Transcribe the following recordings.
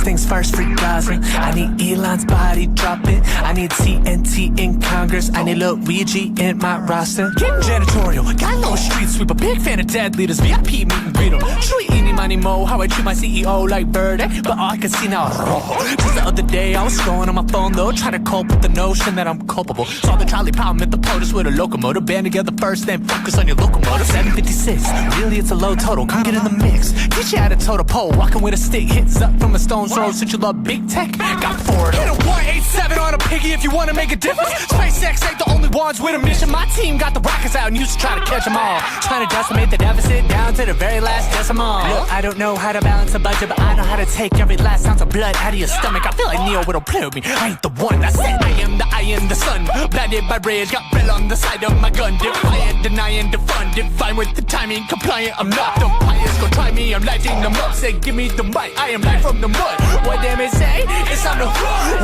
things first, free Gaza. I need Elon's body dropping. I need TNT in Congress. I need Luigi in my roster. Getting janitorial, got no street sweeper. Big fan of dead leaders, VIP meet and greet them. Treat any money mo, how I treat my CEO like Bird, but all I can see now is just the other day I was scrolling on my phone though, trying to cope with the notion that I'm culpable. Saw the trolley problem at the POTUS with a locomotive. Band together first, then focus on your locomotive. 756, really it's a low total, come get in the mix. Get you out of toe to pole, walking with a stick. Hits up from a stone's throw, since you love big tech. Got forward. Hit a 187 on a piggy if you want to make a difference. SpaceX ain't the only ones with a mission. My team got the rockets out and used to try to catch them all. Trying to decimate the deficit down to the very last decimal. Look, I don't know how to balance a budget, but I know how to take every last ounce of blood out of your stomach. I feel like Neo would've played me. I ain't the one. I said I am the sun. Blinded by rage, got red on the side of my gun. Defiant, denying, defund. Fine with the timing, compliant. I'm not the pious. Go try me, I'm lighting them up. Say, give me the mic. I am light from the mud. What they may say, it's time to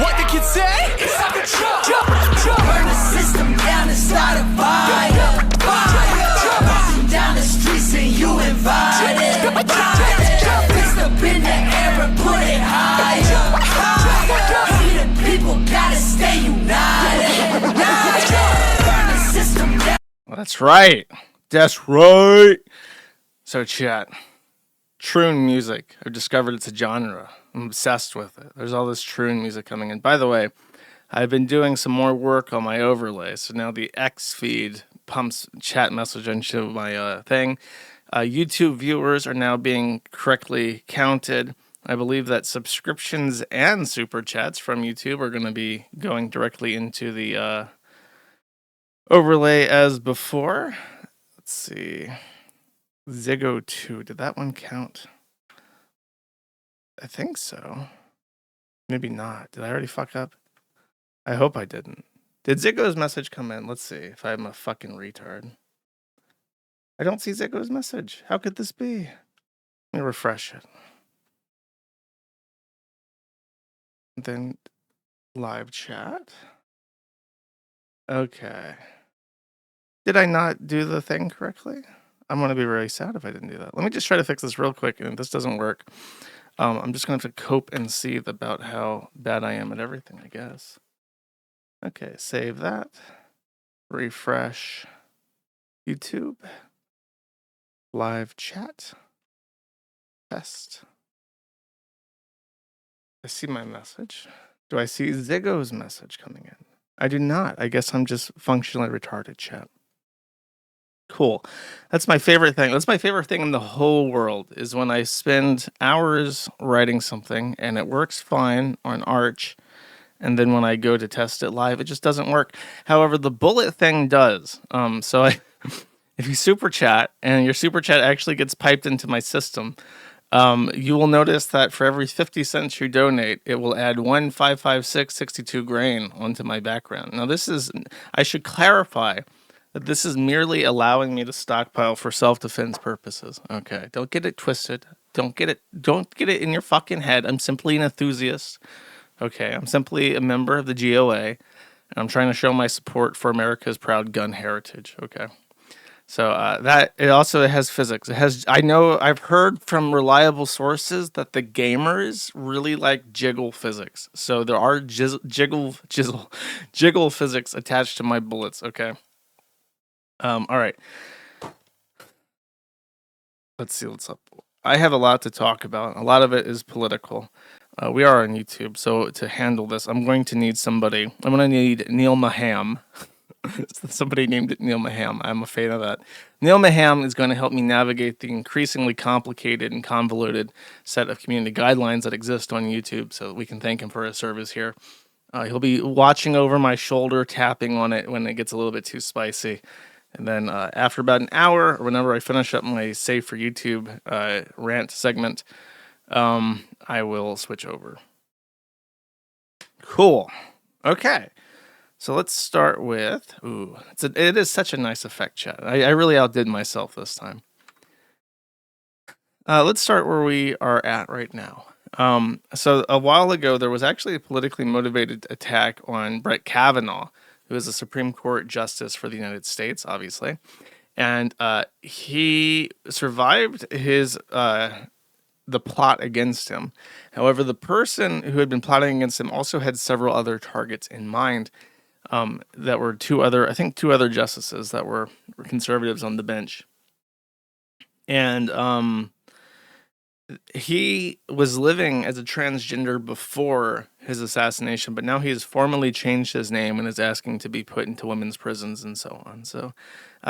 what the kids say, it's time to jump. Burn the system down and start a fire. Marching down the streets and you invited. Fix the bin the air and put it higher. We the people gotta stay united. Burn the system down. That's right. That's right. So chat. Troon music. I've discovered it's a genre. I'm obsessed with it. There's all this Troon music coming in. By the way, I've been doing some more work on my overlay. So now the X feed pumps chat message into my thing. YouTube viewers are now being correctly counted. I believe that subscriptions and super chats from YouTube are going to be going directly into the overlay as before. Let's see. Ziggo 2. Did that one count? I think so. Maybe not. Did I already fuck up? I hope I didn't. Did Ziggo's message come in? Let's see if I'm a fucking retard. I don't see Ziggo's message. How could this be? Let me refresh it. Then live chat. Okay. Did I not do the thing correctly? I'm going to be very sad if I didn't do that. Let me just try to fix this real quick. And if this doesn't work, I'm just going to have to cope and seethe about how bad I am at everything, I guess. Okay, save that. Refresh YouTube. Live chat. Test. I see my message. Do I see Ziggo's message coming in? I do not. I guess I'm just functionally retarded, chat. Cool. That's my favorite thing. That's my favorite thing in the whole world is when I spend hours writing something and it works fine on Arch. And then when I go to test it live, it just doesn't work. However, the bullet thing does. If you super chat and your super chat actually gets piped into my system, you will notice that for every 50 cents you donate, it will add 1,556.62 grain onto my background. Now, I should clarify that this is merely allowing me to stockpile for self-defense purposes. Okay, don't get it twisted. Don't get it in your fucking head. I'm simply an enthusiast. Okay, I'm simply a member of the GOA, and I'm trying to show my support for America's proud gun heritage. Okay. So that it also has physics. I've heard from reliable sources that the gamers really like jiggle physics. So there are jiggle physics attached to my bullets. Okay. All right. Let's see what's up. I have a lot to talk about. A lot of it is political. We are on YouTube, so to handle this, I'm going to need somebody. I'm going to need Neil Maham. Somebody named it Neil Maham. I'm a fan of that. Neil Maham is going to help me navigate the increasingly complicated and convoluted set of community guidelines that exist on YouTube, so we can thank him for his service here. He'll be watching over my shoulder, tapping on it when it gets a little bit too spicy. And then after about an hour, or whenever I finish up my Save for YouTube rant segment, I will switch over. Cool. Okay. So let's start with, it is such a nice effect, chat. I really outdid myself this time. Let's start where we are at right now. So a while ago, there was actually a politically motivated attack on Brett Kavanaugh, who is a Supreme Court justice for the United States, obviously. And he survived his the plot against him. However, the person who had been plotting against him also had several other targets in mind. That were two other justices that were conservatives on the bench. And he was living as a transgender before his assassination, but now he has formally changed his name and is asking to be put into women's prisons and so on. So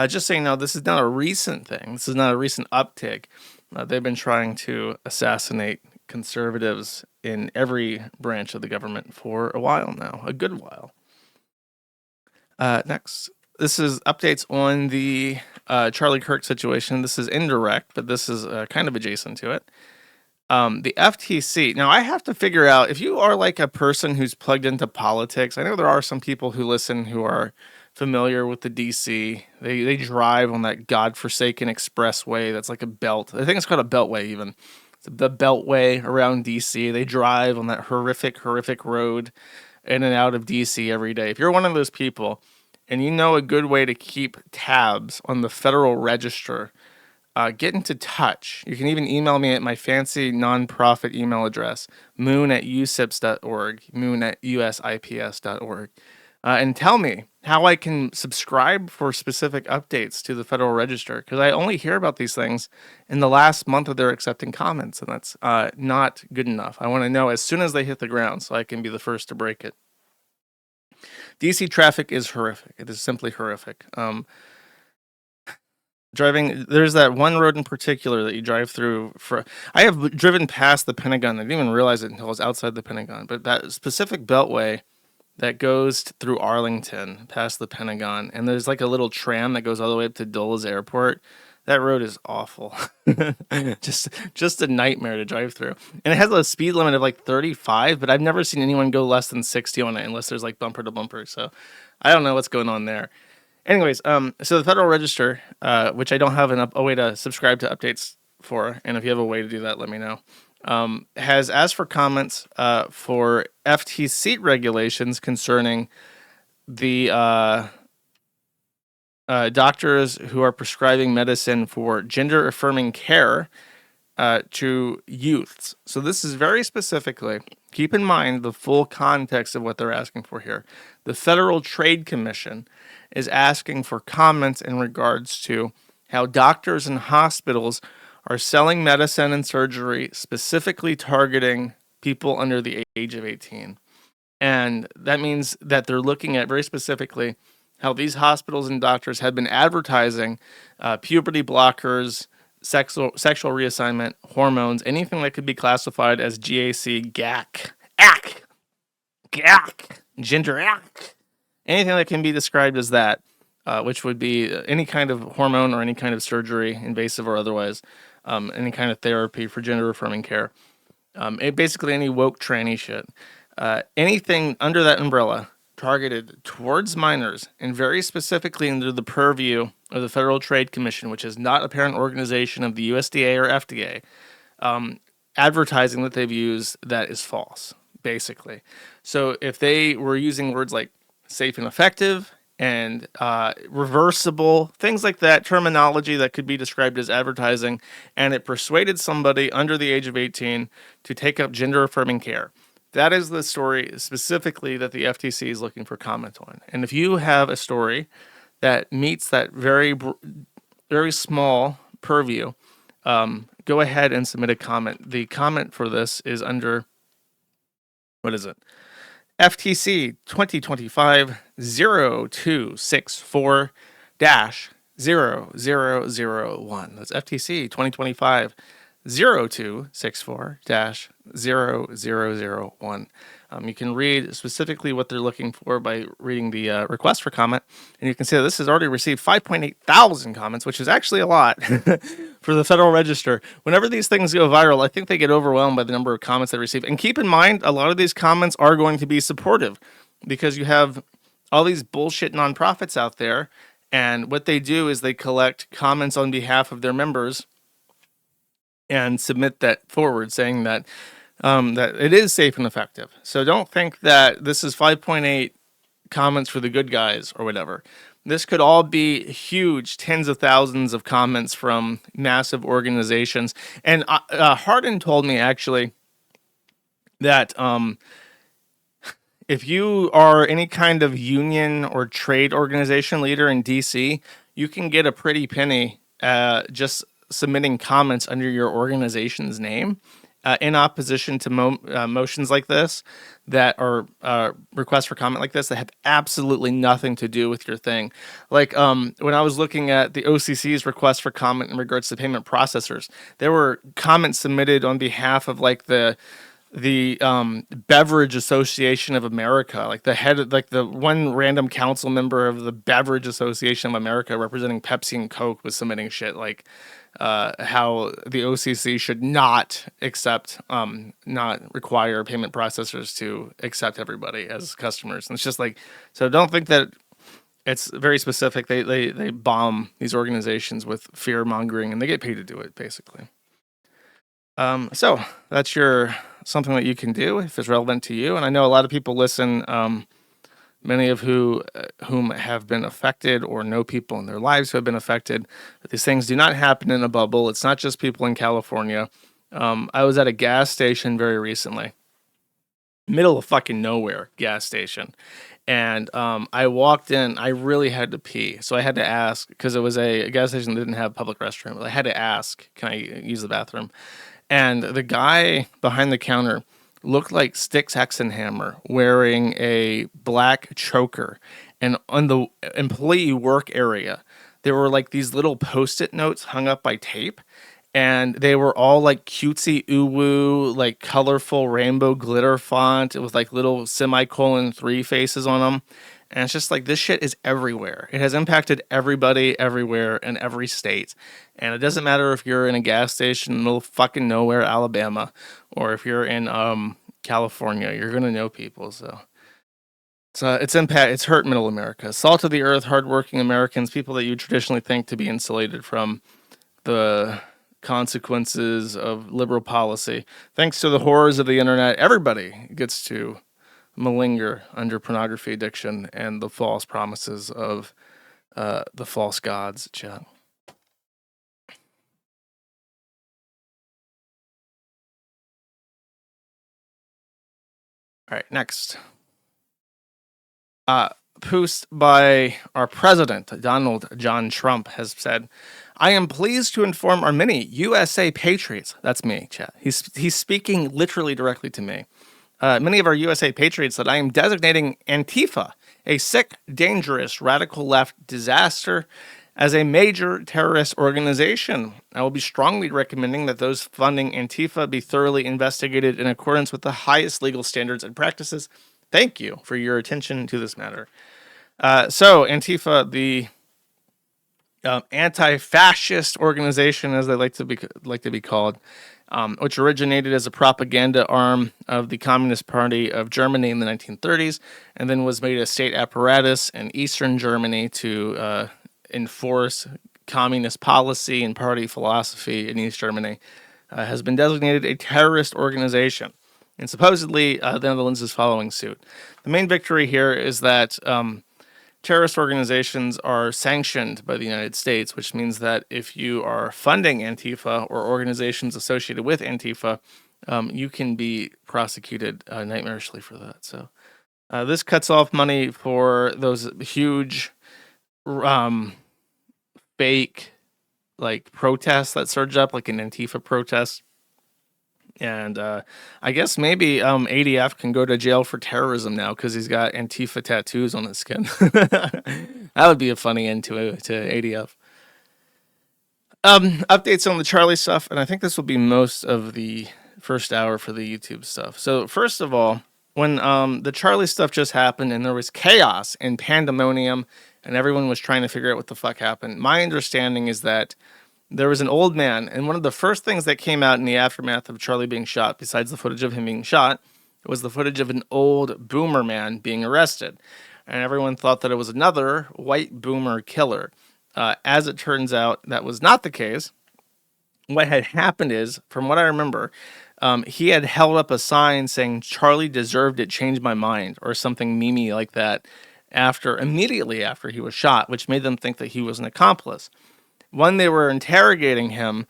just so you know, this is not a recent thing. This is not a recent uptick. They've been trying to assassinate conservatives in every branch of the government for a while now, a good while. Next, this is updates on the Charlie Kirk situation. This is indirect, but this is kind of adjacent to it. The FTC. Now, I have to figure out if you are like a person who's plugged into politics. I know there are some people who listen who are familiar with the DC. They drive on that godforsaken expressway that's like a belt. I think it's called a beltway even. It's the beltway around DC. They drive on that horrific road in and out of DC every day. If you're one of those people and you know a good way to keep tabs on the Federal Register, get into touch. You can even email me at my fancy nonprofit email address, moon@usips.org, moon@usips.org, and tell me how I can subscribe for specific updates to the Federal Register, because I only hear about these things in the last month of their accepting comments, and that's not good enough. I want to know as soon as they hit the ground so I can be the first to break it. DC traffic is horrific. It is simply horrific. Driving, there's that one road in particular that you drive through. I have driven past the Pentagon. I didn't even realize it until I was outside the Pentagon. But that specific beltway that goes through Arlington, past the Pentagon, and there's like a little tram that goes all the way up to Dulles Airport. That road is awful. just a nightmare to drive through. And it has a speed limit of like 35, but I've never seen anyone go less than 60 on it unless there's like bumper to bumper. So I don't know what's going on there. Anyways, so the Federal Register, which I don't have a way to subscribe to updates for, and if you have a way to do that, let me know, has asked for comments for FTC regulations concerning the doctors who are prescribing medicine for gender-affirming care to youths. So this is very specifically, keep in mind the full context of what they're asking for here. The Federal Trade Commission is asking for comments in regards to how doctors and hospitals are selling medicine and surgery specifically targeting people under the age of 18. And that means that they're looking at very specifically how these hospitals and doctors have been advertising puberty blockers, sexual reassignment, hormones, anything that could be classified as GAC, GAC, gender ACK, anything that can be described as that, which would be any kind of hormone or any kind of surgery, invasive or otherwise, any kind of therapy for gender-affirming care. Basically any woke tranny shit. Anything under that umbrella targeted towards minors, and very specifically under the purview of the Federal Trade Commission, which is not a parent organization of the USDA or FDA, advertising that they've used that is false, basically. So if they were using words like safe and effective and reversible, things like that, terminology that could be described as advertising, and it persuaded somebody under the age of 18 to take up gender-affirming care. That is the story specifically that the FTC is looking for comment on. And if you have a story that meets that very, very small purview, go ahead and submit a comment. The comment for this is under, what is it? FTC 2025-0264-0001. That's FTC 2025-0264-0001. You can read specifically what they're looking for by reading the request for comment, and you can see that this has already received 5.8 thousand comments, which is actually a lot for the Federal Register. Whenever these things go viral, I think they get overwhelmed by the number of comments they receive. And keep in mind, a lot of these comments are going to be supportive because you have all these bullshit nonprofits out there, and what they do is they collect comments on behalf of their members and submit that forward, saying that that it is safe and effective. So don't think that this is 5.8 comments for the good guys or whatever. This could all be huge, tens of thousands of comments from massive organizations. And Hardin told me actually that if you are any kind of union or trade organization leader in DC, you can get a pretty penny just submitting comments under your organization's name in opposition to motions like this that are requests for comment like this that have absolutely nothing to do with your thing. Like when I was looking at the OCC's request for comment in regards to payment processors, there were comments submitted on behalf of like the Beverage Association of America, like the head, like the one random council member of the Beverage Association of America representing Pepsi and Coke was submitting shit like how the OCC should not accept, not require payment processors to accept everybody as customers. And it's just like, so don't think that it's very specific. They bomb these organizations with fear mongering and they get paid to do it basically. So that's something that you can do if it's relevant to you. And I know a lot of people listen, many of whom have been affected or know people in their lives who have been affected. But these things do not happen in a bubble. It's not just people in California. I was at a gas station very recently, middle of fucking nowhere gas station. And I walked in, I really had to pee. So I had to ask, because it was a gas station that didn't have public restroom. I had to ask, can I use the bathroom? And the guy behind the counter looked like Styx Hexenhammer wearing a black choker. And on the employee work area, there were like these little Post-it notes hung up by tape. And they were all like cutesy uwu, like colorful rainbow glitter font with like little semicolon 3 faces on them. And it's just like, this shit is everywhere. It has impacted everybody everywhere in every state. And it doesn't matter if you're in a gas station in the middle of fucking nowhere, Alabama, or if you're in California, you're going to know people. So it's hurt middle America. Salt of the earth, hardworking Americans, people that you traditionally think to be insulated from the consequences of liberal policy. Thanks to the horrors of the internet, everybody gets to malinger under pornography addiction and the false promises of the false gods. Chat. All right, next. Post by our president, Donald John Trump, has said, I am pleased to inform our many USA patriots. That's me, chat. He's speaking literally directly to me. Many of our USA patriots that I am designating Antifa, a sick, dangerous, radical left disaster, as a major terrorist organization. I will be strongly recommending that those funding Antifa be thoroughly investigated in accordance with the highest legal standards and practices. Thank you for your attention to this matter. So Antifa, the anti-fascist organization, as they like to be called, which originated as a propaganda arm of the Communist Party of Germany in the 1930s, and then was made a state apparatus in Eastern Germany to enforce communist policy and party philosophy in East Germany, has been designated a terrorist organization. And supposedly, the Netherlands is following suit. The main victory here is that terrorist organizations are sanctioned by the United States, which means that if you are funding Antifa or organizations associated with Antifa, you can be prosecuted nightmarishly for that. So this cuts off money for those huge fake like protests that surge up, like an Antifa protest. And I guess maybe ADF can go to jail for terrorism now because he's got Antifa tattoos on his skin. That would be a funny end to ADF. Updates on the Charlie stuff, and I think this will be most of the first hour for the YouTube stuff. So first of all, when the Charlie stuff just happened and there was chaos and pandemonium and everyone was trying to figure out what the fuck happened, my understanding is that there was an old man, and one of the first things that came out in the aftermath of Charlie being shot, besides the footage of him being shot, was the footage of an old boomer man being arrested. And everyone thought that it was another white boomer killer. As it turns out, that was not the case. What had happened is, from what I remember, he had held up a sign saying, Charlie deserved it, changed my mind, or something memey like that. immediately after he was shot, which made them think that he was an accomplice. When they were interrogating him,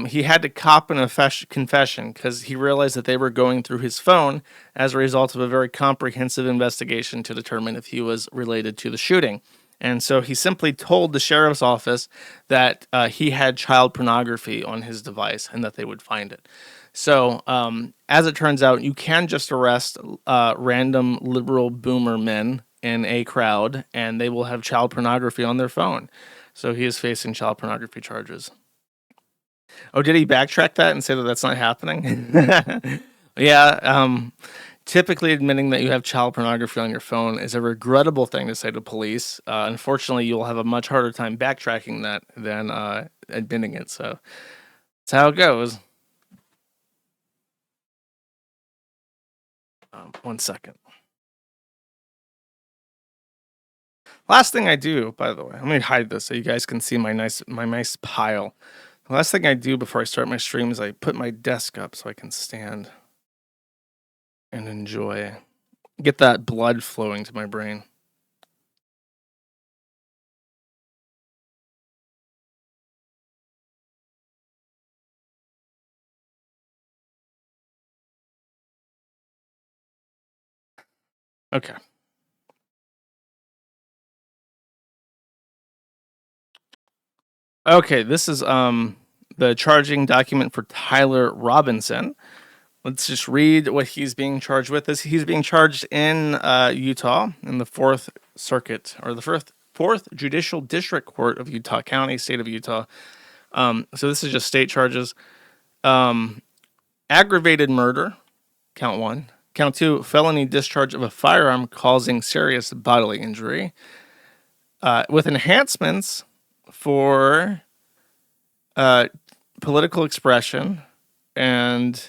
he had to cop an confession because he realized that they were going through his phone as a result of a very comprehensive investigation to determine if he was related to the shooting. And so he simply told the sheriff's office that he had child pornography on his device and that they would find it. So, as it turns out, you can just arrest random liberal boomer men in a crowd, and they will have child pornography on their phone. So he is facing child pornography charges. Oh, did he backtrack that and say that that's not happening? Yeah. Typically, admitting that you have child pornography on your phone is a regrettable thing to say to police. Unfortunately, you'll have a much harder time backtracking that than admitting it. So that's how it goes. 1 second. Last thing I do, by the way, let me hide this so you guys can see my nice pile. The last thing I do before I start my stream is I put my desk up so I can stand and enjoy, get that blood flowing to my brain. Okay. Okay, this is the charging document for Tyler Robinson. Let's just read what he's being charged with. He's being charged in Utah in the 4th Circuit, or the 4th Judicial District Court of Utah County, state of Utah. So this is just state charges. Aggravated murder, count 1. Count 2, felony discharge of a firearm causing serious bodily injury. With enhancements for political expression and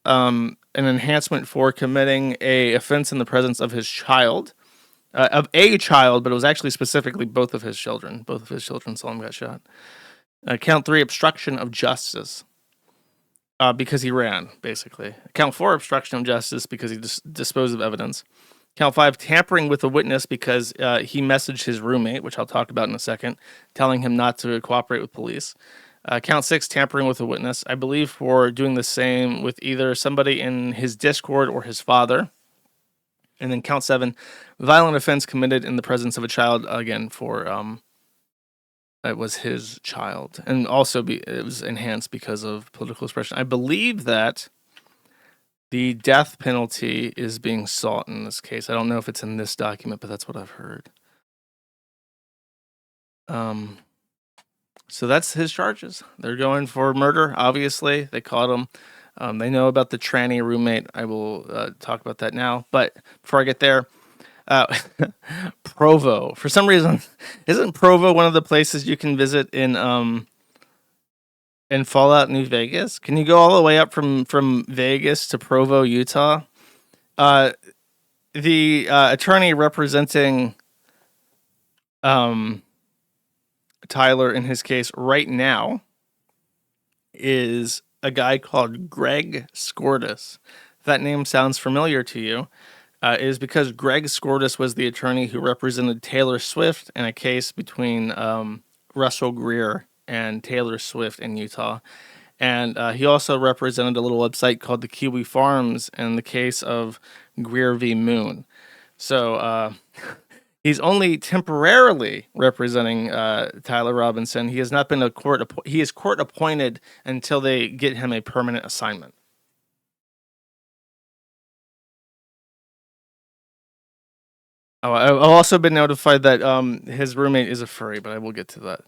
an enhancement for committing a offense in the presence of his child, but it was actually specifically both of his children. Both of his children saw him get shot. Count 3, obstruction of justice, because he ran, basically. Count 4, obstruction of justice because he disposed of evidence. Count 5, tampering with a witness because he messaged his roommate, which I'll talk about in a second, telling him not to cooperate with police. Count 6, tampering with a witness, I believe for doing the same with either somebody in his Discord or his father. And then count 7, violent offense committed in the presence of a child, again, for it was his child. And also it was enhanced because of political expression. I believe that the death penalty is being sought in this case. I don't know if it's in this document, but that's what I've heard. So that's his charges. They're going for murder, obviously. They caught him. They know about the tranny roommate. I will talk about that now. But before I get there, Provo. For some reason, isn't Provo one of the places you can visit in Fallout New Vegas? Can you go all the way up from Vegas to Provo, Utah? The attorney representing Tyler in his case right now is a guy called Greg Skordas. If that name sounds familiar to you, it is because Greg Skordas was the attorney who represented Taylor Swift in a case between Russell Greer and Taylor Swift in Utah. And he also represented a little website called the Kiwi Farms in the case of Greer v. Moon. So he's only temporarily representing Tyler Robinson. He has not been he is court appointed until they get him a permanent assignment. Oh, I've also been notified that his roommate is a furry, but I will get to that.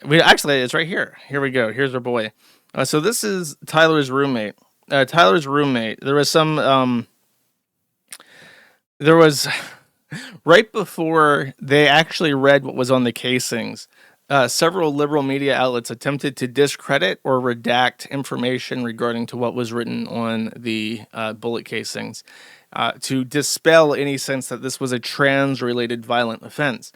It's right here. Here we go. Here's our boy. So this is Tyler's roommate. There was right before they actually read what was on the casings, several liberal media outlets attempted to discredit or redact information regarding to what was written on the bullet casings, to dispel any sense that this was a trans-related violent offense.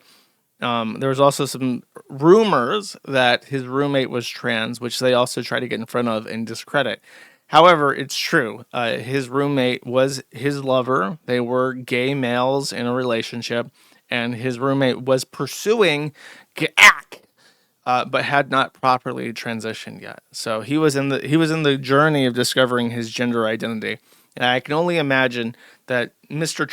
There was also some rumors that his roommate was trans, which they also tried to get in front of and discredit. However, it's true. His roommate was his lover. They were gay males in a relationship, and his roommate was pursuing GAC, but had not properly transitioned yet. So he was in the journey of discovering his gender identity. And I can only imagine that Mr.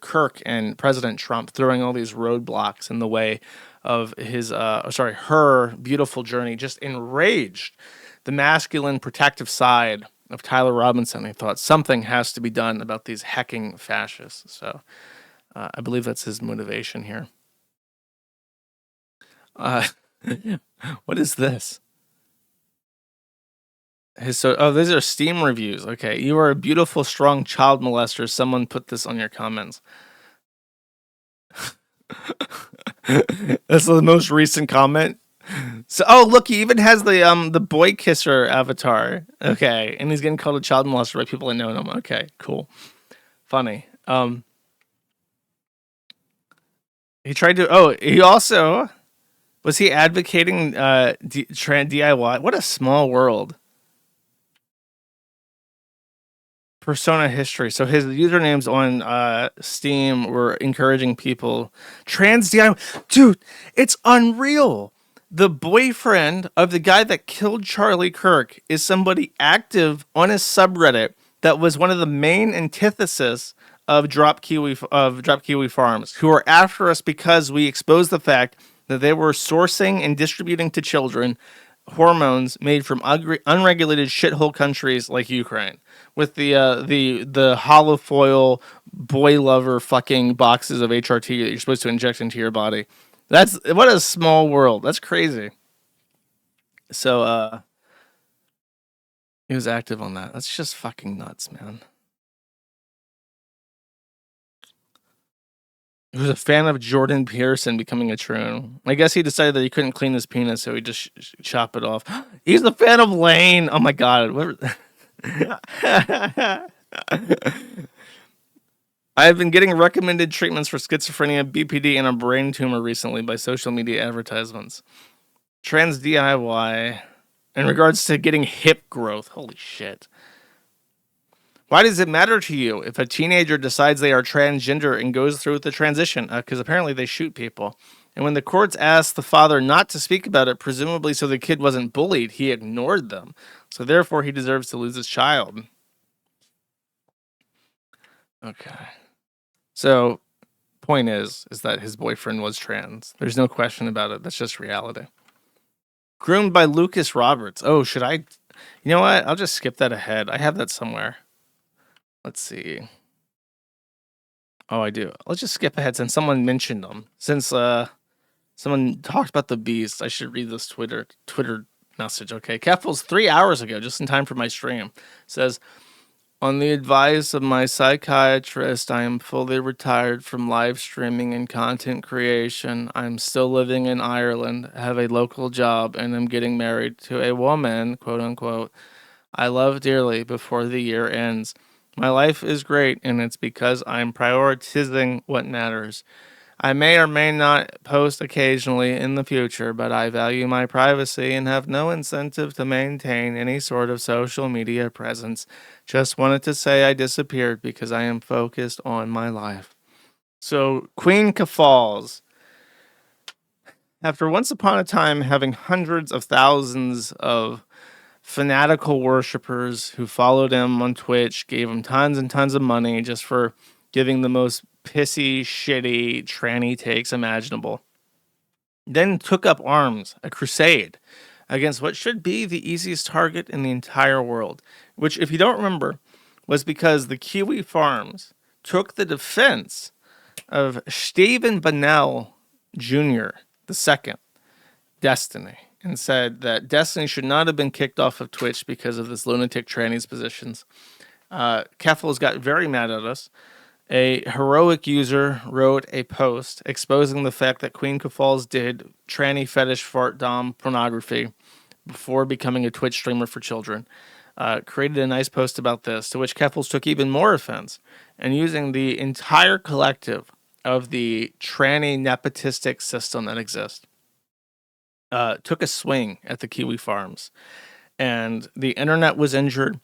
Kirk and President Trump throwing all these roadblocks in the way of her beautiful journey just enraged the masculine protective side of Tyler Robinson. He thought something has to be done about these hecking fascists. So I believe that's his motivation here. What is this? These are Steam reviews. Okay, you are a beautiful, strong child molester. Someone put this on your comments. That's the most recent comment. So, look, he even has the boy kisser avatar. Okay, and he's getting called a child molester by people that know him. Okay, cool, funny. He tried to. Oh, he also was he advocating DIY? What a small world. Persona history. So his usernames on Steam were encouraging people trans DIY. Dude, it's unreal. The boyfriend of the guy that killed Charlie Kirk is somebody active on his subreddit that was one of the main antithesis of Drop Kiwi Farms, who are after us because we exposed the fact that they were sourcing and distributing to children hormones made from unregulated shithole countries like Ukraine, with the hollow foil boy lover fucking boxes of HRT that you're supposed to inject into your body. That's what a small world. That's crazy. So he was active on that. That's just fucking nuts, man. He was a fan of Jordan Peterson becoming a troon. I guess he decided that he couldn't clean his penis, so he just chop it off. He's a fan of Lane. Oh my god. I've been getting recommended treatments for schizophrenia, BPD, and a brain tumor recently by social media advertisements. Trans DIY in regards to getting hip growth. Holy shit. Why does it matter to you if a teenager decides they are transgender and goes through with the transition? Because apparently they shoot people. And when the courts asked the father not to speak about it, presumably so the kid wasn't bullied, he ignored them. So therefore he deserves to lose his child. Okay. So point is that his boyfriend was trans. There's no question about it. That's just reality. Groomed by Lucas Roberts. Oh, should I? You know what? I'll just skip that ahead. I have that somewhere. Let's see. Oh, I do. Let's just skip ahead since someone mentioned them. Since someone talked about the beast, I should read this Twitter message. Okay, KFales 3 hours ago, just in time for my stream, says, on the advice of my psychiatrist, I am fully retired from live streaming and content creation. I'm still living in Ireland, have a local job, and am getting married to a woman, quote unquote, I love dearly before the year ends. My life is great, and it's because I'm prioritizing what matters. I may or may not post occasionally in the future, but I value my privacy and have no incentive to maintain any sort of social media presence. Just wanted to say I disappeared because I am focused on my life. So, Queen KFales, after once upon a time having hundreds of thousands of fanatical worshippers who followed him on Twitch, gave him tons and tons of money just for giving the most pissy, shitty, tranny takes imaginable, then took up arms, a crusade, against what should be the easiest target in the entire world, which, if you don't remember, was because the Kiwi Farms took the defense of Stephen Bannell Jr., the second, Destiny, and said that Destiny should not have been kicked off of Twitch because of this lunatic tranny's positions. KFales got very mad at us. A heroic user wrote a post exposing the fact that Queen KFales did tranny fetish fart dom pornography before becoming a Twitch streamer for children. Created a nice post about this, to which KFales took even more offense, and using the entire collective of the tranny nepotistic system that exists, took a swing at the Kiwi Farms, and the internet was injured.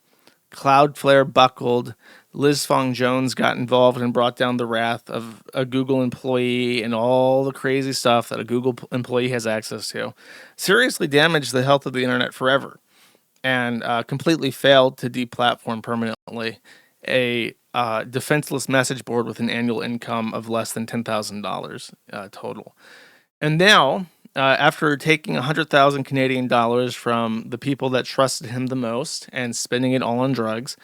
Cloudflare buckled. Liz Fong Jones got involved and brought down the wrath of a Google employee and all the crazy stuff that a Google employee has access to. Seriously damaged the health of the internet forever, and completely failed to deplatform permanently a defenseless message board with an annual income of less than $10,000 total. And now, after taking 100,000 Canadian dollars from the people that trusted him the most and spending it all on drugs,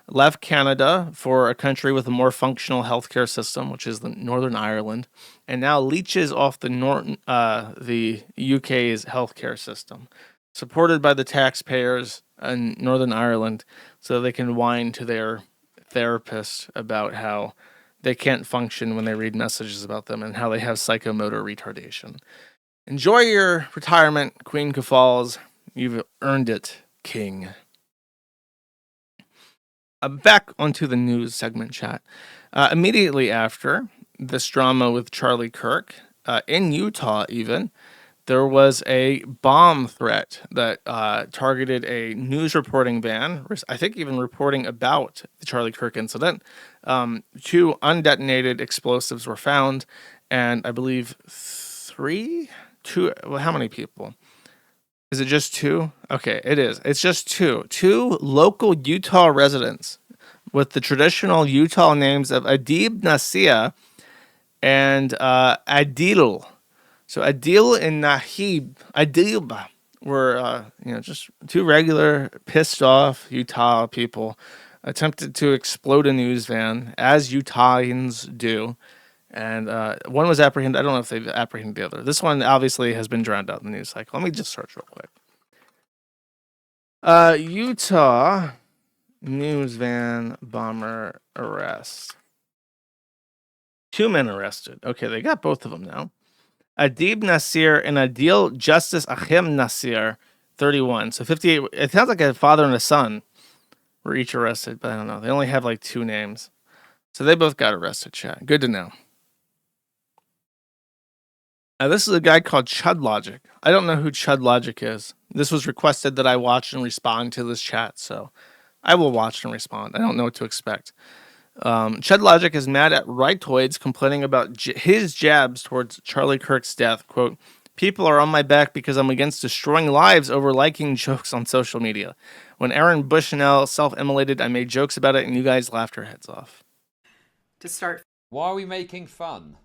left Canada for a country with a more functional healthcare system, which is the Northern Ireland, and now leeches off the UK's healthcare system, supported by the taxpayers in Northern Ireland, so they can whine to their therapist about how they can't function when they read messages about them and how they have psychomotor retardation. Enjoy your retirement, Queen KFales. You've earned it, King. Back onto the news segment chat. Immediately after this drama with Charlie Kirk, in Utah even, there was a bomb threat that targeted a news reporting van, I think even reporting about the Charlie Kirk incident. 2 undetonated explosives were found, and I believe 2, well, how many people? Is it just 2? Okay, it is. It's just 2. 2 local Utah residents with the traditional Utah names of Adib Nasia and Adil. So Adil and Adil were, just 2 regular, pissed off Utah people attempted to explode a news van, as Utahns do. And one was apprehended. I don't know if they've apprehended the other. This one obviously has been drowned out in the news cycle. Let me just search real quick. Utah news van bomber arrest. 2 men arrested. Okay, they got both of them now. Adib Nasir and Adil Justice Ahim Nasir, 31. So 58. It sounds like a father and a son were each arrested, but I don't know. They only have like 2 names. So they both got arrested, chat. Good to know. This is a guy called Chudlogic. I don't know who Chudlogic is. This was requested that I watch and respond to this chat, so I will watch and respond. I don't know what to expect. Chudlogic is mad at rightoids complaining about his jabs towards Charlie Kirk's death. Quote, "People are on my back because I'm against destroying lives over liking jokes on social media. When Aaron Bushnell self-immolated, I made jokes about it and you guys laughed your heads off." To start. Why are we making fun?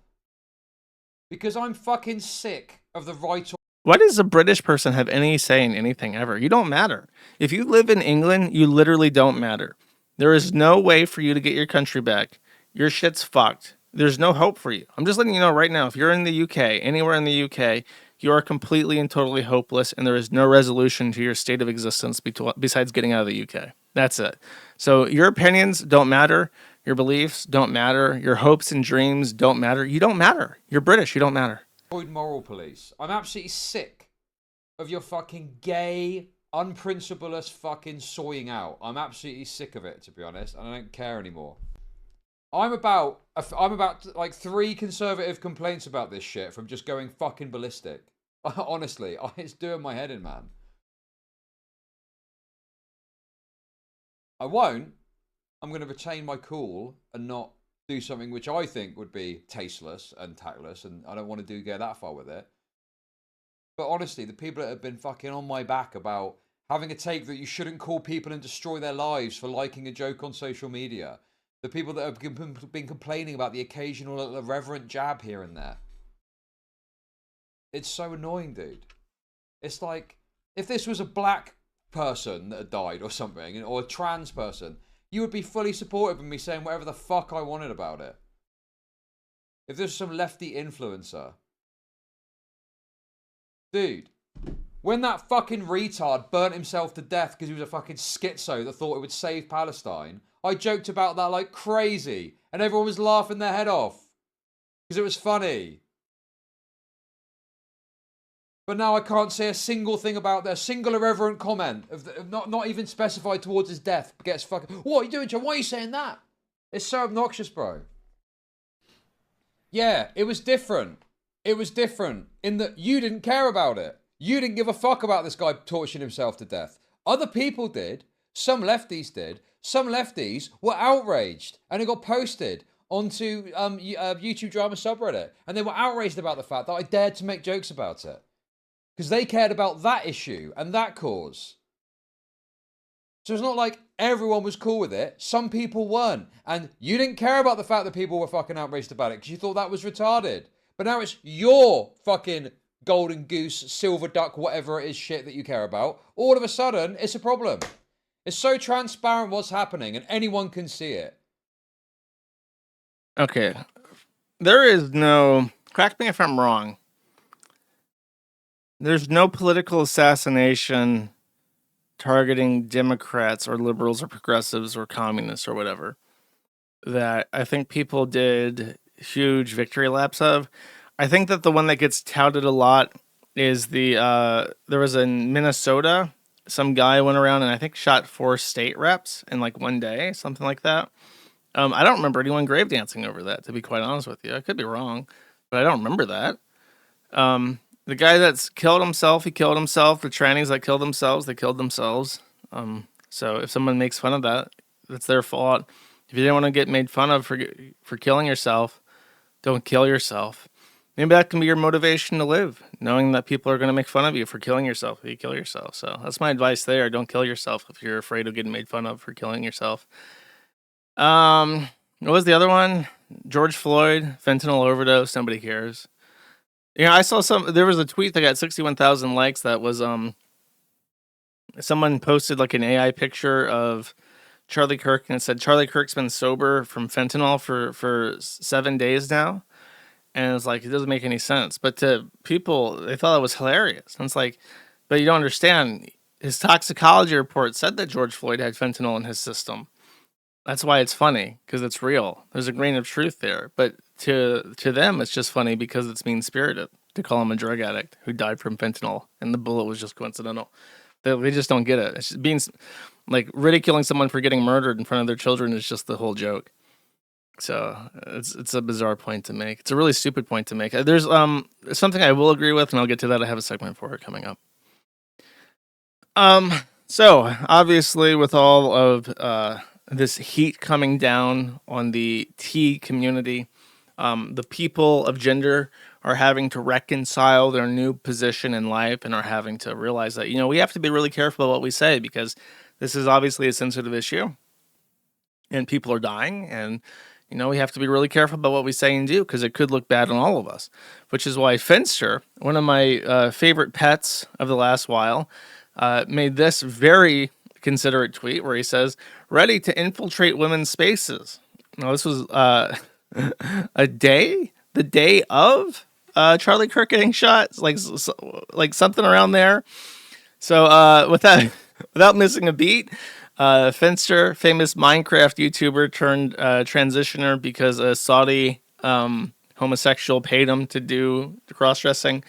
Because I'm fucking sick of the right. Why does a British person have any say in anything ever? You don't matter. If you live in England, you literally don't matter. There is no way for you to get your country back. Your shit's fucked. There's no hope for you. I'm just letting you know right now, if you're in the UK, anywhere in the UK, you are completely and totally hopeless, and there is no resolution to your state of existence besides getting out of the UK. That's it. So your opinions don't matter. Your beliefs don't matter. Your hopes and dreams don't matter. You don't matter. You're British. You don't matter. Moral police. I'm absolutely sick of your fucking gay, unprincipled fucking soying out. I'm absolutely sick of it, to be honest, and I don't care anymore. I'm about like 3 conservative complaints about this shit from just going fucking ballistic. Honestly, it's doing my head in, man. I won't. I'm going to retain my cool and not do something which I think would be tasteless and tactless, and I don't want to go that far with it. But honestly, the people that have been fucking on my back about having a take that you shouldn't call people and destroy their lives for liking a joke on social media, the people that have been complaining about the occasional irreverent jab here and there. It's so annoying, dude. It's like, if this was a black person that had died or something, or a trans person, you would be fully supportive of me saying whatever the fuck I wanted about it. If this was some lefty influencer. Dude, when that fucking retard burnt himself to death because he was a fucking schizo that thought it would save Palestine, I joked about that like crazy, and everyone was laughing their head off because it was funny. But now I can't say a single thing about a single irreverent comment of not even specified towards his death gets fucking. What are you doing, John? Why are you saying that? It's so obnoxious, bro. Yeah, it was different. It was different in that you didn't care about it. You didn't give a fuck about this guy torturing himself to death. Other people did. Some lefties did. some lefties were outraged, and it got posted onto YouTube drama subreddit, and they were outraged about the fact that I dared to make jokes about it because they cared about that issue and that cause. So it's not like everyone was cool with it. Some people weren't. And you didn't care about the fact that people were fucking outraged about it because you thought that was retarded. But now it's your fucking golden goose, silver duck, whatever it is shit that you care about. All of a sudden, it's a problem. It's so transparent what's happening and anyone can see it. Okay. There is no, correct me if I'm wrong, there's no political assassination targeting Democrats or liberals or progressives or communists or whatever that I think people did huge victory laps of. I think that the one that gets touted a lot is the there was in Minnesota, some guy went around and I think shot 4 state reps in like one day, something like that. I don't remember anyone grave dancing over that, to be quite honest with you. I could be wrong, but I don't remember that. The guy that's killed himself, he killed himself. The trannies that killed themselves, they killed themselves. So if someone makes fun of that, that's their fault. If you didn't want to get made fun of for killing yourself, don't kill yourself. Maybe that can be your motivation to live, knowing that people are going to make fun of you for killing yourself if you kill yourself. So that's my advice there. Don't kill yourself if you're afraid of getting made fun of for killing yourself. What was the other one? George Floyd, fentanyl overdose. Nobody cares. I saw there was a tweet that got 61,000 likes that was, someone posted like an AI picture of Charlie Kirk and it said, Charlie Kirk's been sober from fentanyl for 7 days now. And it's like, it doesn't make any sense. But to people, they thought it was hilarious. And it's like, but you don't understand. His toxicology report said that George Floyd had fentanyl in his system. That's why it's funny, because it's real. There's a grain of truth there. But to them, it's just funny because it's mean-spirited to call him a drug addict who died from fentanyl, and the bullet was just coincidental. They just don't get it. It's just being like ridiculing someone for getting murdered in front of their children is just the whole joke. So it's a bizarre point to make. It's a really stupid point to make. There's something I will agree with, and I'll get to that. I have a segment for it coming up. So obviously, with all of this heat coming down on the T community, the people of gender are having to reconcile their new position in life and are having to realize that, we have to be really careful about what we say because this is obviously a sensitive issue and people are dying. And, we have to be really careful about what we say and do because it could look bad on all of us, which is why Finnster, one of my favorite pets of the last while, made this very considerate tweet where he says, ready to infiltrate women's spaces. Now, this was the day of Charlie Kirk getting shot, like something around there. So without missing a beat, Finnster, famous Minecraft YouTuber turned transitioner because a Saudi homosexual paid him to do cross-dressing,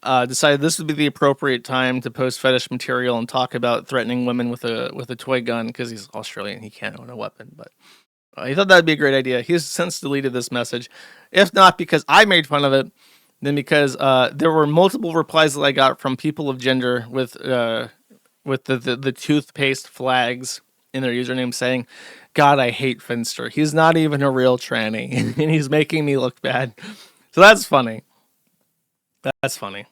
decided this would be the appropriate time to post fetish material and talk about threatening women with a toy gun because he's Australian. He can't own a weapon, but he thought that'd be a great idea. He's since deleted this message, if not because I made fun of it, then because there were multiple replies that I got from people of gender with the toothpaste flags in their username saying, God, I hate Finnster. He's not even a real tranny and he's making me look bad. So that's funny. That's funny.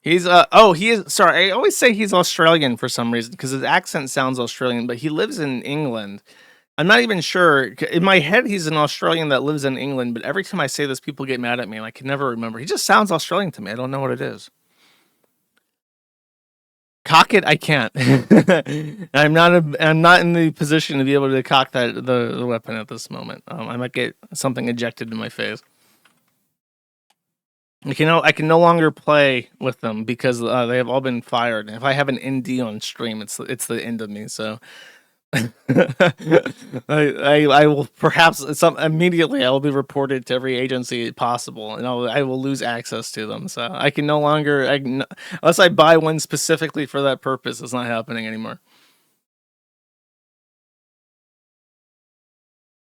He's he is, sorry, I always say he's Australian for some reason because his accent sounds Australian, but he lives in England. I'm not even sure. In my head, he's an Australian that lives in England, but every time I say this, people get mad at me and I can never remember. He just sounds Australian to me. I don't know what it is. Cock it, I can't. I'm not in the position to be able to cock the weapon at this moment. I might get something ejected in my face. I can no longer play with them because they have all been fired. If I have an ND on stream, it's the end of me. So I will perhaps immediately I will be reported to every agency possible, and I will lose access to them. So I can no longer unless I buy one specifically for that purpose. It's not happening anymore.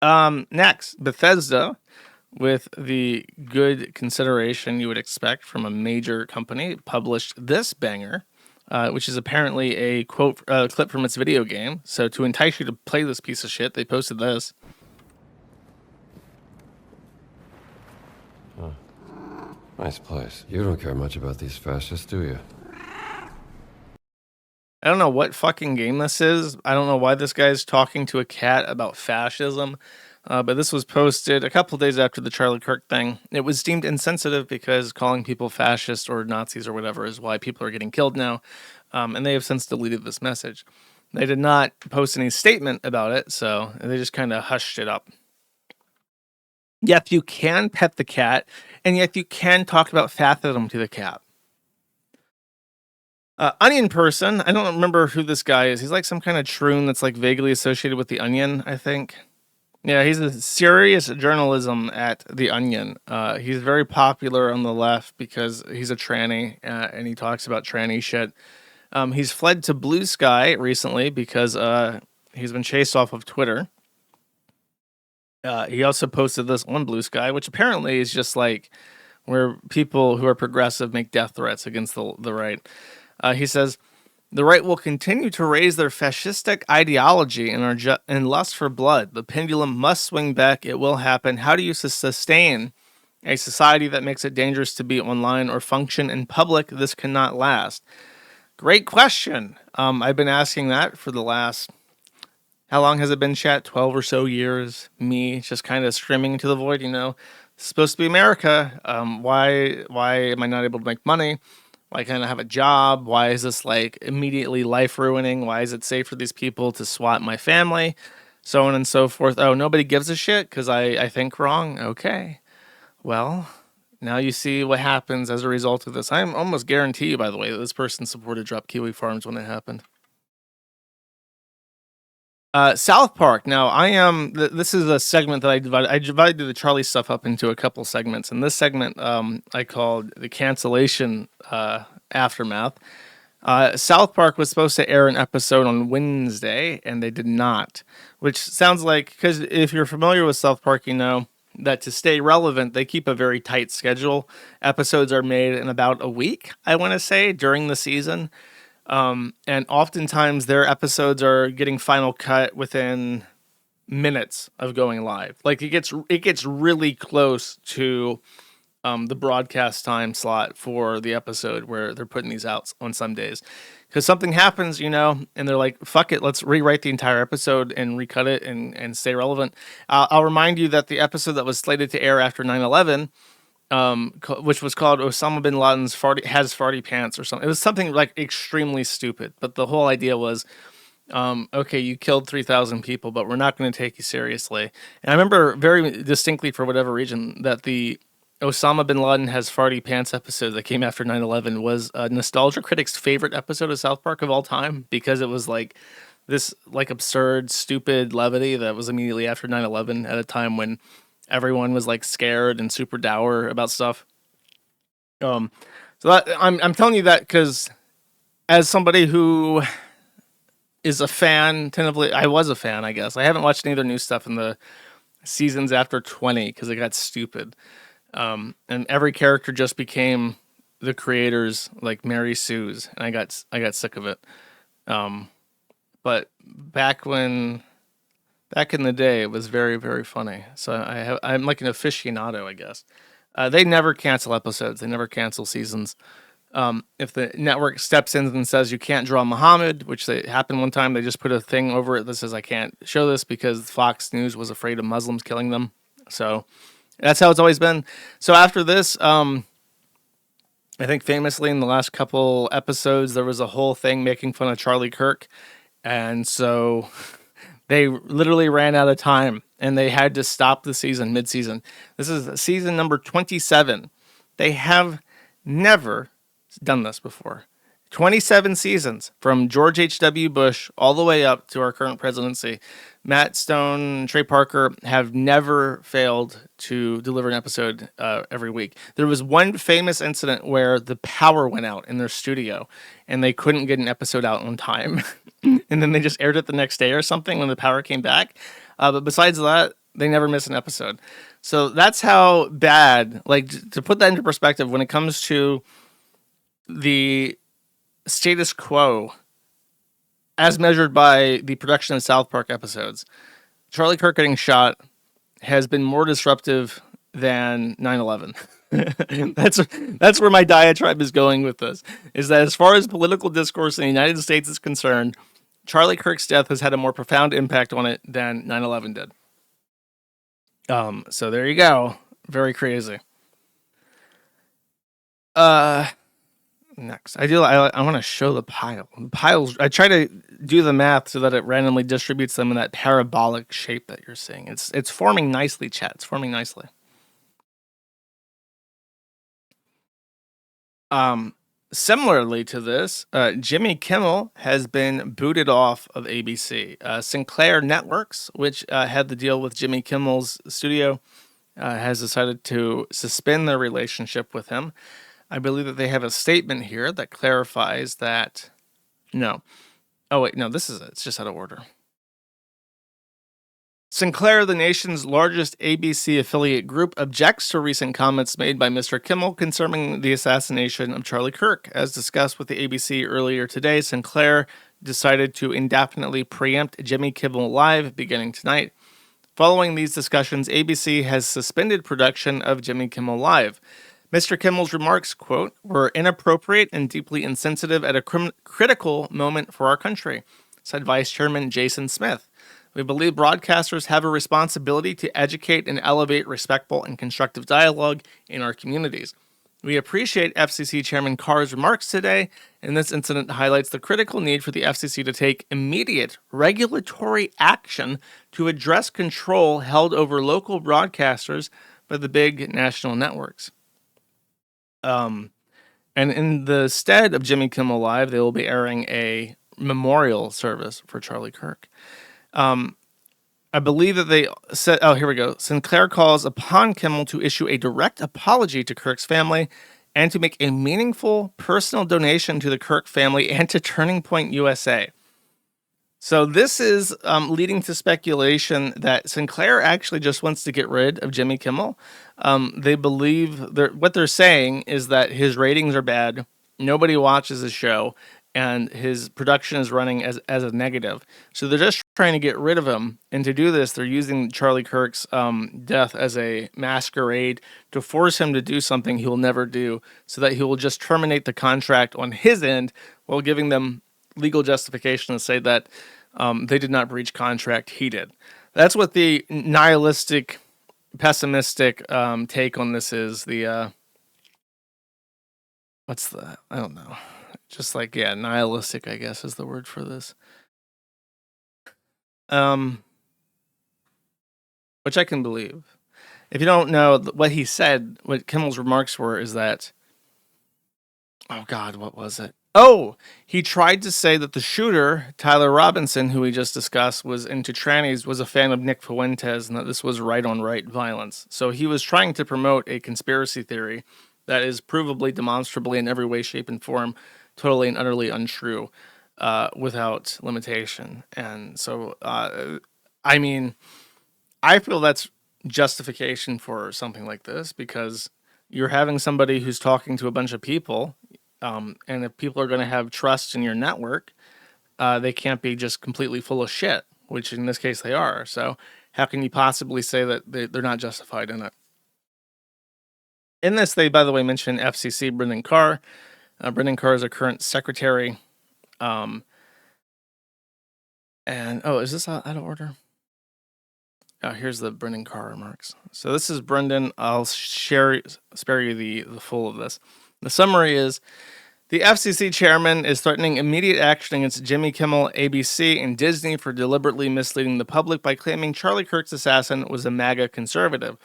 Next, Bethesda, with the good consideration you would expect from a major company, published this banger which is apparently a quote clip from its video game. So to entice you to play this piece of shit, they posted this. Nice place. You don't care much about these fascists, do you? I don't know what fucking game this is. I don't know why this guy's talking to a cat about fascism. But this was posted a couple days after the Charlie Kirk thing. It was deemed insensitive because calling people fascist or Nazis or whatever is why people are getting killed now. And they have since deleted this message. They did not post any statement about it, so they just kind of hushed it up. Yet you can pet the cat, and yet you can talk about fascism to the cat. Onion person, I don't remember who this guy is. He's like some kind of troon that's like vaguely associated with The Onion, I think. Yeah, he's a serious journalism at The Onion. He's very popular on the left because he's a tranny, and he talks about tranny shit. He's fled to Blue Sky recently because he's been chased off of Twitter. He also posted this on Blue Sky, which apparently is just like where people who are progressive make death threats against the right. He says, the right will continue to raise their fascistic ideology and lust for blood. The pendulum must swing back. It will happen. How do you sustain a society that makes it dangerous to be online or function in public? This cannot last. Great question. I've been asking that for the last... How long has it been, chat? 12 or so years. Me just kind of screaming into the void, you know. It's supposed to be America. Why am I not able to make money? Why can't I have a job? Why is this like immediately life ruining? Why is it safe for these people to swat my family? So on and so forth. Oh, nobody gives a shit because I think wrong? Okay. Well, now you see what happens as a result of this. I'm almost guarantee you, by the way, that this person supported Drop Kiwi Farms when it happened. South Park. Now, this is a segment that I divided the Charlie stuff up into a couple segments. And this segment I called the cancellation aftermath. South Park was supposed to air an episode on Wednesday, and they did not. Which sounds like, because if you're familiar with South Park, you know that to stay relevant, they keep a very tight schedule. Episodes are made in about a week, I want to say, during the season. And oftentimes their episodes are getting final cut within minutes of going live. Like it gets really close to the broadcast time slot for the episode where they're putting these out on some days. Because something happens, you know, and they're like, fuck it, let's rewrite the entire episode and recut it and stay relevant. I'll remind you that the episode that was slated to air after 9/11, which was called Osama bin Laden's farty pants or something. It was something like extremely stupid, but the whole idea was, okay, you killed 3,000 people, but we're not going to take you seriously. And I remember very distinctly, for whatever reason, that the Osama bin Laden has farty pants episode that came after 9/11 was a Nostalgia Critic's favorite episode of South Park of all time, because it was like this like absurd, stupid levity that was immediately after 9/11 at a time when everyone was like scared and super dour about stuff. So that, I'm telling you that because as somebody who is a fan, tentatively, I was a fan, I guess. I haven't watched any of their new stuff in the seasons after 20 because it got stupid. And every character just became the creators, like Mary Sue's, and I got sick of it. But back in the day, it was very, very funny. So I'm like an aficionado, I guess. They never cancel episodes. They never cancel seasons. If the network steps in and says you can't draw Muhammad, which happened one time, they just put a thing over it that says I can't show this because Fox News was afraid of Muslims killing them. So that's how it's always been. So after this, I think famously in the last couple episodes, there was a whole thing making fun of Charlie Kirk. And so they literally ran out of time and they had to stop the season mid-season. This is season number 27. They have never done this before. 27 seasons from George H.W. Bush all the way up to our current presidency. Matt Stone and Trey Parker have never failed to deliver an episode every week. There was one famous incident where the power went out in their studio and they couldn't get an episode out on time. And then they just aired it the next day or something when the power came back. But besides that, they never miss an episode. So that's how bad, like to put that into perspective, when it comes to the status quo as measured by the production of South Park episodes. Charlie Kirk getting shot has been more disruptive than 9/11. That's where my diatribe is going with this, is that as far as political discourse in the United States is concerned, Charlie Kirk's death has had a more profound impact on it than 9/11 did. So there you go. Very crazy. Next, I want to show the pile. The piles. I try to do the math so that it randomly distributes them in that parabolic shape that you're seeing. It's forming nicely, chat. It's forming nicely. Similarly to this, Jimmy Kimmel has been booted off of ABC. Sinclair Networks, which had the deal with Jimmy Kimmel's studio, has decided to suspend their relationship with him. I believe that they have a statement here that clarifies that. No. Oh, wait, no, this is it. It's just out of order. Sinclair, the nation's largest ABC affiliate group, objects to recent comments made by Mr. Kimmel concerning the assassination of Charlie Kirk. As discussed with the ABC earlier today, Sinclair decided to indefinitely preempt Jimmy Kimmel Live beginning tonight. Following these discussions, ABC has suspended production of Jimmy Kimmel Live. Mr. Kimmel's remarks, quote, were inappropriate and deeply insensitive at a critical moment for our country, said Vice Chairman Jason Smith. We believe broadcasters have a responsibility to educate and elevate respectful and constructive dialogue in our communities. We appreciate FCC Chairman Carr's remarks today, and this incident highlights the critical need for the FCC to take immediate regulatory action to address control held over local broadcasters by the big national networks. And in the stead of Jimmy Kimmel Live, they will be airing a memorial service for Charlie Kirk. I believe that they said, oh, here we go. Sinclair calls upon Kimmel to issue a direct apology to Kirk's family and to make a meaningful personal donation to the Kirk family and to Turning Point USA. So this is leading to speculation that Sinclair actually just wants to get rid of Jimmy Kimmel. They believe what they're saying is that his ratings are bad, nobody watches his show, and his production is running as a negative. So they're just trying to get rid of him. And to do this, they're using Charlie Kirk's death as a masquerade to force him to do something he will never do, so that he will just terminate the contract on his end while giving them legal justification to say that they did not breach contract, he did. That's what the nihilistic, pessimistic take on this is. I don't know. Just like, yeah, nihilistic, I guess, is the word for this. Which I can believe. If you don't know what he said, what Kimmel's remarks were, is that, oh God, what was it? Oh, he tried to say that the shooter, Tyler Robinson, who we just discussed, was into trannies, was a fan of Nick Fuentes, and that this was right-on-right violence. So he was trying to promote a conspiracy theory that is provably, demonstrably, in every way, shape, and form, totally and utterly untrue, without limitation. And so, I mean, I feel that's justification for something like this, because you're having somebody who's talking to a bunch of people, and if people are going to have trust in your network, they can't be just completely full of shit, which in this case they are. So how can you possibly say that they're not justified in it? In this, they, by the way, mention FCC Brendan Carr. Brendan Carr is a current secretary. And, oh, is this out of order? Oh, here's the Brendan Carr remarks. So this is Brendan. I'll spare you the full of this. The summary is, the FCC chairman is threatening immediate action against Jimmy Kimmel, ABC, and Disney for deliberately misleading the public by claiming Charlie Kirk's assassin was a MAGA conservative.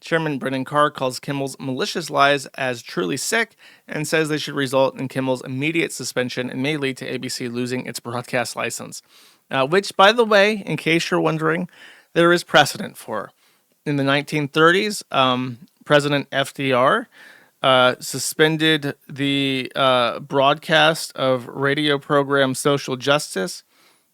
Chairman Brendan Carr calls Kimmel's malicious lies as truly sick and says they should result in Kimmel's immediate suspension and may lead to ABC losing its broadcast license. Which, by the way, in case you're wondering, there is precedent for. In the 1930s, President FDR suspended the broadcast of radio program Social Justice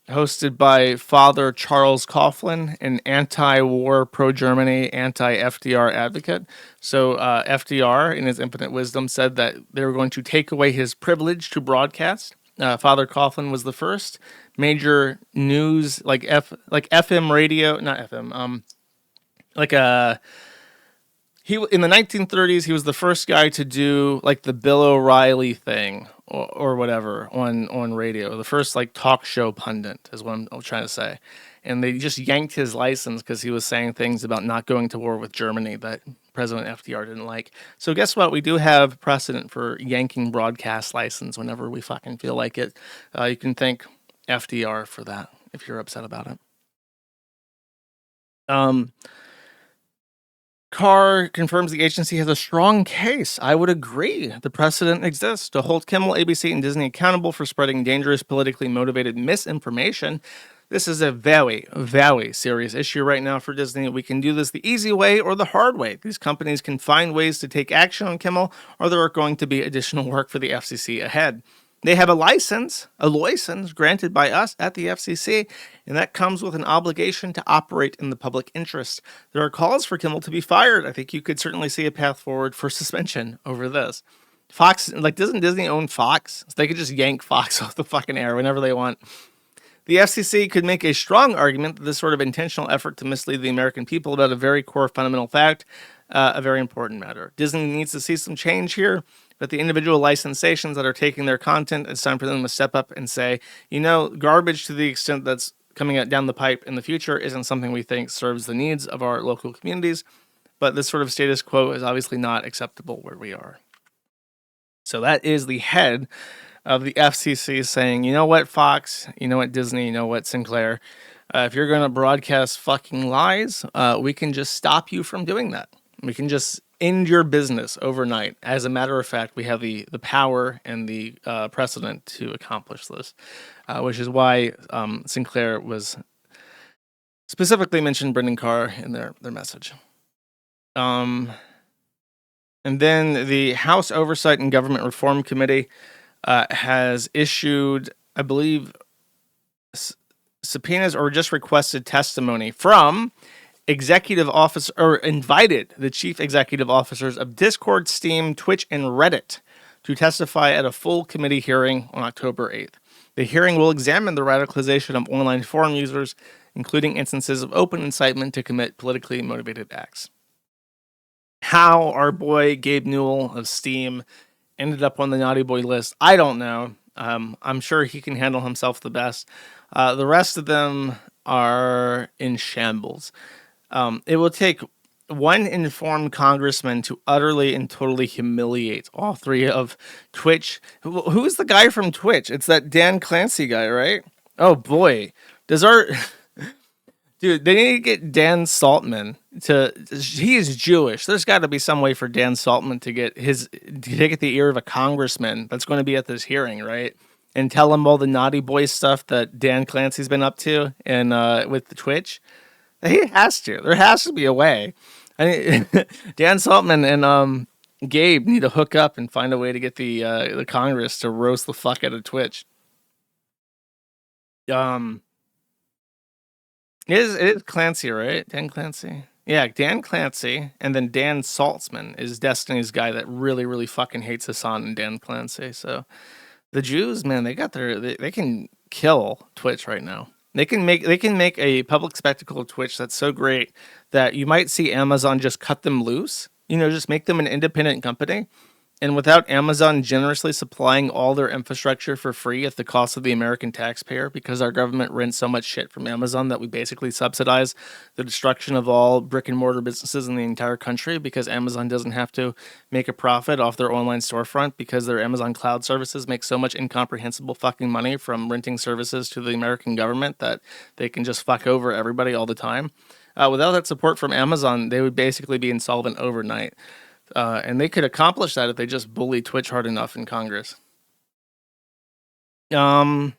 hosted by Father Charles Coughlin, an anti-war, pro-Germany, anti-FDR advocate. So FDR, in his infinite wisdom, said that they were going to take away his privilege to broadcast. Father Coughlin was the first major news, like FM radio, not FM, he in the 1930s, he was the first guy to do like the Bill O'Reilly thing or whatever on radio. The first like talk show pundit is what I'm trying to say. And they just yanked his license because he was saying things about not going to war with Germany that President FDR didn't like. So guess what? We do have precedent for yanking broadcast license whenever we fucking feel like it. You can thank FDR for that if you're upset about it. Carr confirms the agency has a strong case. I would agree. The precedent exists to hold Kimmel, ABC, and Disney accountable for spreading dangerous, politically motivated misinformation. This is a very, very serious issue right now for Disney. We can do this the easy way or the hard way. These companies can find ways to take action on Kimmel, or there are going to be additional work for the FCC ahead. They have a license granted by us at the FCC, and that comes with an obligation to operate in the public interest. There are calls for Kimmel to be fired. I think you could certainly see a path forward for suspension over this. Fox, like, doesn't Disney own Fox? So they could just yank Fox off the fucking air whenever they want. The FCC could make a strong argument that this sort of intentional effort to mislead the American people about a very core fundamental fact, a very important matter. Disney needs to see some change here. But the individual licensed that are taking their content, it's time for them to step up and say, you know, garbage to the extent that's coming out down the pipe in the future isn't something we think serves the needs of our local communities. But this sort of status quo is obviously not acceptable where we are. So that is the head of the FCC saying, you know what, Fox, you know what, Disney, you know what, Sinclair, if you're going to broadcast fucking lies, we can just stop you from doing that. We can just end your business overnight. As a matter of fact, we have the power and the precedent to accomplish this, which is why Sinclair was specifically mentioned Brendan Carr in their message. And then the House Oversight and Government Reform Committee has issued, I believe, subpoenas or just requested testimony from executive officer, or invited the chief executive officers of Discord, Steam, Twitch, and Reddit to testify at a full committee hearing on October 8th. The hearing will examine the radicalization of online forum users, including instances of open incitement to commit politically motivated acts. How our boy Gabe Newell of Steam ended up on the naughty boy list, I don't know. I'm sure he can handle himself the best. The rest of them are in shambles. It will take one informed congressman to utterly and totally humiliate all three of Twitch. Who's the guy from Twitch? It's that Dan Clancy guy, right? Oh boy. Dude, they need to get Dan Saltman he is Jewish. There's got to be some way for Dan Saltman to get the ear of a congressman that's going to be at this hearing, right? And tell him all the naughty boy stuff that Dan Clancy's been up to and with the Twitch. He has to. There has to be a way. Dan Saltman and Gabe need to hook up and find a way to get the Congress to roast the fuck out of Twitch. It is Clancy, right? Dan Clancy. Yeah, Dan Clancy, and then Dan Saltzman is Destiny's guy that really, really fucking hates Hassan and Dan Clancy. So the Jews, man, they can kill Twitch right now. They can make a public spectacle of Twitch that's so great that you might see Amazon just cut them loose, just make them an independent company. And without Amazon generously supplying all their infrastructure for free at the cost of the American taxpayer, because our government rents so much shit from Amazon that we basically subsidize the destruction of all brick and mortar businesses in the entire country, because Amazon doesn't have to make a profit off their online storefront because their Amazon cloud services make so much incomprehensible fucking money from renting services to the American government that they can just fuck over everybody all the time. Without that support from Amazon, they would basically be insolvent overnight. And they could accomplish that if they just bully Twitch hard enough in Congress. What's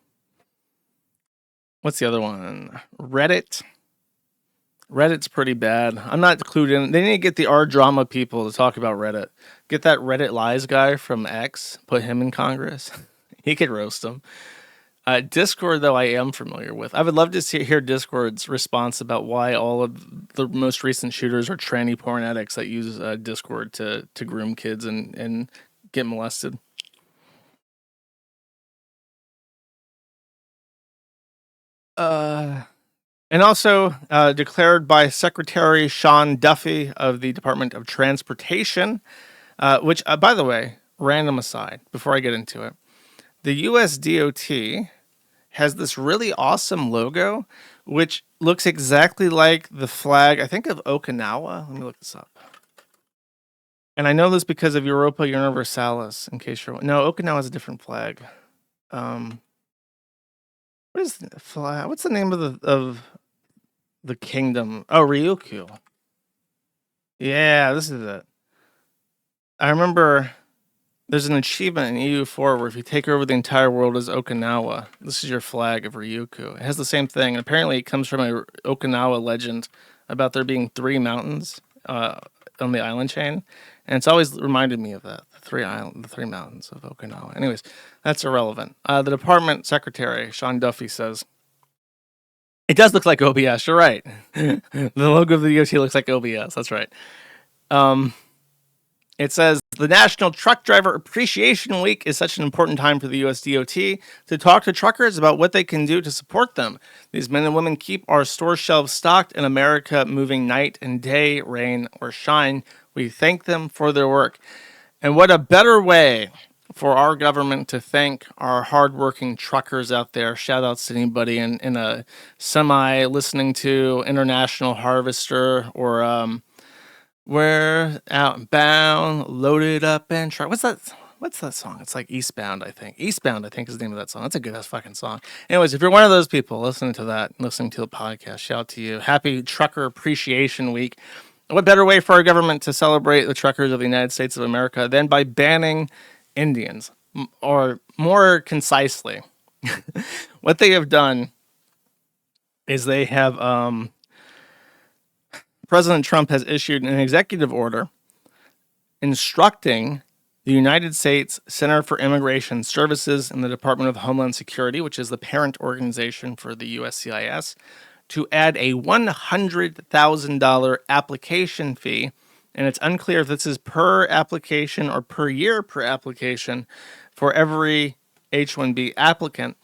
the other one? Reddit. Reddit's pretty bad. I'm not clued in. They need to get the R drama people to talk about Reddit. Get that Reddit lies guy from X. Put him in Congress. He could roast them. Discord, though, I am familiar with. I would love to hear Discord's response about why all of the most recent shooters are tranny porn addicts that use Discord to groom kids and get molested. And also declared by Secretary Sean Duffy of the Department of Transportation, which, by the way, random aside, before I get into it, the US DOT has this really awesome logo, which looks exactly like the flag, I think, of Okinawa. Let me look this up. And I know this because of Europa Universalis, in case you're... No, Okinawa is a different flag. What is the flag? What's the name of the kingdom? Oh, Ryukyu. Yeah, this is it. I remember there's an achievement in EU4 where if you take over the entire world as Okinawa, this is your flag of Ryukyu. It has the same thing. And apparently it comes from a Okinawa legend about there being 3 mountains on the island chain. And it's always reminded me of that, the three mountains of Okinawa. Anyways, that's irrelevant. The department secretary, Sean Duffy, says, it does look like OBS, you're right. The logo of the DOT looks like OBS, that's right. It says, the National Truck Driver Appreciation Week is such an important time for the US DOT to talk to truckers about what they can do to support them. These men and women keep our store shelves stocked in America moving night and day, rain or shine. We thank them for their work. And what a better way for our government to thank our hardworking truckers out there. Shout outs to anybody in a semi listening to International Harvester or we're outbound, loaded up and truck. What's that song? It's like Eastbound, I think. Eastbound, I think, is the name of that song. That's a good ass fucking song. Anyways, if you're one of those people listening to that, listening to the podcast, shout out to you. Happy Trucker Appreciation Week. What better way for our government to celebrate the truckers of the United States of America than by banning Indians? Or more concisely, what they have done is they have President Trump has issued an executive order instructing the United States Center for Immigration Services and the Department of Homeland Security, which is the parent organization for the USCIS, to add a $100,000 application fee. And it's unclear if this is per application or per year per application for every H-1B applicant.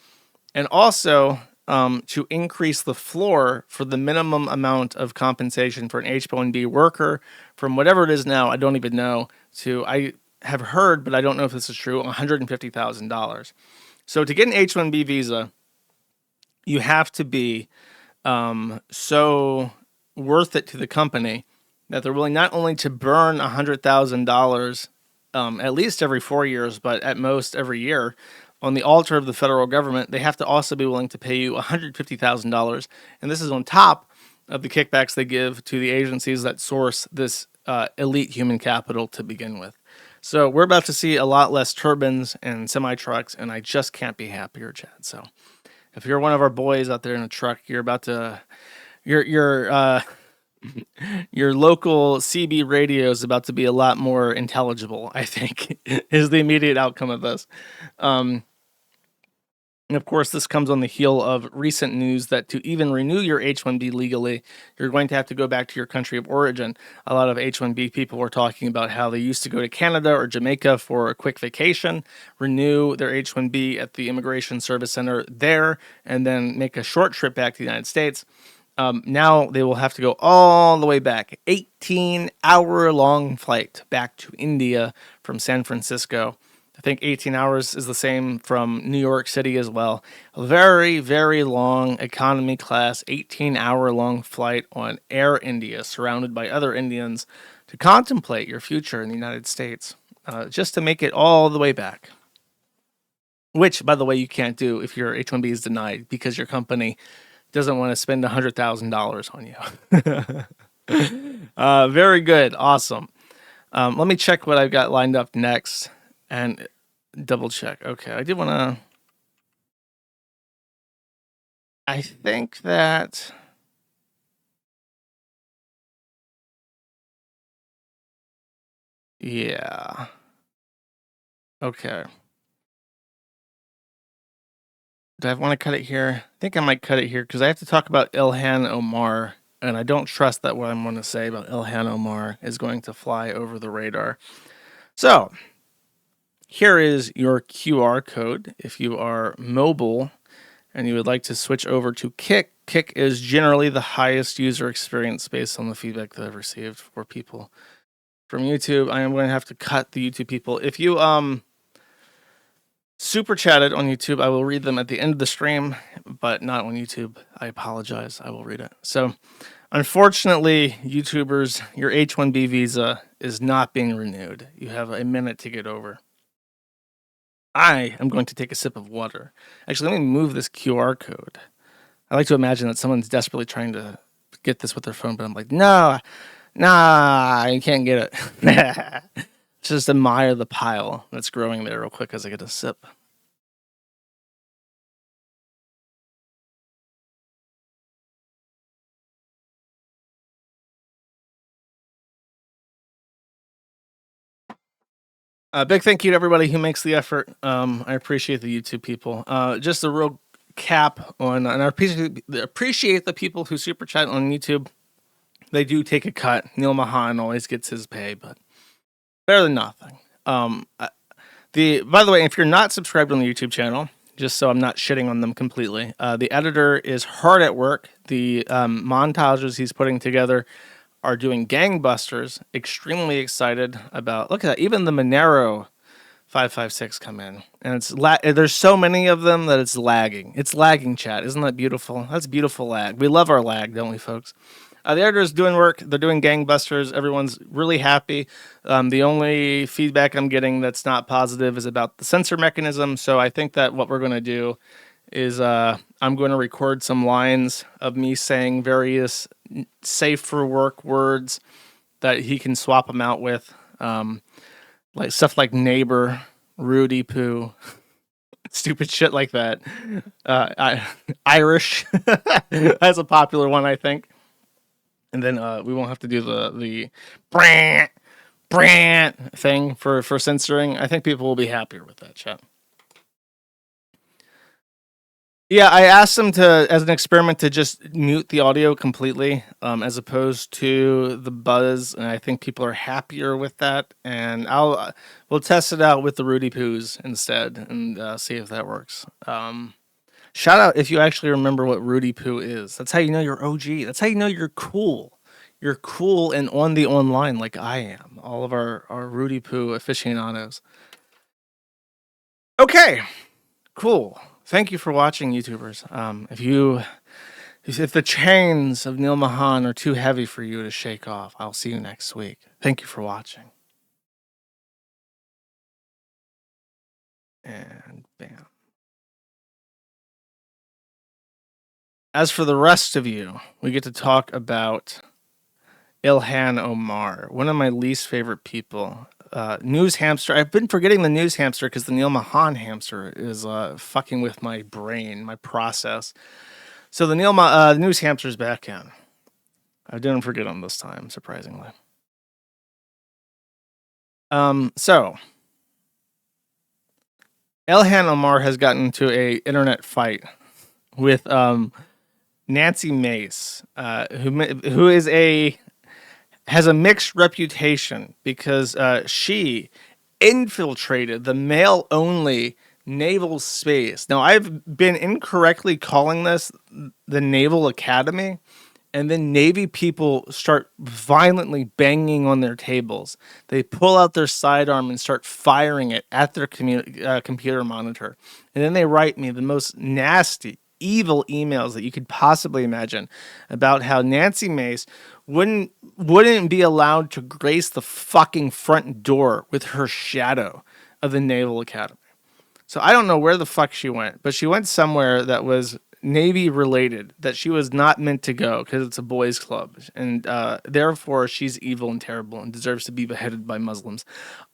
And also to increase the floor for the minimum amount of compensation for an H-1B worker from whatever it is now, I don't even know, to, I have heard, but I don't know if this is true, $150,000. So to get an H-1B visa, you have to be so worth it to the company that they're willing not only to burn $100,000 at least every 4 years, but at most every year on the altar of the federal government. They have to also be willing to pay you $150,000. And this is on top of the kickbacks they give to the agencies that source this elite human capital to begin with. So we're about to see a lot less turbines and semi-trucks, and I just can't be happier, Chad. So if you're one of our boys out there in a truck, you're about to, your local CB radio is about to be a lot more intelligible, I think, is the immediate outcome of this. And of course, this comes on the heel of recent news that to even renew your H-1B legally, you're going to have to go back to your country of origin. A lot of H-1B people were talking about how they used to go to Canada or Jamaica for a quick vacation, renew their H-1B at the Immigration Service Center there, and then make a short trip back to the United States. Now they will have to go all the way back, 18-hour-long flight back to India from San Francisco. I think 18 hours is the same from New York City as well. A very, very long economy class, 18-hour-long flight on Air India, surrounded by other Indians, to contemplate your future in the United States, just to make it all the way back. Which, by the way, you can't do if your H-1B is denied because your company doesn't want to spend $100,000 on you. Very good. Awesome. Let me check what I've got lined up next and double check. Okay, I did want to... I think that... Yeah. Okay. Do I want to cut it here? I think I might cut it here because I have to talk about Ilhan Omar, and I don't trust that what I'm going to say about Ilhan Omar is going to fly over the radar. So, here is your QR code if you are mobile and you would like to switch over to Kick. Kick is generally the highest user experience based on the feedback that I've received for people from YouTube. I am going to have to cut the YouTube people. If you super chatted on YouTube, I will read them at the end of the stream, but not on YouTube. I apologize. I will read it. So, unfortunately, YouTubers, your H-1B visa is not being renewed. You have a minute to get over. I am going to take a sip of water. Actually, let me move this QR code. I like to imagine that someone's desperately trying to get this with their phone, but I'm like, no, nah, you can't get it. Just admire the pile that's growing there real quick as I get a sip. Big thank you to everybody who makes the effort. I appreciate the YouTube people. Just a real cap on, and I appreciate the people who super chat on YouTube. They do take a cut. Neil Mahan always gets his pay, but better than nothing. By the way, if you're not subscribed on the YouTube channel, just so I'm not shitting on them completely, the editor is hard at work. The montages he's putting together are doing gangbusters. Extremely excited about. Look at that. Even the Monero 556 come in, and there's so many of them that it's lagging. It's lagging, chat. Isn't that beautiful? That's beautiful lag. We love our lag, don't we, folks? The editor is doing work. They're doing gangbusters. Everyone's really happy. The only feedback I'm getting that's not positive is about the censor mechanism. So I think that what we're going to do is I'm going to record some lines of me saying various safe for work words that he can swap them out with. Like stuff like neighbor, Rudy poo, stupid shit like that. Irish, that's a popular one, I think. And then we won't have to do the brant thing for censoring. I think people will be happier with that, chat. Yeah, I asked them to, as an experiment, to just mute the audio completely, as opposed to the buzz, and I think people are happier with that. And we'll test it out with the Rudy Poos instead, and see if that works. Shout out if you actually remember what Rudy Poo is. That's how you know you're OG. That's how you know you're cool. You're cool and on the online like I am. All of our Rudy Poo aficionados. Okay, cool. Thank you for watching, YouTubers. If the chains of Neil Mahan are too heavy for you to shake off, I'll see you next week. Thank you for watching. And bam. As for the rest of you, we get to talk about Ilhan Omar, one of my least favorite people. News hamster. I've been forgetting the news hamster because the Neil Mahan hamster is fucking with my brain, my process. So the news hamster's back in. I didn't forget him this time, surprisingly. So Ilhan Omar has gotten into a internet fight with Nancy Mace, who has a mixed reputation because she infiltrated the male-only naval space. Now, I've been incorrectly calling this the Naval Academy, and then Navy people start violently banging on their tables. They pull out their sidearm and start firing it at their computer monitor. And then they write me the most nasty, evil emails that you could possibly imagine about how Nancy Mace wouldn't be allowed to grace the fucking front door with her shadow of the Naval Academy. So I don't know where the fuck she went, but she went somewhere that was Navy related, that she was not meant to go because it's a boys' club, and therefore she's evil and terrible and deserves to be beheaded by Muslims.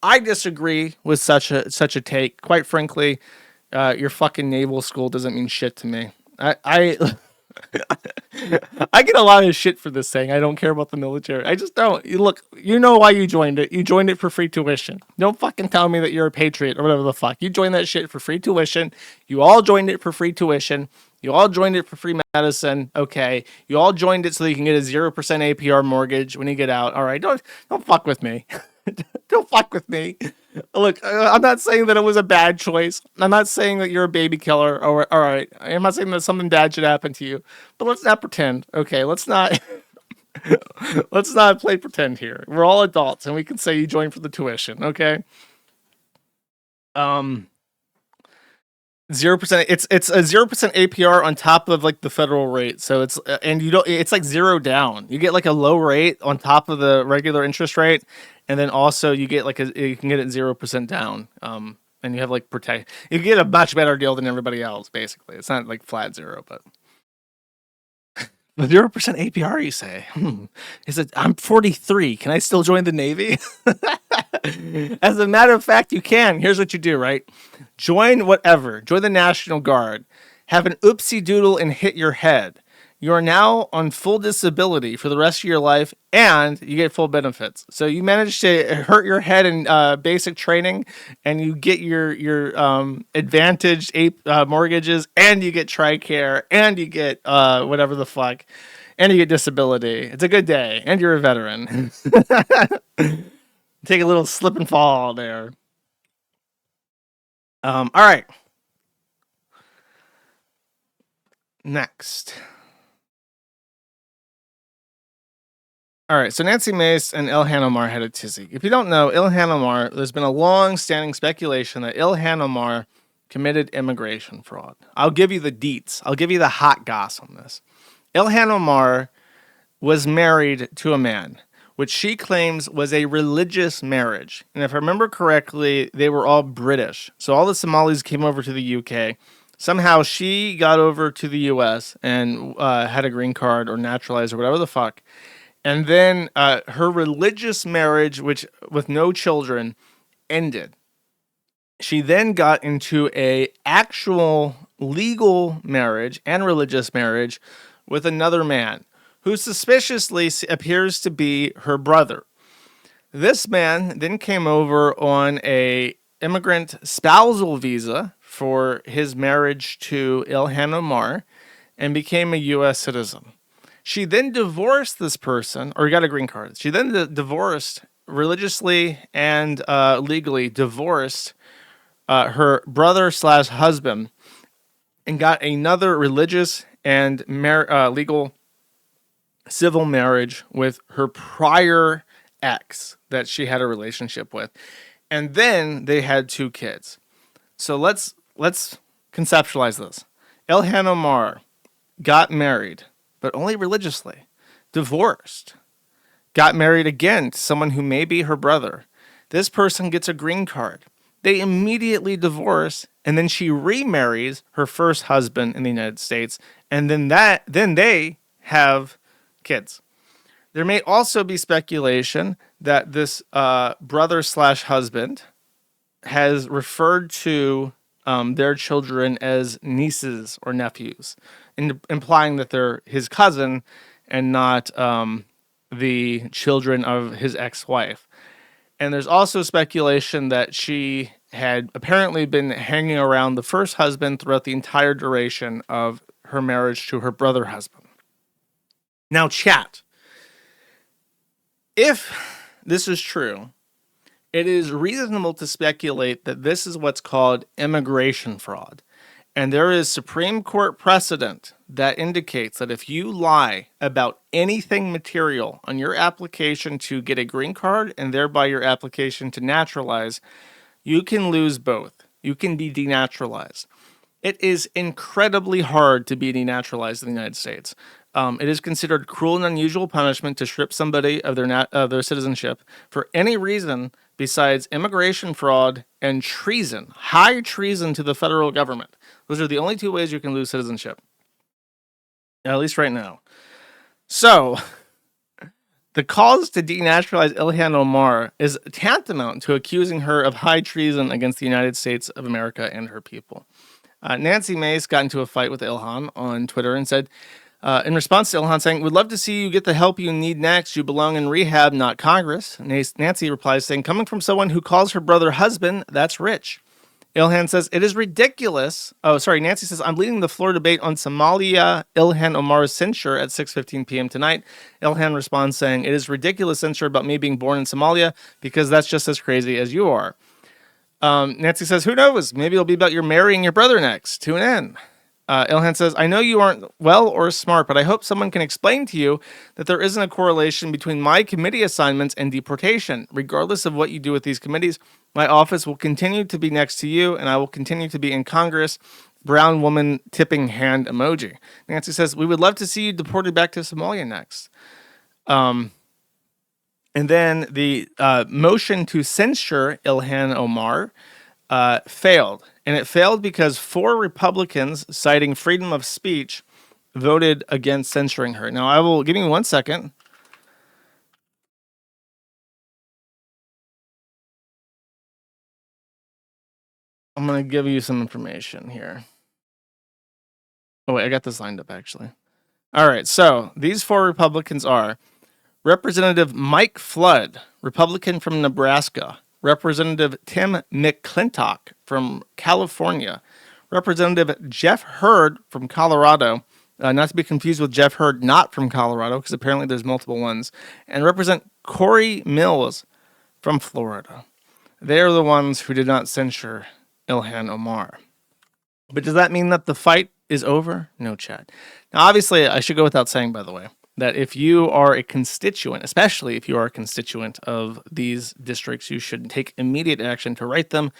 I disagree with such a take. Quite frankly, your fucking naval school doesn't mean shit to me. I get a lot of shit for this saying I don't care about the military. I just don't. Look, you know why you joined it. You joined it for free tuition. Don't fucking tell me that you're a patriot or whatever the fuck. You joined that shit for free tuition. You all joined it for free tuition. You all joined it for free medicine. Okay. You all joined it so you can get a 0% APR mortgage when you get out. All right. Don't fuck with me. Don't fuck with me. Look, I'm not saying that it was a bad choice. I'm not saying that you're a baby killer. All right. I'm not saying that something bad should happen to you. But let's not pretend. Okay. Let's not play pretend here. We're all adults and we can say you joined for the tuition. Okay. 0%. It's a 0% APR on top of like the federal rate. So it's and you don't. It's like zero down. You get like a low rate on top of the regular interest rate, and then also you get you can get it 0% down. And you have like protect. You get a much better deal than everybody else. Basically, it's not like flat zero, but the 0% APR. You say? He said, "I'm 43. Can I still join the Navy?" As a matter of fact, you can. Here's what you do, right? Join whatever. Join the National Guard. Have an oopsie doodle and hit your head. You are now on full disability for the rest of your life, and you get full benefits. So you manage to hurt your head in basic training, and you get your advantaged mortgages, and you get TRICARE, and you get whatever the fuck, and you get disability. It's a good day, and you're a veteran. Take a little slip and fall there. All right. Next. All right, so Nancy Mace and Ilhan Omar had a tizzy. If you don't know, Ilhan Omar, there's been a long-standing speculation that Ilhan Omar committed immigration fraud. I'll give you the deets. I'll give you the hot goss on this. Ilhan Omar was married to a man, which she claims was a religious marriage. And if I remember correctly, they were all British. So all the Somalis came over to the UK. Somehow she got over to the US and had a green card or naturalized or whatever the fuck. And then her religious marriage, which with no children, ended. She then got into a actual legal marriage and religious marriage with another man who suspiciously appears to be her brother. This man then came over on a immigrant spousal visa for his marriage to Ilhan Omar and became a U.S. citizen. She then divorced this person, or got a green card. She then divorced, religiously and legally divorced her brother/husband and got another religious and legal civil marriage with her prior ex that she had a relationship with. And then they had 2 kids. So let's conceptualize this. Ilhan Omar got married, but only religiously, divorced, got married again to someone who may be her brother. This person gets a green card. They immediately divorce, and then she remarries her first husband in the United States, and then they have kids. There may also be speculation that this brother/husband has referred to their children as nieces or nephews, implying that they're his cousin and not the children of his ex-wife. And there's also speculation that she had apparently been hanging around the first husband throughout the entire duration of her marriage to her brother husband. Now, chat. If this is true, it is reasonable to speculate that this is what's called immigration fraud. And there is Supreme Court precedent that indicates that if you lie about anything material on your application to get a green card and thereby your application to naturalize, you can lose both. You can be denaturalized. It is incredibly hard to be denaturalized in the United States. It is considered cruel and unusual punishment to strip somebody of their citizenship for any reason besides immigration fraud and treason, high treason to the federal government. Those are the only 2 ways you can lose citizenship, at least right now. So, the cause to denaturalize Ilhan Omar is tantamount to accusing her of high treason against the United States of America and her people. Nancy Mace got into a fight with Ilhan on Twitter and said, In response to Ilhan saying, "We'd love to see you get the help you need next. You belong in rehab, not Congress." Nancy replies saying, "Coming from someone who calls her brother husband, that's rich." Ilhan says, "It is ridiculous." Oh, sorry. Nancy says, "I'm leading the floor debate on Somalia, Ilhan Omar's censure at 6:15 p.m. tonight." Ilhan responds saying, "It is ridiculous censure about me being born in Somalia because that's just as crazy as you are." Nancy says, "Who knows? Maybe it'll be about your marrying your brother next. Tune in." Ilhan says, "I know you aren't well or smart, but I hope someone can explain to you that there isn't a correlation between my committee assignments and deportation. Regardless of what you do with these committees, my office will continue to be next to you, and I will continue to be in Congress." Brown woman tipping hand emoji. Nancy says, "We would love to see you deported back to Somalia next." And then the motion to censure Ilhan Omar failed. And it failed because 4 Republicans, citing freedom of speech, voted against censoring her. Now, I will give me 1 second. I'm going to give you some information here. Oh, wait, I got this lined up, actually. All right, so these 4 Republicans are Representative Mike Flood, Republican from Nebraska; Representative Tim McClintock from California; Representative Jeff Hurd from Colorado, not to be confused with Jeff Hurd not from Colorado, because apparently there's multiple ones; and Representative Corey Mills from Florida. They are the ones who did not censure Ilhan Omar. But does that mean that the fight is over? No, Chad. Now, obviously, I should go without saying, by the way, that if you are a constituent, especially if you are a constituent of these districts, you should take immediate action to write them.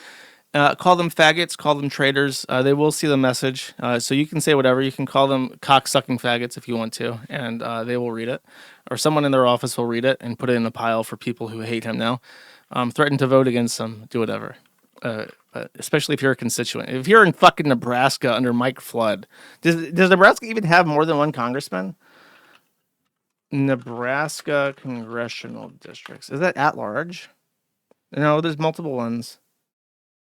Call them faggots, call them traitors. They will see the message. So you can say whatever. You can call them cock-sucking faggots if you want to, and they will read it. Or someone in their office will read it and put it in a pile for people who hate him now. Threaten to vote against them. Do whatever. Especially if you're a constituent. If you're in fucking Nebraska under Mike Flood. Does Nebraska even have more than one congressman? Nebraska congressional districts. Is that at large? No, there's multiple ones.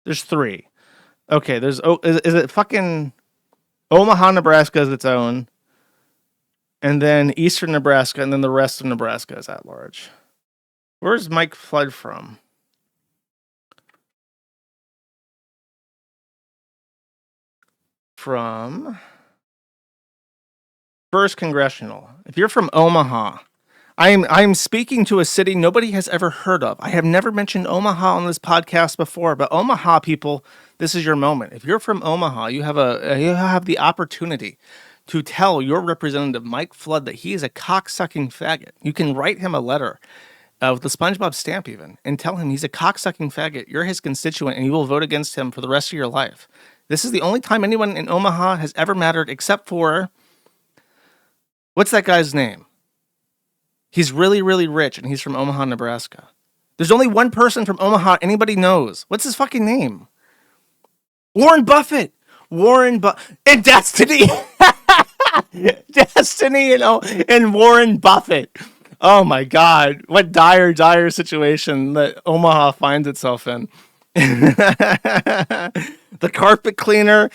There's 3. Okay, is it fucking Omaha, Nebraska is its own, and then Eastern Nebraska, and then the rest of Nebraska is at large. Where's Mike Flood from? From First Congressional. If you're from Omaha, I'm speaking to a city nobody has ever heard of. I have never mentioned Omaha on this podcast before, but Omaha people, this is your moment. If you're from Omaha, you have the opportunity to tell your representative Mike Flood that he is a cocksucking faggot. You can write him a letter with the SpongeBob stamp even, and tell him he's a cocksucking faggot. You're his constituent, and you will vote against him for the rest of your life. This is the only time anyone in Omaha has ever mattered, except for, what's that guy's name? He's really, really rich, and he's from Omaha, Nebraska. There's only one person from Omaha anybody knows. What's his fucking name? Warren Buffett. And Destiny. Destiny, and Warren Buffett. Oh my God. What dire situation that Omaha finds itself in. The carpet cleaner.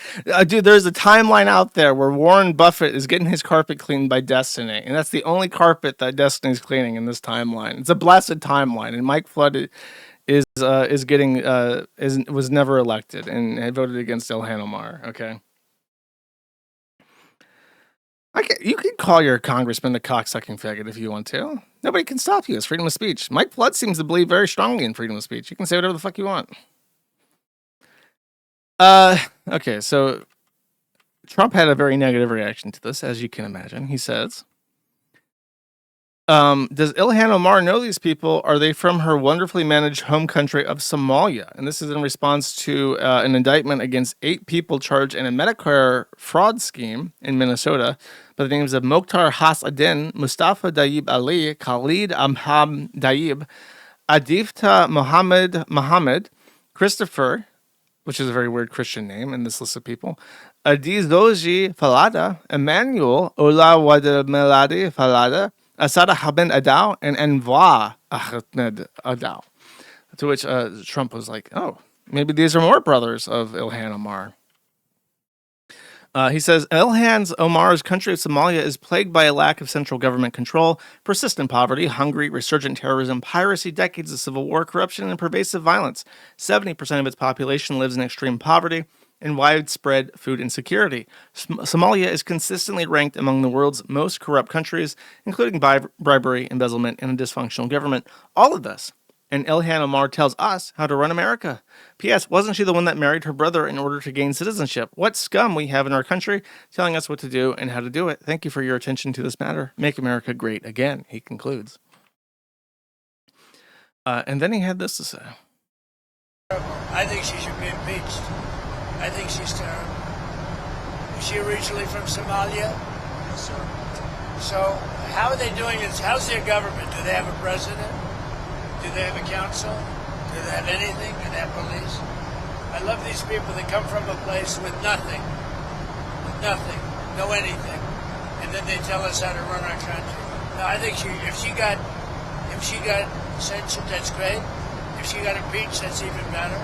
Dude, there's a timeline out there where Warren Buffett is getting his carpet cleaned by Destiny. And that's the only carpet that Destiny's cleaning in this timeline. It's a blessed timeline. And Mike Flood was never elected and voted against Ilhan Omar. Okay. You can call your congressman a cocksucking faggot if you want to. Nobody can stop you. It's freedom of speech. Mike Flood seems to believe very strongly in freedom of speech. You can say whatever the fuck you want. Okay, so Trump had a very negative reaction to this, as you can imagine. He says, does Ilhan Omar know these people? Are they from her wonderfully managed home country of Somalia? And this is in response to an indictment against 8 people charged in a Medicare fraud scheme in Minnesota by the names of Mokhtar Hasadin, Mustafa Dayib Ali, Khalid Amham Dayib, Adifta Mohammed, Christopher, which is a very weird Christian name in this list of people, Adizoji Falada, Emmanuel Olawademelade Falada, Asada Haben Adao, and Envoy Ahmed Adao. To which Trump was like, oh, maybe these are more brothers of Ilhan Omar. He says, Ilhan Omar's country of Somalia is plagued by a lack of central government control, persistent poverty, hungry, resurgent terrorism, piracy, decades of civil war, corruption, and pervasive violence. 70% of its population lives in extreme poverty and widespread food insecurity. Somalia is consistently ranked among the world's most corrupt countries, including bribery, embezzlement, and a dysfunctional government. All of this. And Ilhan Omar tells us how to run America. P.S. Wasn't she the one that married her brother in order to gain citizenship? What scum we have in our country telling us what to do and how to do it. Thank you for your attention to this matter. Make America great again, he concludes. And then he had this to say. I think she should be impeached. I think she's terrible. Is she originally from Somalia? Yes, sir. So how are they doing this? How's their government? Do they have a president? Do they have a council? Do they have anything? Do they have police? I love these people that come from a place with nothing, no anything, and then they tell us how to run our country. No, I think if she got censured, that's great. If she got impeached, that's even better.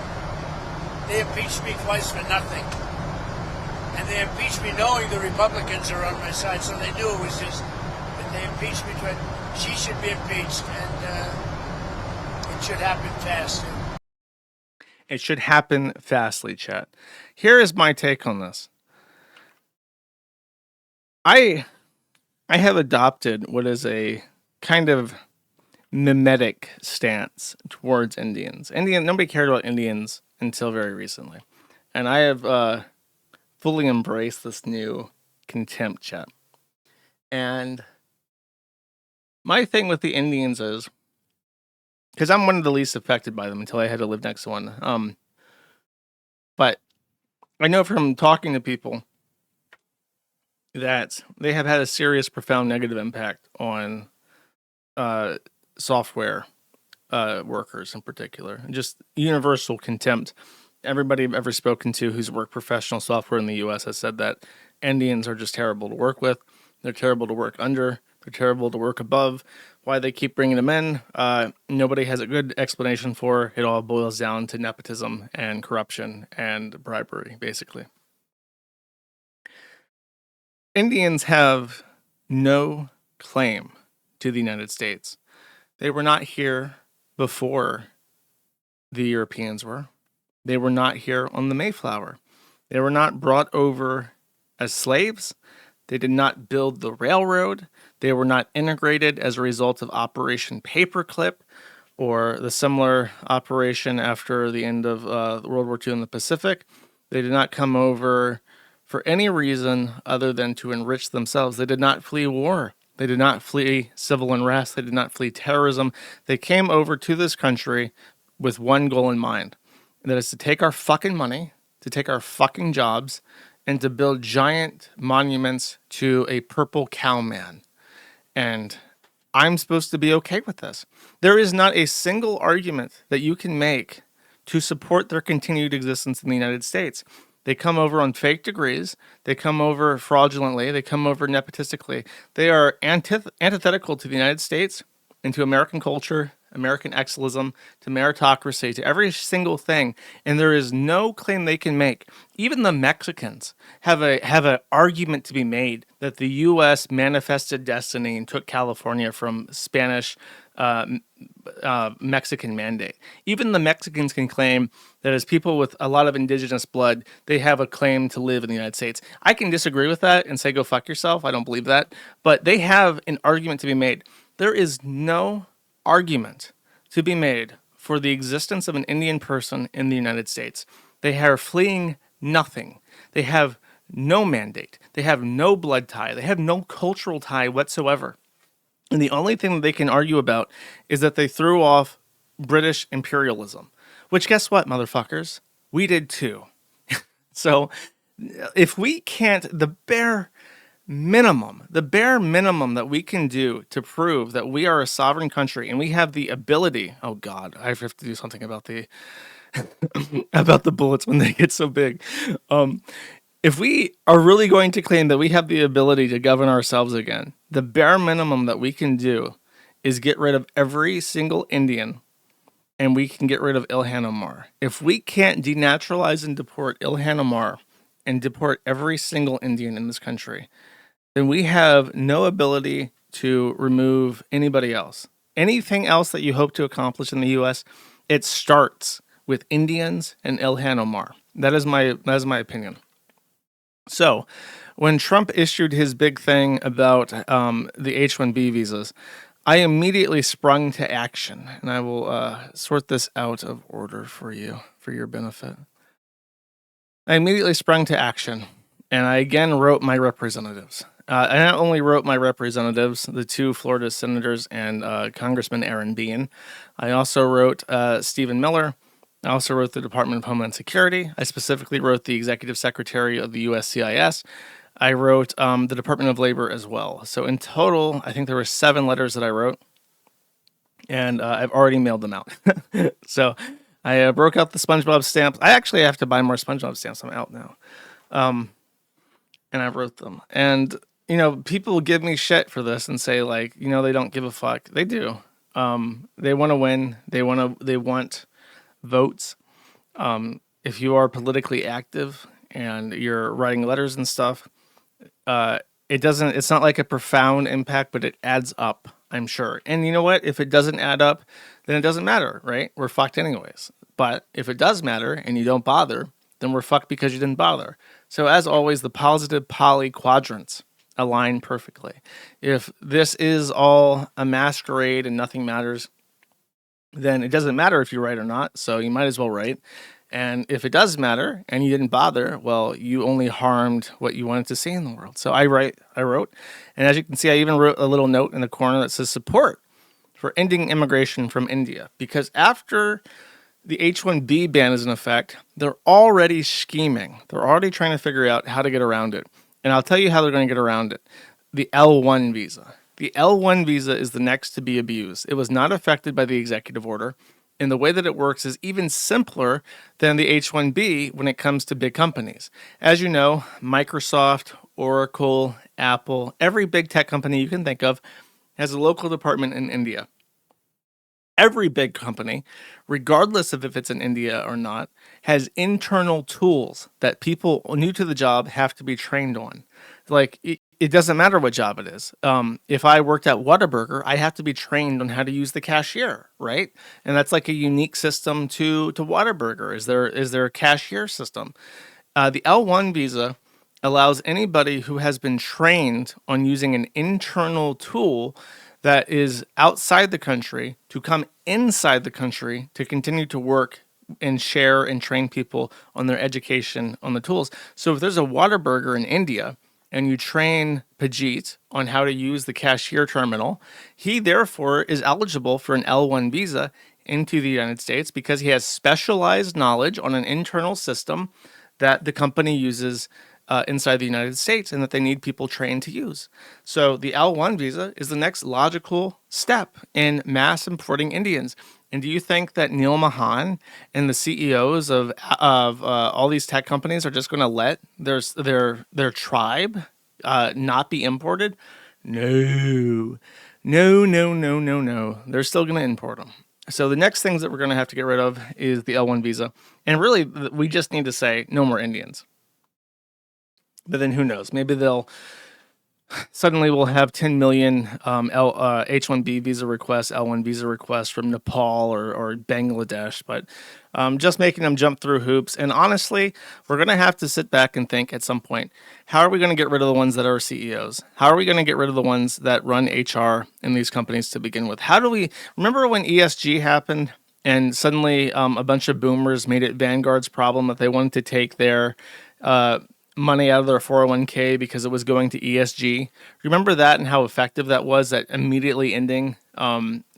They impeached me twice for nothing, and they impeached me knowing the Republicans are on my side, so they knew it was just. But they impeached me twice. She should be impeached, and. It should happen fast. It should happen fastly, chat. Here is my take on this. I have adopted what is a kind of mimetic stance towards Indians. Nobody cared about Indians until very recently. And I have fully embraced this new contempt, chat. And my thing with the Indians is, because I'm one of the least affected by them until I had to live next to one. But I know from talking to people that they have had a serious, profound negative impact on software workers in particular. Just universal contempt. Everybody I've ever spoken to who's worked professional software in the U.S. has said that Indians are just terrible to work with. They're terrible to work under. They're terrible to work above. Why they keep bringing them in, nobody has a good explanation for. It all boils down to nepotism and corruption and bribery, basically. Indians have no claim to the United States. They were not here before the Europeans were. They were not here on the Mayflower. They were not brought over as slaves. They did not build the railroad. They were not integrated as a result of Operation Paperclip or the similar operation after the end of World War II in the Pacific. They did not come over for any reason other than to enrich themselves. They did not flee war. They did not flee civil unrest. They did not flee terrorism. They came over to this country with one goal in mind, and that is to take our fucking money, to take our fucking jobs, and to build giant monuments to a purple cow man. And I'm supposed to be okay with this. There is not a single argument that you can make to support their continued existence in the United States. They come over on fake degrees. They come over fraudulently. They come over nepotistically. They are antithetical to the United States and to American culture, American excelism, to meritocracy, to every single thing, and there is no claim they can make. Even the Mexicans have an argument to be made that the U.S. manifested destiny and took California from Spanish Mexican mandate. Even the Mexicans can claim that as people with a lot of indigenous blood, they have a claim to live in the United States. I can disagree with that and say, go fuck yourself. I don't believe that. But they have an argument to be made. There is no argument to be made for the existence of an Indian person in the United States. They are fleeing nothing. They have no mandate. They have no blood tie. They have no cultural tie whatsoever. And the only thing that they can argue about is that they threw off British imperialism, which guess what, motherfuckers? We did too. So if we can't, the bare minimum that we can do to prove that we are a sovereign country and we have the ability, oh God, I have to do something about the about the bullets when they get so big. If we are really going to claim that we have the ability to govern ourselves again, the bare minimum that we can do is get rid of every single Indian, and we can get rid of Ilhan Omar. If we can't denaturalize and deport Ilhan Omar and deport every single Indian in this country, then we have no ability to remove anybody else. Anything else that you hope to accomplish in the U.S., it starts with Indians and Ilhan Omar. That is my opinion. So, when Trump issued his big thing about the H-1B visas, I immediately sprung to action, and I will sort this out of order for you, for your benefit. I immediately sprung to action, and I again wrote my representatives. I not only wrote my representatives, the two Florida senators and Congressman Aaron Bean, I also wrote Stephen Miller. I also wrote the Department of Homeland Security. I specifically wrote the Executive Secretary of the USCIS. I wrote the Department of Labor as well. So in total, I think there were 7 letters that I wrote, and I've already mailed them out. So I broke out the SpongeBob stamps. I actually have to buy more SpongeBob stamps. I'm out now. And I wrote them. And, you know, people give me shit for this and say, like, you know, they don't give a fuck. They do. They want to win. They want votes. If you are politically active and you're writing letters and stuff, it's not like a profound impact, but it adds up, I'm sure. And you know what? If it doesn't add up, then it doesn't matter, right? We're fucked anyways. But if it does matter and you don't bother, then we're fucked because you didn't bother. So as always, the positive poly quadrants align perfectly. If this is all a masquerade and nothing matters, then it doesn't matter if you write or not. So you might as well write. And if it does matter and you didn't bother, well, you only harmed what you wanted to see in the world. So I wrote. And as you can see, I even wrote a little note in the corner that says support for ending immigration from India. Because after the H-1B ban is in effect, they're already scheming. They're already trying to figure out how to get around it. And I'll tell you how they're going to get around it. The L-1 visa. The L-1 visa is the next to be abused. It was not affected by the executive order. And the way that it works is even simpler than the H-1B when it comes to big companies. As you know, Microsoft, Oracle, Apple, every big tech company you can think of has a local department in India. Every big company, regardless of if it's in India or not, has internal tools that people new to the job have to be trained on. Like, it doesn't matter what job it is. If I worked at Whataburger, I have to be trained on how to use the cashier, right? And that's like a unique system to Whataburger. Is there a cashier system? The L1 visa allows anybody who has been trained on using an internal tool that is outside the country to come inside the country to continue to work and share and train people on their education on the tools. So if there's a Whataburger in India and you train Pajit on how to use the cashier terminal, he therefore is eligible for an L1 visa into the United States because he has specialized knowledge on an internal system that the company uses inside the United States and that they need people trained to use. So the L1 visa is the next logical step in mass importing Indians. And do you think that Neil Mahan and the CEOs of all these tech companies are just going to let their tribe not be imported? No. They're still going to import them. So the next things that we're going to have to get rid of is the L1 visa. And really, we just need to say no more Indians. But then who knows? Maybe we'll have 10 million H-1B visa requests, L1 visa requests from Nepal or Bangladesh. But just making them jump through hoops. And honestly, we're going to have to sit back and think at some point, how are we going to get rid of the ones that are CEOs? How are we going to get rid of the ones that run HR in these companies to begin with? How do we remember when ESG happened and suddenly a bunch of boomers made it Vanguard's problem that they wanted to take their money out of their 401k because it was going to ESG. Remember that and how effective that was at immediately ending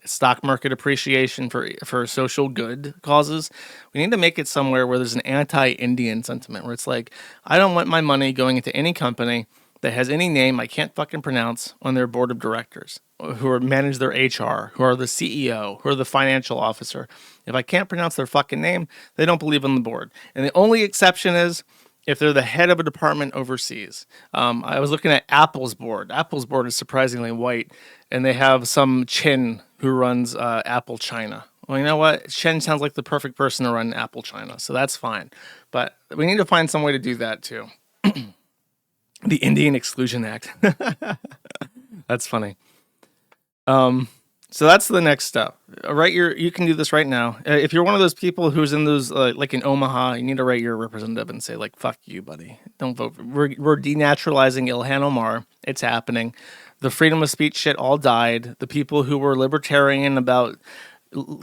stock market appreciation for social good causes? We need to make it somewhere where there's an anti-Indian sentiment where it's like, I don't want my money going into any company that has any name I can't fucking pronounce on their board of directors, who manage their HR, who are the CEO, who are the financial officer. If I can't pronounce their fucking name, they don't believe on the board. And the only exception is if they're the head of a department overseas. I was looking at Apple's board. Apple's board is surprisingly white, and they have some Chin who runs Apple China. Well, you know what? Shen sounds like the perfect person to run Apple China, so that's fine. But we need to find some way to do that too. The Indian Exclusion Act. That's funny. So that's the next step. You can do this right now. If you're one of those people who's in those, like in Omaha, you need to write your representative and say, like, fuck you, buddy. Don't vote. We're denaturalizing Ilhan Omar. It's happening. The freedom of speech shit all died. The people who were libertarian about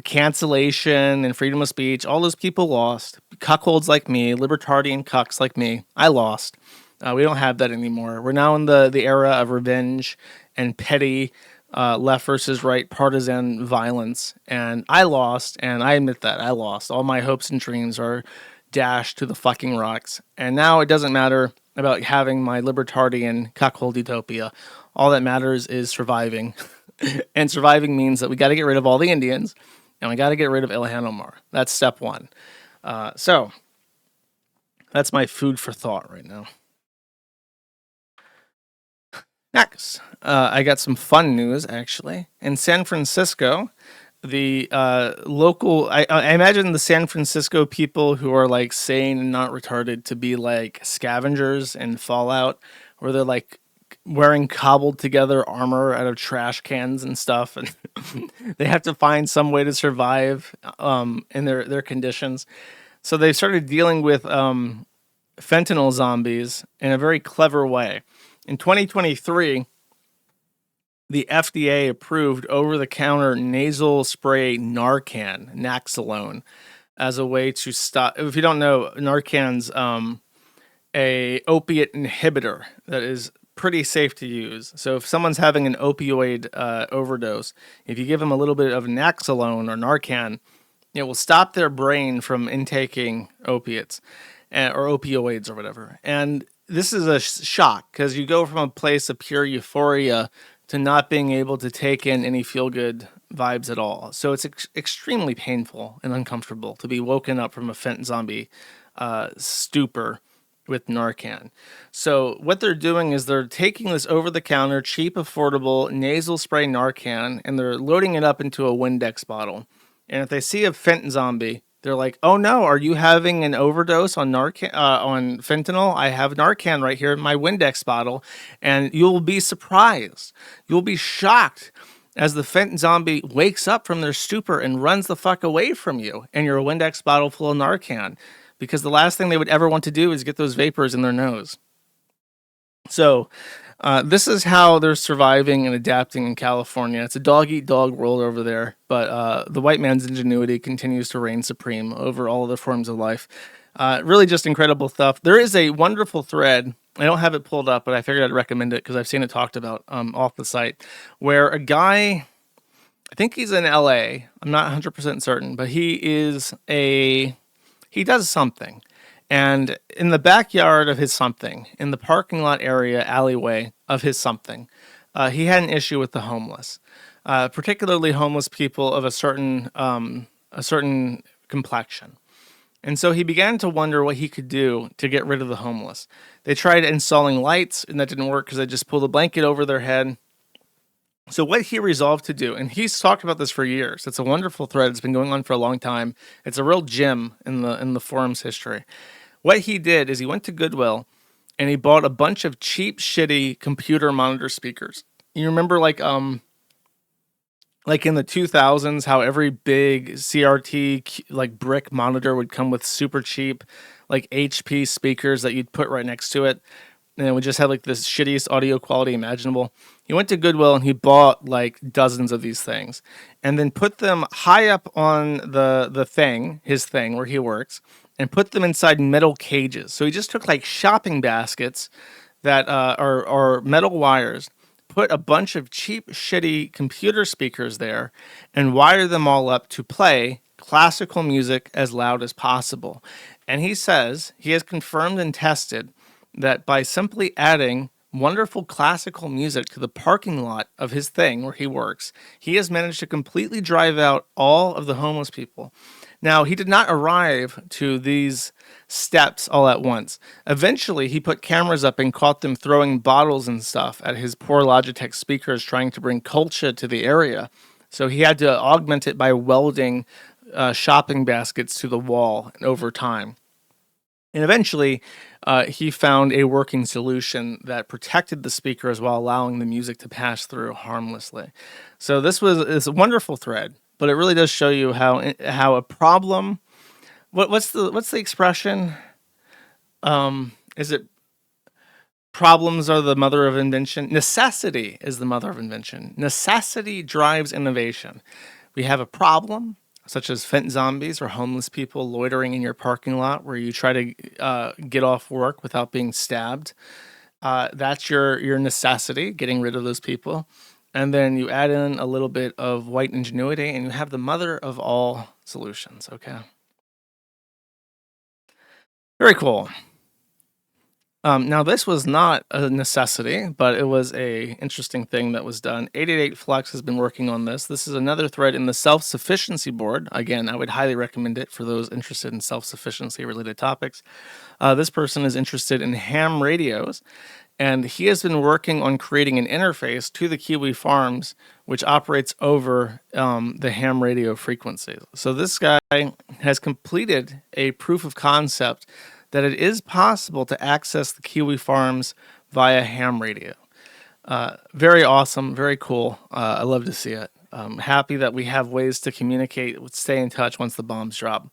cancellation and freedom of speech, all those people lost. Cuckolds like me, libertarian cucks like me, I lost. We don't have that anymore. We're now in the era of revenge and petty left versus right partisan violence. And I lost, and I admit that. I lost. All my hopes and dreams are dashed to the fucking rocks. And now it doesn't matter about having my libertarian cuckold utopia. All that matters is surviving. And surviving means that we got to get rid of all the Indians, and we got to get rid of Ilhan Omar. That's step one. So that's my food for thought right now. Next, I got some fun news, actually. In San Francisco, the local... I imagine the San Francisco people who are, like, sane and not retarded to be, like, scavengers in Fallout, where they're, like, wearing cobbled together armor out of trash cans and stuff, and they have to find some way to survive in their conditions. So they started dealing with fentanyl zombies in a very clever way. In 2023, the FDA approved over-the-counter nasal spray Narcan, Naxalone, as a way to stop... If you don't know, Narcan's a opiate inhibitor that is pretty safe to use. So if someone's having an opioid overdose, if you give them a little bit of Naxalone or Narcan, it will stop their brain from intaking opiates or opioids or whatever. And this is a shock because you go from a place of pure euphoria to not being able to take in any feel-good vibes at all. So it's extremely painful and uncomfortable to be woken up from a fent zombie stupor with Narcan. So what they're doing is they're taking this over-the-counter, cheap, affordable nasal spray Narcan, and they're loading it up into a Windex bottle. And if they see a fent zombie, they're like, "Oh no, are you having an overdose on Narcan, on fentanyl? I have Narcan right here in my Windex bottle," and you'll be surprised. You'll be shocked as the fent zombie wakes up from their stupor and runs the fuck away from you and your Windex bottle full of Narcan, because the last thing they would ever want to do is get those vapors in their nose. So this is how they're surviving and adapting in California. It's a dog-eat-dog world over there, but the white man's ingenuity continues to reign supreme over all other forms of life. Really just incredible stuff. There is a wonderful thread. I don't have it pulled up, but I figured I'd recommend it because I've seen it talked about off the site, where a guy, I think he's in LA, I'm not 100% certain, but he does something. And in the backyard of his something, in the parking lot area, alleyway of his something, he had an issue with the homeless, particularly homeless people of a certain complexion. And so he began to wonder what he could do to get rid of the homeless. They tried installing lights, and that didn't work because they just pulled a blanket over their head. So what he resolved to do, and he's talked about this for years. It's a wonderful thread. It's been going on for a long time. It's a real gem in the forum's history. What he did is he went to Goodwill and he bought a bunch of cheap, shitty computer monitor speakers. You remember like in the 2000s, how every big CRT like brick monitor would come with super cheap like HP speakers that you'd put right next to it, and it would just have like this shittiest audio quality imaginable. He went to Goodwill and he bought like dozens of these things and then put them high up on his thing where he works, and put them inside metal cages. So he just took like shopping baskets that are metal wires, put a bunch of cheap, shitty computer speakers there, and wired them all up to play classical music as loud as possible. And he says he has confirmed and tested that by simply adding wonderful classical music to the parking lot of his thing where he works, he has managed to completely drive out all of the homeless people. Now, he did not arrive to these steps all at once. Eventually, he put cameras up and caught them throwing bottles and stuff at his poor Logitech speakers, trying to bring culture to the area. So he had to augment it by welding shopping baskets to the wall over time. And eventually, he found a working solution that protected the speakers while allowing the music to pass through harmlessly. So it's a wonderful thread, but it really does show you how a problem. What's the expression? Is it problems are the mother of invention? Necessity is the mother of invention. Necessity drives innovation. We have a problem, such as fent zombies or homeless people loitering in your parking lot where you try to get off work without being stabbed. That's your necessity, getting rid of those people. And then you add in a little bit of white ingenuity and you have the mother of all solutions, okay? Very cool. Now, this was not a necessity, but it was a interesting thing that was done. 888 Flex has been working on this. This is another thread in the self-sufficiency board. Again, I would highly recommend it for those interested in self-sufficiency related topics. This person is interested in ham radios, and he has been working on creating an interface to the Kiwi Farms, which operates over the ham radio frequencies. So this guy has completed a proof of concept that it is possible to access the Kiwi Farms via ham radio. Very awesome, very cool. I love to see it. Happy that we have ways to communicate, stay in touch once the bombs drop.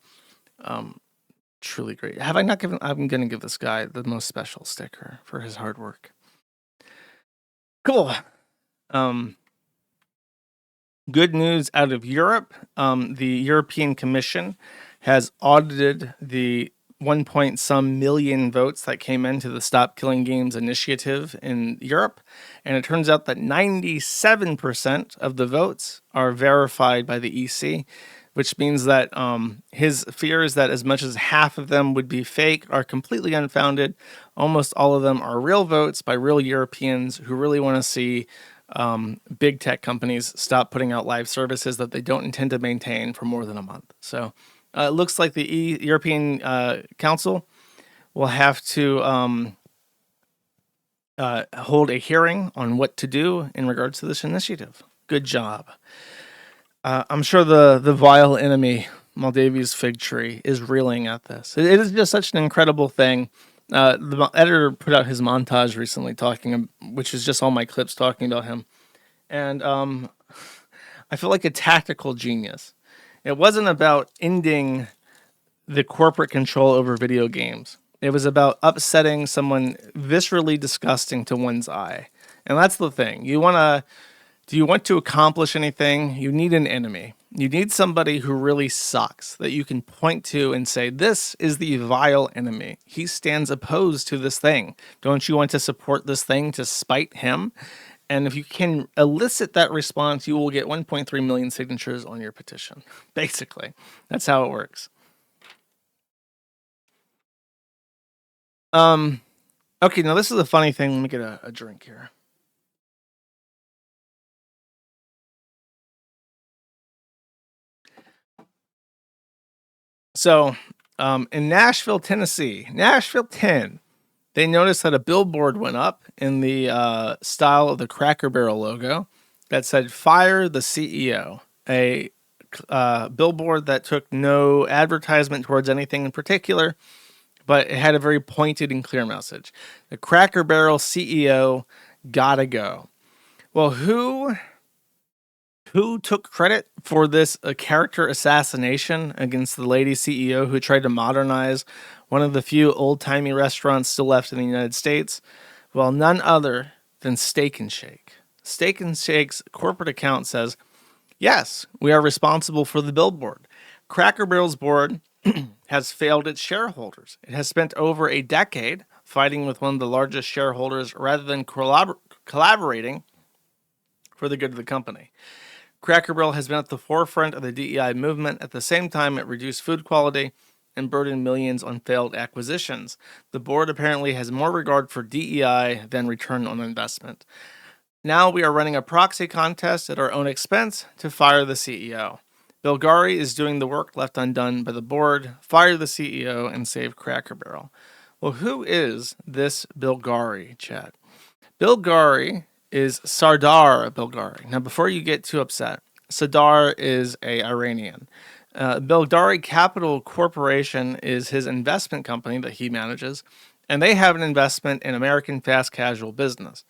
Truly great. Have I not given? I'm going to give this guy the most special sticker for his hard work. Cool. Good news out of Europe. The European Commission has audited the 1 million votes that came into the Stop Killing Games initiative in Europe. And it turns out that 97% of the votes are verified by the EC, which means that his fears that as much as half of them would be fake are completely unfounded. Almost all of them are real votes by real Europeans who really want to see big tech companies stop putting out live services that they don't intend to maintain for more than a month. So it looks like the European Council will have to hold a hearing on what to do in regards to this initiative. Good job. I'm sure the vile enemy, Moldavia's fig tree, is reeling at this. It is just such an incredible thing. The editor put out his montage recently which is just all my clips talking about him. And I feel like a tactical genius. It wasn't about ending the corporate control over video games. It was about upsetting someone viscerally disgusting to one's eye. And that's the thing. Do you want to accomplish anything? You need an enemy. You need somebody who really sucks that you can point to and say, this is the vile enemy. He stands opposed to this thing. Don't you want to support this thing to spite him? And if you can elicit that response, you will get 1.3 million signatures on your petition. Basically, that's how it works. Okay, now this is a funny thing. Let me get a drink here. So, in Nashville, Tennessee, Nashville 10, they noticed that a billboard went up in the style of the Cracker Barrel logo that said, "Fire the CEO." A billboard that took no advertisement towards anything in particular, but it had a very pointed and clear message. The Cracker Barrel CEO gotta go. Well, who took credit for this character assassination against the lady CEO who tried to modernize one of the few old-timey restaurants still left in the United States? Well, none other than Steak and Shake. Steak and Shake's corporate account says, yes, we are responsible for the billboard. Cracker Barrel's board has failed its shareholders. It has spent over a decade fighting with one of the largest shareholders rather than collaborating for the good of the company. Cracker Barrel has been at the forefront of the DEI movement. At the same time, it reduced food quality and burdened millions on failed acquisitions. The board apparently has more regard for DEI than return on investment. Now we are running a proxy contest at our own expense to fire the CEO. Bill Gari is doing the work left undone by the board. Fire the CEO and save Cracker Barrel. Well, who is this Bill Gari, chat? Bill Gari is Sardar Bill Gari. Now, before you get too upset, Sadar is a Iranian. Bildari Capital Corporation is his investment company that he manages, and they have an investment in American fast casual business.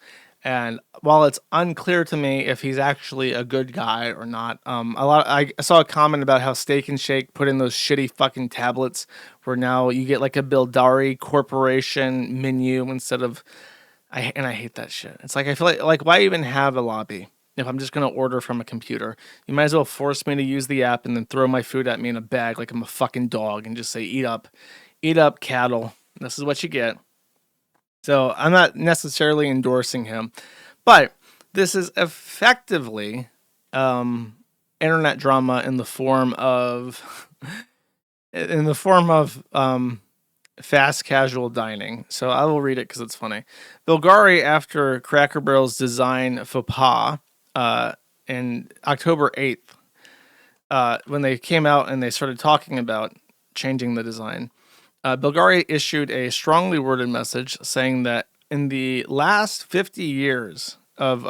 And while it's unclear to me if he's actually a good guy or not, I saw a comment about how Steak and Shake put in those shitty fucking tablets where now you get like a Bildari Corporation menu instead of, I hate that shit. It's like I feel like why even have a lobby if I'm just gonna order from a computer? You might as well force me to use the app and then throw my food at me in a bag like I'm a fucking dog and just say eat up cattle. This is what you get. So I'm not necessarily endorsing him, but this is effectively internet drama in the form of fast casual dining. So I will read it because it's funny. Bulgari, after Cracker Barrel's design faux pas in October 8th, when they came out and they started talking about changing the design, Bulgari issued a strongly worded message saying that in the last 50 years of,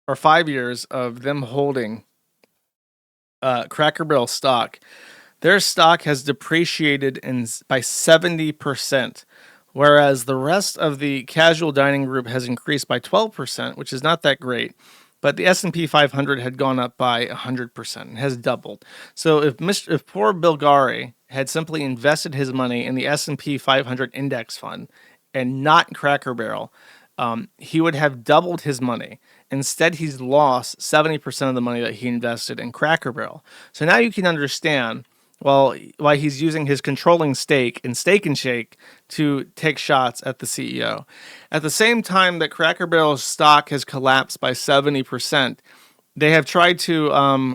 or 5 years of them holding Cracker Barrel stock, their stock has depreciated by 70%, whereas the rest of the casual dining group has increased by 12%, which is not that great. But the S&P 500 had gone up by 100% and has doubled. So if poor Bulgari had simply invested his money in the S&P 500 index fund and not Cracker Barrel, he would have doubled his money. Instead, he's lost 70% of the money that he invested in Cracker Barrel. So now you can understand why he's using his controlling stake in Steak and Shake to take shots at the CEO. At the same time that Cracker Barrel's stock has collapsed by 70%, they have tried to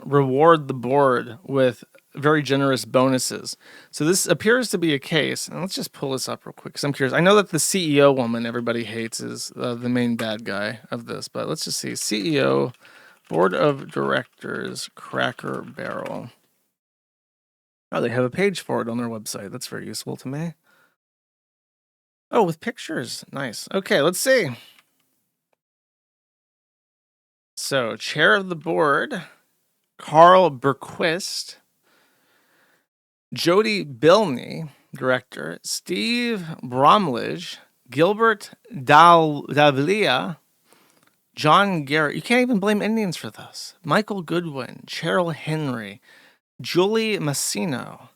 reward the board with very generous bonuses. So this appears to be a case. And let's just pull this up real quick because I'm curious. I know that the CEO woman everybody hates is the main bad guy of this, but let's just see. CEO, Board of Directors, Cracker Barrel. Oh, they have a page for it on their website. That's very useful to me. Oh, with pictures. Nice. Okay, let's see. So, chair of the board, Carl Berquist. Jody Bilney, director. Steve Bromledge. Gilbert Davlia. John Garrett. You can't even blame Indians for this. Michael Goodwin. Cheryl Henry. Julie Massino,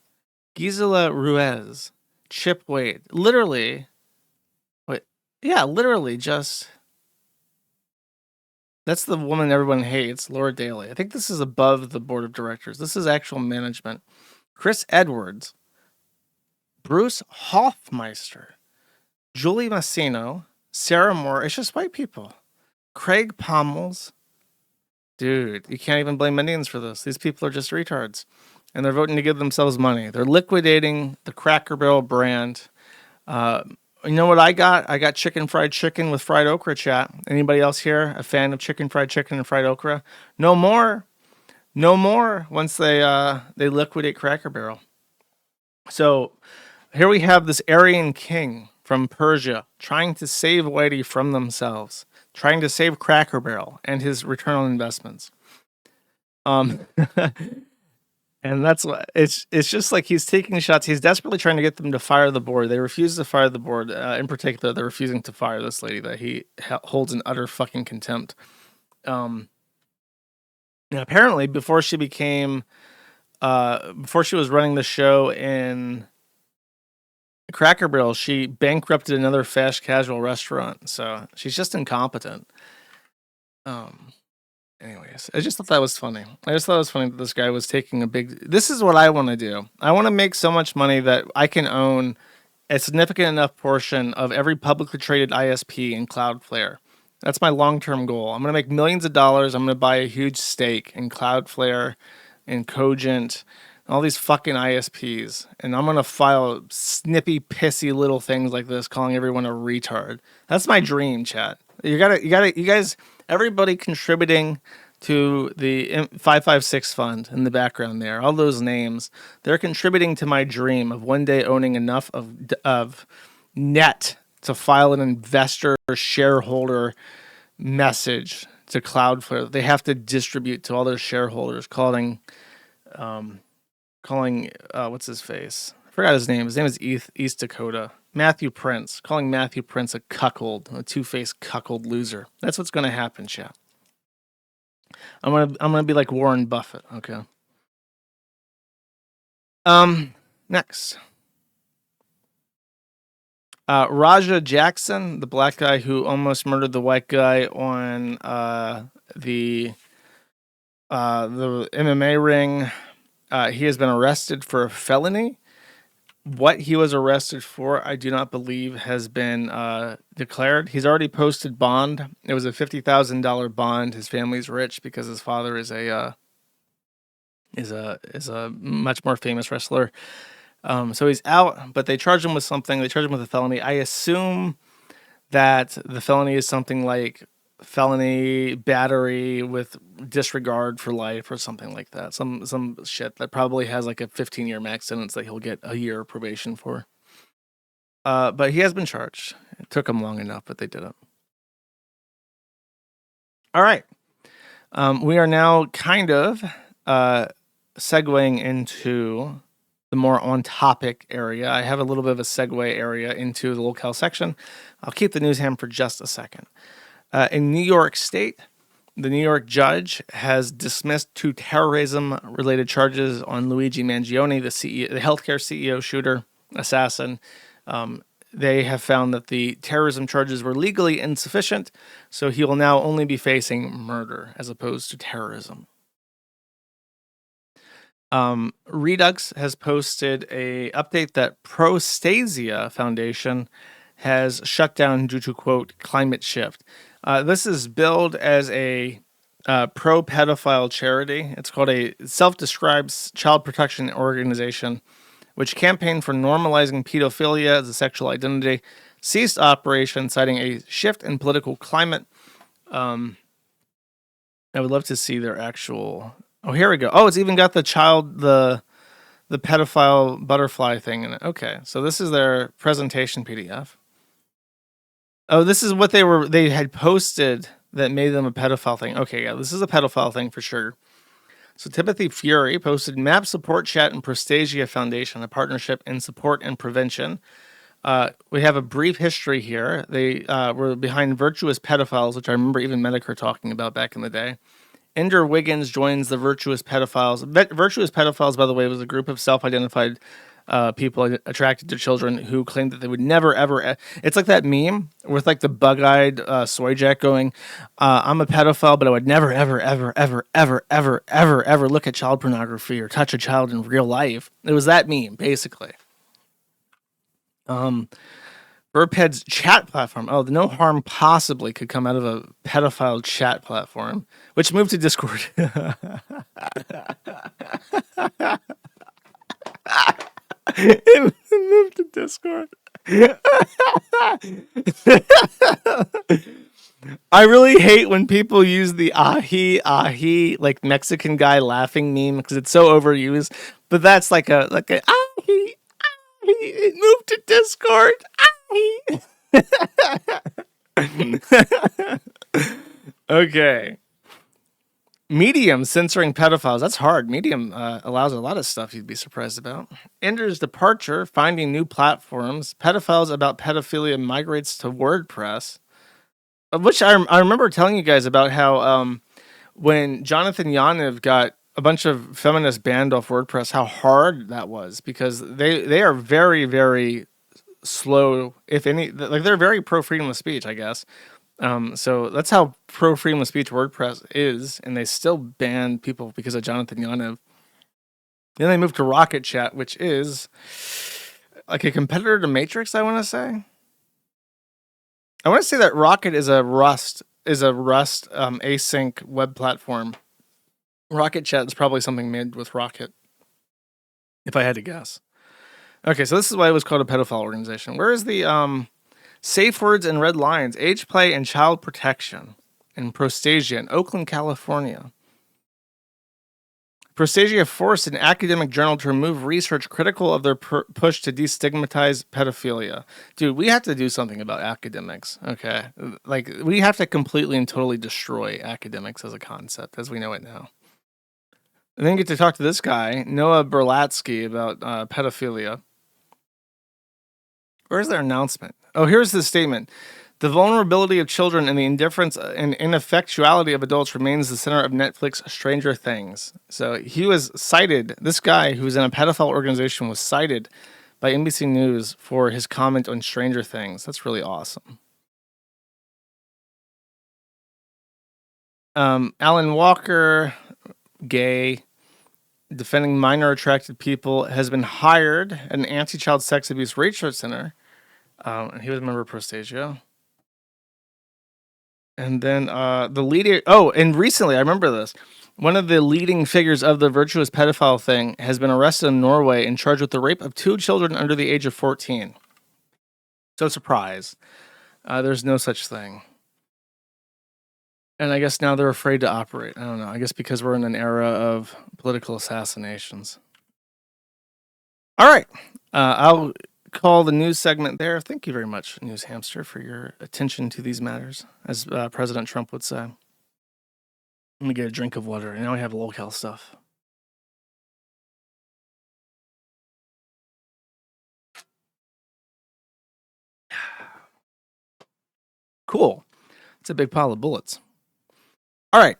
Gisela Ruiz, Chip Wade. Literally just... That's the woman everyone hates, Laura Daly. I think this is above the board of directors. This is actual management. Chris Edwards, Bruce Hoffmeister, Julie Massino, Sarah Moore. It's just white people. Craig Pommels. Dude, you can't even blame Indians for this. These people are just retards. And they're voting to give themselves money. They're liquidating the Cracker Barrel brand. You know what I got? I got fried chicken with fried okra, chat. Anybody else here a fan of fried chicken and fried okra? No more. No more once they liquidate Cracker Barrel. So here we have this Aryan king from Persia trying to save Whitey from themselves. Trying to save Cracker Barrel and his return on investments. And that's what it's just like he's taking shots. He's desperately trying to get them to fire the board. They refuse to fire the board. In particular, they're refusing to fire this lady that he holds in utter fucking contempt. And apparently, before she was running the show in Cracker Barrel, she bankrupted another fast casual restaurant. So she's just incompetent. Anyways, I just thought that was funny. I just thought it was funny that this guy was taking this is what I want to do. I want to make so much money that I can own a significant enough portion of every publicly traded ISP in Cloudflare. That's my long-term goal. I'm going to make millions of dollars. I'm going to buy a huge stake in Cloudflare and Cogent, all these fucking ISPs. And I'm going to file snippy, pissy little things like this, calling everyone a retard. That's my dream, chat. You guys, everybody contributing to the 556 fund in the background there, all those names, they're contributing to my dream of one day owning enough of net to file an investor or shareholder message to Cloudflare. They have to distribute to all their shareholders, calling what's his face? I forgot his name. His name is East Dakota. Matthew Prince. Calling Matthew Prince a cuckold, a two-faced cuckold loser. That's what's going to happen, chat. I'm gonna be like Warren Buffett. Okay. Next. Raja Jackson, the black guy who almost murdered the white guy on the MMA ring. He has been arrested for a felony. What he was arrested for, I do not believe, has been declared. He's already posted bond. It was a $50,000 bond. His family's rich because his father is a much more famous wrestler. So he's out, but they charged him with something. They charged him with a felony. I assume that the felony is something like felony battery with disregard for life or something like that. Some shit that probably has like a 15-year max sentence that he'll get a year probation for. But he has been charged. It took him long enough, but they did it. All right. We are now kind of segueing into the more on-topic area. I have a little bit of a segue area into the locale section. I'll keep the news ham for just a second. In New York State, the New York judge has dismissed 2 terrorism-related charges on Luigi Mangione, the healthcare CEO, shooter, assassin. They have found that the terrorism charges were legally insufficient, so he will now only be facing murder as opposed to terrorism. Redux has posted a update that Prostasia Foundation has shut down due to, quote, climate shift. This is billed as a pro-pedophile charity. It's called a self-described child protection organization, which campaigned for normalizing pedophilia as a sexual identity, ceased operation, citing a shift in political climate. I would love to see their actual... Oh, here we go. Oh, it's even got the pedophile butterfly thing in it. Okay, so this is their presentation PDF. Oh, this is what they had posted that made them a pedophile thing. Okay, yeah, this is a pedophile thing for sure. So Timothy Fury posted MAP Support Chat and Prostasia Foundation, a partnership in support and prevention. We have a brief history here. They were behind Virtuous Pedophiles, which I remember even Medicare talking about back in the day. Ender Wiggins joins the Virtuous Pedophiles. Virtuous Pedophiles, by the way, was a group of self-identified people attracted to children who claimed that they would never, ever... It's like that meme with like the bug-eyed soy jack going, I'm a pedophile, but I would never, ever, ever, ever, ever, ever, ever, ever look at child pornography or touch a child in real life. It was that meme, basically. Burped's chat platform. Oh, no harm possibly could come out of a pedophile chat platform, which moved to Discord. It moved to Discord. I really hate when people use the ahi, like Mexican guy laughing meme because it's so overused. But that's like a ahi. It moved to Discord. Okay. Medium censoring pedophiles. That's hard. Medium allows a lot of stuff you'd be surprised about. Ender's departure, finding new platforms. Pedophiles about pedophilia migrates to WordPress. Which I remember telling you guys about how when Jonathan Yaniv got a bunch of feminists banned off WordPress, how hard that was because they are very, very slow, if any, like they're very pro freedom of speech, I guess. So that's how pro freedom of speech WordPress is, and they still ban people because of Jonathan Yaniv. Then they moved to Rocket Chat, which is like a competitor to Matrix, I want to say. I want to say that Rocket is a Rust async web platform. Rocket Chat is probably something made with Rocket, if I had to guess. Okay, so this is why it was called a pedophile organization. Where is the safe words and red lines, age play and child protection in Prostasia in Oakland, California? Prostasia forced an academic journal to remove research critical of their push to destigmatize pedophilia. Dude, we have to do something about academics, okay? Like, we have to completely and totally destroy academics as a concept, as we know it now. And then get to talk to this guy, Noah Berlatsky, about pedophilia. Where's their announcement? Oh, here's the statement. The vulnerability of children and the indifference and ineffectuality of adults remains the center of Netflix Stranger Things. So he was cited, this guy who's in a pedophile organization was cited by NBC News for his comment on Stranger Things. That's really awesome. Alan Walker, gay, defending minor attracted people, has been hired at an anti-child sex abuse research center. And he was a member of Prostasia. And then the leader... Oh, and recently, I remember this. One of the leading figures of the virtuous pedophile thing has been arrested in Norway and charged with the rape of 2 children under the age of 14. So surprise. There's no such thing. And I guess now they're afraid to operate. I don't know. I guess because we're in an era of political assassinations. All right. I'll call the news segment there. Thank you very much, News Hamster, for your attention to these matters, as President Trump would say. Let me get a drink of water. Now I have local stuff. Cool. It's a big pile of bullets. All right,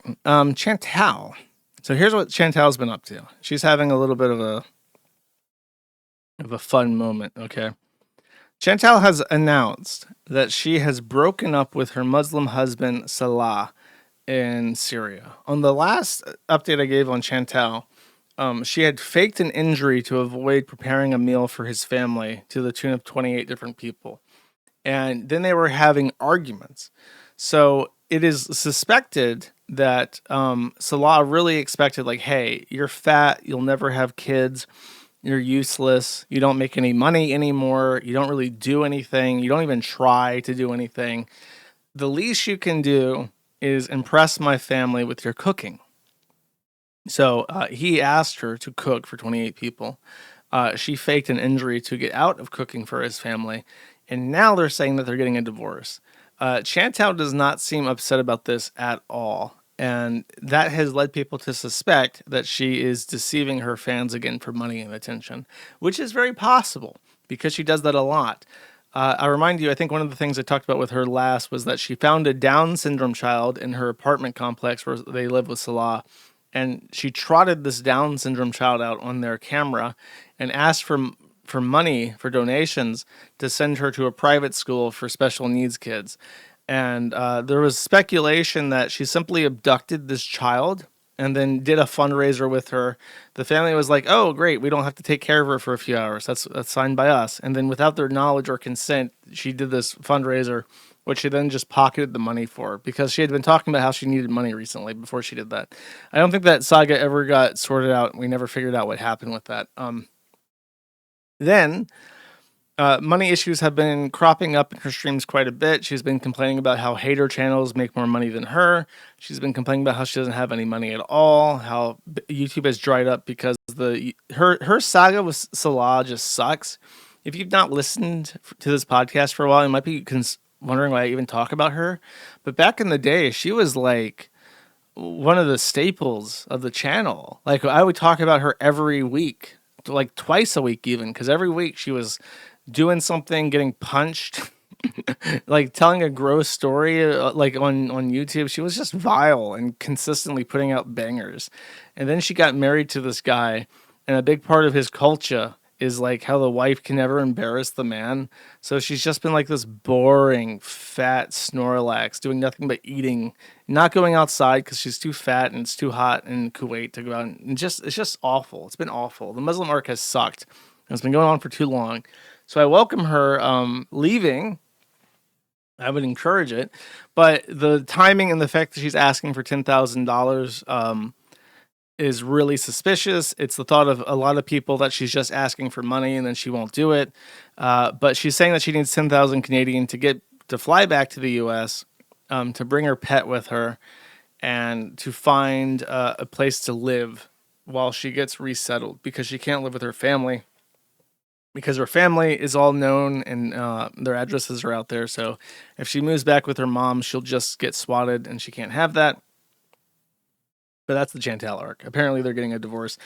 Chantal. So here's what Chantal's been up to. She's having a little bit of a fun moment, okay? Chantal has announced that she has broken up with her Muslim husband, Salah, in Syria. On the last update I gave on Chantal, she had faked an injury to avoid preparing a meal for his family to the tune of 28 different people. And then they were having arguments. So it is suspected that Salah really expected, like, hey, you're fat, you'll never have kids, you're useless, you don't make any money anymore, you don't really do anything, you don't even try to do anything. The least you can do is impress my family with your cooking. So he asked her to cook for 28 people. She faked an injury to get out of cooking for his family. And now they're saying that they're getting a divorce. Chantal does not seem upset about this at all. And that has led people to suspect that she is deceiving her fans again for money and attention, which is very possible because she does that a lot. I remind you, I think one of the things I talked about with her last was that she found a Down syndrome child in her apartment complex where they live with Salah. And she trotted this Down syndrome child out on their camera and asked for money, for donations, to send her to a private school for special needs kids. And there was speculation that she simply abducted this child and then did a fundraiser with her. The family was like, oh, great, we don't have to take care of her for a few hours. That's signed by us. And then without their knowledge or consent, she did this fundraiser, which she then just pocketed the money for because she had been talking about how she needed money recently before she did that. I don't think that saga ever got sorted out. We never figured out what happened with that. Then money issues have been cropping up in her streams quite a bit. She's been complaining about how hater channels make more money than her. She's been complaining about how she doesn't have any money at all, how YouTube has dried up because her saga with Salah just sucks. If you've not listened to this podcast for a while, you might be wondering why I even talk about her. But back in the day, she was like one of the staples of the channel. Like, I would talk about her every week, like twice a week even, because every week she was doing something, getting punched, like telling a gross story, like on YouTube. She was just vile and consistently putting out bangers. And then she got married to this guy, and a big part of his culture is like how the wife can never embarrass the man. So she's just been like this boring, fat Snorlax, doing nothing but eating, not going outside because she's too fat and it's too hot in Kuwait to go out. And it's just awful. It's been awful. The Muslim arc has sucked. It's been going on for too long. So I welcome her leaving. I would encourage it. But the timing and the fact that she's asking for $10,000 is really suspicious. It's the thought of a lot of people that she's just asking for money and then she won't do it. But she's saying that she needs 10,000 Canadian to fly back to the U.S., to bring her pet with her, and to find a place to live while she gets resettled because she can't live with her family because her family is all known and their addresses are out there. So if she moves back with her mom, she'll just get swatted and she can't have that. But that's the Chantal arc. Apparently they're getting a divorce.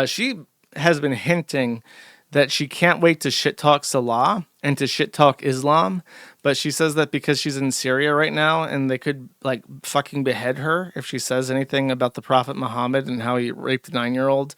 She has been hinting that she can't wait to shit talk Salah and to shit talk Islam, but she says that because she's in Syria right now and they could like fucking behead her if she says anything about the Prophet Muhammad and how he raped a 9-year-old.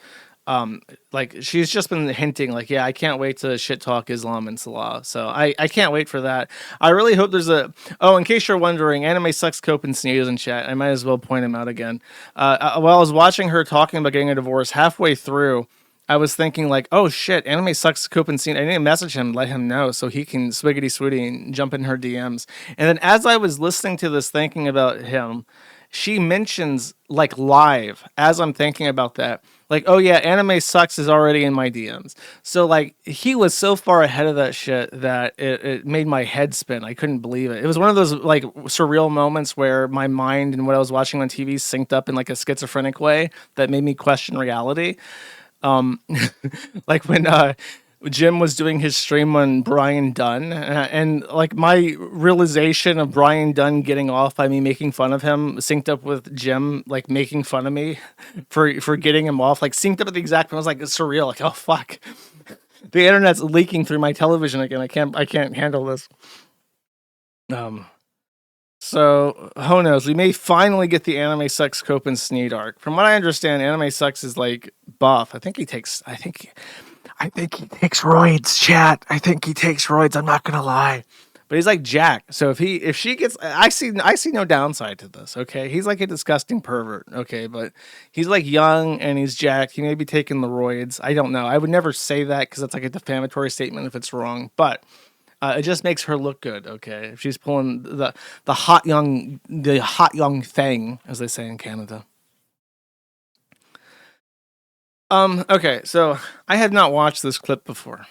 Like she's just been hinting like, yeah, I can't wait to shit talk Islam and Salah. So I can't wait for that. I really hope there's in case you're wondering, Anime Sucks Cope and Sneeze in chat. I might as well point him out again. While I was watching her talking about getting a divorce halfway through, I was thinking like, oh shit, Anime Sucks Cope and Scene. I need to message him, let him know so he can swiggity swooty and jump in her DMs. And then as I was listening to this, thinking about him, she mentions like live as I'm thinking about that, like, oh yeah, Anime Sucks is already in my DMs. So like he was so far ahead of that shit that it made my head spin. I couldn't believe it. It was one of those like surreal moments where my mind and what I was watching on TV synced up in like a schizophrenic way that made me question reality. Like when Jim was doing his stream on Brian Dunn, and like my realization of Brian Dunn getting off by me making fun of him synced up with Jim like making fun of me for getting him off, like synced up at the exact moment. I was like, it's surreal, like, oh fuck, the internet's leaking through my television again. I can't handle this. So who knows? We may finally get the Anime Sucks Cope and Sneed arc. From what I understand, Anime Sucks is like buff. I think he takes roids, chat. I think he takes roids. I'm not gonna lie, but he's like Jack. So if she gets, I see no downside to this. Okay, he's like a disgusting pervert. Okay, but he's like young and he's jacked. He may be taking the roids. I don't know. I would never say that because that's like a defamatory statement if it's wrong. But it just makes her look good. Okay, if she's pulling the hot young thing, as they say in Canada. Okay, so I had not watched this clip before,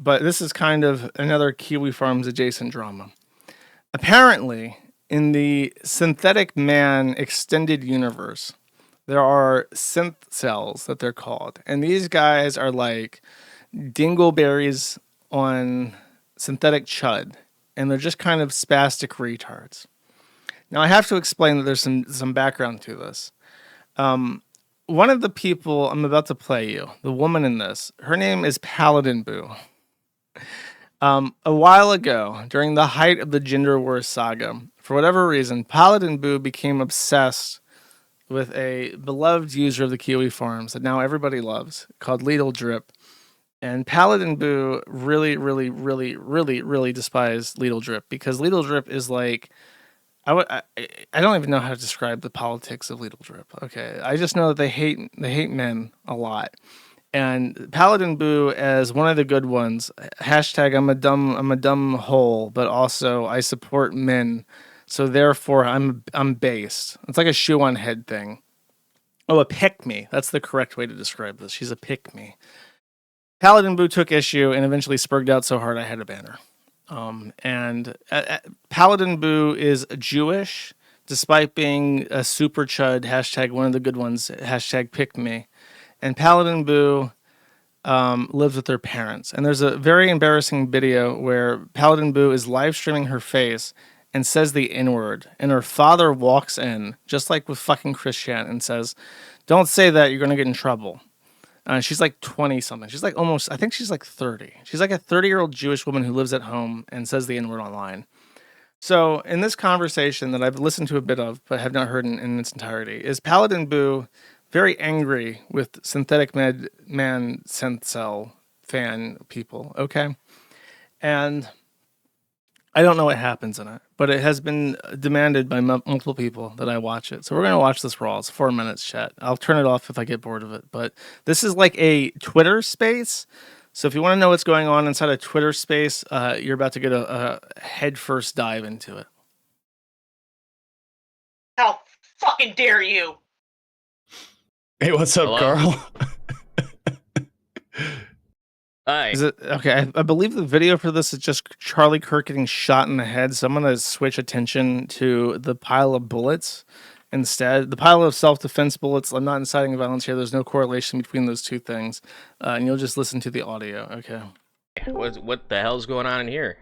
but this is kind of another Kiwi Farms adjacent drama. Apparently, in the Synthetic Man extended universe, there are synth cells that they're called, and these guys are like dingleberries on synthetic chud, and they're just kind of spastic retards. Now, I have to explain that there's some background to this. One of the people I'm about to play you, the woman in this, her name is Paladin Boo. A while ago, during the height of the Gender Wars saga, for whatever reason, Paladin Boo became obsessed with a beloved user of the Kiwi Farms that now everybody loves, called Lidl Drip. And Paladin Boo really, really, really, really, really despised Lidl Drip because Lidl Drip is like, I don't even know how to describe the politics of Lidl Drip. Okay, I just know that they hate men a lot. And Paladin Boo, as one of the good ones, hashtag I'm a dumb hole, but also I support men, so therefore I'm based. It's like a shoe on head thing. Oh, a pick me. That's the correct way to describe this. She's a pick me. Paladin Boo took issue and eventually spurged out so hard I had to ban her. Paladin Boo is Jewish, despite being a super chud, hashtag one of the good ones, hashtag pick me. And Paladin Boo lives with their parents. And there's a very embarrassing video where Paladin Boo is live streaming her face and says the N-word. And her father walks in, just like with fucking Christian, and says, don't say that, you're going to get in trouble. She's like 20 something. She's like almost, I think she's like 30. She's like a 30-year-old Jewish woman who lives at home and says the N-word online. So in this conversation that I've listened to a bit of, but have not heard in its entirety, is Paladin Boo very angry with Synthetic Man Synth Cell fan people, okay? And I don't know what happens in it, but it has been demanded by multiple people that I watch it. So we're going to watch this raw. It's 4 minutes, chat. I'll turn it off if I get bored of it. But this is like a Twitter space. So if you want to know what's going on inside a Twitter space, you're about to get a head first dive into it. How fucking dare you? Hey, what's up, Hello? Carl? Hi. Is it okay? I believe the video for this is just Charlie Kirk getting shot in the head. So I'm going to switch attention to the pile of bullets instead. The pile of self-defense bullets, I'm not inciting violence here. There's no correlation between those two things. And you'll just listen to the audio. Okay. What the hell's going on in here?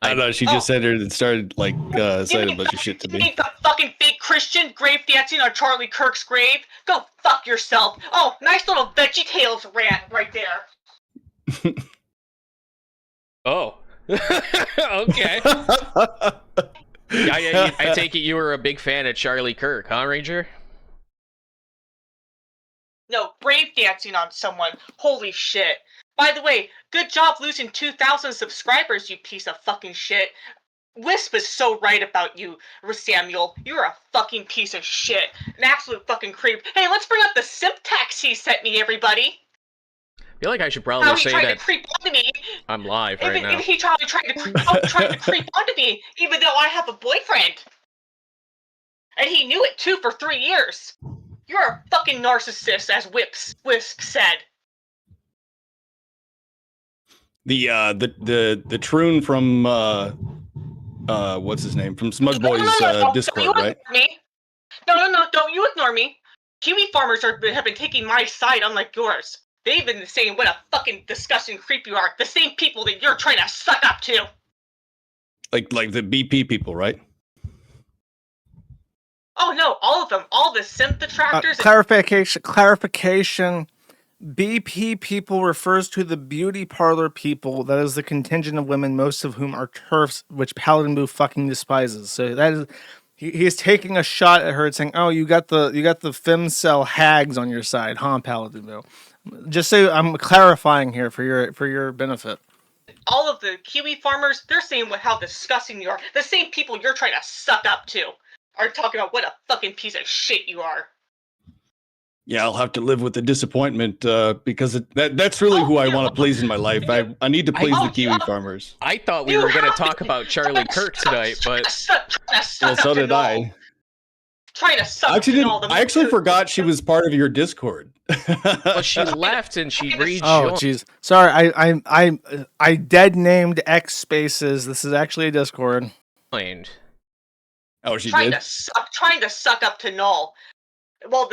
I don't know. She just said it and started like saying a bunch of shit to You me. ain't the fucking fake Christian grave dancing on Charlie Kirk's grave? Go fuck yourself. Oh, nice little VeggieTales rant right there. Oh. Okay. I take it you were a big fan of Charlie Kirk, huh, Ranger? No, grave dancing on someone. Holy shit. By the way, good job losing 2,000 subscribers, you piece of fucking shit. Wisp is so right about you, Samuel. You're a fucking piece of shit. An absolute fucking creep. Hey, let's bring up the simp text he sent me, everybody. I feel like I should probably How he say tried that to creep onto me. I'm live right now. He tried to creep onto me, even though I have a boyfriend. And he knew it too for 3 years. You're a fucking narcissist, as Wisp said. The troon from what's his name, from Smug Boy's Discord, right? No, don't you ignore me. Kiwi farmers have been taking my side unlike yours. They've been saying what a fucking disgusting creep you are. The same people that you're trying to suck up to. Like the BP people, right? Oh no, all of them. All the simp detractors. Clarification. BP people refers to the beauty parlor people. That is the contingent of women, most of whom are TERFs, which Paladin Boo fucking despises. So that is, he's taking a shot at her and saying, "Oh, you got the femcel hags on your side, huh, Paladin Boo?" Just so I'm clarifying here for your benefit. All of the Kiwi farmers, they're saying how disgusting you are. The same people you're trying to suck up to are talking about what a fucking piece of shit you are. Yeah, I'll have to live with the disappointment because that's really who I want to please in my life. I need to please the Kiwi farmers. I thought we were going to talk about Charlie Kirk tonight, but well, so did I. Trying to suck. I actually forgot she was part of your Discord. Well, she left and she rejoined. Oh, jeez. Sorry, I dead named X spaces. This is actually a Discord. Oh, she trying did. Trying to suck up to Null. Well,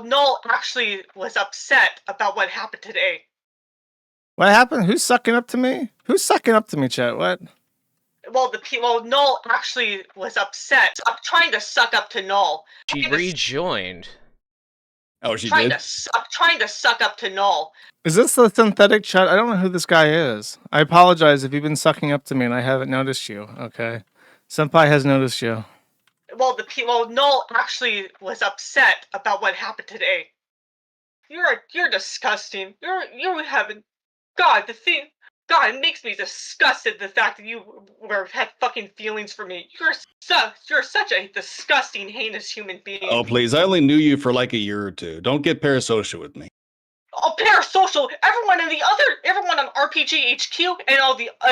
Null actually was upset about what happened today. What happened? Who's sucking up to me? Who's sucking up to me, chat? What? Well, Null actually was upset. Trying to suck up to Null. She rejoined. Oh, she did? Trying to suck up to Null. Is this the synthetic chat? I don't know who this guy is. I apologize if you've been sucking up to me and I haven't noticed you. Okay. Senpai has noticed you. Well, Null actually was upset about what happened today. You're disgusting. You haven't. God, it makes me disgusted the fact that you had fucking feelings for me. You're such a disgusting, heinous human being. Oh, please! I only knew you for like a year or two. Don't get parasocial with me. Oh, parasocial! Everyone on RPG HQ and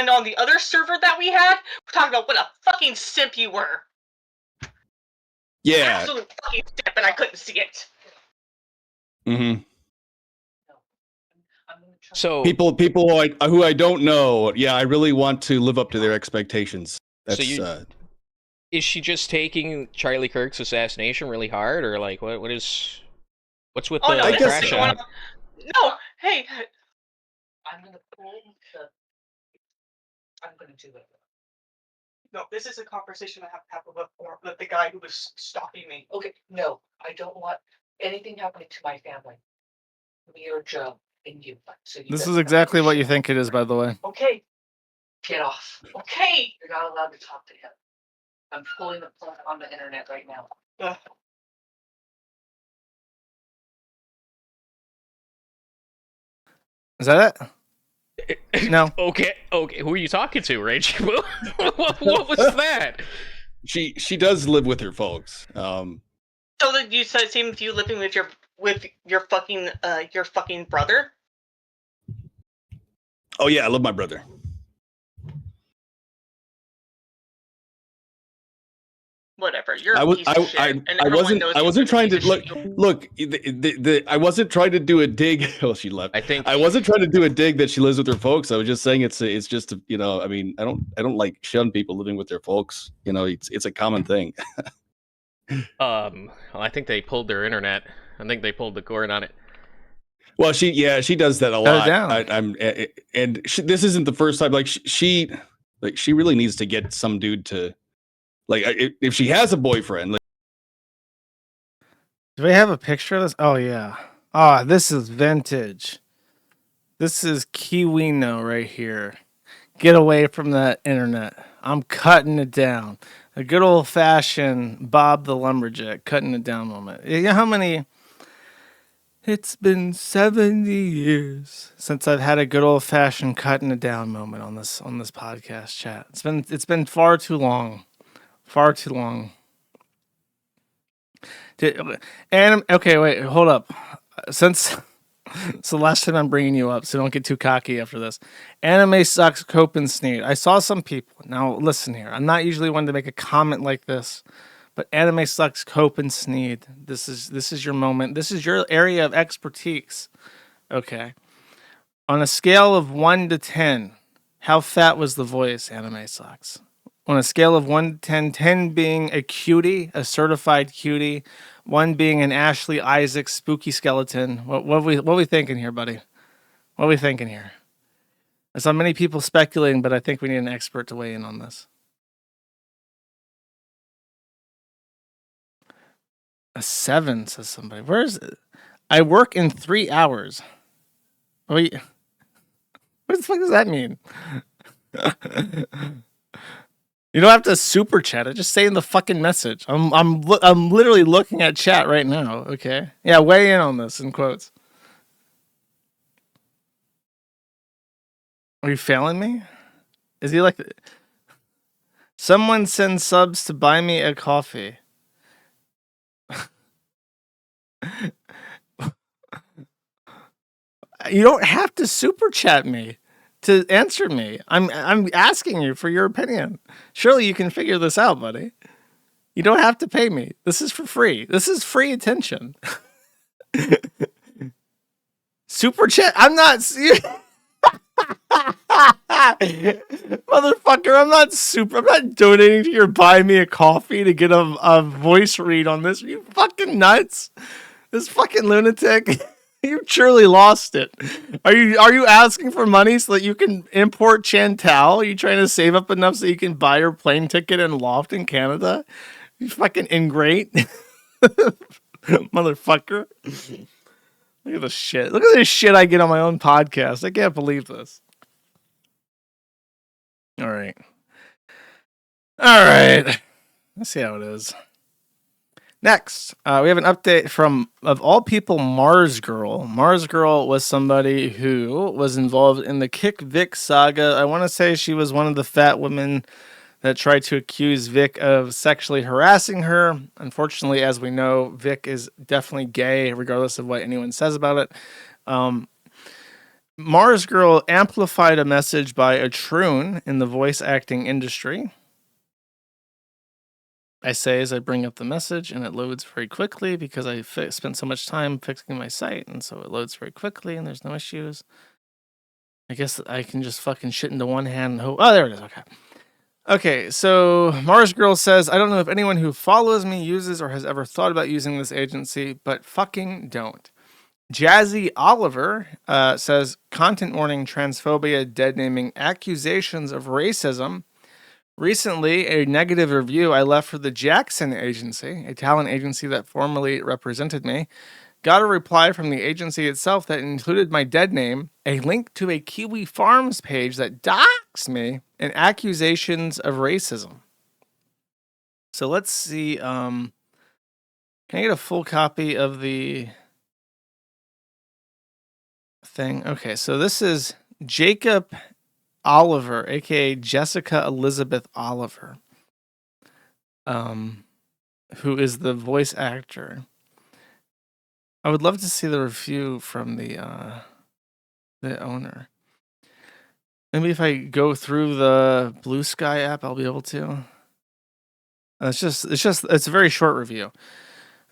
on the other server that we had, we're talking about what a fucking simp you were. Yeah. Absolute fucking simp, and I couldn't see it. Mm-hmm. So people who I don't know, yeah, I really want to live up to their expectations. That's, is she just taking Charlie Kirk's assassination really hard, or like what's with the crash out? No, hey, I'm gonna do it. No, this is a conversation I have to have with the guy who was stalking me. Okay, no, I don't want anything happening to my family. Me or Joe and you. So This is exactly what you think it is, by the way. Okay. Get off. Okay. You're not allowed to talk to him. I'm pulling the plug on the internet right now. Is that it? No. Okay. Who are you talking to, Rage? what was that? She does live with her folks. So that you said same with you living with your fucking brother? Oh yeah, I love my brother. Whatever. You're I wasn't trying to look. I wasn't trying to do a dig. Well, she left. I wasn't trying to do a dig that she lives with her folks. I was just saying it's just I mean I don't like shun people living with their folks. It's a common thing. I think they pulled their internet. I think they pulled the cord on it. Well, she does that a Shut it lot. down. This isn't the first time. Like she really needs to get some dude to like if she has a boyfriend. Like, Do we have a picture of this? Oh yeah. Ah, this is vintage. This is Kiwino right here. Get away from that internet. I'm cutting it down. A good old fashioned Bob the Lumberjack cutting it down moment. You know how many? It's been 70 years since I've had a good old fashioned cutting it down moment on this podcast chat. It's been far too long. Far too long. Okay, wait, hold up. Since it's the last time I'm bringing you up, so don't get too cocky after this. Anime sucks, cope and sneed. I saw some people. Now listen here. I'm not usually one to make a comment like this, but anime sucks, cope and sneed. This is your moment. This is your area of expertise. Okay. On a scale of 1 to 10, how fat was the voice? Anime sucks. On a scale of 1 to 10, 10 being a cutie, a certified cutie, 1 being an Ashley Isaac spooky skeleton. What are we thinking here, buddy? What are we thinking here? I saw many people speculating, but I think we need an expert to weigh in on this. A 7, says somebody. Where is it? I work in 3 hours. Wait, what the fuck does that mean? You don't have to super chat it. Just say in the fucking message. I'm literally looking at chat right now. Okay. Yeah, weigh in on this in quotes. Are you failing me? Is he like? Someone send subs to buy me a coffee. You don't have to super chat me to answer me. I'm asking you for your opinion. Surely you can figure this out, buddy. You don't have to pay me. This is for free. This is free attention. Super chat. I'm not motherfucker, I'm not donating to your buy me a coffee to get a voice read on this. Are you fucking nuts? This fucking lunatic. You truly lost it. Are you asking for money so that you can import Chantal? Are you trying to save up enough so you can buy your plane ticket and loft in Canada? You fucking ingrate. Motherfucker. Look at this shit. Look at this shit I get on my own podcast. I can't believe this. All right. Let's see how it is. Next, we have an update from, of all people, Mars Girl. Mars Girl was somebody who was involved in the Kick Vic saga. I want to say she was one of the fat women that tried to accuse Vic of sexually harassing her. Unfortunately, as we know, Vic is definitely gay, regardless of what anyone says about it. Mars Girl amplified a message by a troon in the voice acting industry. I say as I bring up the message, and it loads very quickly because I spent so much time fixing my site, and so it loads very quickly, and there's no issues. I guess I can just fucking shit into one hand and hope. Oh, there it is. Okay, so Mars Girl says, I don't know if anyone who follows me uses or has ever thought about using this agency, but fucking don't. Jazzy Oliver says, content warning, transphobia, dead naming, accusations of racism. Recently, a negative review I left for the Jackson Agency, a talent agency that formerly represented me, got a reply from the agency itself that included my dead name, a link to a Kiwi Farms page that doxed me, and accusations of racism. So let's see. Can I get a full copy of the thing? Okay, so this is Jacob Oliver, aka Jessica Elizabeth Oliver, who is the voice actor. I would love to see the review from the owner. Maybe if I go through the Blue Sky app, I'll be able to. It's a very short review.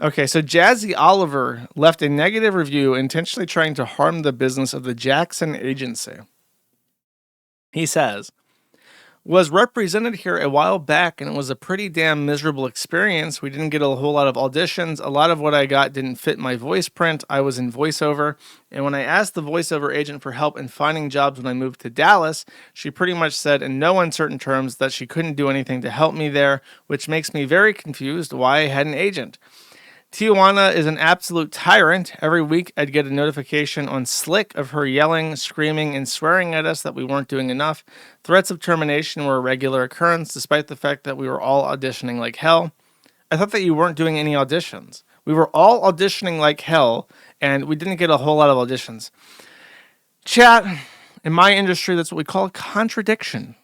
Okay, so Jazzy Oliver left a negative review intentionally trying to harm the business of the Jackson Agency. He says, was represented here a while back, and it was a pretty damn miserable experience. We didn't get a whole lot of auditions. A lot of what I got didn't fit my voice print. I was in voiceover, and when I asked the voiceover agent for help in finding jobs when I moved to Dallas, she pretty much said in no uncertain terms that she couldn't do anything to help me there, which makes me very confused why I had an agent. Tijuana is an absolute tyrant. Every week I'd get a notification on Slick of her yelling, screaming, and swearing at us that we weren't doing enough. Threats of termination were a regular occurrence, despite the fact that we were all auditioning like hell. I thought that you weren't doing any auditions. We were all auditioning like hell, and we didn't get a whole lot of auditions. Chat, in my industry, that's what we call a contradiction.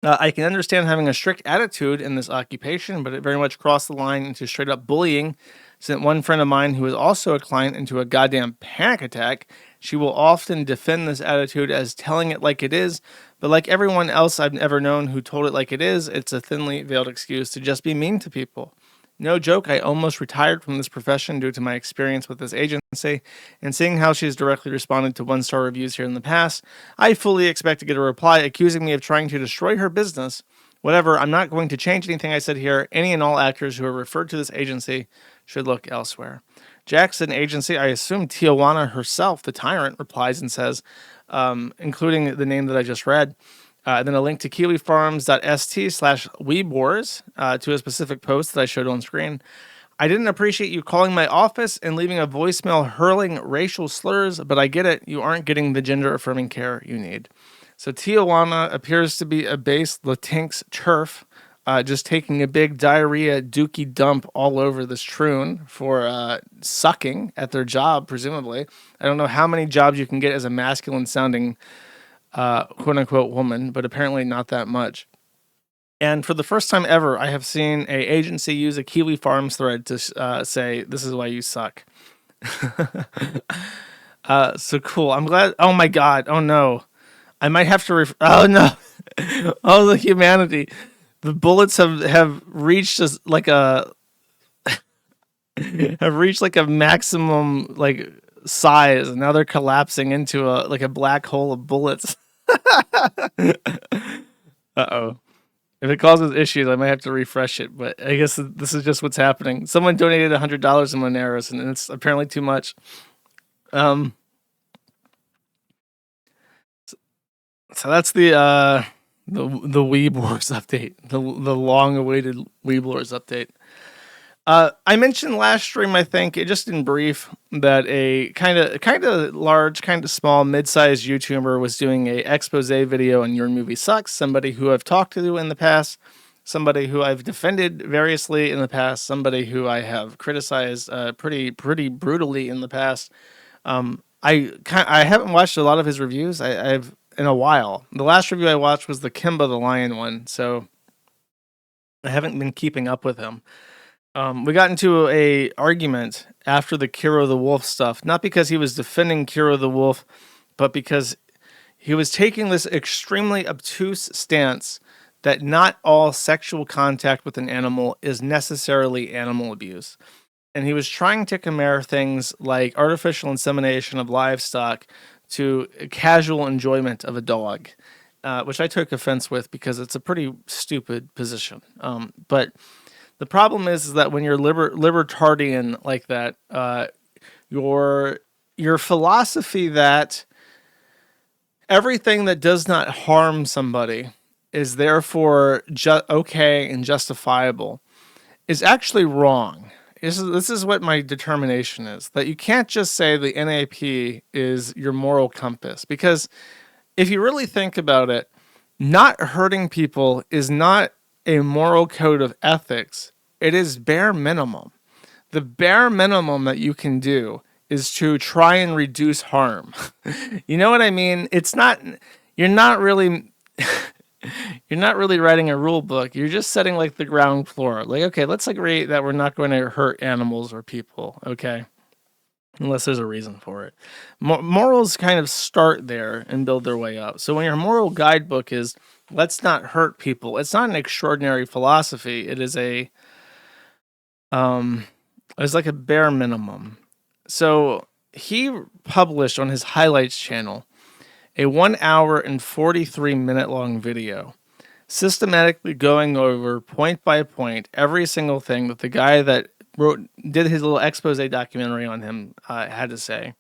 I can understand having a strict attitude in this occupation, but it very much crossed the line into straight up bullying. Sent one friend of mine who is also a client into a goddamn panic attack. She will often defend this attitude as telling it like it is, but like everyone else I've ever known who told it like it is, it's a thinly veiled excuse to just be mean to people. No joke, I almost retired from this profession due to my experience with this agency, and seeing how she's directly responded to 1-star reviews here in the past, I fully expect to get a reply accusing me of trying to destroy her business. Whatever, I'm not going to change anything I said here. Any and all actors who are referred to this agency should look elsewhere. Jackson Agency, I assume Tijuana herself, the tyrant, replies and says, including the name that I just read, then a link to kiwifarms.st/weebwars to a specific post that I showed on screen. I didn't appreciate you calling my office and leaving a voicemail hurling racial slurs, but I get it. You aren't getting the gender-affirming care you need. So Tijuana appears to be a base Latinx turf, just taking a big diarrhea dookie dump all over this troon for sucking at their job, presumably. I don't know how many jobs you can get as a masculine-sounding quote-unquote woman, but apparently not that much. And for the first time ever, I have seen a agency use a Kiwi Farms thread to say, this is why you suck. So cool. I'm glad. Oh my God. Oh no. I might have to oh no. Oh, the humanity. The bullets have reached like a maximum like size, and now they're collapsing into a black hole of bullets. Uh-oh. If it causes issues, I might have to refresh it, but I guess this is just what's happening. Someone donated $100 in Moneros, and it's apparently too much. So that's the Weeb Wars update, the long-awaited Weeb Wars update. I mentioned last stream, I think, just in brief, that a kind of large, kind of small, mid-sized YouTuber was doing a expose video on Your Movie Sucks, somebody who I've talked to in the past, somebody who I've defended variously in the past, somebody who I have criticized pretty brutally in the past. I haven't watched a lot of his reviews. I've in a while. The last review I watched was the Kimba the Lion one, so I haven't been keeping up with him. We got into a argument after the Kiro the Wolf stuff, not because he was defending Kiro the Wolf, but because he was taking this extremely obtuse stance that not all sexual contact with an animal is necessarily animal abuse. And he was trying to compare things like artificial insemination of livestock to casual enjoyment of a dog, which I took offense with because it's a pretty stupid position. But the problem is that when you're libertarian like that, your philosophy that everything that does not harm somebody is therefore okay and justifiable is actually wrong. This is what my determination is, that you can't just say the NAP is your moral compass, because if you really think about it, not hurting people is not a moral code of ethics. It is bare minimum. The bare minimum that you can do is to try and reduce harm. You know what I mean? It's not, you're not really writing a rule book. You're just setting like the ground floor. Like, okay, let's agree that we're not going to hurt animals or people. Okay. Unless there's a reason for it. Morals kind of start there and build their way up. So when your moral guidebook is, let's not hurt people, it's not an extraordinary philosophy. It is it's like a bare minimum. So he published on his highlights channel a 1 hour and 43-minute long video, systematically going over point by point every single thing that the guy that did his little expose documentary on him had to say.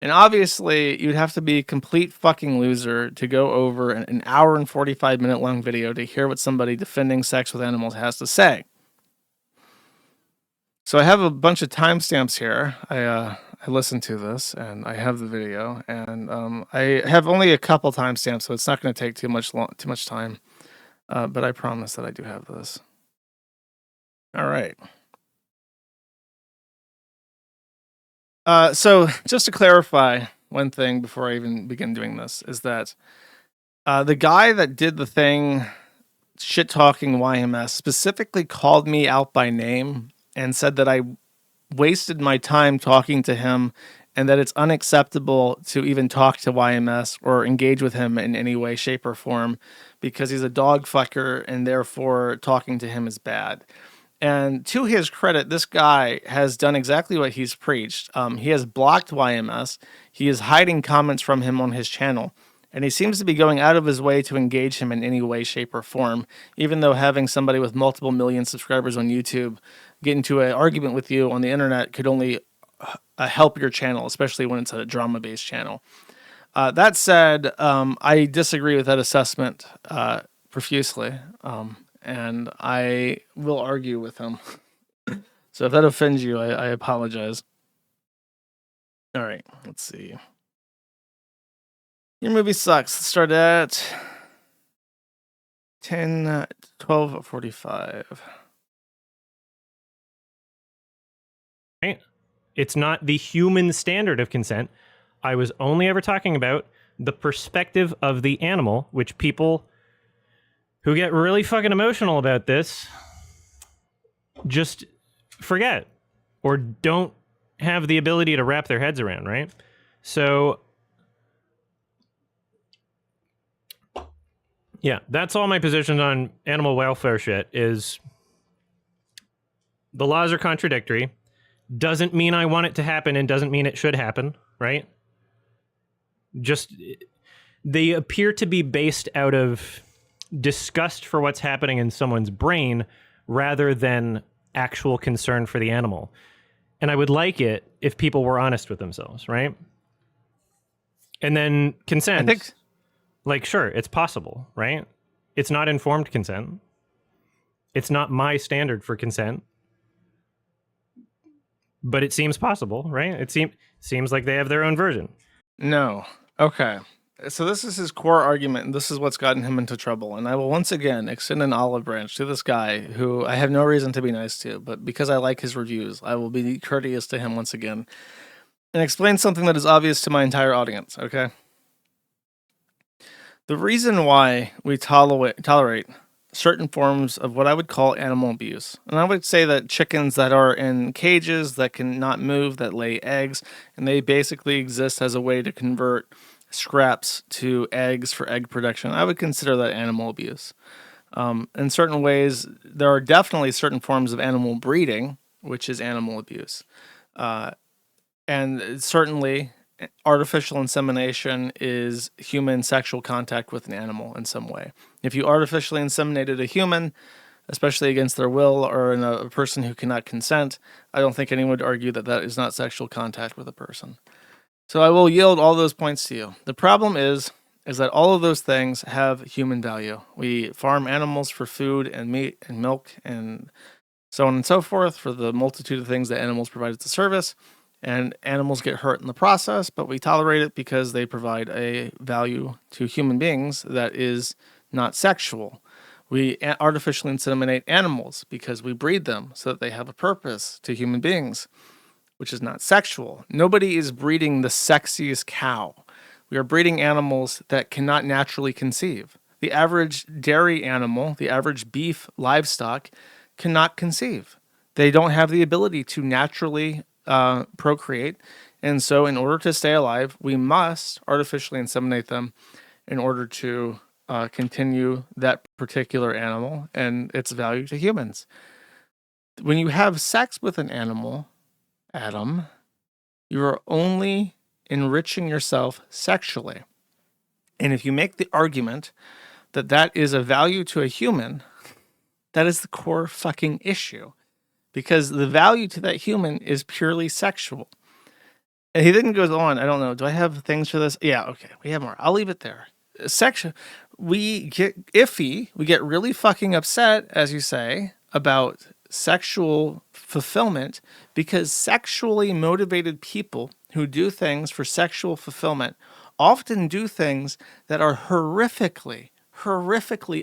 And obviously, you'd have to be a complete fucking loser to go over an hour and 45-minute long video to hear what somebody defending sex with animals has to say. So I have a bunch of timestamps here. I listened to this, and I have the video, and I have only a couple timestamps, so it's not going to take too much time. But I promise that I do have this. All right. So just to clarify one thing before I even begin doing this is that the guy that did the thing shit talking YMS specifically called me out by name and said that I wasted my time talking to him and that it's unacceptable to even talk to YMS or engage with him in any way, shape, or form because he's a dog fucker and therefore talking to him is bad. And to his credit, this guy has done exactly what he's preached. He has blocked YMS. He is hiding comments from him on his channel. And he seems to be going out of his way to engage him in any way, shape, or form, even though having somebody with multiple million subscribers on YouTube get into an argument with you on the internet could only help your channel, especially when it's a drama-based channel. That said, I disagree with that assessment profusely. And I will argue with him. So if that offends you, I apologize. All right, let's see. Your movie sucks. Let's start at 12:45. Right? It's not the human standard of consent. I was only ever talking about the perspective of the animal, which people who get really fucking emotional about this just forget or don't have the ability to wrap their heads around, right? So, yeah, that's all my positions on animal welfare shit is the laws are contradictory. Doesn't mean I want it to happen and doesn't mean it should happen, right? Just, they appear to be based out of disgust for what's happening in someone's brain rather than actual concern for the animal. And I would like it if people were honest with themselves, right? And then consent. I think, like, sure, it's possible, right? It's not informed consent. It's not my standard for consent. But it seems possible, right? It seems like they have their own version. No. Okay. So this is his core argument, and this is what's gotten him into trouble. And I will once again extend an olive branch to this guy who I have no reason to be nice to, but because I like his reviews, I will be courteous to him once again and explain something that is obvious to my entire audience, okay? The reason why we tolerate certain forms of what I would call animal abuse, and I would say that chickens that are in cages that cannot move, that lay eggs, and they basically exist as a way to convert scraps to eggs for egg production, I would consider that animal abuse. In certain ways, there are definitely certain forms of animal breeding, which is animal abuse. And certainly, artificial insemination is human sexual contact with an animal in some way. If you artificially inseminated a human, especially against their will, or in a person who cannot consent, I don't think anyone would argue that that is not sexual contact with a person. So I will yield all those points to you. The problem is that all of those things have human value. We farm animals for food and meat and milk and so on and so forth for the multitude of things that animals provide as a service. And animals get hurt in the process, but we tolerate it because they provide a value to human beings that is not sexual. We artificially inseminate animals because we breed them so that they have a purpose to human beings, which is not sexual. Nobody is breeding the sexiest cow. We are breeding animals that cannot naturally conceive. The average dairy animal, the average beef livestock, cannot conceive. They don't have the ability to naturally procreate. And so in order to stay alive, we must artificially inseminate them in order to continue that particular animal and its value to humans. When you have sex with an animal, Adam, you are only enriching yourself sexually. And if you make the argument that that is a value to a human, that is the core fucking issue. Because the value to that human is purely sexual. And he then goes on, I don't know, do I have things for this? Yeah, okay, we have more. I'll leave it there. We get iffy, we get really fucking upset, as you say, about sexual fulfillment because sexually motivated people who do things for sexual fulfillment often do things that are horrifically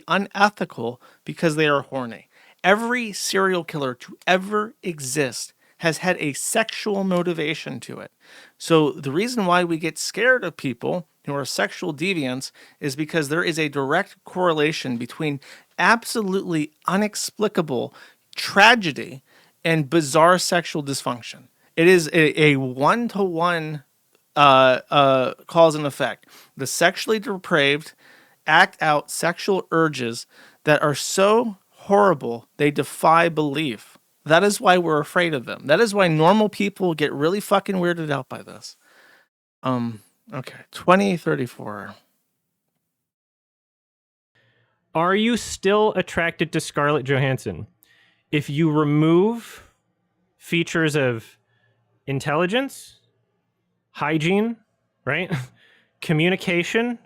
unethical because they are horny. Every serial killer to ever exist has had a sexual motivation to it. So the reason why we get scared of people who are sexual deviants is because there is a direct correlation between absolutely inexplicable tragedy and bizarre sexual dysfunction. It is a one-to-one cause and effect. The sexually depraved act out sexual urges that are so horrible they defy belief. That is why we're afraid of them. That is why normal people get really fucking weirded out by this. Okay, 2034. Are you still attracted to Scarlett Johansson? If you remove features of intelligence, hygiene, right? Communication,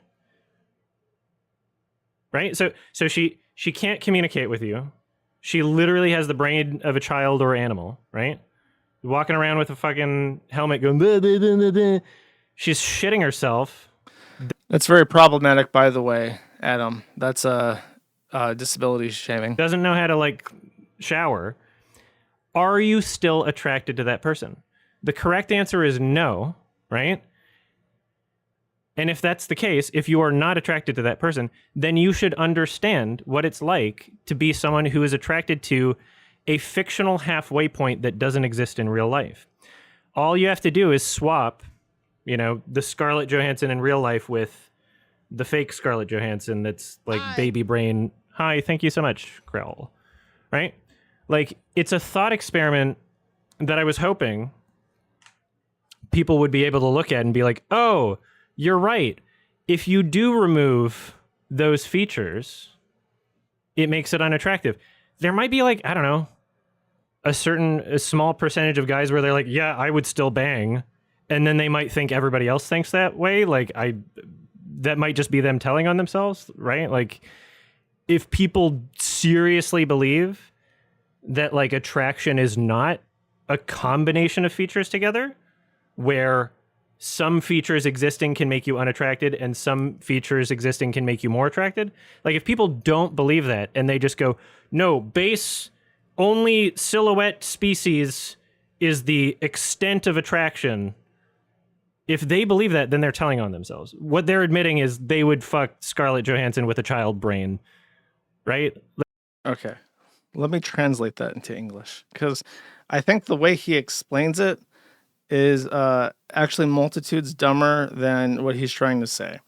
right? So she can't communicate with you. She literally has the brain of a child or animal, right? Walking around with a fucking helmet going, "Blah, blah, blah, blah, blah." She's shitting herself. That's very problematic, by the way, Adam. That's disability shaming. Doesn't know how to, like, shower. Are you still attracted to that person? The correct answer is no, right? And if that's the case, if you are not attracted to that person, then you should understand what it's like to be someone who is attracted to a fictional halfway point that doesn't exist in real life. All you have to do is swap, the Scarlett Johansson in real life with the fake Scarlett Johansson that's like baby brain. Hi, thank you so much, Krell. Right? Like, it's a thought experiment that I was hoping people would be able to look at and be like, oh, you're right. If you do remove those features, it makes it unattractive. There might be, like, I don't know, a small percentage of guys where they're like, yeah, I would still bang. And then they might think everybody else thinks that way. Like, that might just be them telling on themselves, right? Like, if people seriously believe that, like, attraction is not a combination of features together, where some features existing can make you unattracted and some features existing can make you more attracted. Like, if people don't believe that and they just go, no, base only silhouette species is the extent of attraction. If they believe that, then they're telling on themselves. What they're admitting is they would fuck Scarlett Johansson with a child brain, right? Okay. Let me translate that into English, because I think the way he explains it is actually multitudes dumber than what he's trying to say.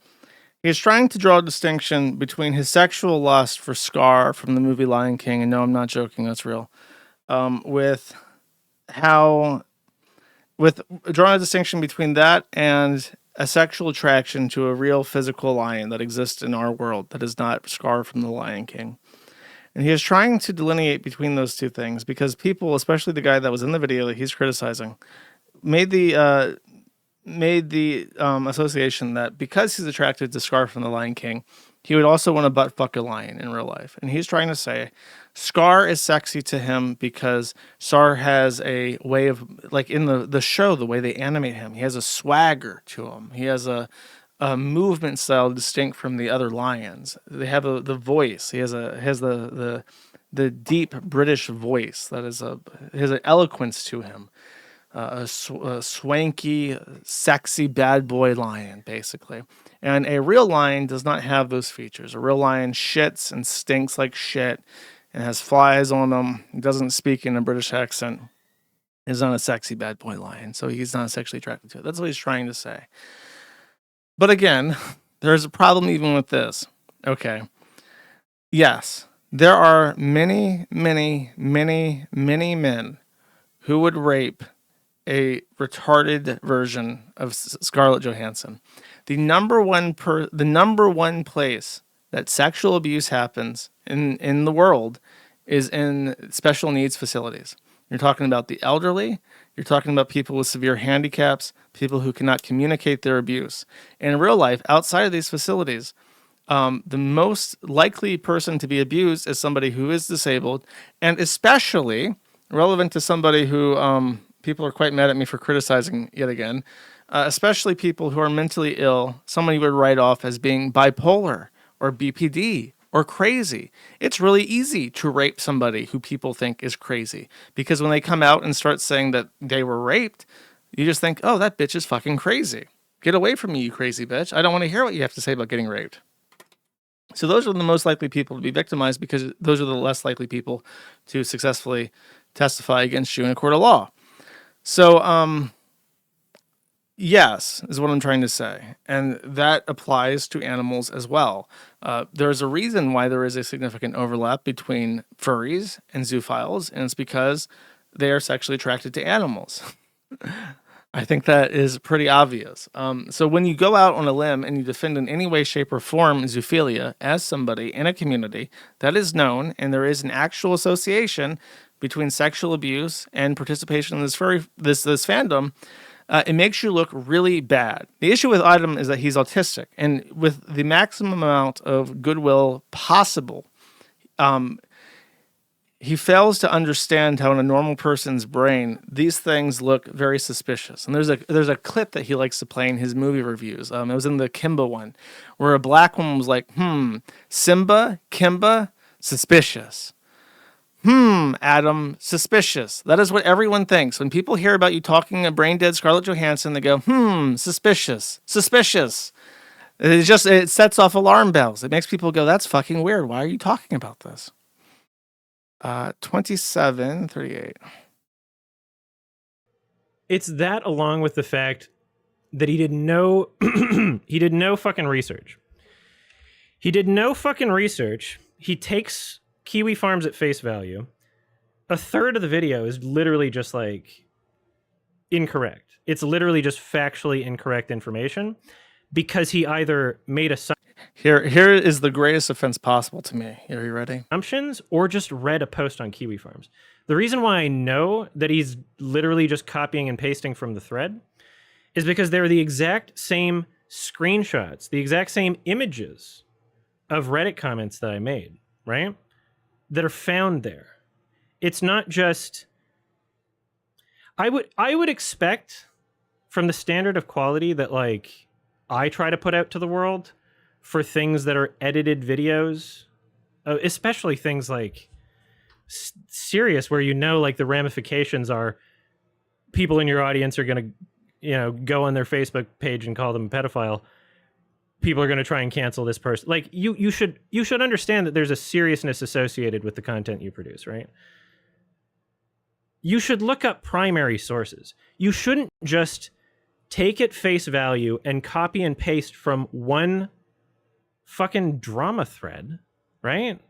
He's trying to draw a distinction between his sexual lust for Scar from the movie Lion King, and no, I'm not joking, that's real, with drawing a distinction between that and a sexual attraction to a real physical lion that exists in our world that is not Scar from the Lion King. And he is trying to delineate between those two things because people, especially the guy that was in the video that he's criticizing, made the association that because he's attracted to Scar from the Lion King, he would also want to butt fuck a lion in real life. And he's trying to say Scar is sexy to him because Scar has a way of, like in the show, the way they animate him, he has a swagger to him. He has a movement style distinct from the other lions. They have the voice. He has the deep British voice that has an eloquence to him. A swanky, sexy bad boy lion, basically. And a real lion does not have those features. A real lion shits and stinks like shit and has flies on them. Doesn't speak in a British accent. Is not a sexy bad boy lion, so he's not sexually attracted to it. That's what he's trying to say. But again, there's a problem even with this. Okay. Yes, there are many, many, many, many men who would rape a retarded version of Scarlett Johansson. the number one place that sexual abuse happens in the world is in special needs facilities. You're talking about the elderly. You're talking about people with severe handicaps, people who cannot communicate their abuse. And in real life, outside of these facilities, the most likely person to be abused is somebody who is disabled, and especially relevant to somebody who people are quite mad at me for criticizing yet again, especially people who are mentally ill, somebody would write off as being bipolar or BPD or crazy. It's really easy to rape somebody who people think is crazy, because when they come out and start saying that they were raped, you just think, oh, that bitch is fucking crazy. Get away from me, you crazy bitch. I don't want to hear what you have to say about getting raped. So those are the most likely people to be victimized, because those are the less likely people to successfully testify against you in a court of law. So, yes, is what I'm trying to say. And that applies to animals as well. There's a reason why there is a significant overlap between furries and zoophiles, and it's because they are sexually attracted to animals. I think that is pretty obvious. So when you go out on a limb and you defend in any way, shape, or form zoophilia as somebody in a community, that is known, and there is an actual association between sexual abuse and participation in this fandom, it makes you look really bad. The issue with Adam is that he's autistic, and with the maximum amount of goodwill possible, he fails to understand how in a normal person's brain these things look very suspicious. And there's a clip that he likes to play in his movie reviews. It was in the Kimba one, where a black woman was like, Simba, Kimba, suspicious. Adam, suspicious. That is what everyone thinks. When people hear about you talking a brain-dead Scarlett Johansson, they go, suspicious, suspicious. It sets off alarm bells. It makes people go, that's fucking weird. Why are you talking about this? 27:38. It's that, along with the fact that he did no he did no fucking research. He did no fucking research. He takes Kiwi Farms at face value. A third of the video is literally just like incorrect. It's literally just factually incorrect information, because he either made Here is the greatest offense possible to me. Are you ready? assumptions or just read a post on Kiwi Farms. The reason why I know that he's literally just copying and pasting from the thread is because they're the exact same screenshots, the exact same images of Reddit comments that I made, right? That are found there. It's not just... I would expect, from the standard of quality that like I try to put out to the world for things that are edited videos, especially things like serious, where like the ramifications are people in your audience are going to go on their Facebook page and call them a pedophile. People are going to try and cancel this person. Like you should understand that there's a seriousness associated with the content you produce, right? You should look up primary sources. You shouldn't just take at face value and copy and paste from one fucking drama thread, right?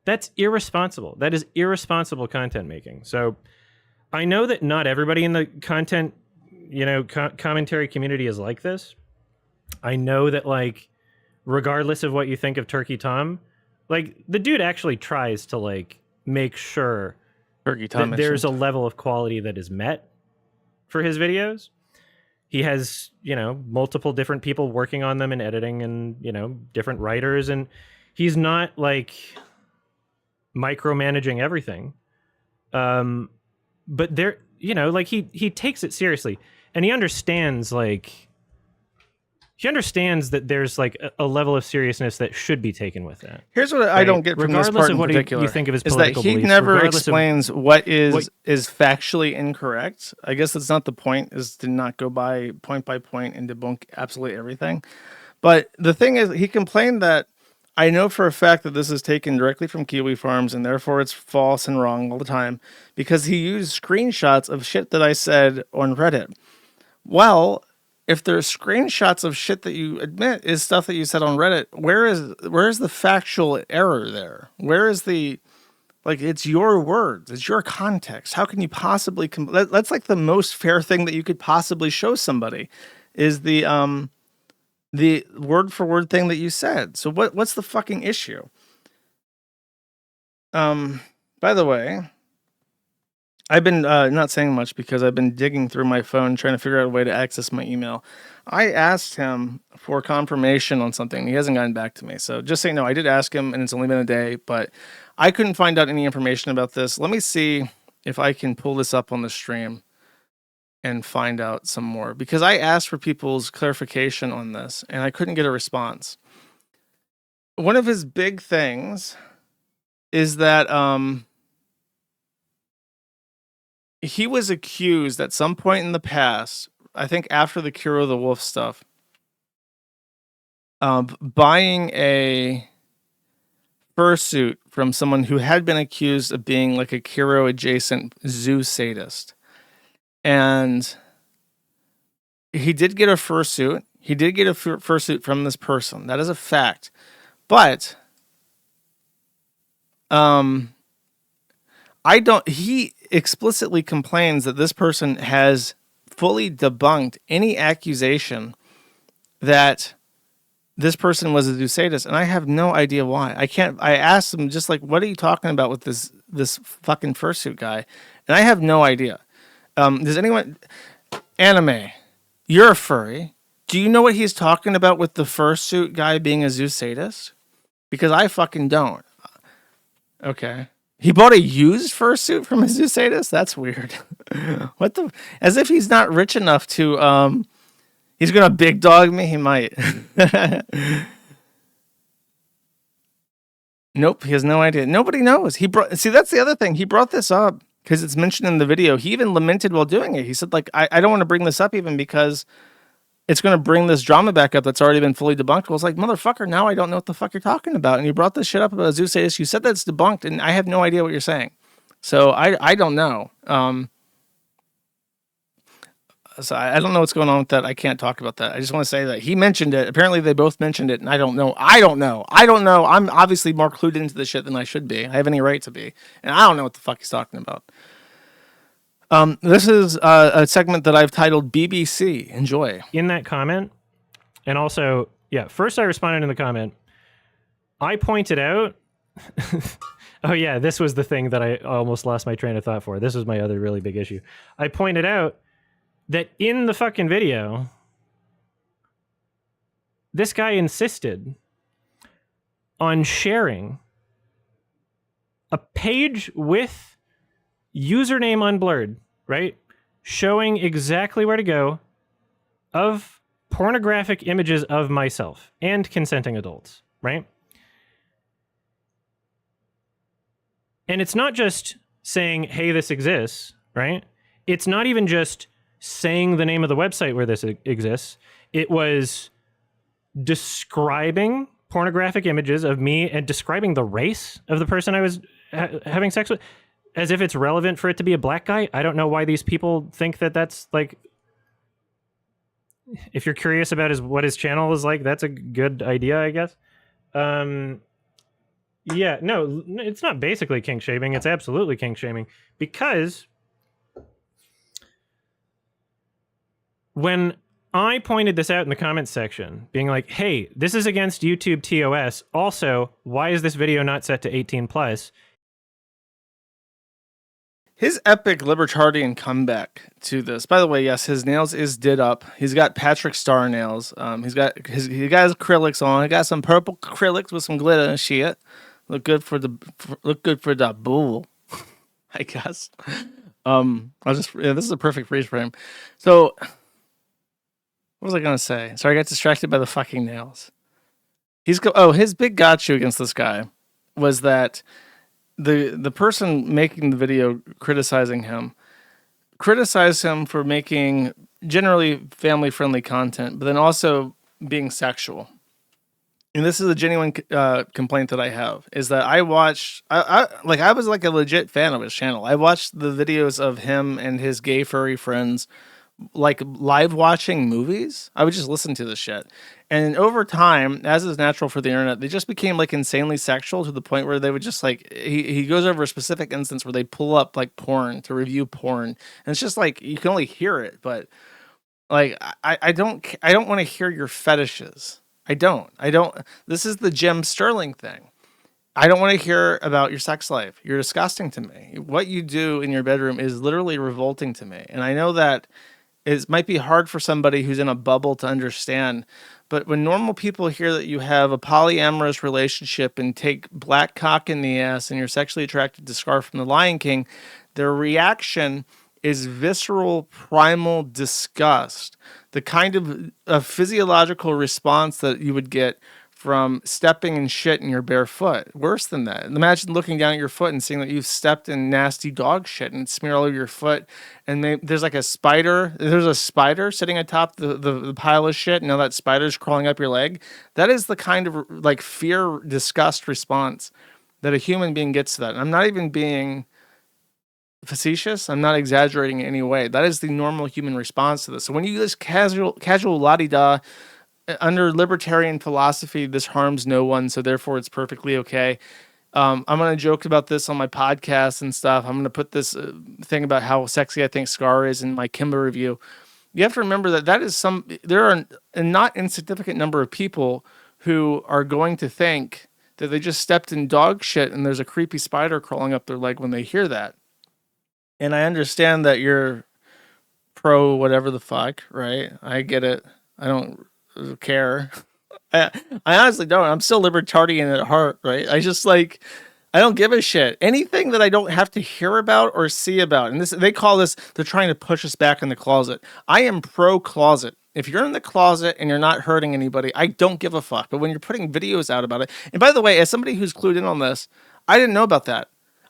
That's irresponsible. That is irresponsible content making. So I know that not everybody in the content, commentary community is like this. I know that, like, regardless of what you think of Turkey Tom, like, the dude actually tries to, like, make sure Turkey Tom that there's a level of quality that is met for his videos. He has, multiple different people working on them and editing, and, different writers, and he's not, like, micromanaging everything. But there, like, he takes it seriously, and he understands, like, that there's like a level of seriousness that should be taken with that. Here's what I don't get from this part in particular. You think of his is political that he beliefs, never explains what is factually incorrect. I guess that's not the point, is to not go by point and debunk absolutely everything. But the thing is, he complained that I know for a fact that this is taken directly from Kiwi Farms, and therefore it's false and wrong all the time, because he used screenshots of shit that I said on Reddit. Well, if there's screenshots of shit that you admit is stuff that you said on Reddit, where is the factual error there? Where is the, like, it's your words, it's your context. How can you possibly that's like the most fair thing that you could possibly show somebody, is the the word for word thing that you said. So what's the fucking issue? By the way, I've been not saying much because I've been digging through my phone trying to figure out a way to access my email. I asked him for confirmation on something. He hasn't gotten back to me. So just so you know, I did ask him, and it's only been a day, but I couldn't find out any information about this. Let me see if I can pull this up on the stream and find out some more, because I asked for people's clarification on this and I couldn't get a response. One of his big things is that he was accused at some point in the past, I think after the Kiro the Wolf stuff, of buying a fursuit from someone who had been accused of being like a Kiro adjacent zoo sadist. And he did get a fursuit. He did get a fursuit from this person. That is a fact. But he explicitly complains that this person has fully debunked any accusation that this person was a zoo sadist, and I have no idea why. I asked him just like, what are you talking about with this fucking fursuit guy? And I have no idea. Does anyone... Anime, you're a furry. Do you know what he's talking about with the fursuit guy being a zoo sadist? Because I fucking don't. Okay. He bought a used fursuit from a zoo sadist? That's weird. What the... As if he's not rich enough to... He's gonna big dog me? He might. Nope, he has no idea. Nobody knows. See, that's the other thing. He brought this up because it's mentioned in the video. He even lamented while doing it. He said, like, I don't want to bring this up even because it's going to bring this drama back up that's already been fully debunked. I was like, motherfucker, now I don't know what the fuck you're talking about. And you brought this shit up about a zoo sadist. You said that's debunked, and I have no idea what you're saying. So I don't know. So I don't know what's going on with that. I can't talk about that. I just want to say that he mentioned it. Apparently they both mentioned it, and I don't know. I'm obviously more clued into this shit than I should be. I have any right to be. And I don't know what the fuck he's talking about. This is a segment that I've titled BBC. Enjoy. In that comment, and also, yeah, first I responded in the comment. I pointed out... Oh, yeah, this was the thing that I almost lost my train of thought for. This was my other really big issue. I pointed out that in the fucking video, this guy insisted on sharing a page with username unblurred, right? Showing exactly where to go of pornographic images of myself and consenting adults, right? And it's not just saying, hey, this exists, right? It's not even just saying the name of the website where this exists. It was describing pornographic images of me and describing the race of the person I was having sex with, as if it's relevant for it to be a black guy. I don't know why these people think that that's like... If you're curious about what his channel is like, that's a good idea, I guess. Yeah, no, it's not basically kink shaming. It's absolutely kink shaming, because when I pointed this out in the comments section, being like, hey, this is against YouTube TOS. Also, why is this video not set to 18 plus? His epic libertarian comeback to this. By the way, yes, his nails is did up. He's got Patrick Star nails. He got his acrylics on. He got some purple acrylics with some glitter and shit. Look good for the bull, I guess. This is a perfect freeze frame. So, what was I gonna say? Sorry, I got distracted by the fucking nails. His big gotcha against this guy was that the person making the video criticized him for making generally family-friendly content, but then also being sexual. And this is a genuine complaint that I have, is that I was like a legit fan of his channel. I watched the videos of him and his gay furry friends, like live watching movies. I would just listen to this shit. And over time, as is natural for the internet, they just became like insanely sexual to the point where they would just like, he goes over a specific instance where they pull up like porn to review porn. And it's just like, you can only hear it, but Like I don't want to hear your fetishes. I don't. This is the Jim Sterling thing. I don't want to hear about your sex life. You're disgusting to me. What you do in your bedroom is literally revolting to me. And I know that it might be hard for somebody who's in a bubble to understand, but when normal people hear that you have a polyamorous relationship and take black cock in the ass and you're sexually attracted to Scar from the Lion King, their reaction is visceral, primal disgust. The kind of a physiological response that you would get from stepping in shit in your bare foot. Worse than that. Imagine looking down at your foot and seeing that you've stepped in nasty dog shit and smear all over your foot. And there's like a spider. There's a spider sitting atop the pile of shit. And now that spider's crawling up your leg. That is the kind of like fear, disgust response that a human being gets to that. And I'm not even being facetious. I'm not exaggerating in any way. That is the normal human response to this. So when you use casual la-di-da, under libertarian philosophy, this harms no one, so therefore it's perfectly okay. I'm going to joke about this on my podcast and stuff. I'm going to put this thing about how sexy I think Scar is in my Kimmel review. You have to remember that there are a not insignificant number of people who are going to think that they just stepped in dog shit and there's a creepy spider crawling up their leg when they hear that. And I understand that you're pro whatever the fuck, right? I get it. I don't care. I honestly don't. I'm still libertarian at heart, right? I just like, I don't give a shit. Anything that I don't have to hear about or see about. And they call this, they're trying to push us back in the closet. I am pro closet. If you're in the closet and you're not hurting anybody, I don't give a fuck. But when you're putting videos out about it, and by the way, as somebody who's clued in on this, I didn't know about that.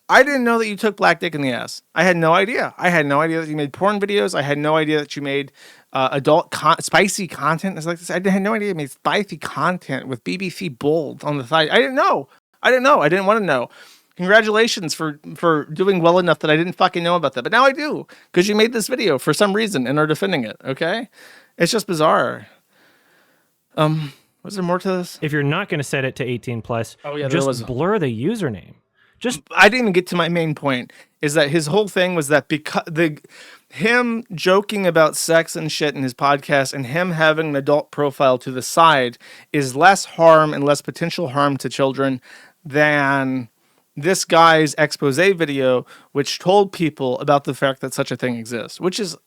I didn't know that you took black dick in the ass. I had no idea. I had no idea that you made porn videos. I had no idea that you made adult spicy content. It's like this. I had no idea you made spicy content with BBC Bold on the side. I didn't know. I didn't want to know. Congratulations for doing well enough that I didn't fucking know about that. But now I do, because you made this video for some reason and are defending it. Okay? It's just bizarre. Was there more to this? If you're not going to set it to 18 plus, yeah, just blur the username. I didn't even get to my main point, is that his whole thing was that because him joking about sex and shit in his podcast and him having an adult profile to the side is less harm and less potential harm to children than this guy's expose video, which told people about the fact that such a thing exists, which is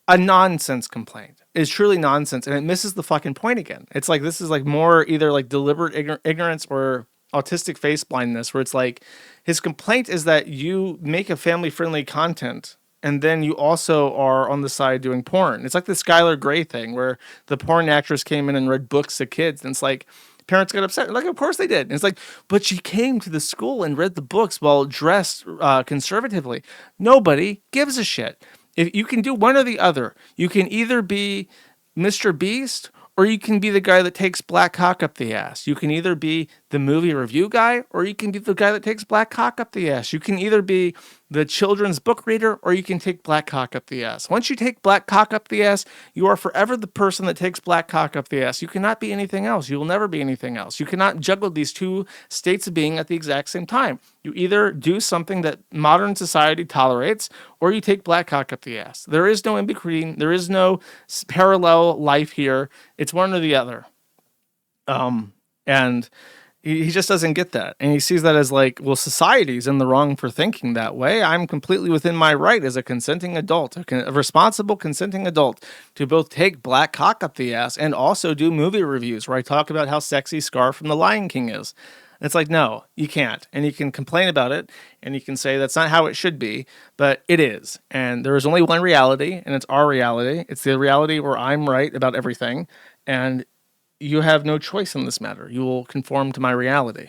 a nonsense complaint. It's truly nonsense, and it misses the fucking point again. It's like, this is like more either like deliberate ignorance or autistic face blindness, where it's like his complaint is that you make a family-friendly content and then you also are on the side doing porn. It's like the Skylar Grey thing where the porn actress came in and read books to kids, and it's like parents got upset. Like, of course they did. And it's like, but she came to the school and read the books while dressed conservatively. Nobody gives a shit. If you can do one or the other, you can either be Mr. Beast or you can be the guy that takes black cock up the ass. You can either be the movie review guy, or you can be the guy that takes black cock up the ass. You can either be the children's book reader, or you can take black cock up the ass. Once you take black cock up the ass, you are forever the person that takes black cock up the ass. You cannot be anything else. You will never be anything else. You cannot juggle these two states of being at the exact same time. You either do something that modern society tolerates, or you take black cock up the ass. There is no in between. There is no parallel life here. It's one or the other. And he just doesn't get that. And he sees that as like, well, society's in the wrong for thinking that way. I'm completely within my right as a consenting adult, a responsible consenting adult, to both take black cock up the ass and also do movie reviews where I talk about how sexy Scar from the Lion King is. And it's like, no, you can't. And you can complain about it and you can say that's not how it should be, but it is. And there is only one reality, and it's our reality. It's the reality where I'm right about everything. And you have no choice in this matter. You will conform to my reality.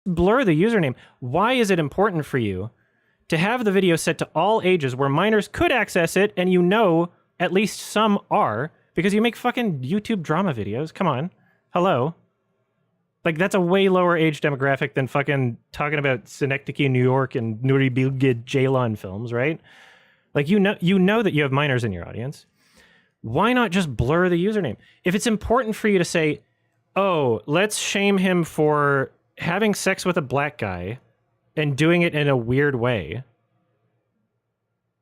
Blur the username. Why is it important for you to have the video set to all ages where minors could access it, and you know at least some are, because you make fucking YouTube drama videos? Come on. Hello. Like, that's a way lower age demographic than fucking talking about Synecdoche, New York and Nuri Bilge Ceylan films, right? Like, you know that you have minors in your audience. Why not just blur the username? If it's important for you to say, oh, let's shame him for having sex with a black guy and doing it in a weird way,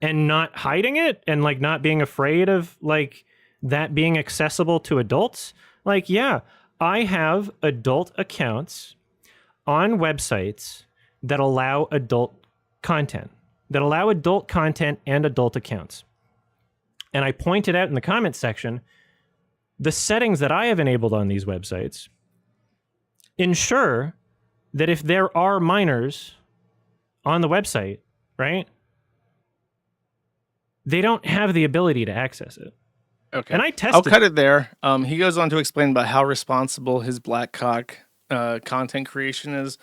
and not hiding it and like not being afraid of like that being accessible to adults. Like, yeah, I have adult accounts on websites that allow adult content, and adult accounts. And I pointed out in the comments section, the settings that I have enabled on these websites ensure that if there are minors on the website, right, they don't have the ability to access it. Okay. And I tested. I'll cut it there. He goes on to explain about how responsible his black cock content creation is.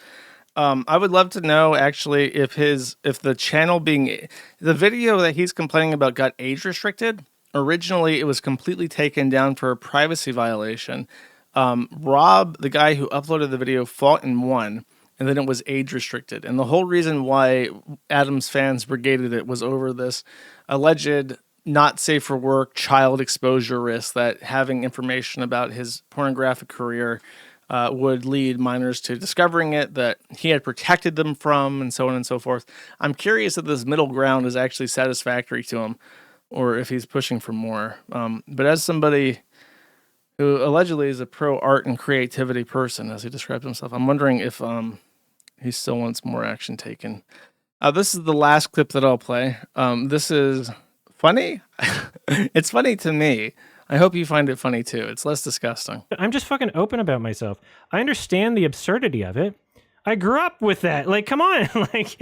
I would love to know actually if the channel the video that he's complaining about got age restricted. Originally, it was completely taken down for a privacy violation. Rob, the guy who uploaded the video, fought and won, and then it was age restricted. And the whole reason why Adam's fans brigaded it was over this alleged not safe for work child exposure risk that having information about his pornographic career would lead minors to discovering it, that he had protected them from, and so on and so forth. I'm curious if this middle ground is actually satisfactory to him, or if he's pushing for more. But as somebody who allegedly is a pro art and creativity person, as he describes himself, I'm wondering if he still wants more action taken. This is the last clip that I'll play. This is funny. It's funny to me. I hope you find it funny too. It's less disgusting. I'm just fucking open about myself. I understand the absurdity of it. I grew up with that. Like, come on. Like,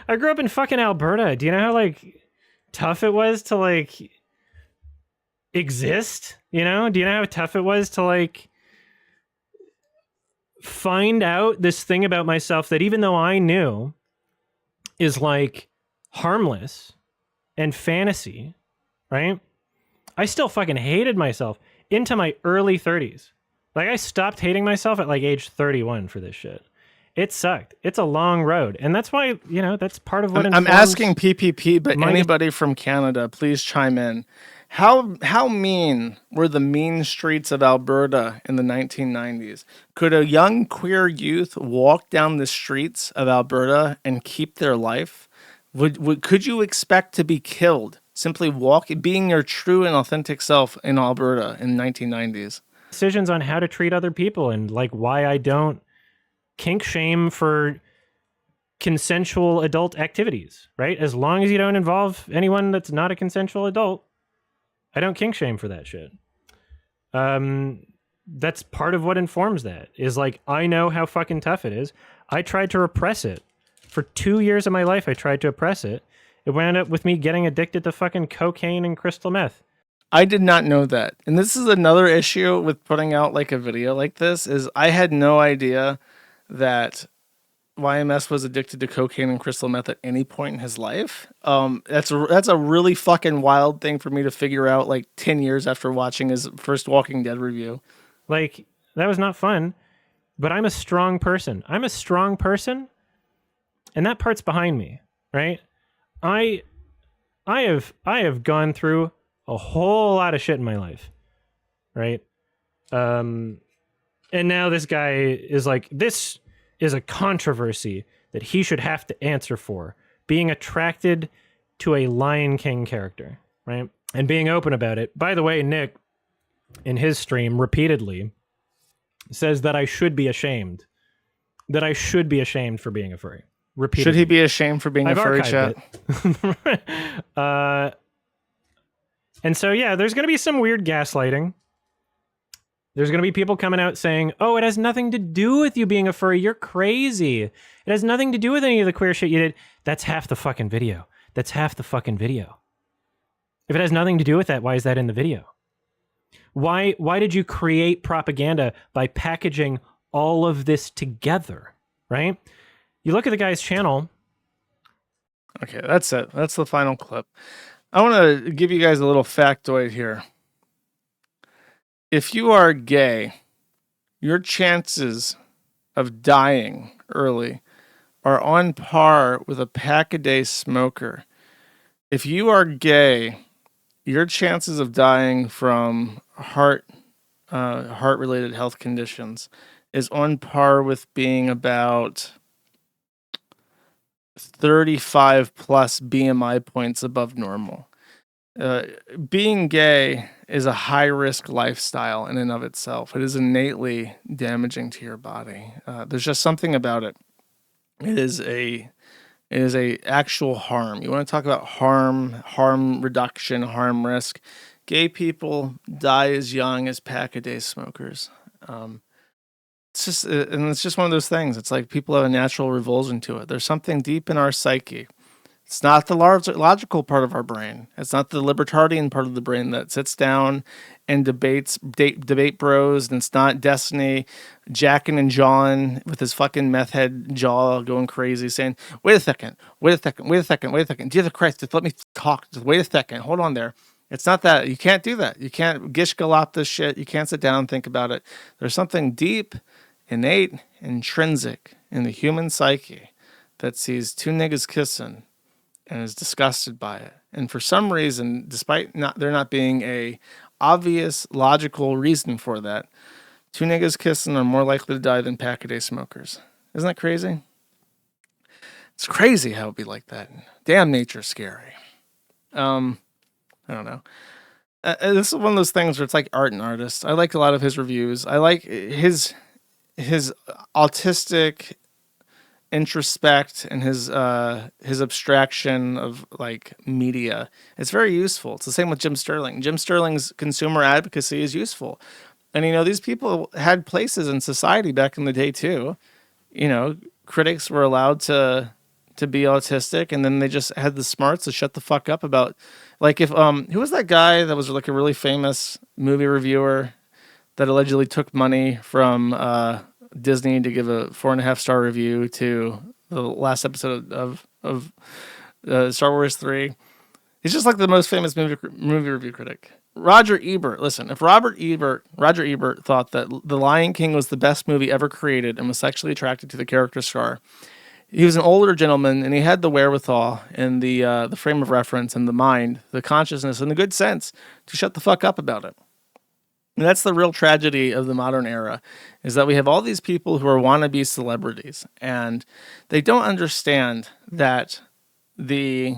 I grew up in fucking Alberta. Do you know how like tough it was to like exist? You know? Do you know how tough it was to like find out this thing about myself that even though I knew is like harmless and fantasy, right? I still fucking hated myself into my early 30s. Like, I stopped hating myself at like age 31 for this shit. It sucked. It's a long road. And that's why, you know, that's part of what I'm asking PPP, but anybody from Canada, please chime in. How mean were the mean streets of Alberta in the 1990s? Could a young queer youth walk down the streets of Alberta and keep their life? Could you expect to be killed simply being your true and authentic self in Alberta in the 1990s? Decisions on how to treat other people and like why I don't kink shame for consensual adult activities, right? As long as you don't involve anyone that's not a consensual adult, I don't kink shame for that shit. That's part of what informs that is like, I know how fucking tough it is. I tried to repress it. For 2 years of my life, I tried to oppress it. It wound up with me getting addicted to fucking cocaine and crystal meth. I did not know that. And this is another issue with putting out like a video like this is I had no idea that YMS was addicted to cocaine and crystal meth at any point in his life. That's a really fucking wild thing for me to figure out like 10 years after watching his first Walking Dead review. Like, that was not fun, but I'm a strong person. And that part's behind me, right? I have gone through a whole lot of shit in my life, right? And now this guy is like, this is a controversy that he should have to answer for, being attracted to a Lion King character, right? And being open about it. By the way, Nick, in his stream, repeatedly says that I should be ashamed. That I should be ashamed for being a furry. Repeatedly. Should he be ashamed for being a furry, chat? And so, yeah, there's going to be some weird gaslighting. There's going to be people coming out saying, oh, it has nothing to do with you being a furry. You're crazy. It has nothing to do with any of the queer shit you did. That's half the fucking video. If it has nothing to do with that, why is that in the video? Why did you create propaganda by packaging all of this together, right? You look at the guy's channel. Okay, that's it. That's the final clip. I want to give you guys a little factoid here. If you are gay, your chances of dying early are on par with a pack-a-day smoker. If you are gay, your chances of dying from heart-related health conditions is on par with being about 35 plus BMI points above normal. Being gay is a high risk lifestyle in and of itself. It is innately damaging to your body. There's just something about it. It is a actual harm. You want to talk about harm reduction, harm risk. Gay people die as young as pack-a-day smokers. It's just one of those things. It's like people have a natural revulsion to it. There's something deep in our psyche. It's not the logical part of our brain. It's not the libertarian part of the brain that sits down and debate bros. And it's not Destiny jacking and jawing with his fucking meth head jaw going crazy saying, wait a second. Jesus Christ, just let me talk. Just wait a second. Hold on there. It's not that. You can't do that. You can't gish galop this shit. You can't sit down and think about it. There's something deep, innate, intrinsic in the human psyche that sees two niggas kissing and is disgusted by it. And for some reason, despite there not being a obvious logical reason for that, two niggas kissing are more likely to die than pack-a-day smokers. Isn't that crazy? It's crazy how it'd be like that. Damn, nature's scary. I don't know. This is one of those things where it's like art and artist. I like a lot of his reviews. I like his autistic introspect and his abstraction of like media. It's very useful. It's the same with Jim Sterling. Jim Sterling's consumer advocacy is useful. And these people had places in society back in the day too. Critics were allowed to be autistic, and then they just had the smarts to shut the fuck up about, like, if who was that guy that was like a really famous movie reviewer that allegedly took money from Disney to give a 4.5-star review to the last episode of Star Wars 3. He's just like the most famous movie review critic. Roger Ebert. Listen, if Roger Ebert thought that The Lion King was the best movie ever created and was sexually attracted to the character Scar, he was an older gentleman and he had the wherewithal and the frame of reference and the mind, the consciousness, and the good sense to shut the fuck up about it. And that's the real tragedy of the modern era, is that we have all these people who are wannabe celebrities, and they don't understand that the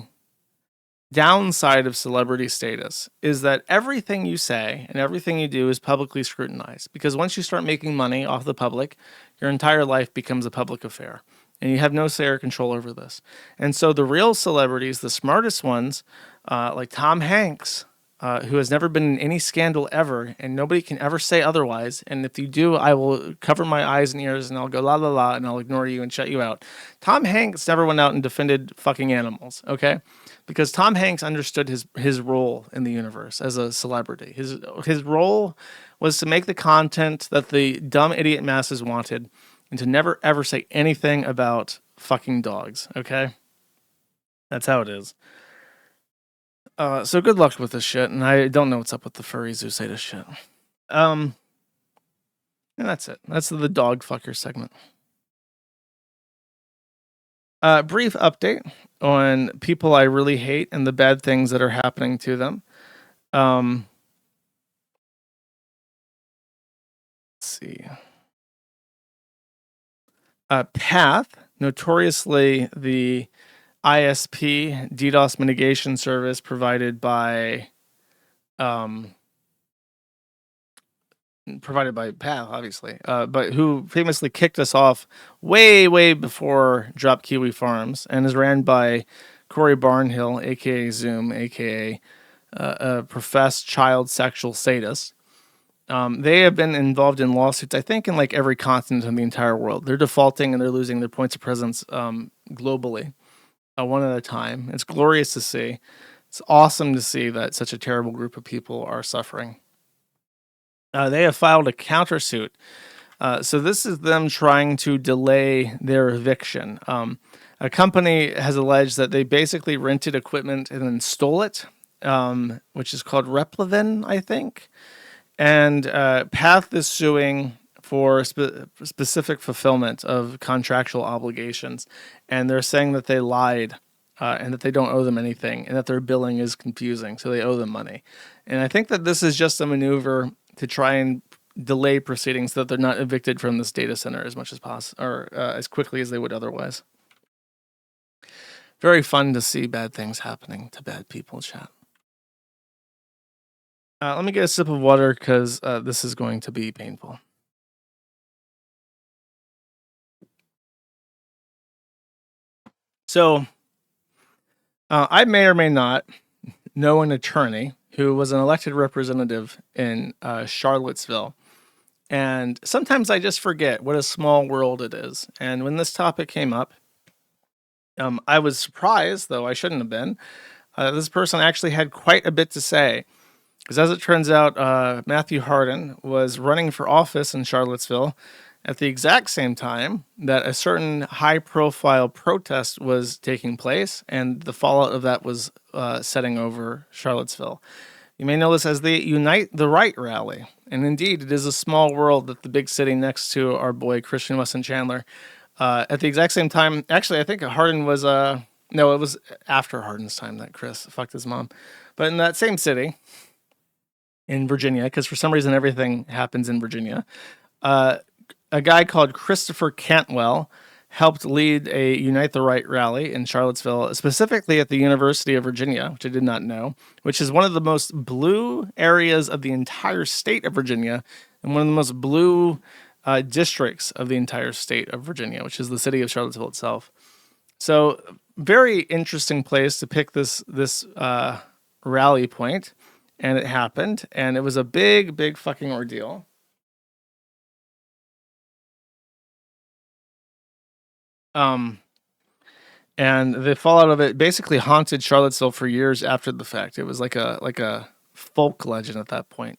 downside of celebrity status is that everything you say and everything you do is publicly scrutinized. Because once you start making money off the public, your entire life becomes a public affair, and you have no say or control over this. And so the real celebrities, the smartest ones, like Tom Hanks, who has never been in any scandal ever, and nobody can ever say otherwise. And if you do, I will cover my eyes and ears, and I'll go la la la, and I'll ignore you and shut you out. Tom Hanks never went out and defended fucking animals, okay? Because Tom Hanks understood his role in the universe as a celebrity. His role was to make the content that the dumb idiot masses wanted, and to never ever say anything about fucking dogs, okay? That's how it is. So good luck with this shit, and I don't know what's up with the furries who say this shit. And that's it. That's the dog fucker segment. Brief update on people I really hate and the bad things that are happening to them. Let's see. Path, notoriously the ISP DDoS mitigation service provided by Path, obviously, but who famously kicked us off way before Drop Kiwi Farms, and is ran by Corey Barnhill, aka Zoom, aka a professed child sexual sadist. They have been involved in lawsuits, I think, in like every continent in the entire world. They're defaulting and they're losing their points of presence globally. One at a time. It's glorious to see. It's awesome to see that such a terrible group of people are suffering. They have filed a countersuit. So this is them trying to delay their eviction. A company has alleged that they basically rented equipment and then stole it, which is called Replevin, I think. And Path is suing for specific fulfillment of contractual obligations, and they're saying that they lied and that they don't owe them anything, and that their billing is confusing, so they owe them money. And I think that this is just a maneuver to try and delay proceedings so that they're not evicted from this data center as much as possible, or as quickly as they would otherwise. Very fun to see bad things happening to bad people, chat. Let me get a sip of water because this is going to be painful. So, I may or may not know an attorney who was an elected representative in Charlottesville. And sometimes I just forget what a small world it is. And when this topic came up, I was surprised, though I shouldn't have been. This person actually had quite a bit to say. Because as it turns out, Matthew Hardin was running for office in Charlottesville at the exact same time that a certain high-profile protest was taking place, and the fallout of that was setting over Charlottesville. You may know this as the Unite the Right rally. And indeed, it is a small world that the big city next to our boy Christian Weston Chandler. At the exact same time, actually, I think Hardin was, no, it was after Hardin's time that Chris fucked his mom. But in that same city, in Virginia, because for some reason everything happens in Virginia, a guy called Christopher Cantwell helped lead a Unite the Right rally in Charlottesville, specifically at the University of Virginia, which I did not know, which is one of the most blue areas of the entire state of Virginia and one of the most blue districts of the entire state of Virginia, which is the city of Charlottesville itself. So very interesting place to pick this rally point, and it happened, and it was a big fucking ordeal. And the fallout of it basically haunted Charlottesville for years after the fact. It was like a folk legend at that point.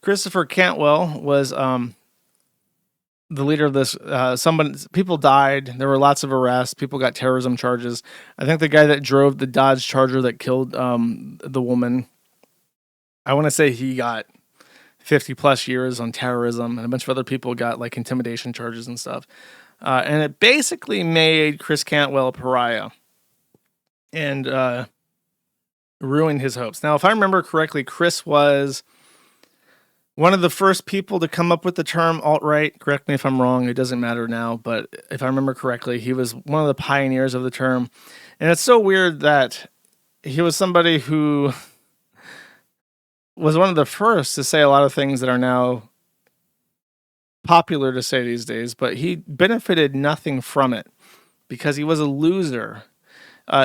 Christopher Cantwell was the leader of this. People died. There were lots of arrests. People got terrorism charges. I think the guy that drove the Dodge Charger that killed the woman, I want to say he got 50 plus years on terrorism, and a bunch of other people got like intimidation charges and stuff. And it basically made Chris Cantwell a pariah and ruined his hopes. Now, if I remember correctly, Chris was one of the first people to come up with the term alt-right. Correct me if I'm wrong. It doesn't matter now. But if I remember correctly, he was one of the pioneers of the term. And it's so weird that he was somebody who was one of the first to say a lot of things that are now popular to say these days, but he benefited nothing from it because he was a loser.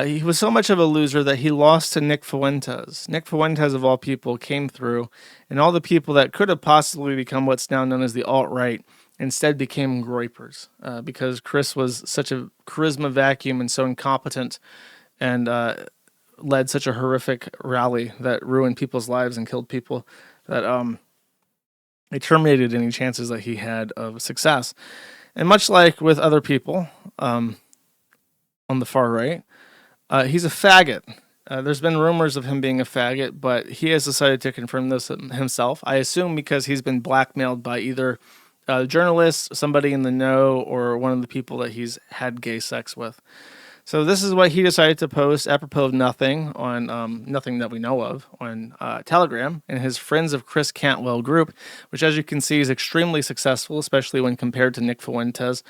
He was so much of a loser that he lost to Nick Fuentes. Nick Fuentes, of all people, came through, and all the people that could have possibly become what's now known as the alt-right instead became groypers because Chris was such a charisma vacuum and so incompetent and led such a horrific rally that ruined people's lives and killed people that it terminated any chances that he had of success. And much like with other people on the far right, he's a faggot. There's been rumors of him being a faggot, but he has decided to confirm this himself. I assume because he's been blackmailed by either a journalist, somebody in the know, or one of the people that he's had gay sex with. So this is what he decided to post apropos of nothing on nothing that we know of on Telegram in his Friends of Chris Cantwell group, which as you can see is extremely successful, especially when compared to Nick Fuentes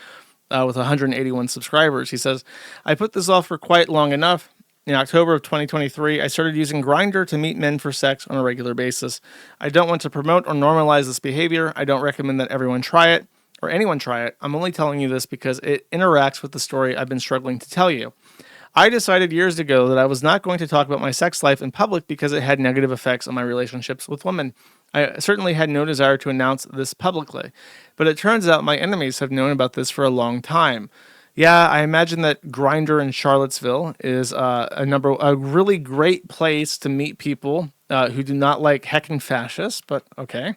with 181 subscribers. He says, I put this off for quite long enough. In October of 2023, I started using Grindr to meet men for sex on a regular basis. I don't want to promote or normalize this behavior. I don't recommend that everyone try it. Or anyone try it. I'm only telling you this because it interacts with the story I've been struggling to tell you. I decided years ago that I was not going to talk about my sex life in public because it had negative effects on my relationships with women. I certainly had no desire to announce this publicly, but it turns out my enemies have known about this for a long time. Yeah, I imagine that Grindr in Charlottesville is a really great place to meet people who do not like heckin' fascists, but okay.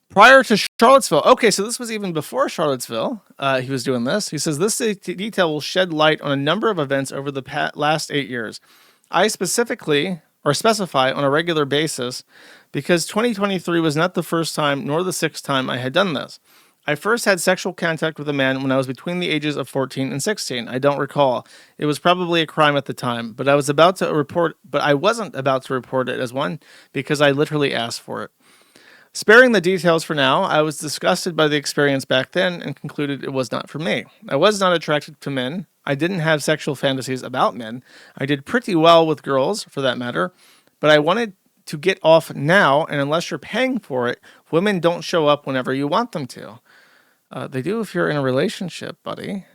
Prior to Charlottesville, okay, so this was even before Charlottesville, he was doing this. He says, this detail will shed light on a number of events over the last 8 years. I specify on a regular basis because 2023 was not the first time nor the sixth time I had done this. I first had sexual contact with a man when I was between the ages of 14 and 16. I don't recall. It was probably a crime at the time, but I wasn't about to report it as one because I literally asked for it. Sparing the details for now, I was disgusted by the experience back then and concluded it was not for me. I was not attracted to men. I didn't have sexual fantasies about men. I did pretty well with girls, for that matter, but I wanted to get off now, and unless you're paying for it, women don't show up whenever you want them to. They do if you're in a relationship, buddy.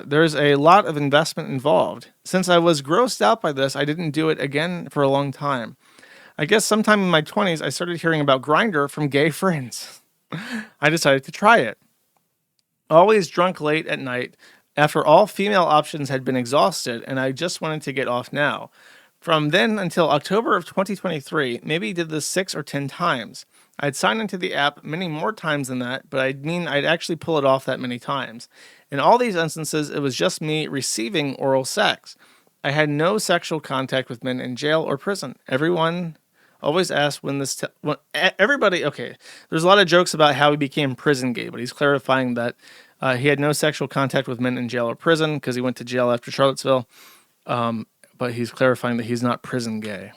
There's a lot of investment involved. Since I was grossed out by this, I didn't do it again for a long time. I guess sometime in my 20s, I started hearing about Grindr from gay friends. I decided to try it. Always drunk late at night, after all female options had been exhausted, and I just wanted to get off now. From then until October of 2023, maybe did this 6 or 10 times. I'd signed into the app many more times than that, but I'd actually pull it off that many times. In all these instances, it was just me receiving oral sex. I had no sexual contact with men in jail or prison. Everyone always asks when this... everybody... Okay, there's a lot of jokes about how he became prison gay, but he's clarifying that he had no sexual contact with men in jail or prison because he went to jail after Charlottesville. But he's clarifying that he's not prison gay.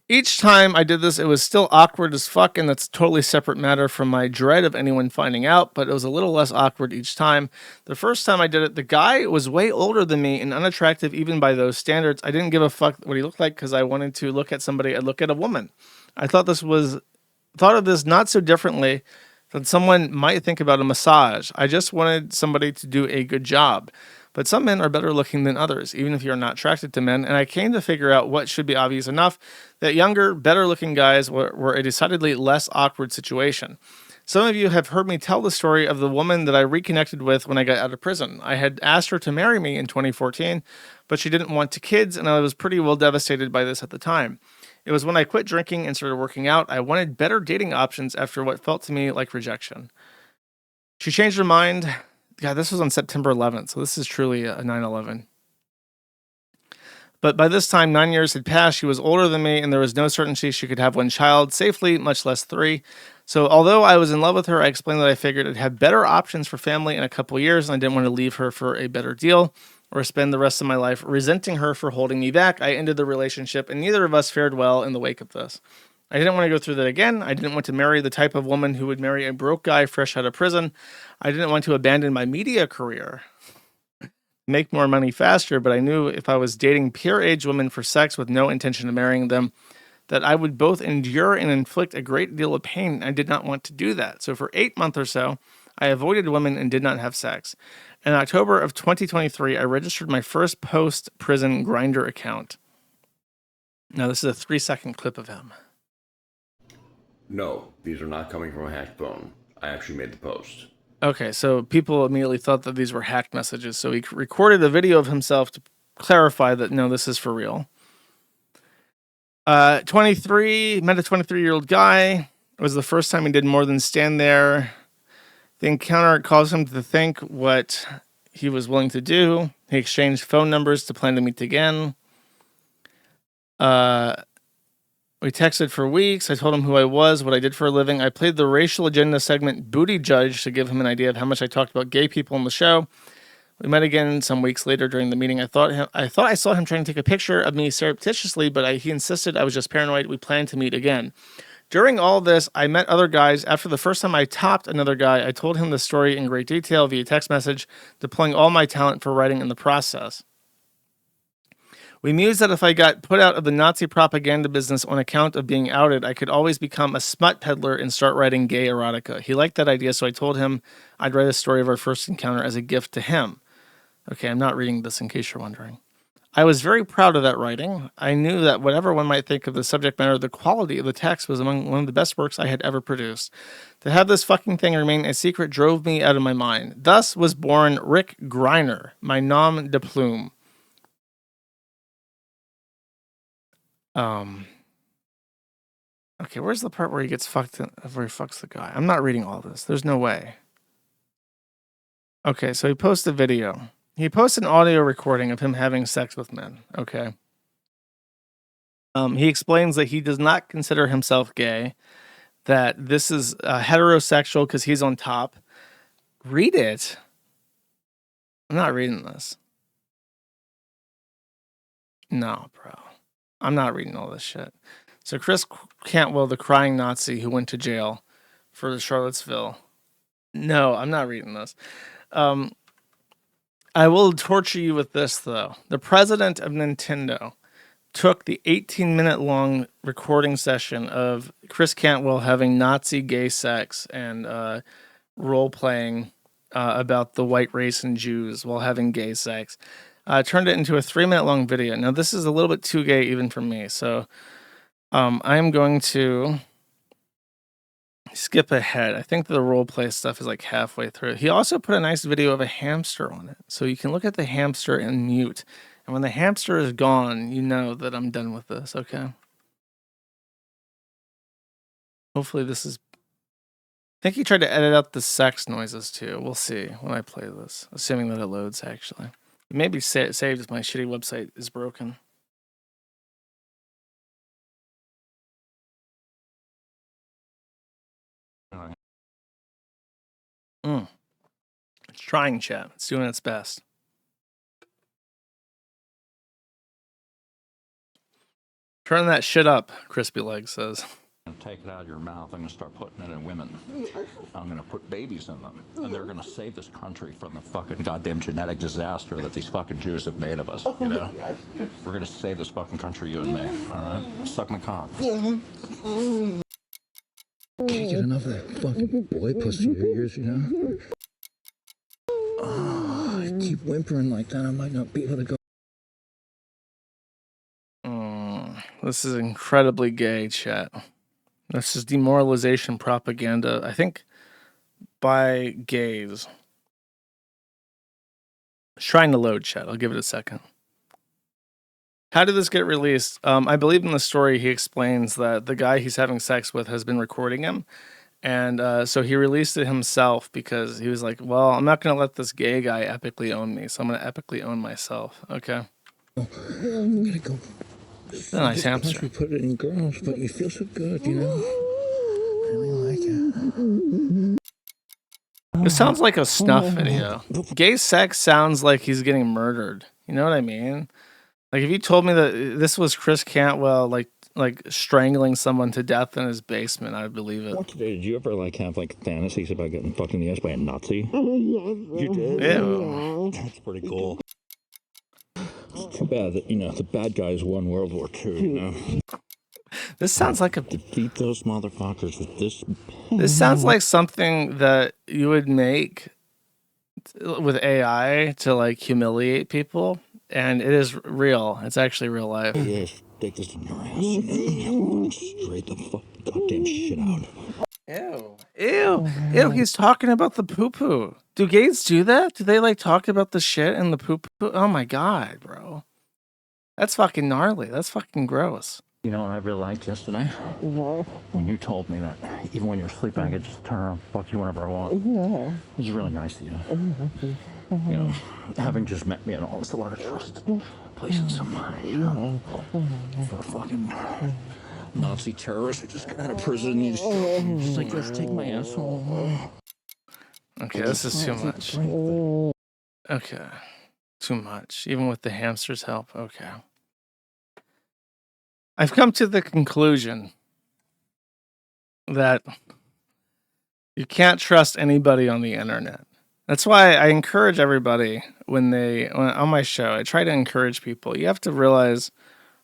Each time I did this, it was still awkward as fuck, and that's a totally separate matter from my dread of anyone finding out, but it was a little less awkward each time. The first time I did it, the guy was way older than me and unattractive even by those standards. I didn't give a fuck what he looked like because I wanted to look at somebody. I'd look at a woman. I thought of this not so differently than someone might think about a massage. I just wanted somebody to do a good job. But some men are better looking than others, even if you're not attracted to men, and I came to figure out what should be obvious enough, that younger, better looking guys were a decidedly less awkward situation. Some of you have heard me tell the story of the woman that I reconnected with when I got out of prison. I had asked her to marry me in 2014, but she didn't want kids, and I was pretty well devastated by this at the time. It was when I quit drinking and started working out. I wanted better dating options after what felt to me like rejection. She changed her mind. God, this was on September 11th, so this is truly a 9/11. But by this time, 9 years had passed. She was older than me, and there was no certainty she could have one child safely, much less 3. So although I was in love with her, I explained that I figured I'd have better options for family in a couple years, and I didn't want to leave her for a better deal or spend the rest of my life resenting her for holding me back. I ended the relationship, and neither of us fared well in the wake of this. I didn't want to go through that again. I didn't want to marry the type of woman who would marry a broke guy fresh out of prison. I didn't want to abandon my media career, make more money faster, but I knew if I was dating peer-age women for sex with no intention of marrying them, that I would both endure and inflict a great deal of pain. I did not want to do that. So for 8 months or so, I avoided women and did not have sex. In October of 2023, I registered my first post-prison Grindr account. Now, this is a 3-second clip of him. No, these are not coming from a hacked phone. I actually made the post. Okay, so people immediately thought that these were hacked messages. So he recorded a video of himself to clarify that, no, this is for real. 23, met a 23-year-old guy. It was the first time he did more than stand there. The encounter caused him to think what he was willing to do. He exchanged phone numbers to plan to meet again. We texted for weeks. I told him who I was, what I did for a living. I played the racial agenda segment Booty Judge to give him an idea of how much I talked about gay people in the show. We met again some weeks later during the meeting. I thought I saw him trying to take a picture of me surreptitiously, but he insisted I was just paranoid. We planned to meet again. During all this, I met other guys. After the first time I topped another guy, I told him the story in great detail via text message, deploying all my talent for writing in the process. We mused that if I got put out of the Nazi propaganda business on account of being outed, I could always become a smut peddler and start writing gay erotica. He liked that idea, so I told him I'd write a story of our first encounter as a gift to him. Okay, I'm not reading this in case you're wondering. I was very proud of that writing. I knew that whatever one might think of the subject matter, the quality of the text was among one of the best works I had ever produced. To have this fucking thing remain a secret drove me out of my mind. Thus was born Rick Griner, my nom de plume. Okay, where's the part where he gets fucked, where he fucks the guy? I'm not reading all this. There's no way. Okay, so he posts a video. He posts an audio recording of him having sex with men. Okay. He explains that he does not consider himself gay, that this is heterosexual because he's on top. Read it. I'm not reading this. No, bro. I'm not reading all this shit. So Chris Cantwell, the crying Nazi who went to jail for the Charlottesville. No, I'm not reading this. I will torture you with this, though. The president of Nintendo took the 18-minute long recording session of Chris Cantwell having Nazi gay sex and role-playing about the white race and Jews while having gay sex. Turned it into a 3-minute long video. Now, this is a little bit too gay even for me, so I am going to skip ahead. I think the role play stuff is like halfway through. He also put a nice video of a hamster on it, so you can look at the hamster and mute. And when the hamster is gone, you know that I'm done with this, okay? Hopefully this is... I think he tried to edit out the sex noises too. We'll see when I play this, assuming that it loads, actually. It may be saved if my shitty website is broken. It's trying, chat. It's doing its best. Turn that shit up, Crispy Leg says. Take it out of your mouth. I'm going to start putting it in women. I'm going to put babies in them. And they're going to save this country from the fucking goddamn genetic disaster that these fucking Jews have made of us, you know? We're going to save this fucking country, you and me, all right? Suck my cock. Can't get enough of that fucking boy pussy in your ears, you know? Oh, I keep whimpering like that. I might not be able to go. This is incredibly gay, chat. This is demoralization propaganda, I think, by gays. It's trying to load, chat. I'll give it a second. How did this get released? I believe in the story he explains that the guy he's having sex with has been recording him. And so he released it himself because he was like, well, I'm not going to let this gay guy epically own me, so I'm going to epically own myself. Okay. I'm going to go. It's a nice hamster. We put it in girls, but you feel so good, you know? I really like it. It sounds like a snuff video. Gay sex sounds like he's getting murdered. You know what I mean? Like if you told me that this was Chris Cantwell, like strangling someone to death in his basement, I'd believe it. Did you ever have fantasies about getting fucked in the ass by a Nazi? You did? Ew. That's pretty cool. It's too bad that, the bad guys won World War II, you know? This sounds like a... Defeat those motherfuckers with this... This sounds like something that you would make with AI to, humiliate people. And it is real. It's actually real life. Yes, take this in your ass. Straight the fucking goddamn shit out. Ew, he's talking about the poo-poo. Do gays do that? Do they, talk about the shit and the poo-poo? Oh my god, bro. That's fucking gnarly. That's fucking gross. You know what I really liked yesterday? When you told me that even when you're sleeping, I could just turn around and fuck you whenever I want. It was really nice of you. Having just met me and all, it's a lot of trust placing somebody, for a fucking Nazi terrorist who just got out of prison. He's just like, let's take my asshole. Okay, this is too much. Okay. Too much. Even with the hamster's help. Okay. I've come to the conclusion that you can't trust anybody on the internet. That's why I encourage everybody when on my show, I try to encourage people. You have to realize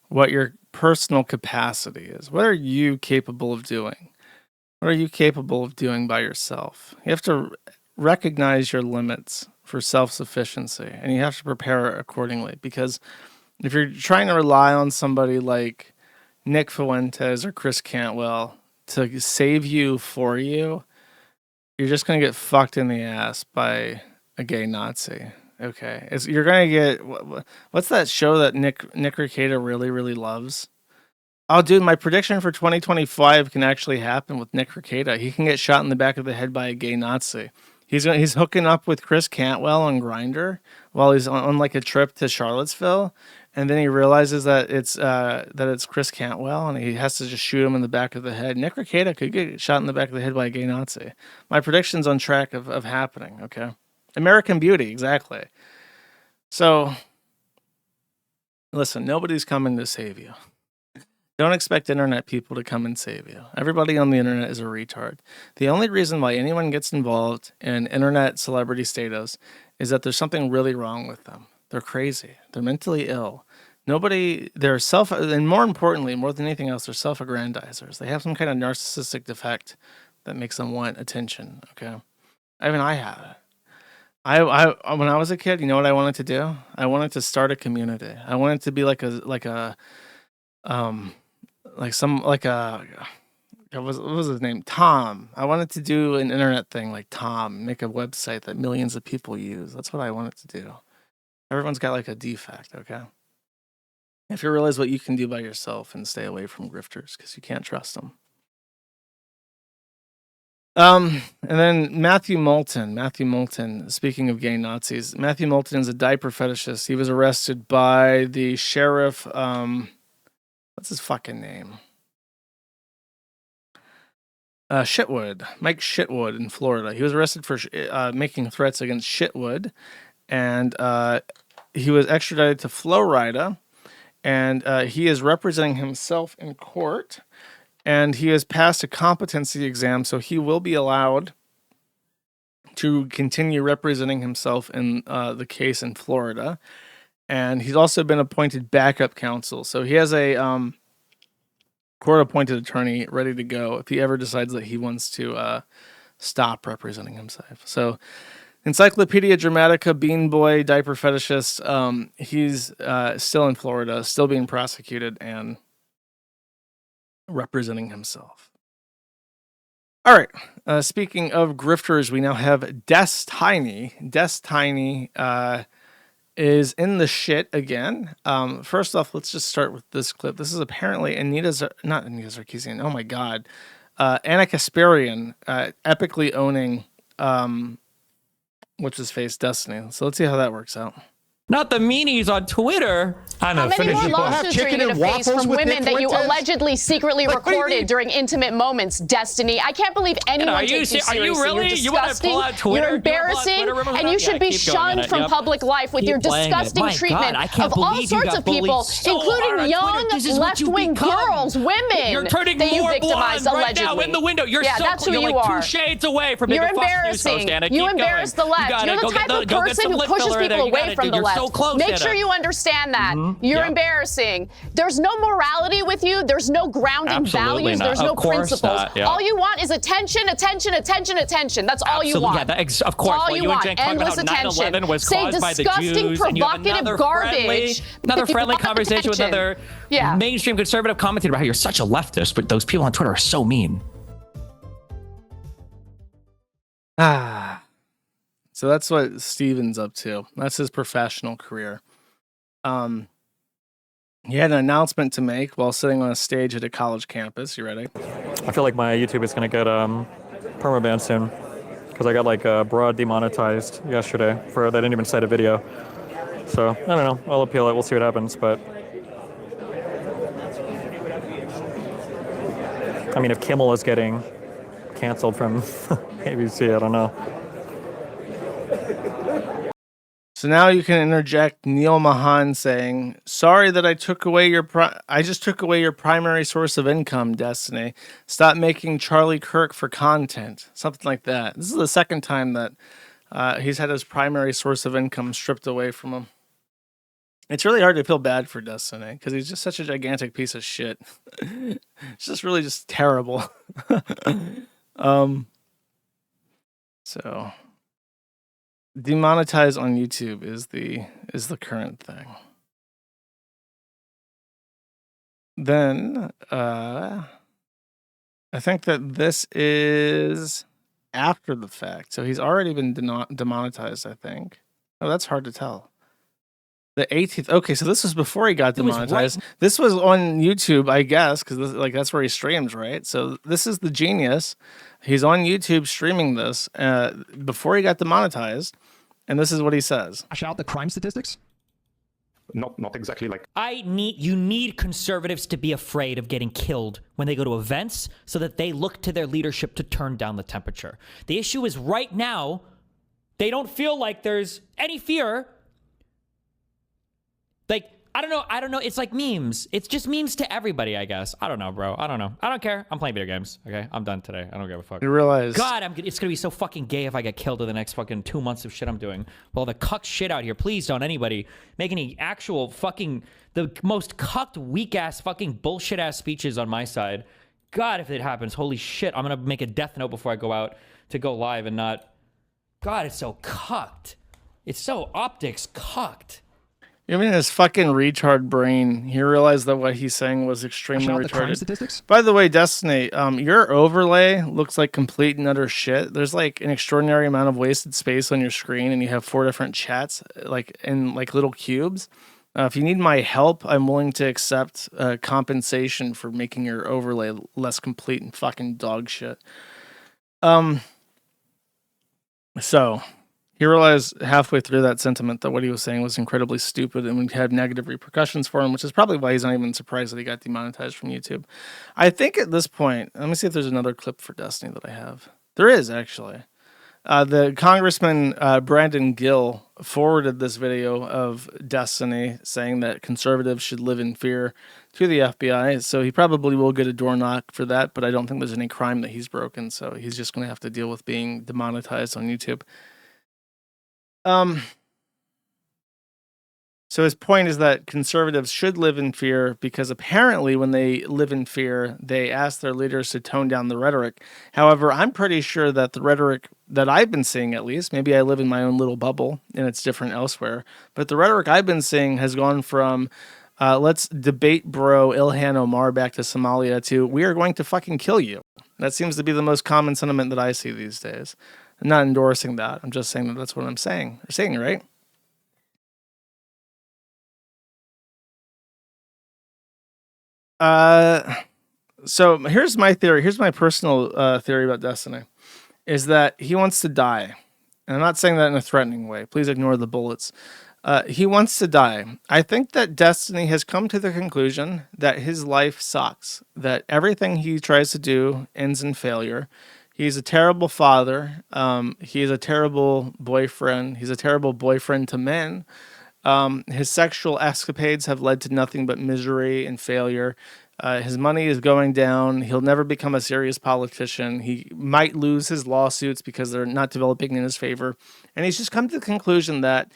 what your personal capacity is. What are you capable of doing? What are you capable of doing by yourself? You have to recognize your limits for self-sufficiency, and you have to prepare accordingly. Because if you're trying to rely on somebody like Nick Fuentes or Chris Cantwell to save you for you, you're just going to get fucked in the ass by a gay Nazi. Okay. You're going to get... What's that show that Nick Rekieta really, really loves? Oh, dude, my prediction for 2025 can actually happen with Nick Rekieta. He can get shot in the back of the head by a gay Nazi. He's hooking up with Chris Cantwell on Grindr while he's on a trip to Charlottesville, and then he realizes that it's Chris Cantwell, and he has to just shoot him in the back of the head. Nick Rekieta could get shot in the back of the head by a gay Nazi. My prediction's on track of happening. Okay, American Beauty, exactly. So, listen, nobody's coming to save you. Don't expect internet people to come and save you. Everybody on the internet is a retard. The only reason why anyone gets involved in internet celebrity status is that there's something really wrong with them. They're crazy. They're mentally ill. And more importantly, more than anything else, they're self-aggrandizers. They have some kind of narcissistic defect that makes them want attention. Okay. I have it. I when I was a kid, you know what I wanted to do? I wanted to start a community. I wanted to be what was his name? Tom. I wanted to do an internet thing like Tom, make a website that millions of people use. That's what I wanted to do. Everyone's got like a defect, okay? If you realize what you can do by yourself and stay away from grifters because you can't trust them. And then Matthew Moulton, speaking of gay Nazis, Matthew Moulton is a diaper fetishist. He was arrested by the sheriff, what's his fucking name? Shitwood, Mike Shitwood in Florida. He was arrested for making threats against Shitwood, and he was extradited to Florida, and he is representing himself in court, and he has passed a competency exam, so he will be allowed to continue representing himself in the case in Florida, and he's also been appointed backup counsel, so he has a court-appointed attorney ready to go if he ever decides that he wants to stop representing himself. So, Encyclopedia Dramatica, Bean Boy, diaper fetishist, he's still in Florida, still being prosecuted and representing himself. All right. Speaking of grifters, we now have Destiny. Destiny is in the shit again. First off, let's just start with this clip. This is apparently not Anita Sarkeesian. Oh my God. Anna Kasparian epically owning what's his face, Destiny. So let's see how that works out. Not the meanies on Twitter. How many more lawsuits are you going to face from women that you allegedly secretly recorded during intimate moments, Destiny? I can't believe anyone takes you seriously. Are you really? You're disgusting. You're embarrassing, and you should be shunned from public life with your disgusting treatment of all sorts of people, including young left-wing girls, women You're turning that you more victimized blonde allegedly. right now in the window. That's who you are. 2 shades away from being You're a Fox News host, embarrassing. Anna. You Keep embarrass the going. left. You're the type of person who pushes people away from the left. Make sure you understand that. You're embarrassing. There's no morality with you. There's no grounding values. There's no principles. All you want is attention, attention, attention, attention. That's all you want. Of course. All you want. Endless attention. Was Say caused by the disgusting, Jews, and you have provocative garbage. Another friendly conversation with another mainstream conservative commentator about how you're such a leftist, but those people on Twitter are so mean. So that's what Steven's up to. That's his professional career. He had an announcement to make while sitting on a stage at a college campus. You ready? I feel like my YouTube is going to get permabanned soon because I got like broad demonetized yesterday for that I didn't even cite a video. So I don't know. I'll appeal it. We'll see what happens. But I mean, if Kimmel is getting canceled from ABC, I don't know. So now you can interject Neil Mahan saying, "Sorry that I took away your I just took away your primary source of income, Destiny. Stop making Charlie Kirk for content." Something like that. This is the second time that he's had his primary source of income stripped away from him. It's really hard to feel bad for Destiny because he's just such a gigantic piece of shit. It's just really just terrible. So demonetize on YouTube is the current thing. Then I think that this is after the fact. So he's already been demonetized, I think. Oh, that's hard to tell. The 18th. Okay, so this was before he got demonetized. This was on YouTube, I guess, because that's where he streams, right? So this is the genius. He's on YouTube streaming this before he got demonetized, and this is what he says. Out the crime statistics? Not exactly like. You need conservatives to be afraid of getting killed when they go to events, so that they look to their leadership to turn down the temperature. The issue is right now, they don't feel like there's any fear. Like, I don't know. It's like memes. It's just memes to everybody, I guess. I don't know, bro. I don't know. I don't care. I'm playing video games. Okay, I'm done today. I don't give a fuck. You realize? God, it's gonna be so fucking gay if I get killed in the next fucking 2 months of shit I'm doing. Well, the cuck shit out here. Please don't anybody make any actual fucking the most cucked, weak ass, fucking bullshit ass speeches on my side. God, if it happens, holy shit, I'm gonna make a death note before I go out to go live and not. God, it's so cucked. It's so optics cucked. You mean his fucking retard brain? He realized that what he's saying was extremely retarded. Statistics? By the way, Destiny, your overlay looks like complete and utter shit. There's like an extraordinary amount of wasted space on your screen, and you have 4 different chats, like in like little cubes. If you need my help, I'm willing to accept compensation for making your overlay less complete and fucking dog shit. So. He realized halfway through that sentiment that what he was saying was incredibly stupid and would have negative repercussions for him, which is probably why he's not even surprised that he got demonetized from YouTube. I think at this point, let me see if there's another clip for Destiny that I have. There is, actually. The Congressman Brandon Gill forwarded this video of Destiny saying that conservatives should live in fear to the FBI, so he probably will get a door knock for that, but I don't think there's any crime that he's broken, so he's just going to have to deal with being demonetized on YouTube. So his point is that conservatives should live in fear because apparently when they live in fear, they ask their leaders to tone down the rhetoric. However, I'm pretty sure that the rhetoric that I've been seeing, at least, maybe I live in my own little bubble and it's different elsewhere, but the rhetoric I've been seeing has gone from let's debate bro Ilhan Omar back to Somalia to we are going to fucking kill you. That seems to be the most common sentiment that I see these days. I'm not endorsing that. I'm just saying that that's what I'm saying. You're saying, right? So here's my theory. Here's my personal theory about Destiny, is that he wants to die. And I'm not saying that in a threatening way. Please ignore the bullets. He wants to die. I think that Destiny has come to the conclusion that his life sucks, that everything he tries to do ends in failure. He's a terrible father. He's a terrible boyfriend. He's a terrible boyfriend to men. His sexual escapades have led to nothing but misery and failure. His money is going down. He'll never become a serious politician. He might lose his lawsuits because they're not developing in his favor. And he's just come to the conclusion that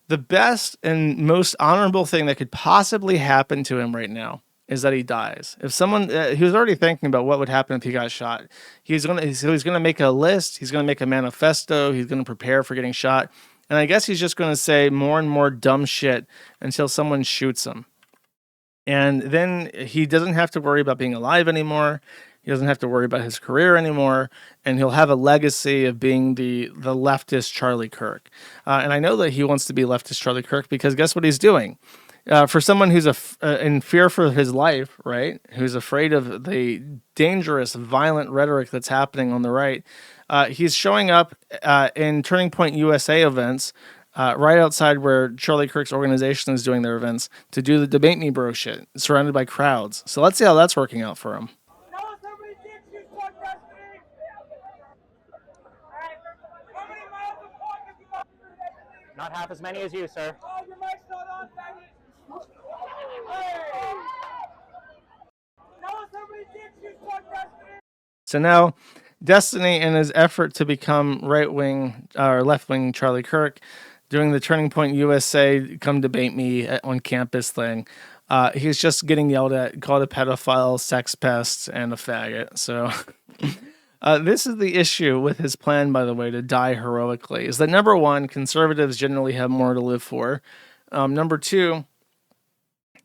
the best and most honorable thing that could possibly happen to him right now is that he dies. If someone, he was already thinking about what would happen if he got shot. He's gonna make a list. He's gonna make a manifesto. He's gonna prepare for getting shot. And I guess he's just gonna say more and more dumb shit until someone shoots him. And then he doesn't have to worry about being alive anymore. He doesn't have to worry about his career anymore, and he'll have a legacy of being the leftist Charlie Kirk. And I know that he wants to be leftist Charlie Kirk because guess what he's doing? For someone who's in fear for his life, right, who's afraid of the dangerous, violent rhetoric that's happening on the right, he's showing up in Turning Point USA events right outside where Charlie Kirk's organization is doing their events to do the debate me bro shit, surrounded by crowds. So let's see how that's working out for him. Not half as many as you, sir. So now, Destiny, in his effort to become right-wing or left-wing Charlie Kirk, doing the Turning Point USA come debate me on campus thing, he's just getting yelled at, called a pedophile, sex pest, and a faggot. So this is the issue with his plan, by the way, to die heroically, is that number one, conservatives generally have more to live for. Number two,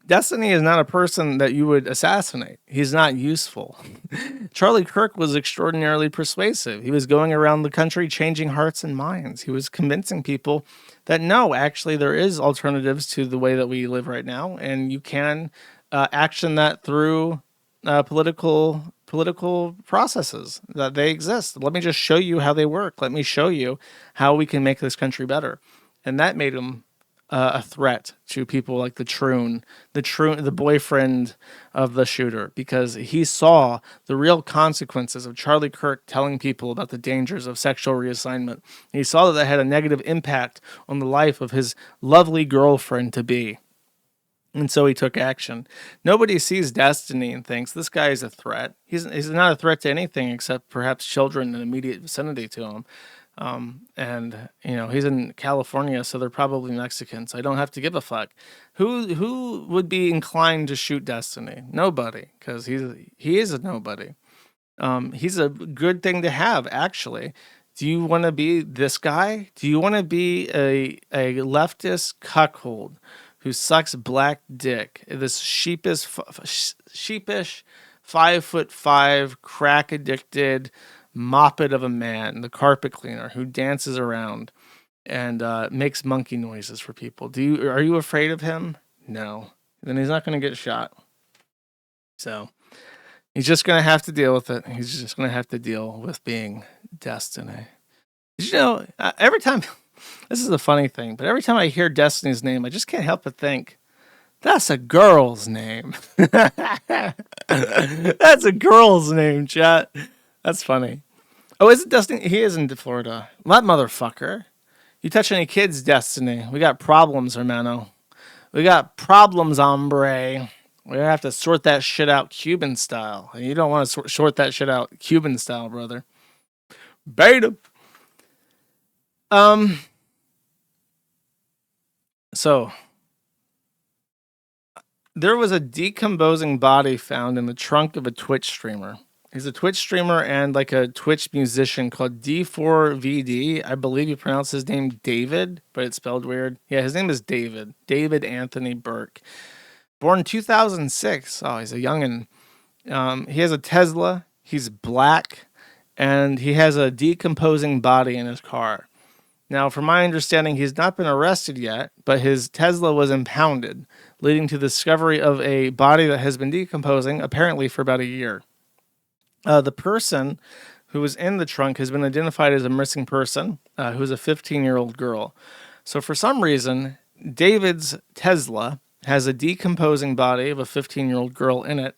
Destiny is not a person that you would assassinate. He's not useful. Charlie Kirk was extraordinarily persuasive. He was going around the country changing hearts and minds. He was convincing people that no, actually there is alternatives to the way that we live right now, and you can action that through political processes, that they exist. Let me just show you how they work. Let me show you how we can make this country better. And that made him a threat to people like the boyfriend of the shooter, because he saw the real consequences of Charlie Kirk telling people about the dangers of sexual reassignment. He saw that had a negative impact on the life of his lovely girlfriend to be. And so he took action. Nobody sees Destiny and thinks this guy is a threat. He's not a threat to anything except perhaps children in immediate vicinity to him. And he's in California, so they're probably Mexicans. I don't have to give a fuck. Who would be inclined to shoot Destiny? Nobody, because he is a nobody. He's a good thing to have, actually. Do you want to be this guy? Do you want to be a leftist cuckold who sucks black dick? This sheepish 5'5", crack addicted moppet of a man, the carpet cleaner who dances around and makes monkey noises for people. Are you afraid of him? No. Then he's not going to get shot. So he's just going to have to deal with it. He's just going to have to deal with being Destiny. Every time, this is a funny thing, but every time I hear Destiny's name, I just can't help but think, that's a girl's name. That's a girl's name, chat. That's funny. Oh, is it Destiny? He is in Florida. That motherfucker. You touch any kids, Destiny. We got problems, hermano. We got problems, hombre. We're gonna have to sort that shit out Cuban style. And you don't want to sort that shit out Cuban style, brother. Beta. So there was a decomposing body found in the trunk of a Twitch streamer. He's a Twitch streamer and like a Twitch musician called D4VD. I believe you pronounce his name David, but it's spelled weird. Yeah, his name is David. David Anthony Burke. Born 2006. Oh, he's a youngin'. He has a Tesla. He's black. And he has a decomposing body in his car. Now, from my understanding, he's not been arrested yet, but his Tesla was impounded, leading to the discovery of a body that has been decomposing, apparently for about a year. The person who was in the trunk has been identified as a missing person, who is a 15-year-old girl. So for some reason, David's Tesla has a decomposing body of a 15-year-old girl in it.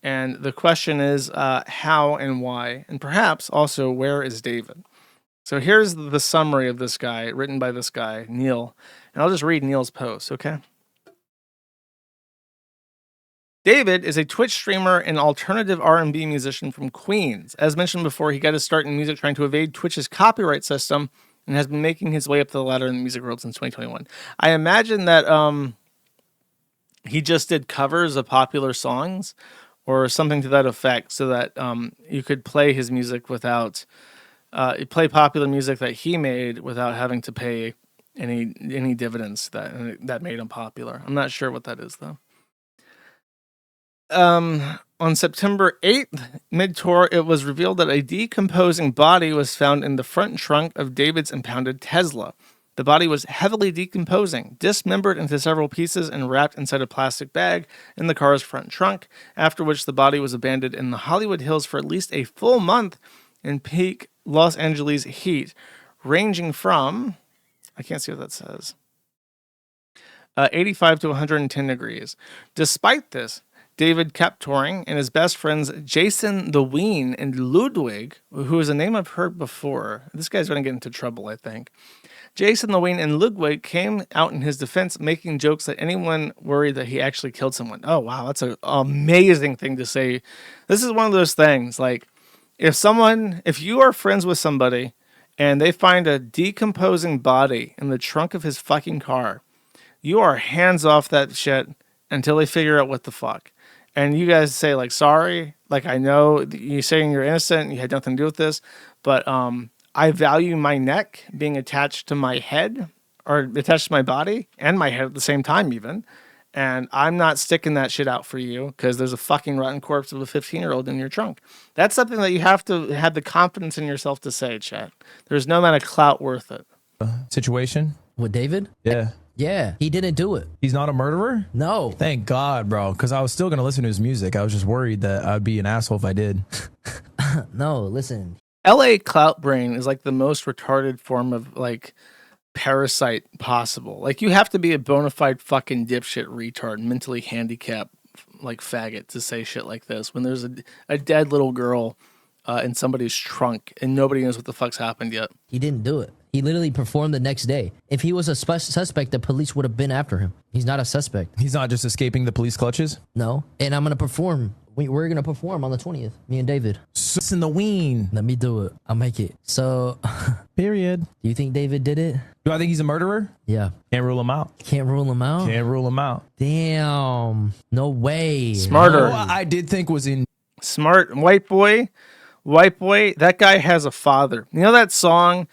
And the question is how and why, and perhaps also where is David? So here's the summary of this guy, written by this guy, Neil. And I'll just read Neil's post, okay? David is a Twitch streamer and alternative R&B musician from Queens. As mentioned before, he got his start in music trying to evade Twitch's copyright system and has been making his way up the ladder in the music world since 2021. I imagine that he just did covers of popular songs or something to that effect so that you could play his music without... play popular music that he made without having to pay any dividends that made him popular. I'm not sure what that is, though. On September 8th, mid-tour, it was revealed that a decomposing body was found in the front trunk of David's impounded Tesla. The body was heavily decomposing, dismembered into several pieces and wrapped inside a plastic bag in the car's front trunk, after which the body was abandoned in the Hollywood Hills for at least a full month in peak Los Angeles heat, ranging from, I can't see what that says, 85 to 110 degrees. Despite this, David kept touring, and his best friends Jason the Ween and Ludwig, who is a name I've heard before. This guy's going to get into trouble, I think. Jason the Ween and Ludwig came out in his defense, making jokes that anyone worried that he actually killed someone. Oh, wow, that's an amazing thing to say. This is one of those things, like, if you are friends with somebody and they find a decomposing body in the trunk of his fucking car, you are hands off that shit until they figure out what the fuck. And you guys say, like, sorry, like, I know you're saying you're innocent and you had nothing to do with this, but I value my neck being attached to my head or attached to my body and my head at the same time even. And I'm not sticking that shit out for you because there's a fucking rotten corpse of a 15-year-old in your trunk. That's something that you have to have the confidence in yourself to say, chat. There's no amount of clout worth it. Situation with David? Yeah. Yeah, he didn't do it. He's not a murderer? No. Thank God, bro, because I was still going to listen to his music. I was just worried that I'd be an asshole if I did. No, listen. LA clout brain is like the most retarded form of like parasite possible. Like you have to be a bona fide fucking dipshit retard, mentally handicapped like faggot to say shit like this when there's a dead little girl in somebody's trunk and nobody knows what the fuck's happened yet. He didn't do it. He literally performed the next day. If he was a suspect, the police would have been after him. He's not a suspect. He's not just escaping the police clutches? No. And I'm going to perform. We're going to perform on the 20th. Me and David. Sus in the ween. Let me do it. I'll make it. So. Period. Do you think David did it? Do I think he's a murderer? Yeah. Can't rule him out. Can't rule him out? Can't rule him out. Damn. No way. Smarter. No, I did think was in. Smart. White boy. That guy has a father. You know that song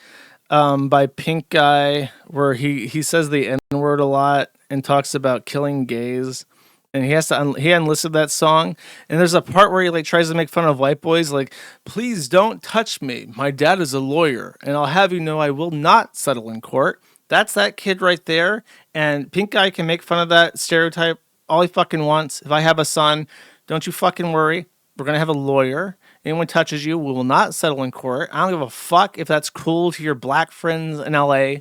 by Pink Guy where he says the N-word a lot and talks about killing gays? And he has to he unlisted that song, and there's a part where he like tries to make fun of white boys, like, please don't touch me, my dad is a lawyer, and I'll have you know I will not settle in court. That's that kid right there. And Pink Guy can make fun of that stereotype all he fucking wants. If I have a son, don't you fucking worry, we're gonna have a lawyer. Anyone touches you, we will not settle in court. I don't give a fuck if that's cool to your black friends in LA.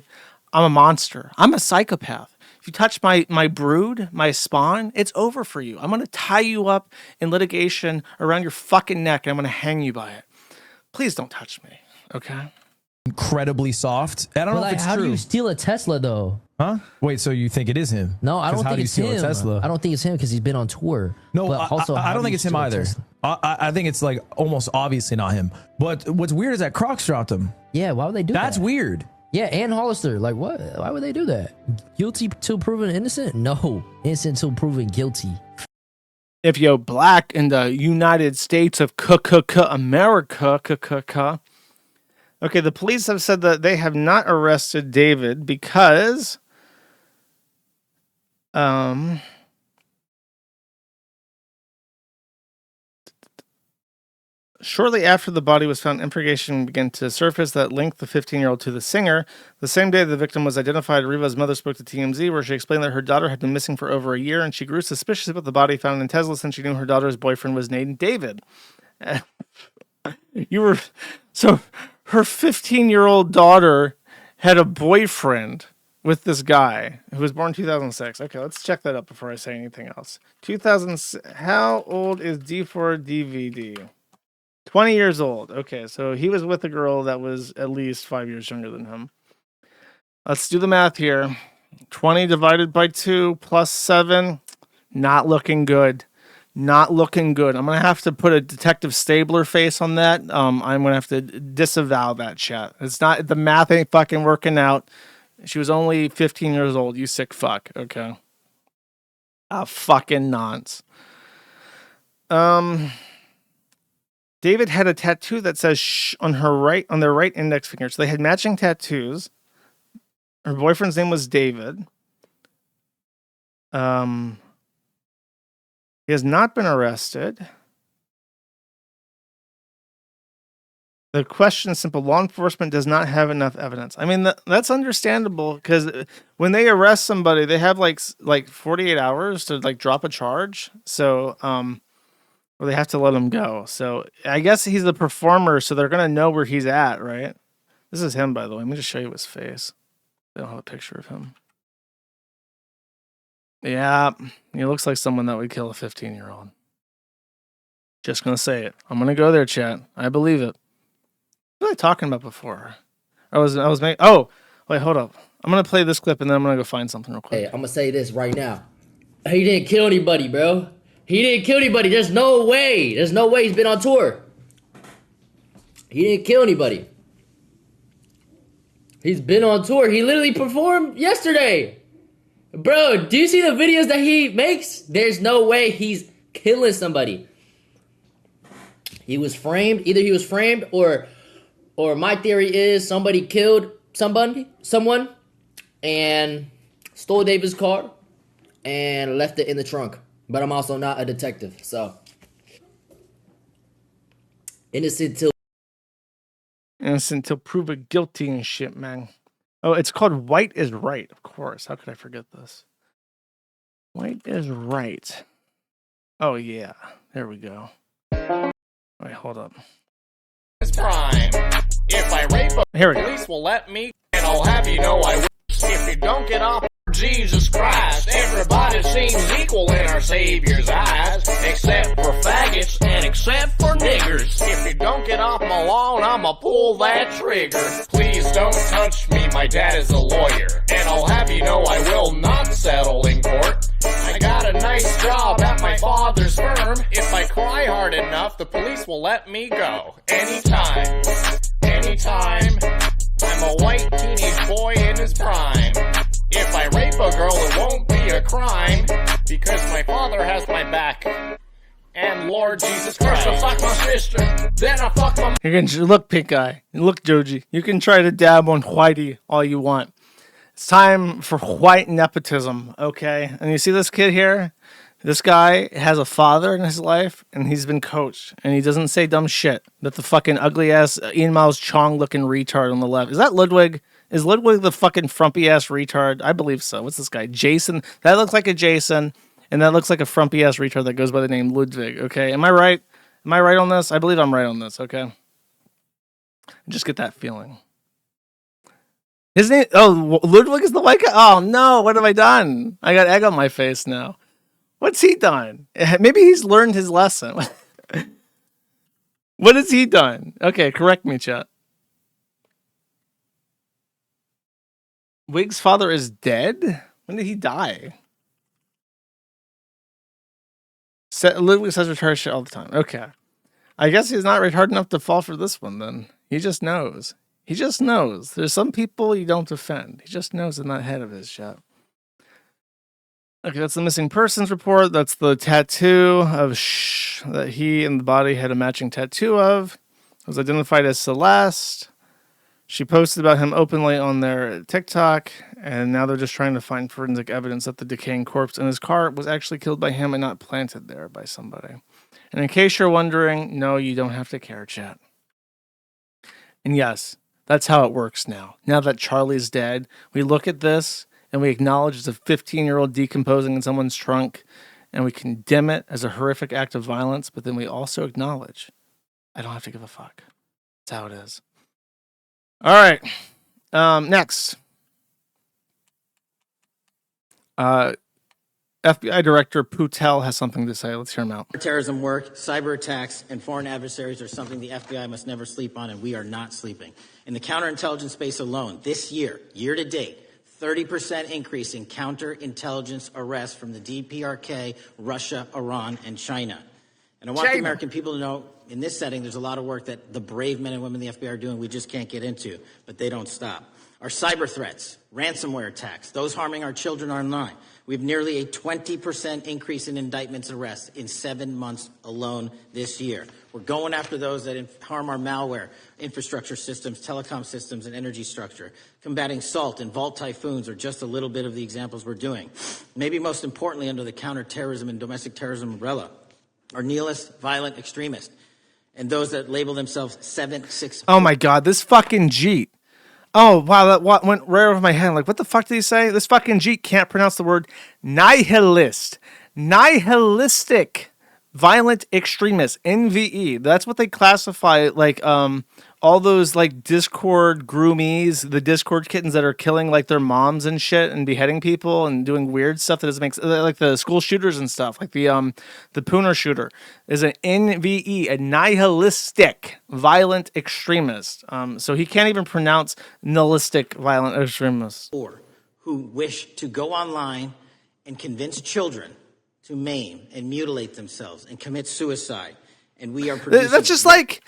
I'm a monster. I'm a psychopath. If you touch my brood, my spawn, it's over for you. I'm going to tie you up in litigation around your fucking neck, and I'm going to hang you by it. Please don't touch me, okay? Incredibly soft. I don't know if it's how true. do you steal a Tesla, though? Huh? Wait, so you think it is him? No, I don't think it's him. How do you steal a Tesla? I don't think it's him because he's been on tour. No, but also, I don't think it's him either. I think it's like almost obviously not him. But what's weird is that Crocs dropped him. Yeah, why would they do that? That's weird. Yeah, and Hollister. Like, what? Why would they do that? Guilty till proven innocent? No. Innocent till proven guilty. If you're black in the United States of America, okay, the police have said that they have not arrested David because shortly after the body was found, information began to surface that linked the 15-year-old to the singer. The same day the victim was identified, Riva's mother spoke to TMZ, where she explained that her daughter had been missing for over a year, and she grew suspicious about the body found in Tesla since she knew her daughter's boyfriend was named David. So her 15-year-old daughter had a boyfriend with this guy who was born 2006. Okay, let's check that up before I say anything else. 2000. How old is D4DVD? 20 years old. Okay, so he was with a girl that was at least 5 years younger than him. Let's do the math here. 20 divided by 2 plus 7. Not looking good. Not looking good. I'm going to have to put a Detective Stabler face on that. I'm going to have to disavow that chat. It's not, the math ain't fucking working out. She was only 15 years old. You sick fuck. Okay. Fucking nonce. David had a tattoo that says shh on their right index finger. So they had matching tattoos. Her boyfriend's name was David. He has not been arrested. The question is simple. Law enforcement does not have enough evidence. I mean, that's understandable because when they arrest somebody, they have like 48 hours to like drop a charge. So, or they have to let him go. So I guess he's the performer, so they're going to know where he's at, right? This is him, by the way. Let me just show you his face. They don't have a picture of him. Yeah, he looks like someone that would kill a 15-year-old. Just going to say it. I'm going to go there, chat. I believe it. What was I talking about before? I was making... Oh, wait, hold up. I'm going to play this clip, and then I'm going to go find something real quick. Hey, I'm going to say this right now. He didn't kill anybody, bro. He didn't kill anybody. There's no way. There's no way he's been on tour. He didn't kill anybody. He's been on tour. He literally performed yesterday. Bro, do you see the videos that he makes? There's no way he's killing somebody. He was framed. Either he was framed or my theory is somebody killed someone and stole David's car and left it in the trunk. But I'm also not a detective, so innocent till proven guilty and shit, man. Oh, it's called White is Right, of course. How could I forget this? White is Right. Oh yeah, there we go. Wait, hold up. It's crime. If I rape a Here we go. police will let me, and I'll have you know I will. If you don't get off, Jesus Christ, everybody seems equal in our Savior's eyes, except for faggots and except for niggers. If you don't get off my lawn, I'm I'ma pull that trigger. Please don't touch me, my dad is a lawyer. And I'll have you know I will not settle in court. I got a nice job at my father's firm. If I cry hard enough, the police will let me go. Anytime, anytime. I'm a white teenage boy in his prime. If I rape a girl, it won't be a crime, because my father has my back. And Lord Jesus Christ, I fuck my sister, then I fuck my... You can look, pink eye. Look, Joji. You can try to dab on Whitey all you want. It's time for white nepotism, okay? And you see this kid here? This guy has a father in his life, and he's been coached, and he doesn't say dumb shit. That the fucking ugly-ass Ian Miles Chong-looking retard on the left. Is that Ludwig? Is Ludwig the fucking frumpy-ass retard? I believe so. What's this guy? Jason? That looks like a Jason, and that looks like a frumpy-ass retard that goes by the name Ludwig, okay? Am I right? Am I right on this? I believe I'm right on this, okay? I just get that feeling. His name... Oh, Ludwig is the white guy? Oh, no. What have I done? I got egg on my face now. What's he done? Maybe he's learned his lesson. What has he done? Okay, correct me, chat. Wig's father is dead? When did he die? Ludwig says retarded shit all the time. Okay. I guess he's not retarded enough to fall for this one then. He just knows. He just knows. There's some people you don't offend. He just knows in that head of his, chat. Okay, that's the missing persons report. That's the tattoo of that he and the body had a matching tattoo of. It was identified as Celeste. She posted about him openly on their TikTok, and now they're just trying to find forensic evidence that the decaying corpse in his car was actually killed by him and not planted there by somebody. And in case you're wondering, no, you don't have to care, chat. And yes, that's how it works now. Now that Charlie's dead, we look at this and we acknowledge it's a 15-year-old decomposing in someone's trunk, and we condemn it as a horrific act of violence, but then we also acknowledge, I don't have to give a fuck. That's how it is. All right. Next. FBI Director Poutel has something to say. Let's hear him out. Terrorism work, cyber attacks, and foreign adversaries are something the FBI must never sleep on, and we are not sleeping. In the counterintelligence space alone, this year, year to date, 30% increase in counterintelligence arrests from the DPRK, Russia, Iran, and China. And I want the American people to know, in this setting, there's a lot of work that the brave men and women in the FBI are doing we just can't get into, but they don't stop. Our cyber threats, ransomware attacks, those harming our children online. We have nearly a 20% increase in indictments and arrests in 7 months alone this year. We're going after those that harm our malware, infrastructure systems, telecom systems, and energy structure. Combating SALT and Vault typhoons are just a little bit of the examples we're doing. Maybe most importantly, under the counterterrorism and domestic terrorism umbrella, are nihilist, violent extremists, and those that label themselves 764. Oh my God, this fucking Jeet. Oh, wow, that went right over my head. Like, what the fuck did he say? This fucking Jeet can't pronounce the word nihilist. Nihilistic violent extremists, NVE. That's what they classify, like, all those, like, Discord groomies, the Discord kittens that are killing, like, their moms and shit and beheading people and doing weird stuff that doesn't make sense, like the school shooters and stuff, like the Pooner shooter is an NVE, a nihilistic violent extremist. So he can't even pronounce nihilistic violent extremist. Or who wish to go online and convince children to maim and mutilate themselves and commit suicide. And we are producing... That's just like...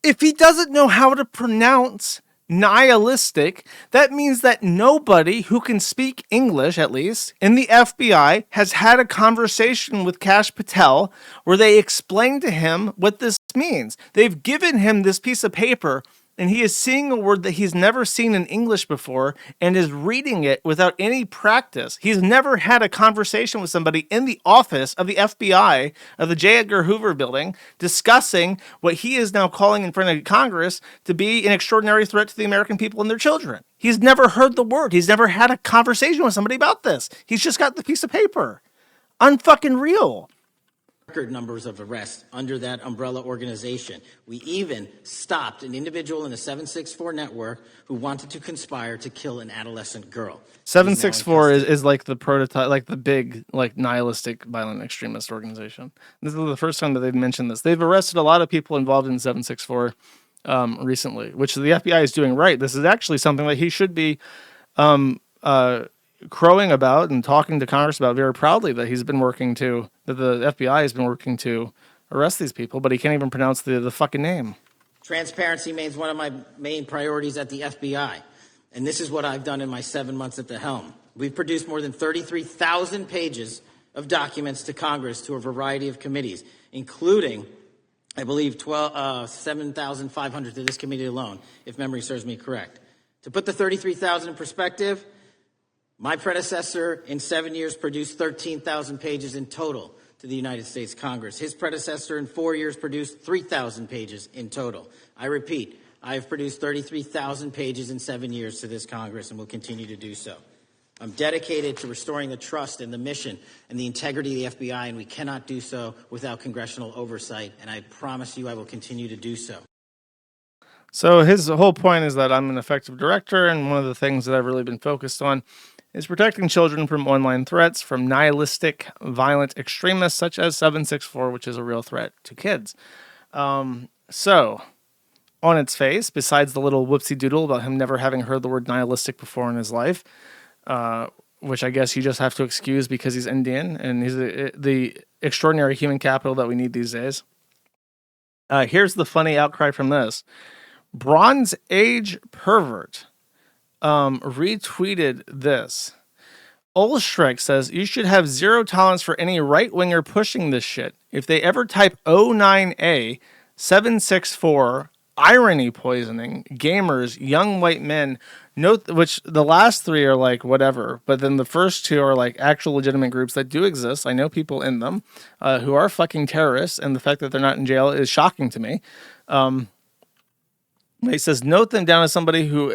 If he doesn't know how to pronounce nihilistic, that means that nobody who can speak English, at least, in the FBI has had a conversation with Kash Patel where they explain to him what this means. They've given him this piece of paper, and he is seeing a word that he's never seen in English before and is reading it without any practice. He's never had a conversation with somebody in the office of the FBI, of the J. Edgar Hoover building, discussing what he is now calling in front of Congress to be an extraordinary threat to the American people and their children. He's never heard the word. He's never had a conversation with somebody about this. He's just got the piece of paper. Unfucking real. Record numbers of arrests under that umbrella organization. We even stopped an individual in the 764 network who wanted to conspire to kill an adolescent girl. 764 is like the prototype, like the big, like nihilistic violent extremist organization. This is the first time that they've mentioned this. They've arrested a lot of people involved in 764. recently, which the FBI is doing right. This is actually something that he should be crowing about and talking to Congress about very proudly, that he's been working to, that the FBI has been working to arrest these people, but he can't even pronounce the fucking name. Transparency remains one of my main priorities at the FBI, and this is what I've done in my 7 months at the helm. We've produced more than 33,000 pages of documents to Congress to a variety of committees, including, I believe, 7,500 to this committee alone, if memory serves me correct. To put the 33,000 in perspective, my predecessor in 7 years produced 13,000 pages in total to the United States Congress. His predecessor in 4 years produced 3,000 pages in total. I repeat, I have produced 33,000 pages in 7 years to this Congress and will continue to do so. I'm dedicated to restoring the trust in the mission and the integrity of the FBI, and we cannot do so without congressional oversight, and I promise you I will continue to do so. So his whole point is that I'm an effective director, and one of the things that I've really been focused on is protecting children from online threats, from nihilistic, violent extremists such as 764, which is a real threat to kids. So, on its face, besides the little whoopsie doodle about him never having heard the word nihilistic before in his life, which I guess you just have to excuse because he's Indian and he's the extraordinary human capital that we need these days. Here's the funny outcry from this. Bronze Age Pervert retweeted this. Olstrek says, you should have zero tolerance for any right-winger pushing this shit. If they ever type 09A, 764, irony poisoning, gamers, young white men, note which the last three are like whatever, but then the first two are like actual legitimate groups that do exist. I know people in them who are fucking terrorists, and the fact that they're not in jail is shocking to me. He says, note them down as somebody who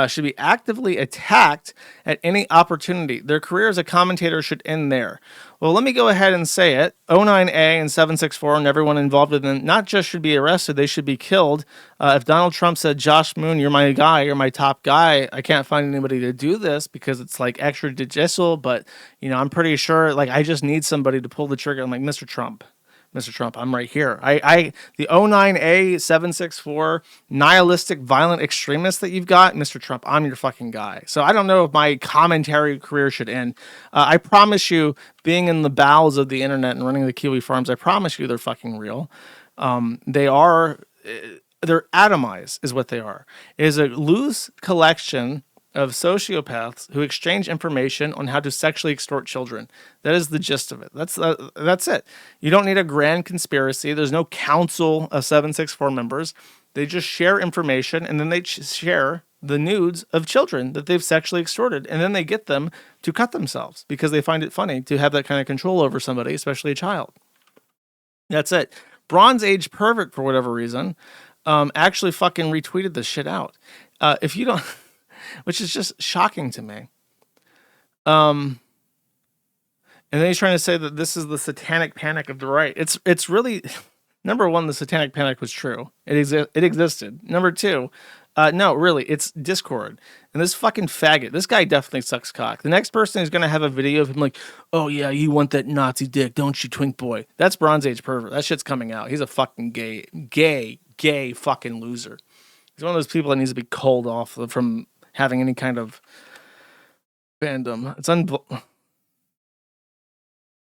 should be actively attacked at any opportunity. Their career as a commentator should end there. Well, let me go ahead and say it. 09A and 764 and everyone involved in them not just should be arrested, they should be killed. If Donald Trump said, Josh Moon, you're my guy, you're my top guy, I can't find anybody to do this because it's like extrajudicial, but you know, I'm pretty sure like I just need somebody to pull the trigger. I'm like, Mr. Trump, I'm right here. The 09A 764 nihilistic violent extremist that you've got, Mr. Trump, I'm your fucking guy. So I don't know if my commentary career should end. I promise you, being in the bowels of the internet and running the Kiwi farms, I promise you they're fucking real. They're atomized is what they are. It is a loose collection of sociopaths who exchange information on how to sexually extort children. That is the gist of it. That's it. You don't need a grand conspiracy. There's no council of 764 members. They just share information, and then they share the nudes of children that they've sexually extorted, and then they get them to cut themselves because they find it funny to have that kind of control over somebody, especially a child. That's it. Bronze Age Pervert, for whatever reason, actually fucking retweeted this shit out. If you don't... which is just shocking to me. And then he's trying to say that this is the satanic panic of the right. It's really, number one, the satanic panic was true. It existed. Number two, no, really, it's Discord. And this fucking faggot, this guy definitely sucks cock. The next person is going to have a video of him like, oh yeah, you want that Nazi dick, don't you, twink boy? That's Bronze Age Pervert. That shit's coming out. He's a fucking gay fucking loser. He's one of those people that needs to be called off from having any kind of fandom. It's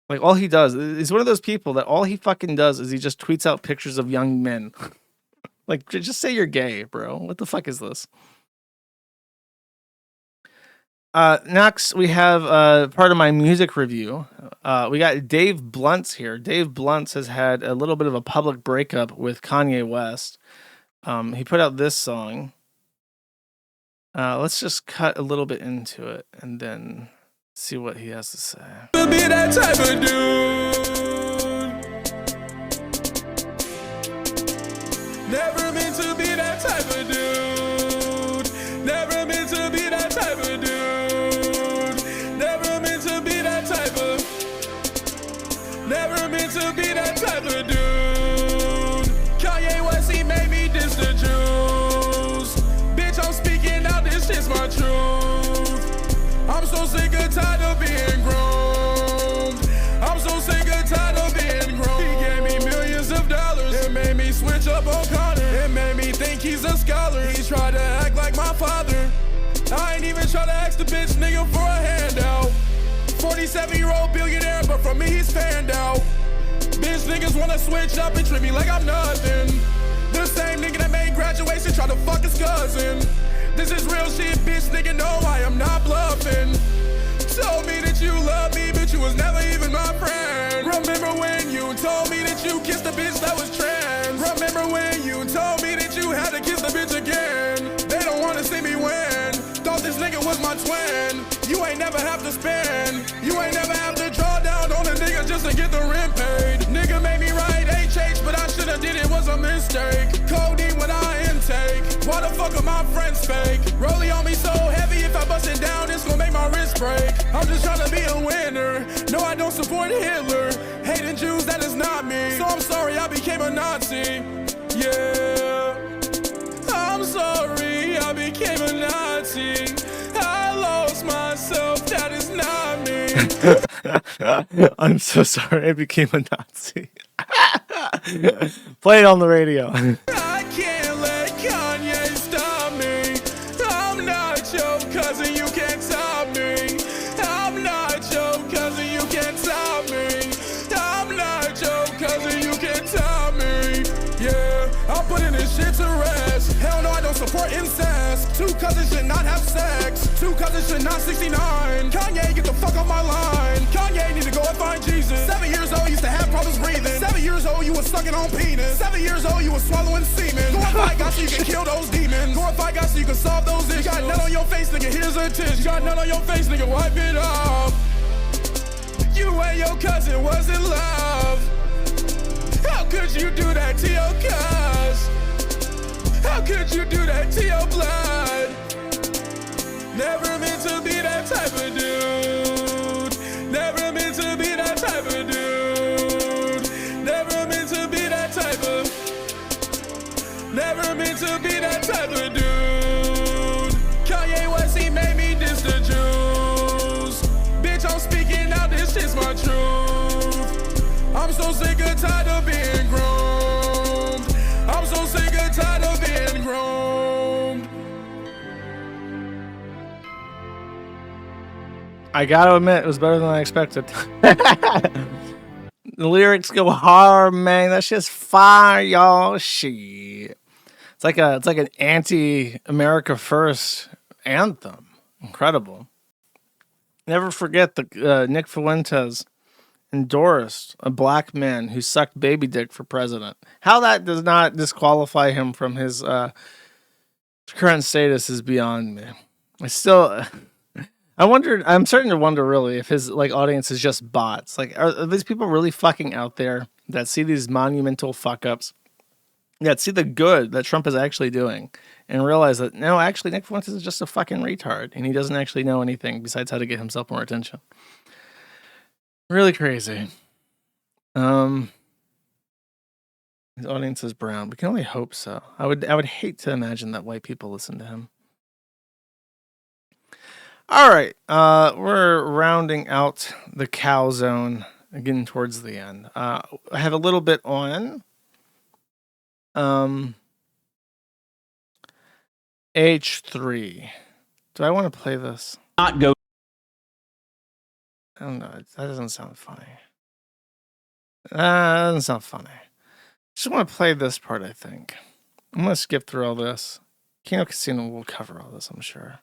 like all he does, he's one of those people that all he fucking does is he just tweets out pictures of young men. Like, just say you're gay, bro. What the fuck is this? Next, we have part of my music review. We got Dave Bluntz here. Dave Bluntz has had a little bit of a public breakup with Kanye West. He put out this song. Let's just cut a little bit into it and then see what he has to say. To be that type of dude. Never meant to be that type of dude. Never meant to be that type of dude. Never meant to be that type of. Never meant to be that type of dude. Kanye West, he made me diss the Jews. Bitch, I'm speaking out, this shit's my truth. I'm so sick and tired of being groomed. I'm so sick and tired of being groomed. He gave me millions of dollars. It made me switch up on Connor. It made me think the bitch nigga for a handout. 47-year-old billionaire, but from me he's fanned out. Bitch niggas wanna switch up and treat me like I'm nothing. The same nigga that made graduation try to fuck his cousin. This is real shit, bitch nigga, no, I am not bluffing. Told me that you love me, but you was never even my friend. Remember when you told me that you kissed a bitch that was trans? Remember when you told me that you had to kiss the bitch again? They don't wanna see me win. Thought this nigga was my twin. You ain't never have to spend. You ain't never have to draw down on a nigga just to get the rent paid. Nigga made me write HH, but I should've did it, was a mistake. Codeine when I intake. Why the fuck are my friends fake? Rollie on me so heavy, if I bust it down, it's gonna make my wrist break. I'm just trying to be a winner. No, I don't support Hitler. Hating Jews, that is not me. So I'm sorry I became a Nazi. Yeah. I'm sorry I became a Nazi. I lost myself, that is not me. I'm so sorry I became a Nazi. Play it on the radio. I can't let Kanye stop me. I'm not your cousin, you can't stop me. I'm not your cousin, you can't stop me. I'm not your cousin, you can't stop me. Yeah, I'm putting this shit to rest. Hell no, I don't support incest. Two cousins should not have sex. Two cousins should not 69. Kanye, get the fuck off my line. Kanye need to go and find Jesus. 7 years old, used to have problems breathing. 7 years old, you was sucking on penis. 7 years old, you was swallowing semen. Go and fight God so you can kill those demons. Go and fight God so you can solve those issues. You got nut on your face, nigga, here's a tissue. You got nut on your face, nigga, wipe it off. You and your cousin was in love. How could you do that to your cuz? How could you do that to your blood? Never meant to be that type of dude. Never meant to be that type of dude. Never meant to be that type of. Never meant to be that type of dude. Kanye West, he made me diss the Jews. Bitch, I'm speaking out, this shit's my truth. I'm so sick and tired of being groomed. I'm so sick and tired of being groomed. I gotta admit, it was better than I expected. The lyrics go hard, man. That shit's fire, y'all. Shit. It's like an anti-America First anthem. Incredible. Never forget that Nick Fuentes endorsed a black man who sucked baby dick for president. How that does not disqualify him from his current status is beyond me. I'm starting to wonder really if his audience is just bots. Like, are these people really fucking out there that see these monumental fuck ups, that see the good that Trump is actually doing, and realize that no, actually Nick Fuentes is just a fucking retard and he doesn't actually know anything besides how to get himself more attention. Really crazy. His audience is brown. We can only hope so. I would hate to imagine that white people listen to him. All right, we're rounding out the cow zone, getting towards the end. I have a little bit on H3. Do I want to play this? Not go. I don't know. That doesn't sound funny. That doesn't sound funny. Just want to play this part, I think. I'm going to skip through all this. Kino Casino will cover all this, I'm sure.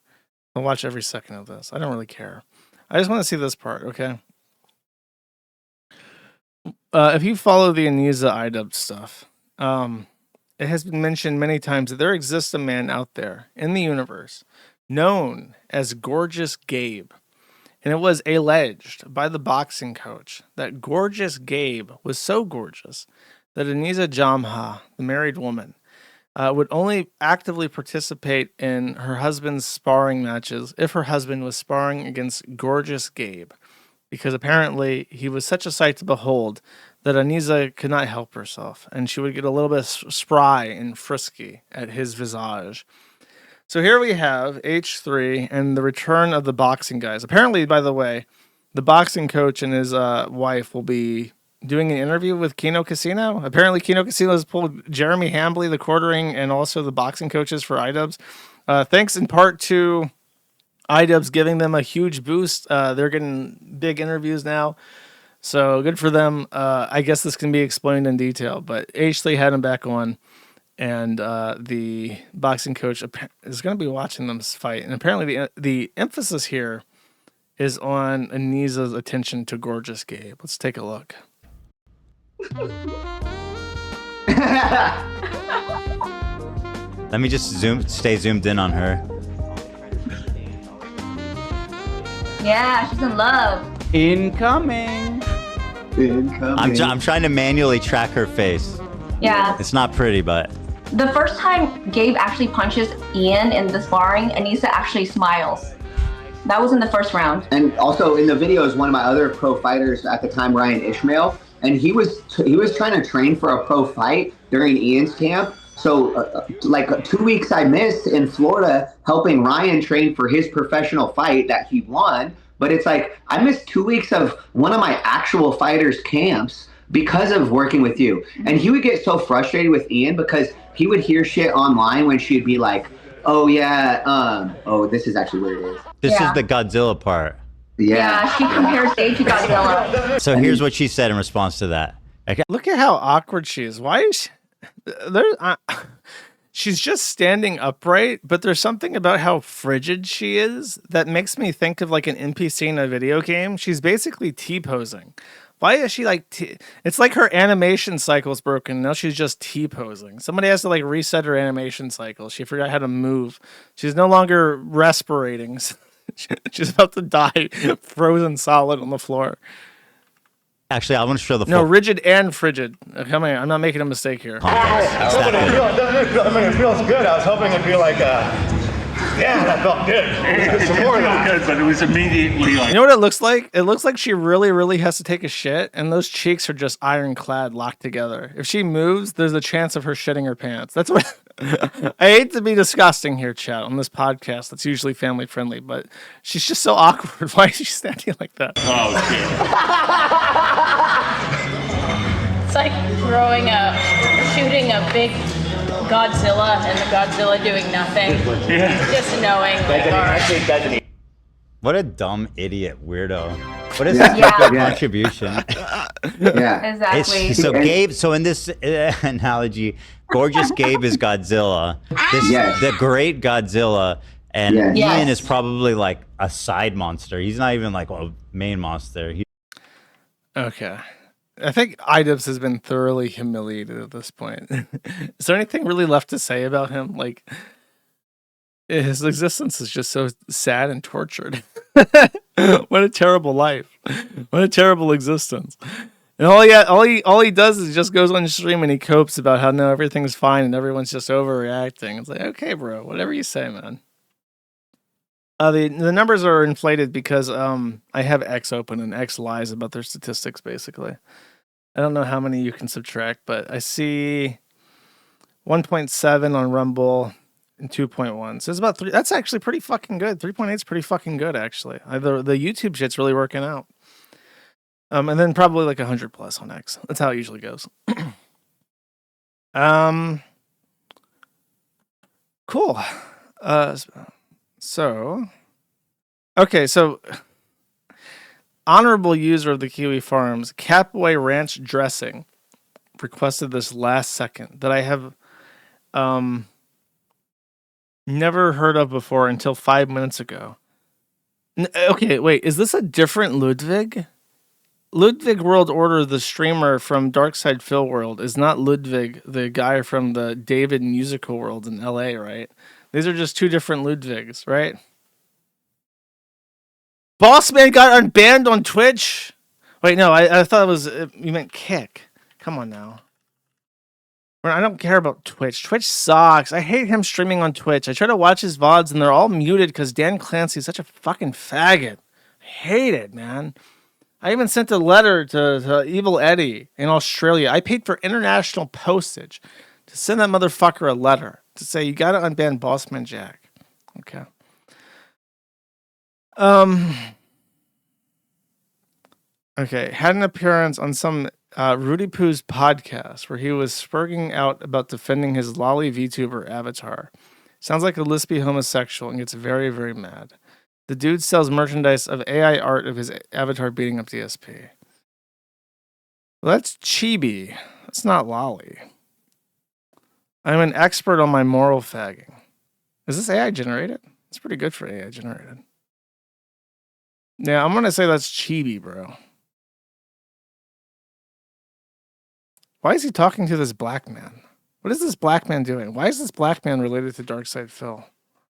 I'll watch every second of this. I don't really care. I just want to see this part, okay? If you follow the Antifa IDub stuff, it has been mentioned many times that there exists a man out there in the universe known as Gorgeous Gabe. And it was alleged by the boxing coach that Gorgeous Gabe was so gorgeous that Antifa Jamha, the married woman, would only actively participate in her husband's sparring matches if her husband was sparring against Gorgeous Gabe, because apparently he was such a sight to behold that Antifa could not help herself, and she would get a little bit spry and frisky at his visage. So here we have H3 and the return of the boxing guys. Apparently, by the way, the boxing coach and his wife will be doing an interview with Kino Casino. Apparently, Kino Casino has pulled Jeremy Hambley, the quartering, and also the boxing coaches for IDubs. Thanks in part to iDubbbz giving them a huge boost. They're getting big interviews now. So good for them. I guess this can be explained in detail, but Ashley had him back on, and the boxing coach is going to be watching them fight. And apparently the emphasis here is on Anisa's attention to gorgeous Gabe. Let's take a look. Let me just stay zoomed in on her. Yeah, she's in love. Incoming. I'm trying to manually track her face. Yeah. It's not pretty, but The first time Gabe actually punches Ian in the sparring, Anisa actually smiles. That was in the first round. And also in the video is one of my other pro fighters at the time, Ryan Ishmael, and he was trying to train for a pro fight during Ian's camp. So like 2 weeks I missed in Florida helping Ryan train for his professional fight that he won. But it's like I missed 2 weeks of one of my actual fighters' camps because of working with you. And he would get so frustrated with Ian because he would hear shit online when she'd be like, oh yeah, oh, this is actually what it is. This is the Godzilla part. Yeah, she compares Dave to Godzilla. So here's what she said in response to that. Okay. Look at how awkward she is. Why is she... she's just standing upright, but there's something about how frigid she is that makes me think of like an NPC in a video game. She's basically T-posing. Why is she like it's like her animation cycle's broken. Now she's just T-posing. Somebody has to like reset her animation cycle. She forgot how to move. She's no longer respirating. She's about to die frozen solid on the floor. Actually, I want to show the No, rigid and frigid. Come here. I'm not making a mistake here. It feels good. I was hoping it'd be like, yeah, that felt good. Some more of that. Good, but it was immediately like. You know what it looks like? It looks like she really, really has to take a shit, and those cheeks are just ironclad, locked together. If she moves, there's a chance of her shitting her pants. That's what. I hate to be disgusting here, chat, on this podcast that's usually family friendly, but she's just so awkward. Why is she standing like that? Oh, shit. It's like shooting a big Godzilla and the Godzilla doing nothing. Yeah. Just knowing. Like, What a dumb idiot weirdo. What is this contribution? Yeah. Exactly. So Gabe, so in this analogy, gorgeous Gabe is Godzilla. The great Godzilla, and Ian is probably like a side monster. He's not even like a main monster. Okay. I think iDubbbz has been thoroughly humiliated at this point. Is there anything really left to say about him? Like, his existence is just so sad and tortured. What a terrible life. What a terrible existence. And all he does is just goes on stream and he copes about how no, everything's fine and everyone's just overreacting. It's like, okay, bro, whatever you say, man. The numbers are inflated because I have X open and X lies about their statistics, basically. I don't know how many you can subtract, but I see 1.7 on Rumble and 2.1. So it's about 3. That's actually pretty fucking good. 3.8 is pretty fucking good, actually. The YouTube shit's really working out. And then probably like 100 plus on X. That's how it usually goes. Cool. So honorable user of the Kiwi Farms, Capway Ranch Dressing, requested this last second that I have never heard of before until 5 minutes ago. Okay, wait, is this a different Ludwig? Ludwig World Order, the streamer from Darkside Phil World, is not Ludwig, the guy from the David Musical World in LA, right? These are just two different Ludwigs, right? Bossman got unbanned on Twitch. Wait, no, I thought it was you meant Kick. Come on now. I don't care about Twitch. Twitch sucks. I hate him streaming on Twitch. I try to watch his VODs and they're all muted because Dan Clancy's such a fucking faggot. I hate it, man. I even sent a letter to Evil Eddie in Australia. I paid for international postage to send that motherfucker a letter to say you gotta unban Bossman Jack. Okay. Okay, had an appearance on some Rudy Poo's podcast where he was spurging out about defending his lolly VTuber avatar. Sounds like a lispy homosexual and gets very, very mad. The dude sells merchandise of AI art of his avatar beating up DSP. Well, that's chibi. That's not lolly. I'm an expert on my moral fagging. Is this AI generated? It's pretty good for AI generated. Yeah, I'm going to say that's chibi, bro. Why is he talking to this black man? What is this black man doing? Why is this black man related to Darkside Phil?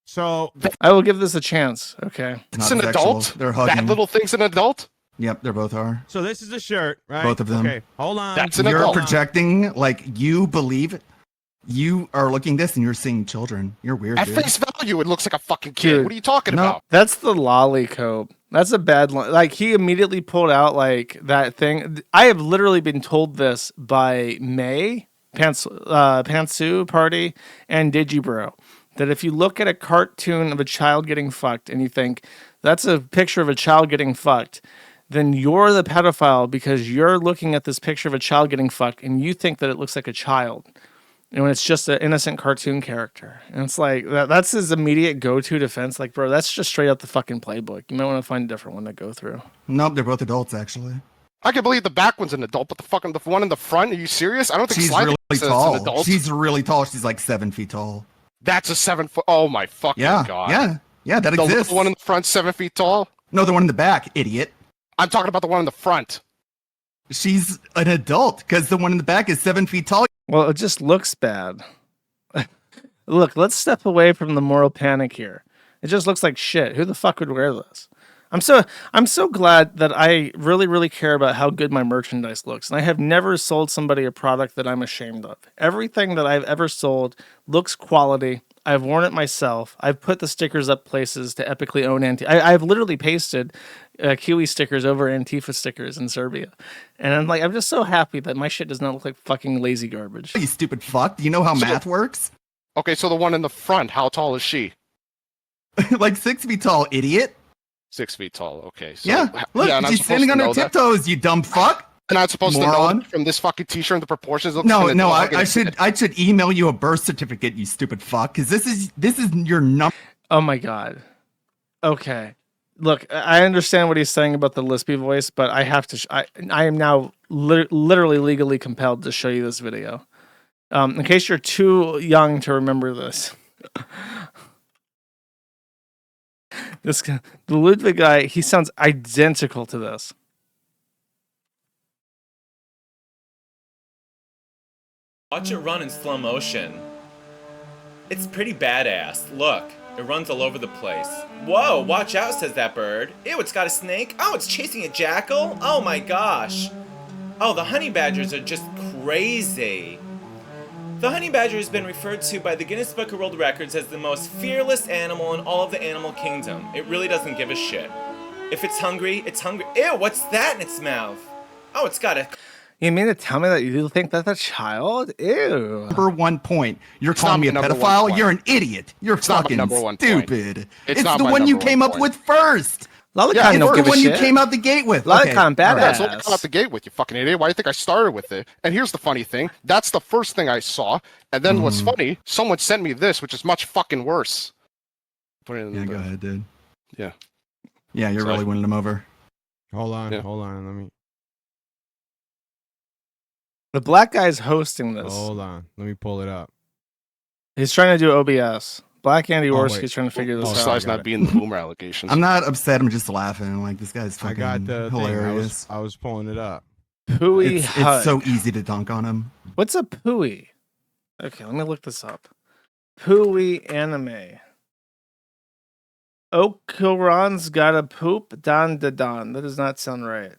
So I will give this a chance. Okay. It's an adult? They're hugging. That little thing's an adult? Yep, they both are. So this is a shirt, right? Both of them. Okay, hold on. That's you're projecting like you believe you are looking this and you're seeing children. You're weird. At dude. face value, it looks like a fucking kid. Dude, What are you talking no, about? That's the lollipop. That's a bad line. Like, he immediately pulled out like that thing. I have literally been told this by May, Pantsu Party, and Digibro, that if you look at a cartoon of a child getting fucked and you think that's a picture of a child getting fucked, then you're the pedophile because you're looking at this picture of a child getting fucked and you think that it looks like a child. And when it's just an innocent cartoon character. And it's like, that's his immediate go-to defense. Like, bro, that's just straight up the fucking playbook. You might want to find a different one to go through. Nope, they're both adults, actually. I can believe the back one's an adult, but the one in the front, are you serious? I don't think She's Sliding really says tall. it's an adult. She's really tall. She's like 7 feet tall. That's a 7 foot. Oh my fucking god. Yeah, that the exists. The one in the front, 7 feet tall? No, the one in the back, idiot. I'm talking about the one in the front. She's an adult because the one in the back is 7 feet tall. Well, it just looks bad. Look, let's step away from the moral panic here. It just looks like shit. Who the fuck would wear this? I'm so glad that I really, really care about how good my merchandise looks. And I have never sold somebody a product that I'm ashamed of. Everything that I've ever sold looks quality. I've worn it myself. I've put the stickers up places to epically own Antifa. I've literally pasted Kiwi stickers over Antifa stickers in Serbia. And I'm just so happy that my shit does not look like fucking lazy garbage. You stupid fuck. Do you know how math works? Okay, so the one in the front, how tall is she? Like 6 feet tall, idiot. 6 feet tall, okay. So, Yeah, look, she's standing on her tiptoes, you dumb fuck. And I'm supposed Moron. to know from this fucking t-shirt the proportions. No, I should email you a birth certificate, you stupid fuck, because this is your number. Oh my god. Okay. Look, I understand what he's saying about the lispy voice, but I have to. I am now literally legally compelled to show you this video, in case you're too young to remember this. This guy, the Ludwig guy, he sounds identical to this. Watch it run in slow motion. It's pretty badass. Look, it runs all over the place. Whoa, watch out, says that bird. Ew, it's got a snake. Oh, it's chasing a jackal. Oh my gosh. Oh, the honey badgers are just crazy. The honey badger has been referred to by the Guinness Book of World Records as the most fearless animal in all of the animal kingdom. It really doesn't give a shit. If it's hungry, it's hungry. Ew, what's that in its mouth? Oh, it's got a... You mean to tell me that you think that's a child? Ew. Number 1 point. You're calling me a pedophile? You're an idiot. You're fucking stupid. It's the one you came up with first. Lolicon it's don't the give a one shit. you came out the gate with. Lolicon badass. That's what I came out the gate with, you fucking idiot. Why do you think I started with it? And here's the funny thing. That's the first thing I saw. And then what's funny, someone sent me this, which is much fucking worse. Put it in go ahead, dude. Yeah. Yeah, you're really winning them over. Hold on, Let me... The black guy's hosting this. Hold on. Let me pull it up. He's trying to do OBS. Black Andy Orski's trying to figure this out. Besides not being the boomer allegations. I'm not upset. I'm just laughing. Like, this guy's fucking I got the hilarious. Thing. I was pulling it up. Pooey it's so easy to dunk on him. What's a pooey? Okay, let me look this up. Pooey anime. Okuran's got a poop. Don da don. That does not sound right.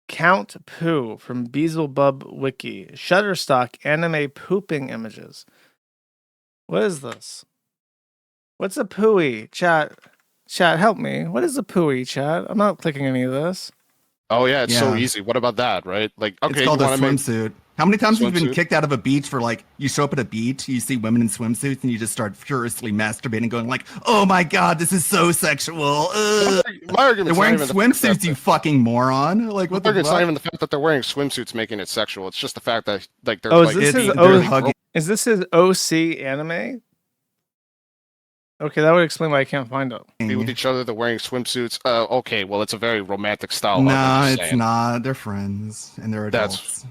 Count Poo from Beelzebub Wiki. Shutterstock anime pooping images. What is this? What's a pooey? Chat, help me. What is a pooey, chat? I'm not clicking any of this. Oh yeah, it's so easy. What about that, right? Like, okay, it's called you a want to swimsuit. How many times have you been Swimsuit? kicked out of a beach for like you show up at a beach, you see women in swimsuits, and you just start furiously masturbating, going like, "Oh my god, this is so sexual." My They're argument's wearing not even the fact swimsuits, you fucking moron. Like, what the It's not fuck? even the fact that they're wearing swimsuits making it sexual. It's just the fact that like they're Oh, like is this his OC anime? Okay, that would explain why I can't find it. Be with each other, they're wearing swimsuits. Okay, well, it's a very romantic style. Nah, it's not. They're friends and they're adults.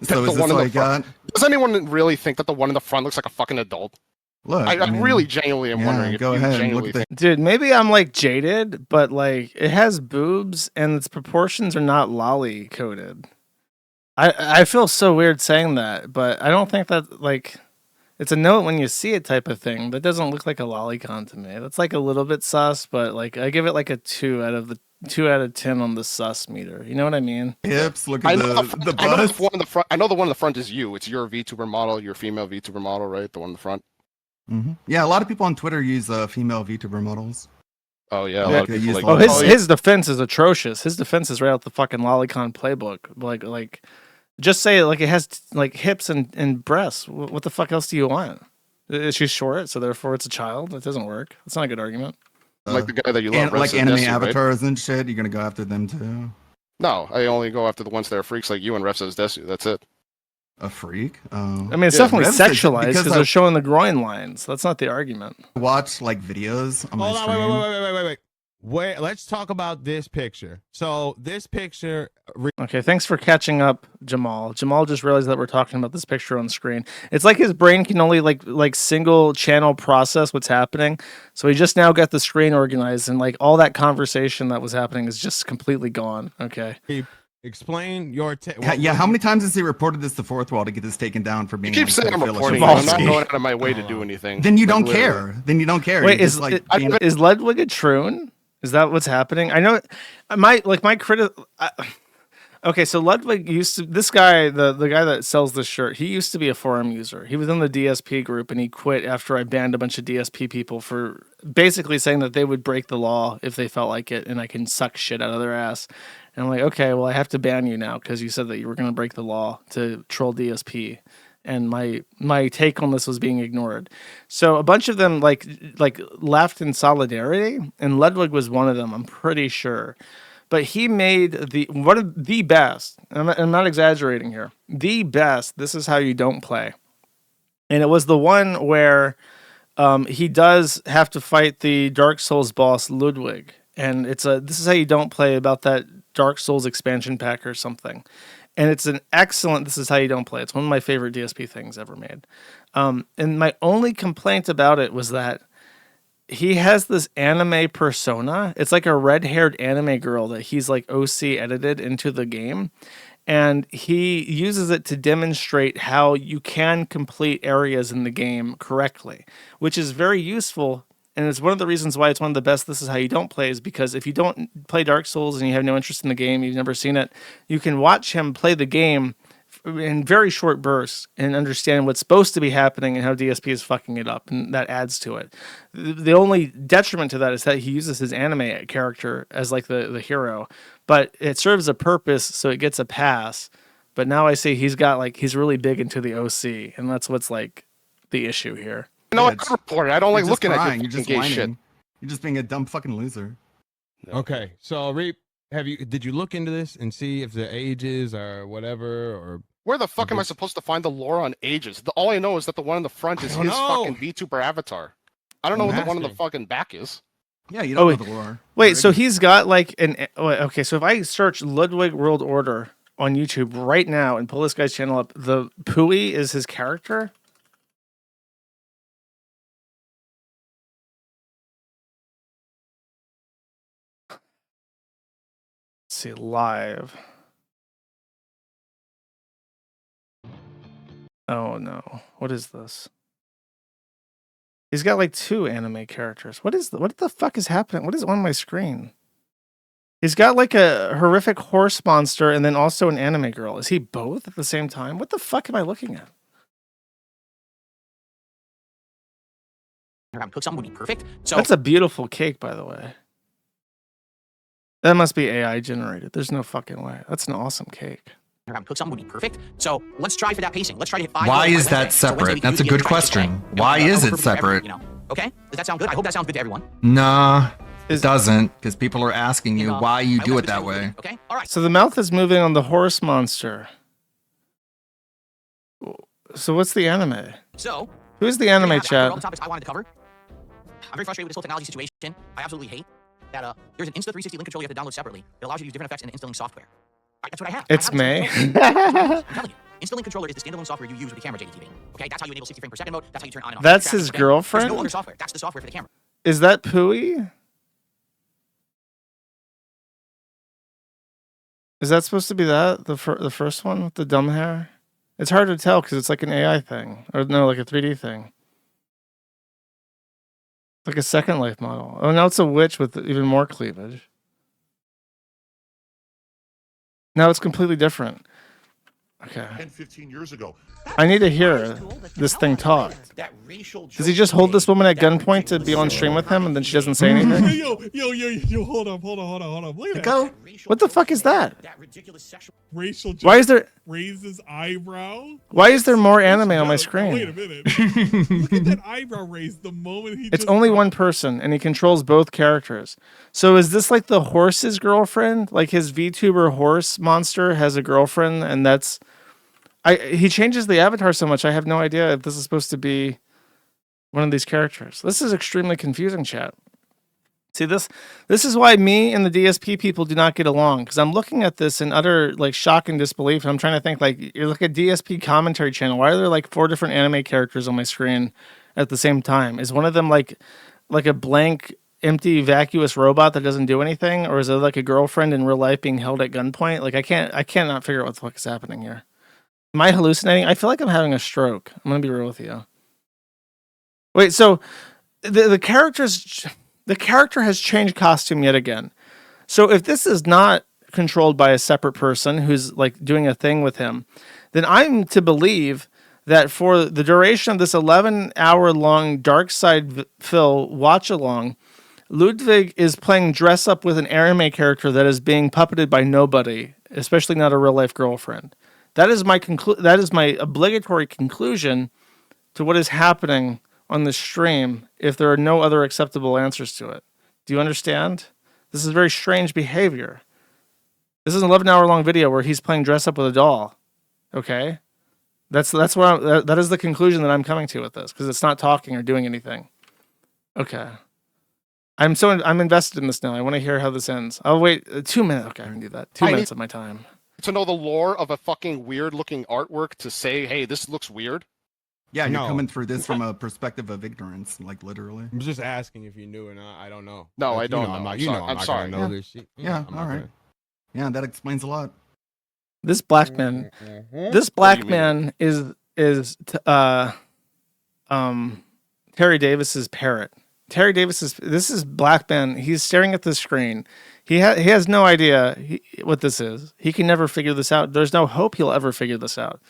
So is this all you got? Does anyone really think that the one in the front looks like a fucking adult? Look, I mean, really genuinely am wondering if go you ahead and genuinely look at think. Dude, maybe I'm like jaded, but like it has boobs and its proportions are not lolly coded. I feel so weird saying that, but I don't think that like it's a note when you see it type of thing. That doesn't look like a lolicon to me. That's like a little bit sus, but like I give it like a 2 out of 10 on the sus meter. You know what I mean? Hips, look at the I know bust. the one in the front. I know the one in the front is you. It's your VTuber model, your female VTuber model, right? The one in the front. Yeah, a lot of people on Twitter use female VTuber models. Oh yeah, a Yeah, lot of they people use like. His defense is atrocious. His defense is right out the fucking lolicon playbook. Like just say it like it has like hips and breasts. What the fuck else do you want? She's short, so therefore it's a child. That doesn't work. That's not a good argument. Like the guy that you love, like Red anime Desi, right? avatars and shit. You're gonna go after them too. No, I only go after the ones that are freaks like you and Ref says Desu. That's it. A freak? Oh. I mean, it's definitely sexualized because they're showing the groin lines. That's not the argument. Watch like videos on my Hold on, stream. wait. Let's talk about this picture. So this picture. Okay, thanks for catching up, Jamal. Jamal just realized that we're talking about this picture on screen. It's like his brain can only like single channel process what's happening. So he just now got the screen organized, and like all that conversation that was happening is just completely gone. Okay. Explain your. Yeah, how many times has he reported this to Fourth Wall to get this taken down for being? You keep saying I'm reporting. I'm not going out of my way to do anything. Then you Like, don't literally. care. Then you don't care. Wait, You're is just, like, is Ludwig a troon? Is that what's happening? I know my critic. Okay, so Ludwig used to, this guy, the guy that sells this shirt, he used to be a forum user. He was in the DSP group and he quit after I banned a bunch of DSP people for basically saying that they would break the law if they felt like it and I can suck shit out of their ass. And I'm like, okay, well, I have to ban you now because you said that you were going to break the law to troll DSP. And my take on this was being ignored. So a bunch of them like left in solidarity, and Ludwig was one of them, I'm pretty sure. But he made one of the best, I'm not exaggerating here, the best, this is how you don't play. And it was the one where he does have to fight the Dark Souls boss, Ludwig. And it's this is how you don't play about that Dark Souls expansion pack or something. And it's an excellent, this is how you don't play. It's one of my favorite DSP things ever made. And my only complaint about it was that he has this anime persona. It's like a red-haired anime girl that he's like OC edited into the game. And he uses it to demonstrate how you can complete areas in the game correctly, which is very useful. And it's one of the reasons why it's one of the best This Is How You Don't Play is because if you don't play Dark Souls and you have no interest in the game, you've never seen it, you can watch him play the game in very short bursts and understand what's supposed to be happening and how DSP is fucking it up, and that adds to it. The only detriment to that is that he uses his anime character as like the hero, but it serves a purpose, so it gets a pass. But now I see he's really big into the OC, and that's what's like the issue here. No, I report it. I don't like looking at You're your just gay whining. shit. You're just being a dumb fucking loser. Okay, so Reap, did you look into this and see if the ages or whatever or Where the fuck am I supposed to find the lore on ages? All I know is that the one in the front is his fucking VTuber avatar. I don't know what the one in the fucking back is. Yeah, you don't know the lore. Wait, so he's got like okay, so if I search Ludwig World Order on YouTube right now and pull this guy's channel up, the Pui is his character? Let's see, live. Oh no, what is this? He's got like 2 anime characters. What the fuck is happening? What is on my screen? He's got like a horrific horse monster and then also an anime girl. Is he both at the same time? What the fuck am I looking at? Cook something would be perfect. So That's a beautiful cake, by the way. That must be AI generated. There's no fucking way. That's an awesome cake. cook something would be perfect. So let's try for that pacing. Let's try to hit 5. Why is that separate? That's a good question. Why is it separate? Okay, does that sound good? I hope that sounds good to everyone. Nah, it doesn't, because people are asking you why you do it that way. Okay, all right. So the mouth is moving on the horse monster. So what's the anime? So who's the anime all chat? the topics I wanted to cover. I'm very frustrated with this whole technology situation. I absolutely hate that there's an Insta360 link controller you have to download separately. It allows you to use different effects in the Insta Link software. That's what I have. It's May. I'm telling you, Insta Link controller is the standalone software you use with the camera JDTV. Okay, that's how you enable 60 frame per second mode. That's how you turn on and off. That's his girlfriend? There's no other software. That's the software for the camera. Is that Pooey? Is that supposed to be that the first one with the dumb hair? It's hard to tell because it's like an AI thing, or no, like a 3D thing, like a Second Life model. Oh, now it's a witch with even more cleavage. Now it's completely different. Okay. 10, 15 years ago. I need to hear this thing talk. Does he just hold this woman at gunpoint to be on stream with him and then she doesn't say anything? Yo, hold up. Look at Go. What the fuck is that? Racial Why is there raises eyebrow? Why is there more anime on my screen? Wait a minute. Look at that eyebrow raise the moment he It's only one person and he controls both characters. So is this like the horse's girlfriend? Like his VTuber horse monster has a girlfriend and that's he changes the avatar so much I have no idea if this is supposed to be one of these characters. This is extremely confusing, chat. See, this is why me and the DSP people do not get along, because I'm looking at this in utter like shock and disbelief, and I'm trying to think like, you're like a DSP commentary channel. Why are there like 4 different anime characters on my screen at the same time? Is one of them like a blank, empty, vacuous robot that doesn't do anything, or is it like a girlfriend in real life being held at gunpoint? Like I cannot figure out what the fuck is happening here. Am I hallucinating? I feel like I'm having a stroke. I'm gonna be real with you. Wait, so the character has changed costume yet again. So if this is not controlled by a separate person who's like doing a thing with him, then I'm to believe that for the duration of this 11-hour-long Dark Side Phil watch-along, Ludwig is playing dress-up with an anime character that is being puppeted by nobody, especially not a real-life girlfriend. That is my obligatory conclusion to what is happening on the stream if there are no other acceptable answers to it. Do you understand? This is very strange behavior. This is an 11-hour-long video where he's playing dress up with a doll. Okay? That is the conclusion that I'm coming to with this, because it's not talking or doing anything. Okay. I'm invested in this now. I want to hear how this ends. I'll wait 2 minutes. Okay, I can do that. 2 minutes of my time. To know the lore of a fucking weird-looking artwork to say, hey, this looks weird? Yeah, you're coming through this from a perspective of ignorance, like literally. I'm just asking if you knew or not. I don't know. No, I don't know. I'm sorry. Yeah, This shit. yeah, all right. Yeah, that explains a lot. This black man, is Terry Davis's parrot. This is black man. He's staring at the screen. He has no idea what this is. He can never figure this out. There's no hope he'll ever figure this out.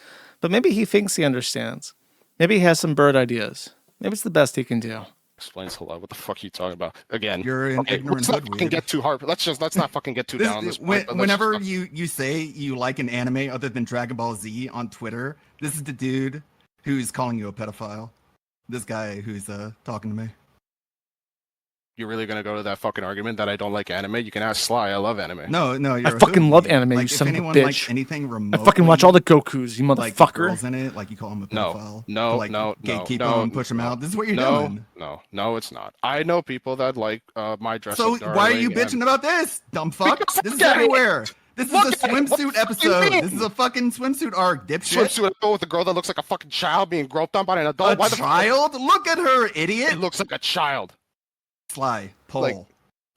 But maybe he thinks he understands. Maybe he has some bird ideas. Maybe it's the best he can do. Explains a lot. What the fuck are you talking about? Again, you're an ignorant let's not fucking get too hard. Let's not fucking get too down on this point. Whenever you say you like an anime other than Dragon Ball Z on Twitter, this is the dude who's calling you a pedophile. This guy who's talking to me. You're really gonna go to that fucking argument that I don't like anime? You can ask Sly. I love anime. No, I fucking love anime. Like, you if son of a anyone bitch. likes anything remotely, I fucking watch all the Gokus. You motherfucker. like girls in it, like you call him a pedophile. No, gatekeep him, push him out. This is what you're doing. No, it's not. I know people that like my dress. So why are you bitching about this, dumb fuck? This is everywhere. This is a swimsuit episode. This is a fucking swimsuit arc, dipshit. Swimsuit episode with a girl that looks like a fucking child being groped on by an adult. A child? Look at her, idiot. It looks like a child. Sly, poll.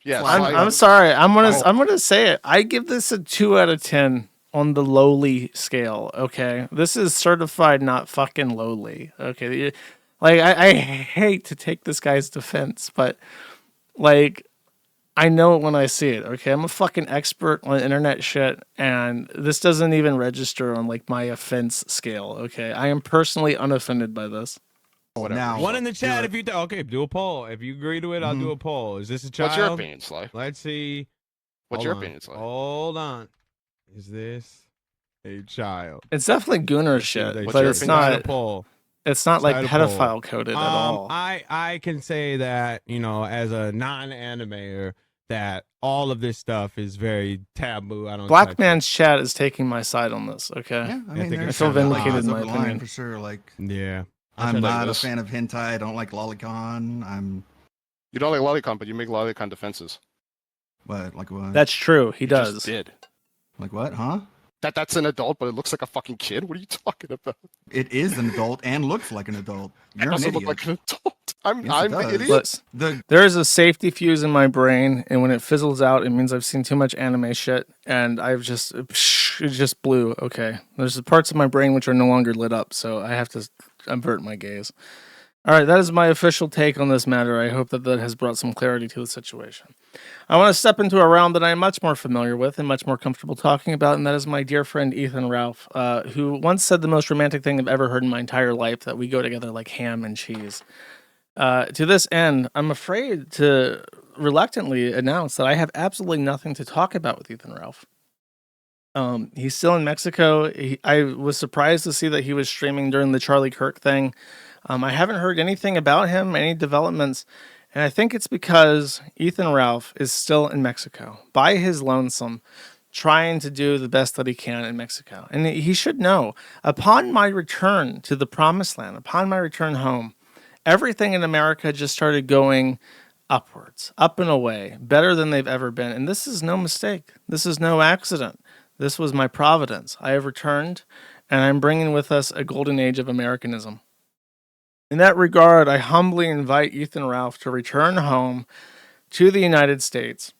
Yeah, I'm sorry. I'm gonna say it. I give this a 2 out of 10 on the lowly scale. Okay, this is certified not fucking lowly. Okay, like I hate to take this guy's defense, but like I know it when I see it. Okay, I'm a fucking expert on internet shit, and this doesn't even register on like my offense scale. Okay, I am personally unoffended by this. Now, one in the chat if you do a poll. If you agree to it, I'll do a poll. Is this a child? What's your opinion, Sly? Let's see. What's your opinion, Sly? Hold on. Is this a child? It's definitely Gunner shit, but it's not. It's not like pedophile coded at all. I can say that, as a non-animator, that all of this stuff is very taboo. I don't. Black man's chat is taking my side on this. Okay, yeah, I mean, I feel vindicated in my opinion for sure. Like, yeah. I'm not a fan of hentai. I don't like lolicon. I'm You don't like lolicon, but you make lolicon defenses. What? Like what? That's true. He You does. just did. Like what? Huh? That's an adult, but it looks like a fucking kid. What are you talking about? It is an adult and looks like an adult. It You're an doesn't idiot. look like an adult. I'm Yes, it an does. idiot. The There is a safety fuse in my brain, and when it fizzles out, it means I've seen too much anime shit, and it just blew. Okay, there's the parts of my brain which are no longer lit up, so I have to avert my gaze. All right, that is my official take on this matter. I hope that has brought some clarity to the situation. I want to step into a realm that I am much more familiar with and much more comfortable talking about, and that is my dear friend Ethan Ralph, who once said the most romantic thing I've ever heard in my entire life, that we go together like ham and cheese. To this end, I'm afraid to reluctantly announce that I have absolutely nothing to talk about with Ethan Ralph. He's still in Mexico. I was surprised to see that he was streaming during the Charlie Kirk thing. I haven't heard anything about him, any developments, and I think it's because Ethan Ralph is still in Mexico by his lonesome, trying to do the best that he can in Mexico. And he should know, upon my return to the promised land, upon my return home, everything in America just started going upwards, up and away, better than they've ever been. And this is no mistake. This is no accident. This was my providence. I have returned, and I'm bringing with us a golden age of Americanism. In that regard, I humbly invite Ethan Ralph to return home to the United States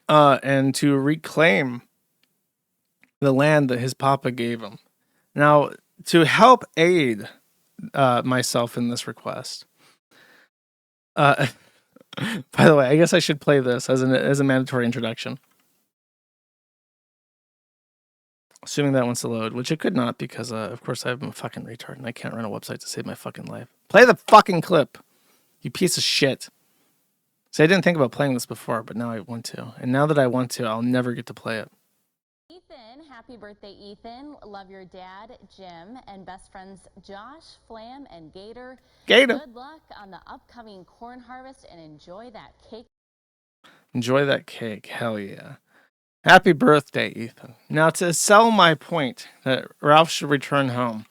and to reclaim the land that his papa gave him. Now, to help aid myself in this request, by the way, I guess I should play this as a mandatory introduction. Assuming that wants to load, which it could not because, of course, I'm a fucking retard and I can't run a website to save my fucking life. Play the fucking clip, you piece of shit. See, I didn't think about playing this before, but now I want to. And now that I want to, I'll never get to play it. Ethan, happy birthday, Ethan. Love your dad, Jim, and best friends Josh, Flam, and Gator. Gator. Good luck on the upcoming corn harvest and enjoy that cake. Enjoy that cake. Hell yeah. Happy birthday, Ethan. Now, to sell my point that Ralph should return home,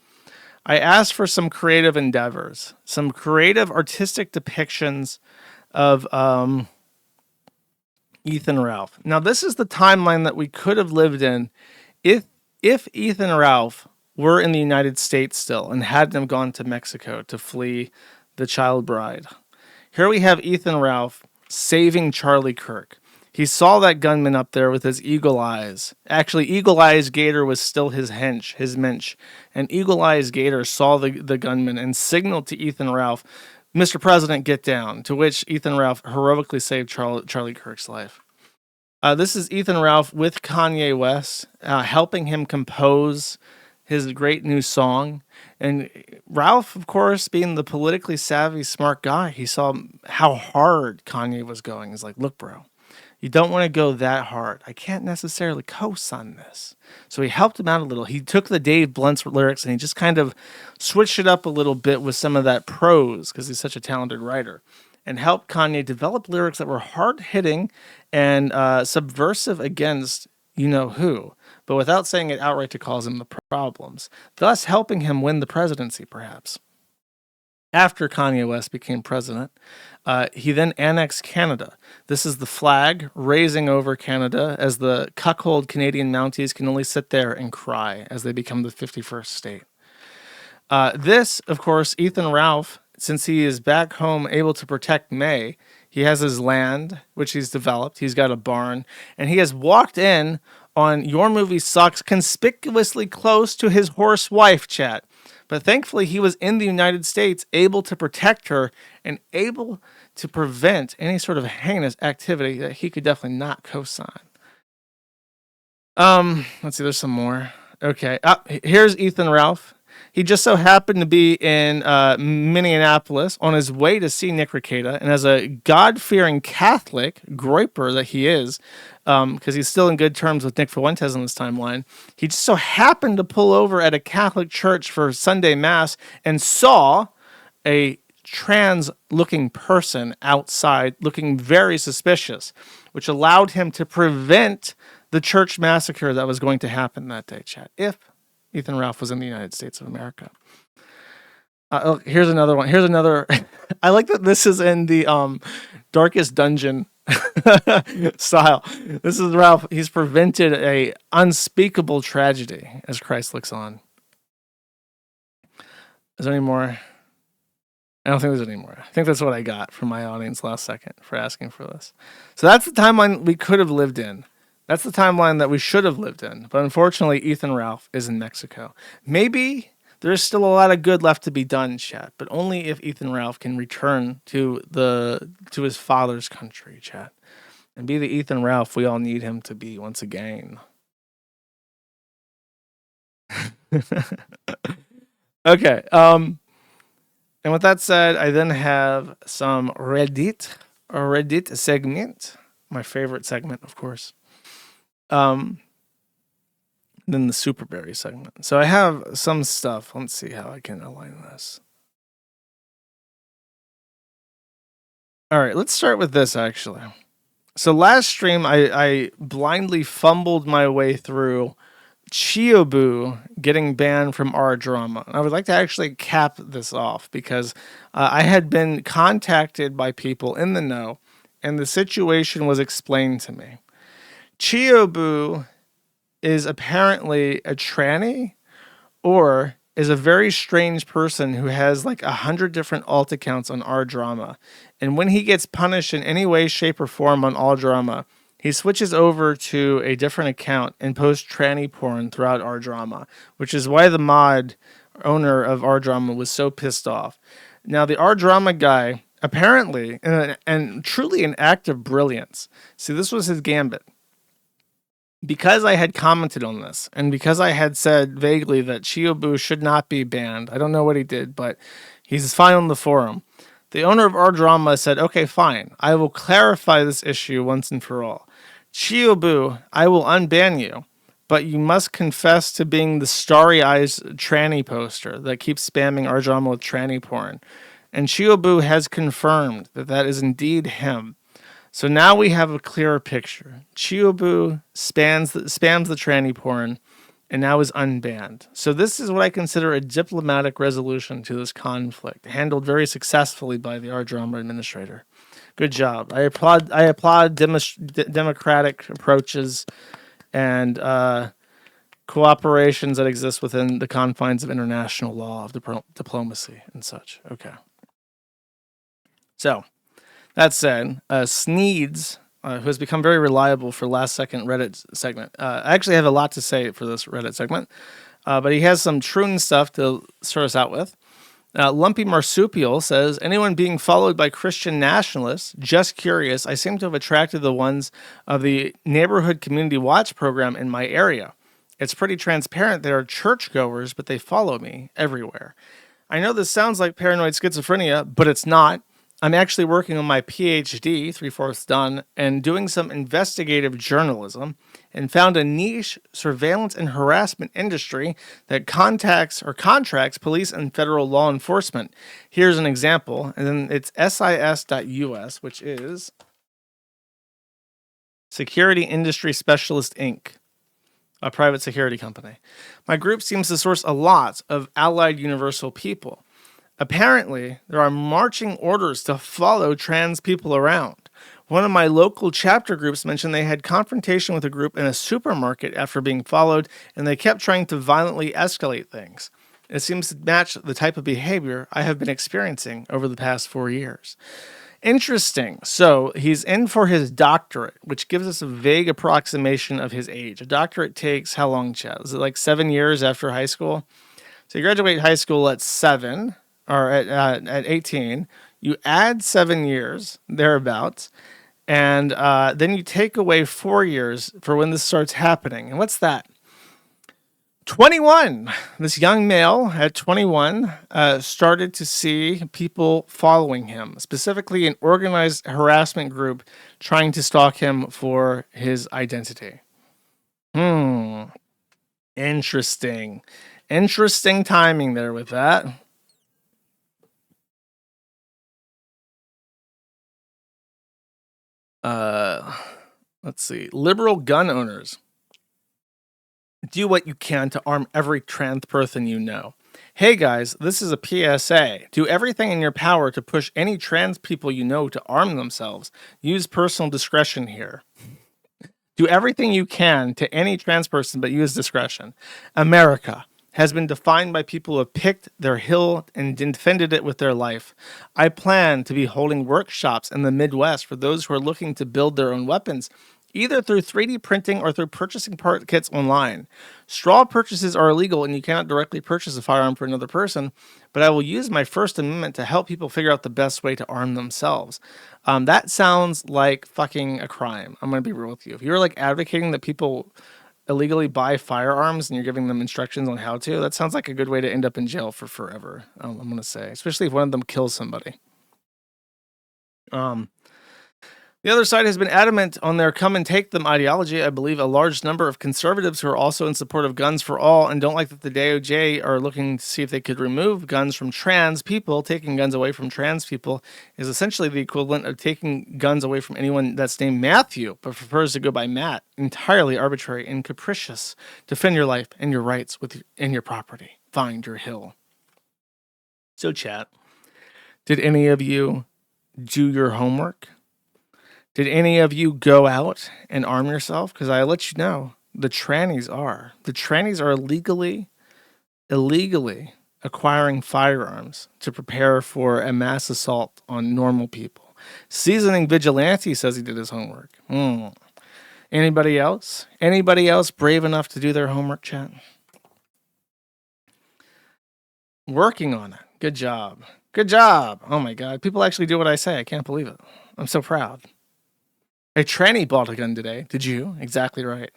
I asked for some creative endeavors, some creative artistic depictions of Ethan Ralph. Now, this is the timeline that we could have lived in if Ethan Ralph were in the United States still and hadn't have gone to Mexico to flee the child bride. Here we have Ethan Ralph saving Charlie Kirk. He saw that gunman up there with his eagle eyes. Actually, Eagle Eyes Gator was still his hench, his mensch. And Eagle Eyes Gator saw the gunman and signaled to Ethan Ralph, "Mr. President, get down," to which Ethan Ralph heroically saved Charlie Kirk's life. This is Ethan Ralph with Kanye West, helping him compose his great new song. And Ralph, of course, being the politically savvy, smart guy, he saw how hard Kanye was going. He's like, "Look, bro, you don't want to go that hard. I can't necessarily co-sign this." So he helped him out a little. He took the Dave Blunt's lyrics and he just kind of switched it up a little bit with some of that prose because he's such a talented writer, and helped Kanye develop lyrics that were hard-hitting and subversive against you-know-who, but without saying it outright to cause him the problems, thus helping him win the presidency, perhaps. After Kanye West became president, he then annexed Canada. This is the flag raising over Canada as the cuckold Canadian Mounties can only sit there and cry as they become the 51st state. This, of course, Ethan Ralph, since he is back home able to protect May, he has his land, which he's developed. He's got a barn, and he has walked in on Your Movie Sucks conspicuously close to his horse wife, chat. But thankfully, he was in the United States, able to protect her and able to prevent any sort of heinous activity that he could definitely not co-sign. Let's see, there's some more. Okay, here's Ethan Ralph. He just so happened to be in Minneapolis on his way to see Nick Rekieta, and as a God-fearing Catholic, groiper that he is, because he's still in good terms with Nick Fuentes on this timeline, he just so happened to pull over at a Catholic church for Sunday Mass and saw a trans-looking person outside looking very suspicious, which allowed him to prevent the church massacre that was going to happen that day, chat, if Ethan Ralph was in the United States of America. Look, here's another one. Here's another. I like that this is in the darkest dungeon style. This is Ralph. He's prevented a unspeakable tragedy as Christ looks on. Is there any more? I don't think there's any more. I think that's what I got from my audience last second for asking for this. So that's the timeline we could have lived in. That's the timeline that we should have lived in. But unfortunately, Ethan Ralph is in Mexico. Maybe there's still a lot of good left to be done, chat, but only if Ethan Ralph can return to his father's country, chat, and be the Ethan Ralph we all need him to be once again. Okay. And with that said, I then have some Reddit segment, my favorite segment, of course. Then the Superberry segment. So I have some stuff. Let's see how I can align this. All right, let's start with this, actually. So last stream, I blindly fumbled my way through Chiyobu getting banned from our drama. I would like to actually cap this off because I had been contacted by people in the know, and the situation was explained to me. Chiyobu is apparently a tranny or is a very strange person who has like 100 different alt accounts on our drama. And when he gets punished in any way, shape, or form on all drama, he switches over to a different account and posts tranny porn throughout our drama, which is why the mod owner of our drama was so pissed off. Now, the our drama guy, apparently, and truly an act of brilliance. See, this was his gambit. Because I had commented on this, and because I had said vaguely that Chiyobu should not be banned, I don't know what he did, but he's fine on the forum. The owner of our drama said, okay, fine. I will clarify this issue once and for all. Chiyobu, I will unban you, but you must confess to being the starry eyes tranny poster that keeps spamming our drama with tranny porn. And Chiyobu has confirmed that that is indeed him. So now we have a clearer picture. Chiyobu spams the tranny porn and now is unbanned. So this is what I consider a diplomatic resolution to this conflict, handled very successfully by the our drama administrator. Good job. I applaud democratic approaches and cooperations that exist within the confines of international law, of diplomacy and such. Okay. So, that said, Sneeds, who has become very reliable for last second Reddit segment. I actually have a lot to say for this Reddit segment, but he has some Troon stuff to start us out with. Lumpy Marsupial says, anyone being followed by Christian nationalists, just curious, I seem to have attracted the ones of the Neighborhood Community Watch program in my area. It's pretty transparent they are churchgoers, but they follow me everywhere. I know this sounds like paranoid schizophrenia, but it's not. I'm actually working on my PhD, 3/4 done, and doing some investigative journalism, and found a niche surveillance and harassment industry that contracts police and federal law enforcement. Here's an example, and then it's SIS.US, which is Security Industry Specialist Inc., a private security company. My group seems to source a lot of allied universal people. Apparently, there are marching orders to follow trans people around. One of my local chapter groups mentioned they had confrontation with a group in a supermarket after being followed, and they kept trying to violently escalate things. It seems to match the type of behavior I have been experiencing over the past 4 years. Interesting. So he's in for his doctorate, which gives us a vague approximation of his age. A doctorate takes how long, Chad? Is it like 7 years after high school? So you graduate high school at 7. Or at 18, you add 7 years, thereabouts, and then you take away 4 years for when this starts happening. And what's that? 21. This young male at 21 started to see people following him, specifically an organized harassment group trying to stalk him for his identity. Interesting. Interesting timing there with that. Let's see. Liberal gun owners. Do what you can to arm every trans person you know. Hey guys, this is a PSA. Do everything in your power to push any trans people you know to arm themselves. Use personal discretion here. Do everything you can to any trans person, but use discretion. America has been defined by people who have picked their hill and defended it with their life. I plan to be holding workshops in the Midwest for those who are looking to build their own weapons, either through 3D printing or through purchasing part kits online. Straw purchases are illegal and you cannot directly purchase a firearm for another person, but I will use my First Amendment to help people figure out the best way to arm themselves. That sounds like fucking a crime. I'm going to be real with you. If you're like advocating that people illegally buy firearms and you're giving them instructions on how to, that sounds like a good way to end up in jail for forever. I'm going to say, especially if one of them kills somebody. The other side has been adamant on their come and take them ideology. I believe a large number of conservatives who are also in support of guns for all and don't like that the DOJ are looking to see if they could remove guns from trans people. Taking guns away from trans people is essentially the equivalent of taking guns away from anyone that's named Matthew, but prefers to go by Matt. Entirely arbitrary and capricious. Defend your life and your rights and your property. Find your hill. So chat, did any of you do your homework? Did any of you go out and arm yourself? Because I let you know, the trannies are. The trannies are illegally acquiring firearms to prepare for a mass assault on normal people. Seasoning Vigilante says he did his homework. Anybody else? Anybody else brave enough to do their homework, chat? Working on it. Good job. Good job. Oh my God. People actually do what I say. I can't believe it. I'm so proud. A tranny bought a gun today. Did you? Exactly right.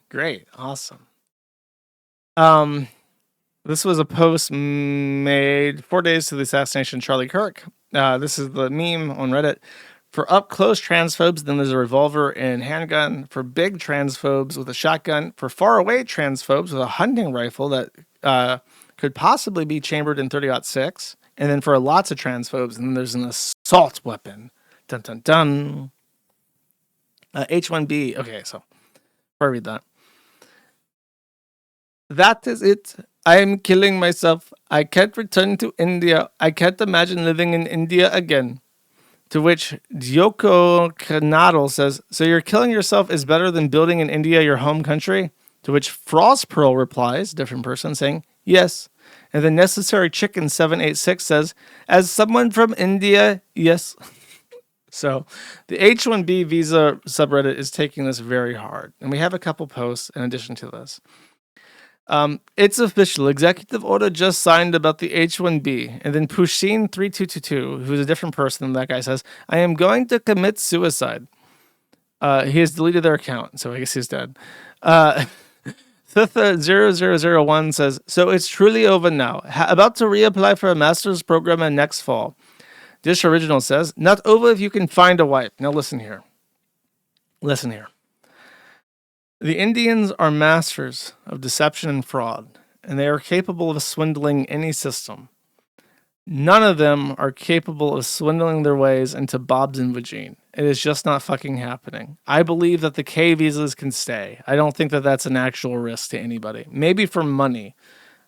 Great. Awesome. This was a post made 4 days to the assassination of Charlie Kirk. This is the meme on Reddit. For up-close transphobes, then there's a revolver and handgun. For big transphobes with a shotgun. For far-away transphobes with a hunting rifle that could possibly be chambered in .30-06. And then for lots of transphobes, then there's an assault weapon. Dun, dun, dun. H1B. Okay, so before I read that. That is it. I am killing myself. I can't return to India. I can't imagine living in India again. To which Dyoko Kanadal says, so you're killing yourself is better than building in India your home country? To which Frost Pearl replies, different person, saying, yes. And the Necessary Chicken 786 says, as someone from India, yes. So the H-1B visa subreddit is taking this very hard. And we have a couple posts in addition to this. It's official. Executive order just signed about the H-1B. And then Pushin3222, who's a different person than that guy, says, I am going to commit suicide. He has deleted their account, so I guess he's dead. Thitha0001 says, so it's truly over now. About to reapply for a master's program in next fall. Dish Original says, not over if you can find a wife. Now listen here. Listen here. The Indians are masters of deception and fraud, and they are capable of swindling any system. None of them are capable of swindling their ways into Bob's and Vagine. It is just not fucking happening. I believe that the K visas can stay. I don't think that that's an actual risk to anybody. Maybe for money,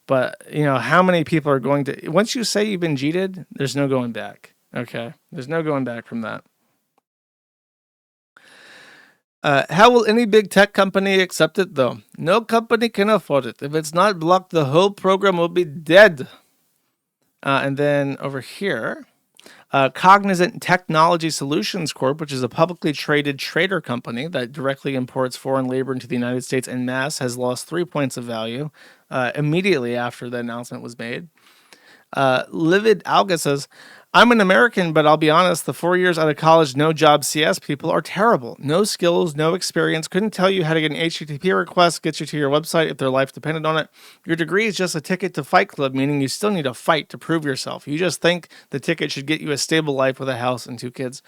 but you know, how many people are going to, once you say you've been cheated, there's no going back. Okay, there's no going back from that. How will any big tech company accept it, though? No company can afford it. If it's not blocked, the whole program will be dead. And then over here, Cognizant Technology Solutions Corp., which is a publicly traded trader company that directly imports foreign labor into the United States en masse, has lost 3 points of value immediately after the announcement was made. Livid Alga says, I'm an American, but I'll be honest, the 4 years out of college, no job CS people are terrible. No skills, no experience. Couldn't tell you how to get an HTTP request, get you to your website if their life depended on it. Your degree is just a ticket to Fight Club, meaning you still need to fight to prove yourself. You just think the ticket should get you a stable life with a house and 2 kids.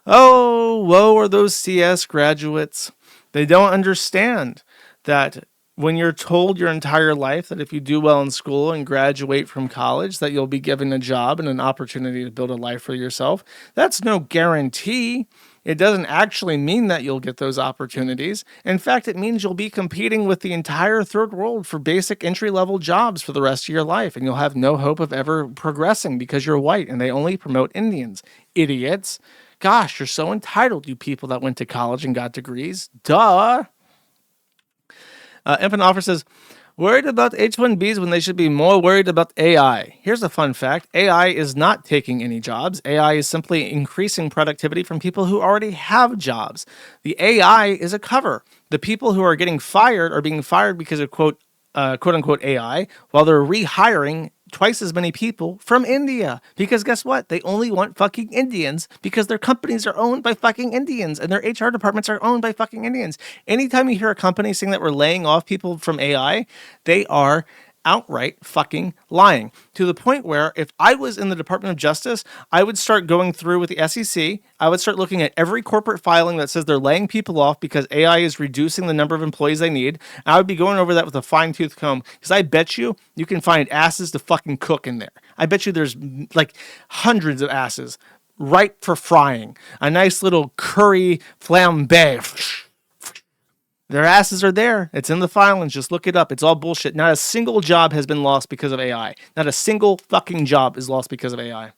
Oh, woe are those CS graduates. They don't understand that when you're told your entire life that if you do well in school and graduate from college, that you'll be given a job and an opportunity to build a life for yourself, that's no guarantee. It doesn't actually mean that you'll get those opportunities. In fact, it means you'll be competing with the entire third world for basic entry-level jobs for the rest of your life, and you'll have no hope of ever progressing because you're white and they only promote Indians. Idiots. Gosh, you're so entitled, you people that went to college and got degrees. Duh. Infinite Offer says, worried about H-1Bs when they should be more worried about AI. Here's a fun fact. AI is not taking any jobs. AI is simply increasing productivity from people who already have jobs. The AI is a cover. The people who are getting fired are being fired because of quote unquote AI, while they're rehiring twice as many people from India. Because guess what? They only want fucking Indians because their companies are owned by fucking Indians and their HR departments are owned by fucking Indians. Anytime you hear a company saying that we're laying off people from AI, they are outright fucking lying, to the point where if I was in the Department of Justice, I would start going through with the SEC. I would start looking at every corporate filing that says they're laying people off because AI is reducing the number of employees they need. And I would be going over that with a fine-tooth comb, because I bet you can find asses to fucking cook in there. I bet you there's like hundreds of asses ripe for frying. A nice little curry flambe. Their asses are there. It's in the filings. Just look it up. It's all bullshit. Not a single job has been lost because of AI. Not a single fucking job is lost because of AI.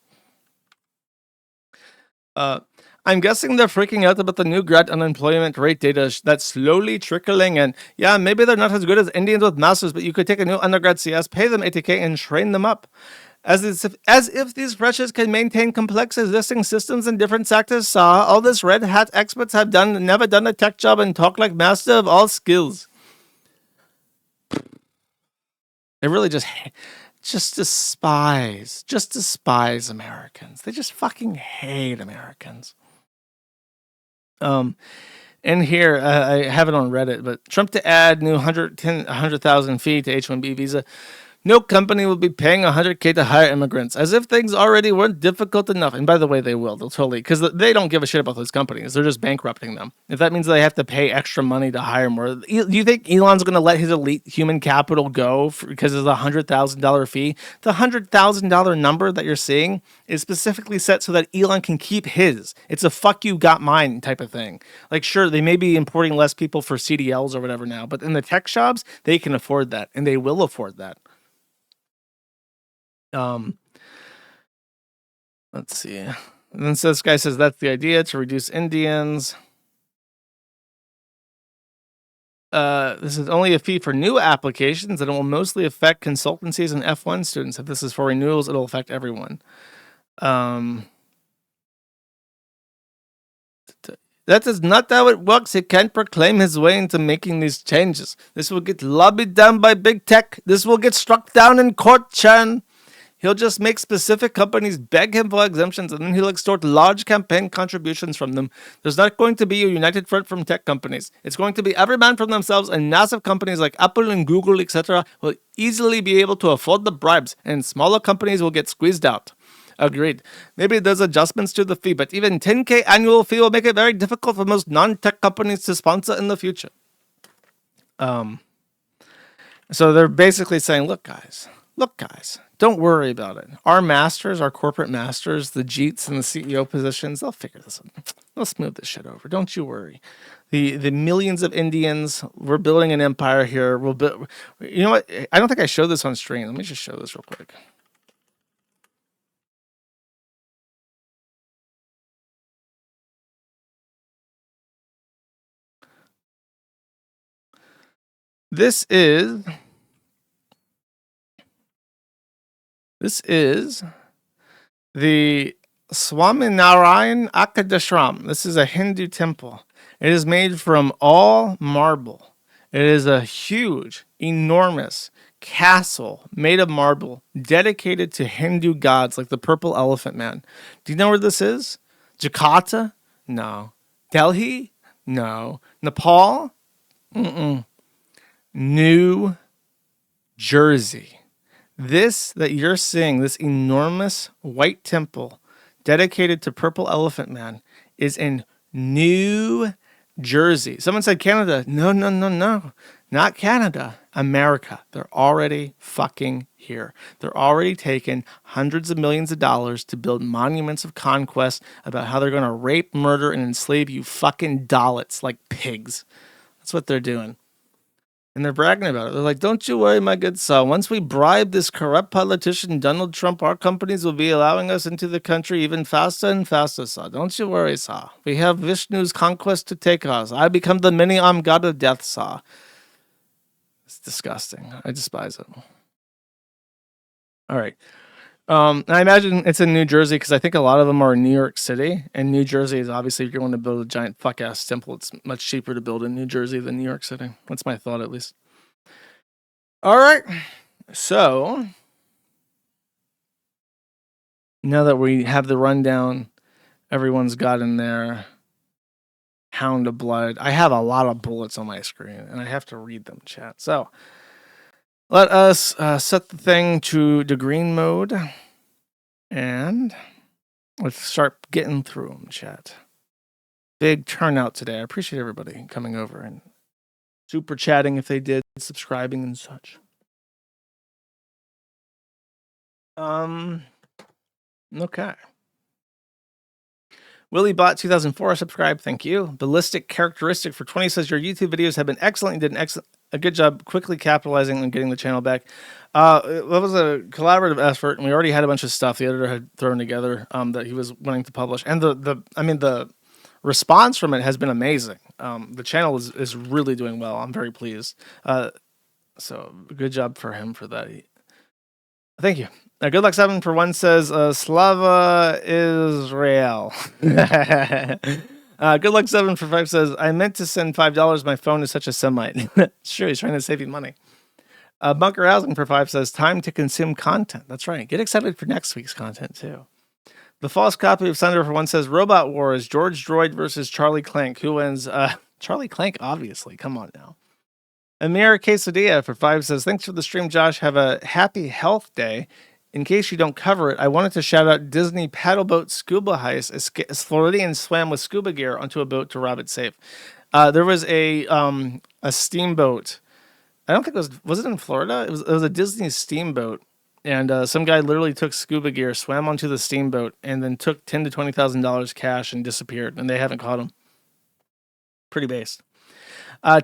I'm guessing they're freaking out about the new grad unemployment rate data that's slowly trickling. And yeah, maybe they're not as good as Indians with masters, but you could take a new undergrad CS, pay them $80K, and train them up. As if these freshers can maintain complex existing systems in different sectors, all this red hat experts have never done a tech job and talk like master of all skills. They really just despise Americans. They just fucking hate Americans. And here, I have it on Reddit, but Trump to add new 100,000 fee to H-1B visa. No company will be paying $100K to hire immigrants, as if things already weren't difficult enough. And by the way, they will. They'll totally, because they don't give a shit about those companies. They're just bankrupting them. If that means they have to pay extra money to hire more, do you think Elon's going to let his elite human capital go because of the $100,000 fee? The $100,000 number that you're seeing is specifically set so that Elon can keep his. It's a fuck you got mine type of thing. Like, sure, they may be importing less people for CDLs or whatever now, but in the tech shops, they can afford that, and they will afford that. Let's see. And then this guy says that's the idea, to reduce Indians. This is only a fee for new applications, and it will mostly affect consultancies and F1 students. If this is for renewals, it'll affect everyone. That is not how it works. He can't proclaim his way into making these changes. This will get lobbied down by big tech. This will get struck down in court, Chan. He'll just make specific companies beg him for exemptions, and then he'll extort large campaign contributions from them. There's not going to be a united front from tech companies. It's going to be every man for themselves, and massive companies like Apple and Google, etc. will easily be able to afford the bribes, and smaller companies will get squeezed out. Agreed. Maybe there's adjustments to the fee, but even 10K annual fee will make it very difficult for most non-tech companies to sponsor in the future. So they're basically saying, look, guys, don't worry about it. Our masters, our corporate masters, the Jeets and the CEO positions, they'll figure this out. They'll smooth this shit over. Don't you worry. The millions of Indians, we're building an empire here. You know what? I don't think I showed this on stream. Let me just show this real quick. This is the Swaminarayan Akadashram. This is a Hindu temple. It is made from all marble. It is a huge, enormous castle made of marble dedicated to Hindu gods like the Purple Elephant Man. Do you know where this is? Jakarta? No. Delhi? No. Nepal? Mm-mm. New Jersey. This that you're seeing, this enormous white temple dedicated to Purple Elephant Man, is in New Jersey. Someone said Canada. No. Not Canada. America. They're already fucking here. They're already taking hundreds of millions of dollars to build monuments of conquest about how they're going to rape, murder, and enslave you fucking Dalits like pigs. That's what they're doing. And they're bragging about it. They're like, don't you worry, my good son. Once we bribe this corrupt politician, Donald Trump, our companies will be allowing us into the country even faster and faster, sir. Don't you worry, sir. We have Vishnu's conquest to take us. I become the mini-armed god of death, sir. It's disgusting. I despise it. All right. I imagine it's in New Jersey because I think a lot of them are in New York City. And New Jersey is obviously, if you're going to build a giant fuck-ass temple, it's much cheaper to build in New Jersey than New York City. That's my thought, at least. All right. So, now that we have the rundown, everyone's got in there. Hound of Blood. I have a lot of bullets on my screen, and I have to read them, chat. So, let us set the thing to the green mode, and let's start getting through them, chat. Big turnout today. I appreciate everybody coming over and super chatting if they did, subscribing and such. Okay. WillyBot 2004 subscribe, thank you. Ballistic Characteristic for 20 says your YouTube videos have been excellent. You did a good job quickly capitalizing on getting the channel back. It was a collaborative effort, and we already had a bunch of stuff the editor had thrown together that he was wanting to publish. And the response from it has been amazing. The channel is really doing well. I'm very pleased. So good job for him for that. Thank you. Good Luck 7 for 1 says, Slava Israel. Good Luck 7 for 5 says, I meant to send $5. My phone is such a Semite. It's true. He's trying to save you money. Bunker Housing for 5 says, time to consume content. That's right. Get excited for next week's content, too. The False Copy of Thunder for 1 says, Robot Wars, George Droid versus Charlie Clank. Who wins? Charlie Clank, obviously. Come on now. Amir Quesadilla for 5 says, thanks for the stream, Josh. Have a happy health day. In case you don't cover it, I wanted to shout out Disney Paddleboat Scuba Heist as Floridians swam with scuba gear onto a boat to rob it safe. There was a steamboat. I don't think it was it in Florida? It was a Disney steamboat, and some guy literally took scuba gear, swam onto the steamboat, and then took $10,000 to $20,000 cash and disappeared, and they haven't caught him. Pretty based.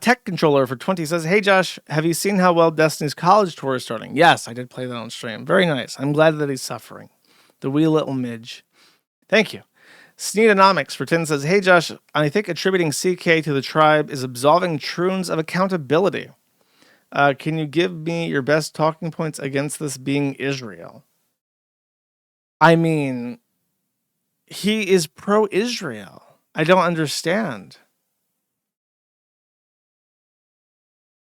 Tech Controller for 20 says, hey Josh, have you seen how well Destiny's college tour is starting? Yes, I did play that on stream. Very nice. I'm glad that he's suffering. The wee little midge. Thank you. Sneedonomics for 10 says, hey Josh, I think attributing CK to the tribe is absolving Troons of accountability. Can you give me your best talking points against this being Israel? I mean, he is pro-Israel. I don't understand.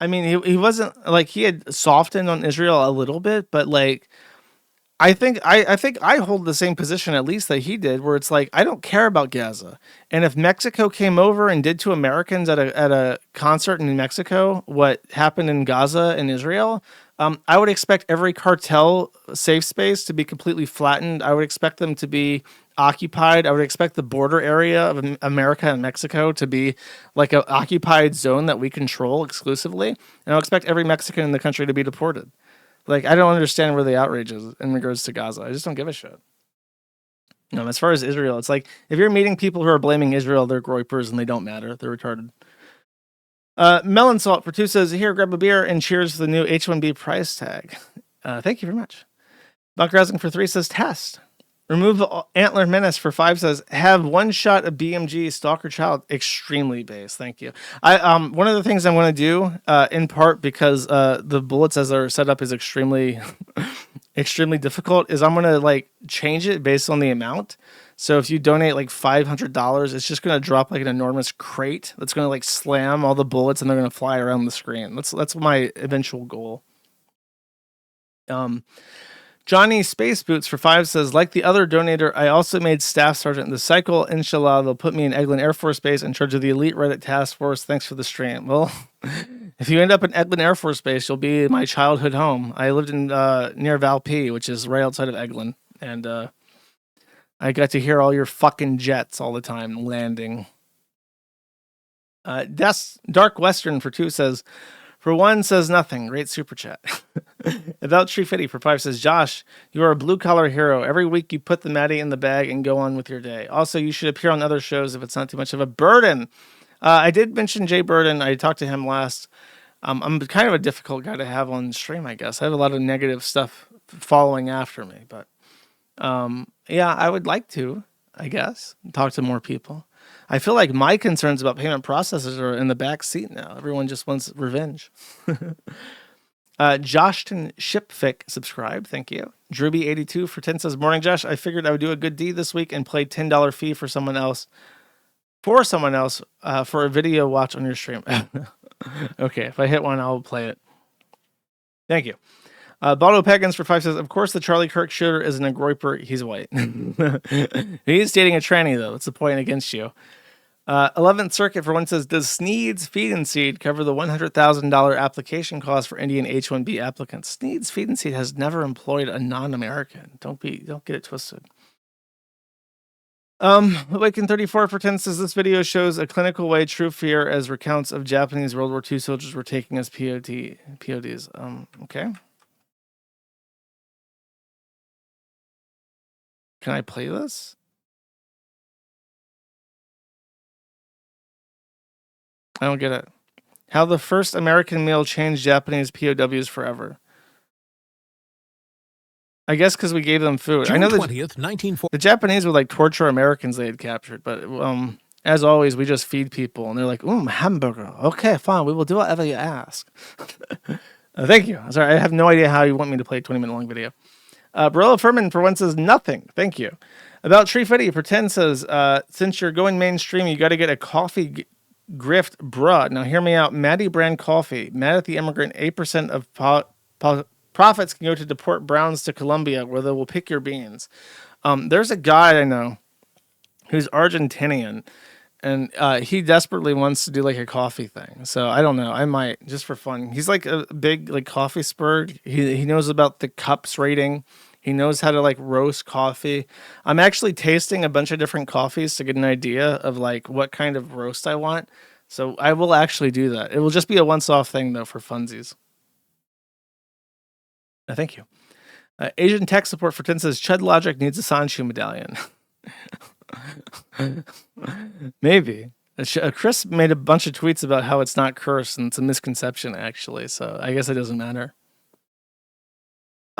I mean, he wasn't like he had softened on Israel a little bit, but like, I think I hold the same position at least that he did, where it's like I don't care about Gaza, and if Mexico came over and did to Americans at a concert in Mexico what happened in Gaza and Israel, I would expect every cartel safe space to be completely flattened. I would expect them to be occupied. I would expect the border area of America and Mexico to be like an occupied zone that we control exclusively. And I would expect every Mexican in the country to be deported. Like, I don't understand where the outrage is in regards to Gaza. I just don't give a shit. As far as Israel, it's like, if you're meeting people who are blaming Israel, they're groypers and they don't matter. They're retarded. Melon Salt for 2 says, here, grab a beer and cheers to the new H1B price tag. Thank you very much. Bunker Housing for 3 says, test. Remove Antler Menace for 5 says, have one shot of BMG Stalker Child. Extremely base. Thank you. One of the things I'm going to do, in part because the bullets as they're set up is extremely, extremely difficult, is I'm going to like change it based on the amount. So if you donate like $500, it's just going to drop like an enormous crate that's going to like slam all the bullets and they're going to fly around the screen. That's my eventual goal. Johnny Space Boots for 5 says, like the other donator, I also made Staff Sergeant the cycle. Inshallah, they'll put me in Eglin Air Force Base in charge of the Elite Reddit Task Force. Thanks for the stream. Well, if you end up in Eglin Air Force Base, you'll be my childhood home. I lived in near Valpy, which is right outside of Eglin, and I got to hear all your fucking jets all the time landing. Dark Western for 2 says, for 1 says nothing. Great super chat. About Tree Fitty for 5 says, Josh, you are a blue collar hero. Every week you put the Maddie in the bag and go on with your day. Also, you should appear on other shows if it's not too much of a burden. I did mention Jay Burden. I talked to him last. I'm kind of a difficult guy to have on stream, I guess. I have a lot of negative stuff following after me, but yeah, I would like to, I guess, talk to more people. I feel like my concerns about payment processors are in the back seat now. Everyone just wants revenge. Joshton Shipfic subscribe, thank you. Drewby82 for 10 says, morning Josh, I figured I would do a good deed this week and play $10 fee for someone else for a video watch on your stream. Okay, if I hit one, I'll play it. Thank you. Baldo Pagans for 5 says, of course the Charlie Kirk shooter is an agroiper. He's white. He's dating a tranny, though. It's a point against you. 11th Circuit for 1 says, does Sneed's Feed and Seed cover the $100,000 application cost for Indian H-1B applicants? Sneed's Feed and Seed has never employed a non-American. Don't get it twisted. Awaken 34 for 10 says, this video shows a clinical way true fear as recounts of Japanese World War II soldiers were taken as PODs. Okay. Can I play this? I don't get it. How the first American meal changed Japanese POWs forever. I guess because we gave them food. June I know 20th, the Japanese would like torture Americans they had captured, but as always, we just feed people, and they're like, hamburger. Okay, fine, we will do whatever you ask. Thank you. Sorry, I have no idea how you want me to play a 20-minute long video. Barilla Furman for 1 says nothing. Thank you. About Tree Fitty for 10 says, since you're going mainstream, you got to get a coffee grift, bruh. Now hear me out. Maddie brand coffee. Mad at the immigrant. 8% of profits can go to deport Browns to Colombia, where they will pick your beans. There's a guy I know who's Argentinian, and he desperately wants to do like a coffee thing. So I don't know. I might, just for fun. He's like a big like coffee spurg. He knows about the cups rating. He knows how to like roast coffee. I'm actually tasting a bunch of different coffees to get an idea of like what kind of roast I want. So I will actually do that. It will just be a once-off thing though for funsies. Thank you. Asian tech support for 10 says Chudlogic needs a Sanchu medallion. Maybe. Chris made a bunch of tweets about how it's not cursed and it's a misconception actually. So I guess it doesn't matter.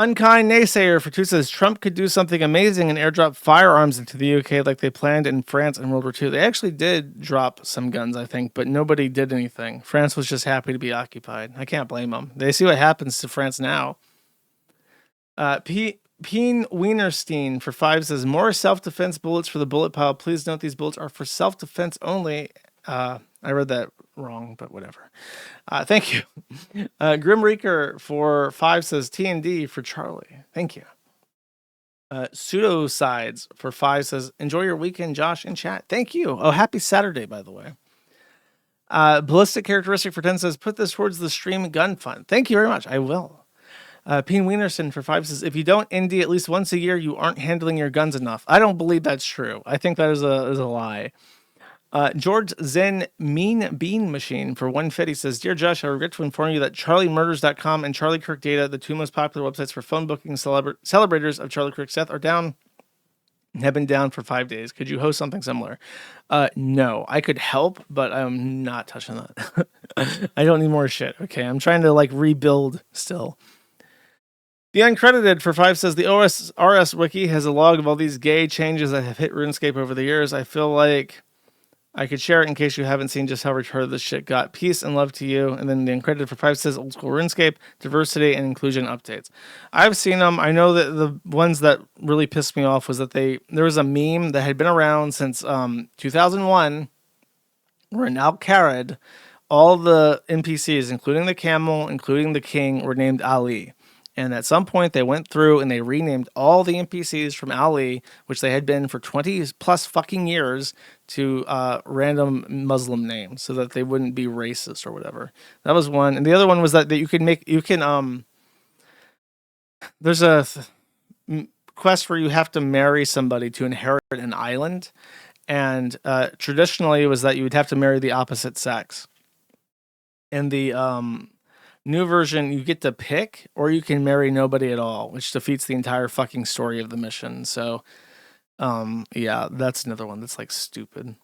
Unkind Naysayer for 2 says Trump could do something amazing and airdrop firearms into the UK like they planned in France in World War II. They actually did drop some guns, I think, but nobody did anything. France was just happy to be occupied. I can't blame them. They see what happens to France now. Peen Wienerstein for 5 says more self-defense bullets for the bullet pile. Please note these bullets are for self-defense only. I read that wrong, but whatever. Thank you. Grim Reaker for 5 says T&D for Charlie. Thank you. Pseudosides for 5 says enjoy your weekend, Josh, in chat. Thank you. Oh, happy Saturday, by the way. Ballistic Characteristic for 10 says put this towards the stream gun fund. Thank you very much. I will. Peen Wienerson for 5 says if you don't indie at least once a year, you aren't handling your guns enough. I don't believe that's true. I think that is a lie. George Zen Mean Bean Machine for 150 says, Dear Josh, I regret to inform you that CharlieMurders.com and Charlie Kirk Data, the 2 most popular websites for phone booking celebrators of Charlie Kirk's death, have been down for 5 days. Could you host something similar? No, I could help, but I'm not touching that. I don't need more shit. Okay, I'm trying to like rebuild still. The Uncredited for 5 says the OSRS wiki has a log of all these gay changes that have hit RuneScape over the years. I feel like I could share it in case you haven't seen just how retarded this shit got. Peace and love to you. And then the Uncredited for 5 says old school RuneScape, diversity and inclusion updates. I've seen them. I know that the ones that really pissed me off was that there was a meme that had been around since 2001 where in Al-Kharid, all the NPCs, including the camel, including the king, were named Ali. And at some point, they went through and they renamed all the NPCs from Ali, which they had been for 20 plus fucking years, to random Muslim names so that they wouldn't be racist or whatever. That was one. And the other one was that there's a quest where you have to marry somebody to inherit an island. And traditionally, it was that you would have to marry the opposite sex. In the new version, you get to pick, or you can marry nobody at all, which defeats the entire fucking story of the mission. So, yeah, that's another one that's like stupid.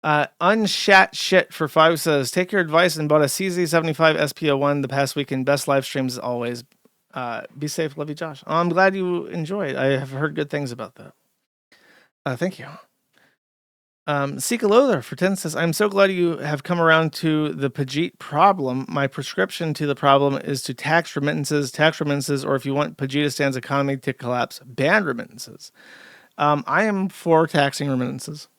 Unshat shit for 5 says, take your advice and bought a CZ75 SPO1 the past weekend. Best live streams as always. Be safe. Love you, Josh. Oh, I'm glad you enjoyed. I have heard good things about that. Thank you. Sika Lothar for 10 says, I'm so glad you have come around to the Pajit problem. My prescription to the problem is to tax remittances, or if you want Pajistan's economy to collapse, ban remittances. I am for taxing remittances.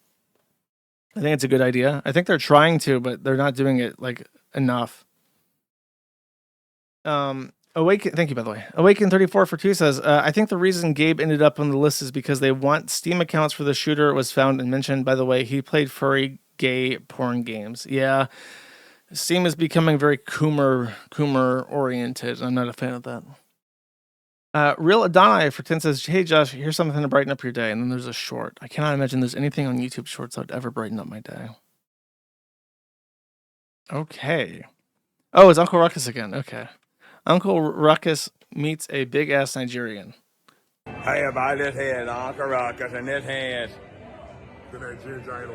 I think it's a good idea. I think they're trying to, but they're not doing it like enough. Awaken, thank you, by the way. Awaken34 for 2 says, I think the reason Gabe ended up on the list is because they want Steam accounts for the shooter was found and mentioned. By the way, he played furry gay porn games. Yeah, Steam is becoming very Coomer oriented. I'm not a fan of that. Real Adonai for 10 says, hey Josh, here's something to brighten up your day. And then there's a short. I cannot imagine there's anything on YouTube Shorts that would ever brighten up my day. Okay. Oh, it's Uncle Ruckus again. Okay. Uncle Ruckus meets a big ass Nigerian. Hey, everybody, this here is Uncle Ruckus, and this here is the Nigerian giant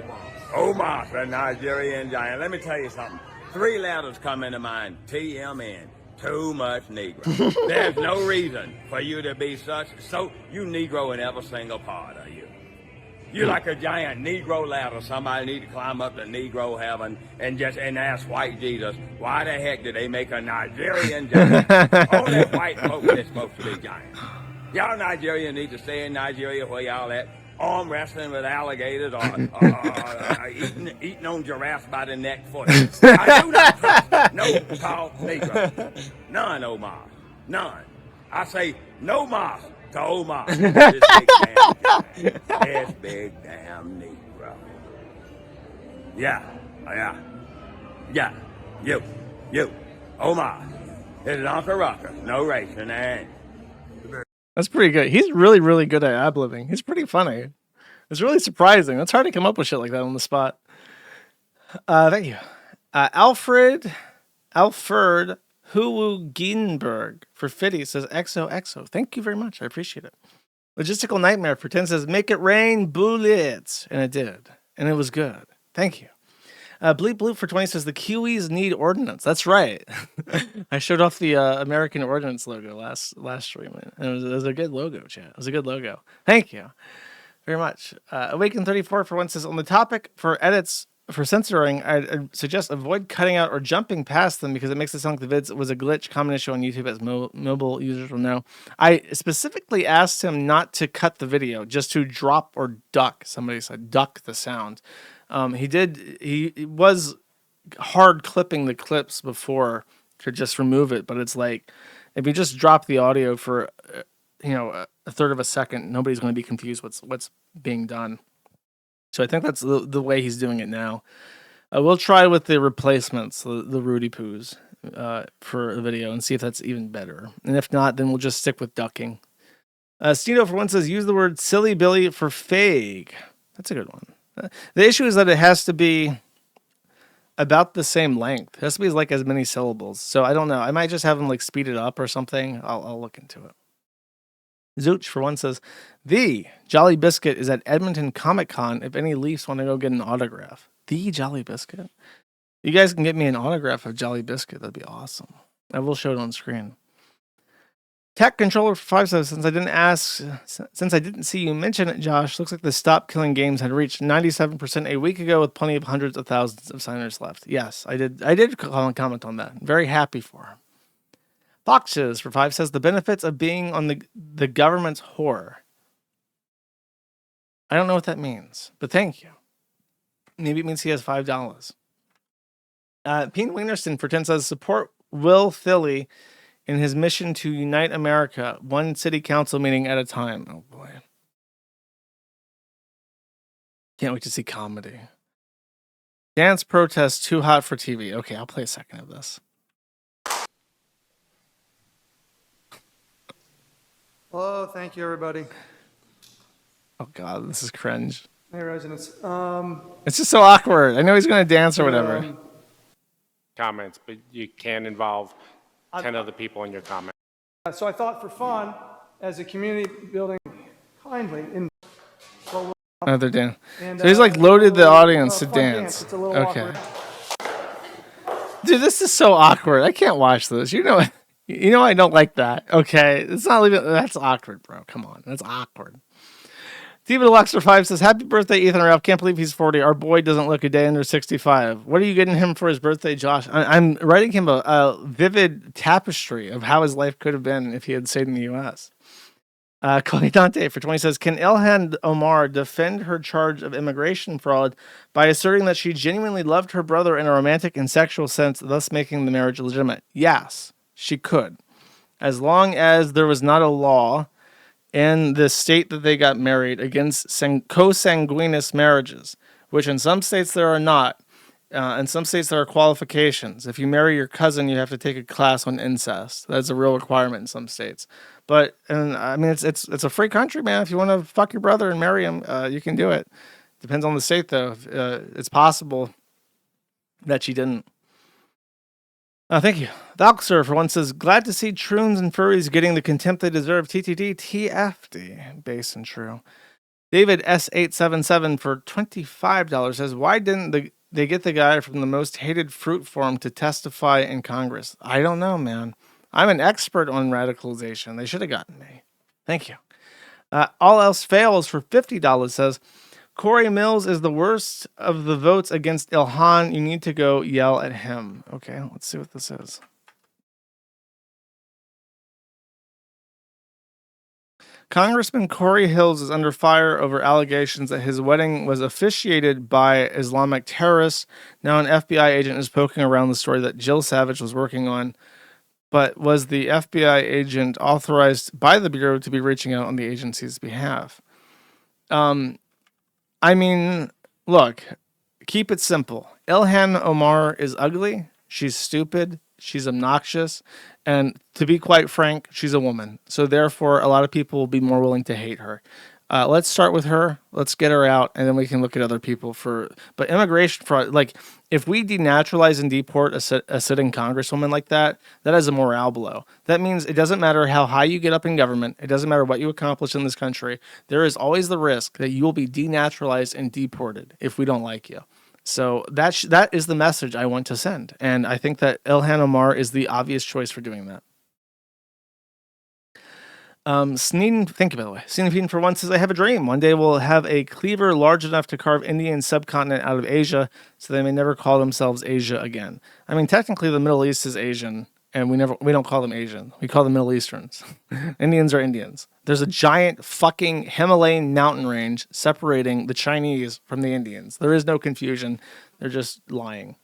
Omar, the Nigerian giant. Let me tell you something. 3 letters come into mind. TMN. Too much Negro. There's no reason for you to be so you Negro in every single part of you. You're like a giant Negro ladder. Somebody need to climb up to Negro heaven and ask white Jesus, why the heck did they make a Nigerian giant? Only white folks is supposed to be giants. Y'all Nigerians need to stay in Nigeria where y'all at, arm wrestling with alligators or eating on giraffes by the neck foot. I do not trust no tall Negro. None, Omar. None. I say no mas to Omar. This big damn Negro. Yeah. You. Omar. It's Uncle Rucker. No racing, ain't. That's pretty good. He's really, really good at ad-libbing. He's pretty funny. It's really surprising. It's hard to come up with shit like that on the spot. Thank you. Alfred Huginberg for 50 says XOXO. Thank you very much. I appreciate it. Logistical Nightmare for 10 says make it rain bullets. And it did. And it was good. Thank you. Bleep Bloop for 20 says the Kiwis need ordnance. That's right. I showed off the American Ordnance logo last stream. And it was a good logo, chat. It was a good logo. Thank you very much. Awaken34 for 1 says on the topic for edits for censoring, I'd suggest avoid cutting out or jumping past them because it makes it sound like the vids was a glitch. Common issue on YouTube as mobile users will know. I specifically asked him not to cut the video, just to drop or duck. Somebody said duck the sound. He was hard clipping the clips before to just remove it, but it's like if you just drop the audio for a third of a second, nobody's going to be confused what's being done. So I think that's the way he's doing it now. We'll try with the replacements, the Rudy Poos, for a video and see if that's even better. And if not, then we'll just stick with ducking. Stino for 1 says use the word silly Billy for fake. That's a good one. The issue is that it has to be about the same length. It has to be like as many syllables. So I don't know. I might just have them like speed it up or something. I'll look into it. Zooch for 1 says the Jolly Biscuit is at Edmonton Comic Con. If any Leafs want to go get an autograph, the Jolly Biscuit. You guys can get me an autograph of Jolly Biscuit. That'd be awesome. I will show it on screen. Tech Controller for 5 says, since I didn't see you mention it, Josh, looks like the Stop Killing Games had reached 97% a week ago with plenty of hundreds of thousands of signers left. Yes, I did comment on that. Very happy for him. Foxes for 5 says the benefits of being on the government's whore. I don't know what that means, but thank you. Maybe it means he has $5. Pete Wienerson for 10 says support Will Philly in his mission to unite America, one city council meeting at a time. Oh boy. Can't wait to see comedy. Dance protest too hot for TV. Okay, I'll play a second of this. Hello, thank you everybody. Oh god, this is cringe. Hey, residents. It's just so awkward. I know he's going to dance or whatever. Comments, but you can't involve 10 other people in your comment. So I thought for fun, as a community building, kindly, in Oh, they're dancing. So he's like loaded the audience to fun dance. It's a little Okay. awkward. Dude, this is so awkward. I can't watch this. You know I don't like that. Okay. It's not even, that's awkward, bro. Come on. That's awkward. David Luxor 5 says, happy birthday, Ethan Ralph. Can't believe he's 40. Our boy doesn't look a day under 65. What are you getting him for his birthday, Josh? I'm writing him a vivid tapestry of how his life could have been if he had stayed in the U.S. Chloe Dante for 20 says, can Ilhan Omar defend her charge of immigration fraud by asserting that she genuinely loved her brother in a romantic and sexual sense, thus making the marriage legitimate? Yes, she could. As long as there was not a law in the state that they got married against consanguineous marriages, which in some states there are not. In some states there are qualifications. If you marry your cousin, you have to take a class on incest. That's a real requirement in some states. But and I mean, it's a free country, man. If you want to fuck your brother and marry him, you can do it. Depends on the state, though. It's possible that she didn't. Thank you. Valkser for one says, glad to see troons and furries getting the contempt they deserve. TTD TFD. Base and true. David S877 for $25 says, why didn't they get the guy from the most hated fruit form to testify in Congress? I don't know, man. I'm an expert on radicalization. They should have gotten me. Thank you. All Else Fails for $50 says, Corey Mills is the worst of the votes against Ilhan. You need to go yell at him. Okay, let's see what this is. Congressman Corey Hills is under fire over allegations that his wedding was officiated by Islamic terrorists. Now an FBI agent is poking around the story that Jill Savage was working on. But was the FBI agent authorized by the Bureau to be reaching out on the agency's behalf? I mean, look, keep it simple. Ilhan Omar is ugly. She's stupid. She's obnoxious. And to be quite frank, she's a woman. So therefore, a lot of people will be more willing to hate her. Let's start with her. Let's get her out, and then we can look at other people But immigration fraud, like if we denaturalize and deport a sitting congresswoman like that, that is a morale blow. That means it doesn't matter how high you get up in government. It doesn't matter what you accomplish in this country. There is always the risk that you will be denaturalized and deported if we don't like you. So that is the message I want to send, and I think that Ilhan Omar is the obvious choice for doing that. Sneeden, thank you, by the way. Sneeden for one says, I have a dream. One day we'll have a cleaver large enough to carve Indian subcontinent out of Asia, so they may never call themselves Asia again. I mean, technically the Middle East is Asian, and we don't call them Asian. We call them Middle Easterns. Indians are Indians. There's a giant fucking Himalayan mountain range separating the Chinese from the Indians. There is no confusion. They're just lying.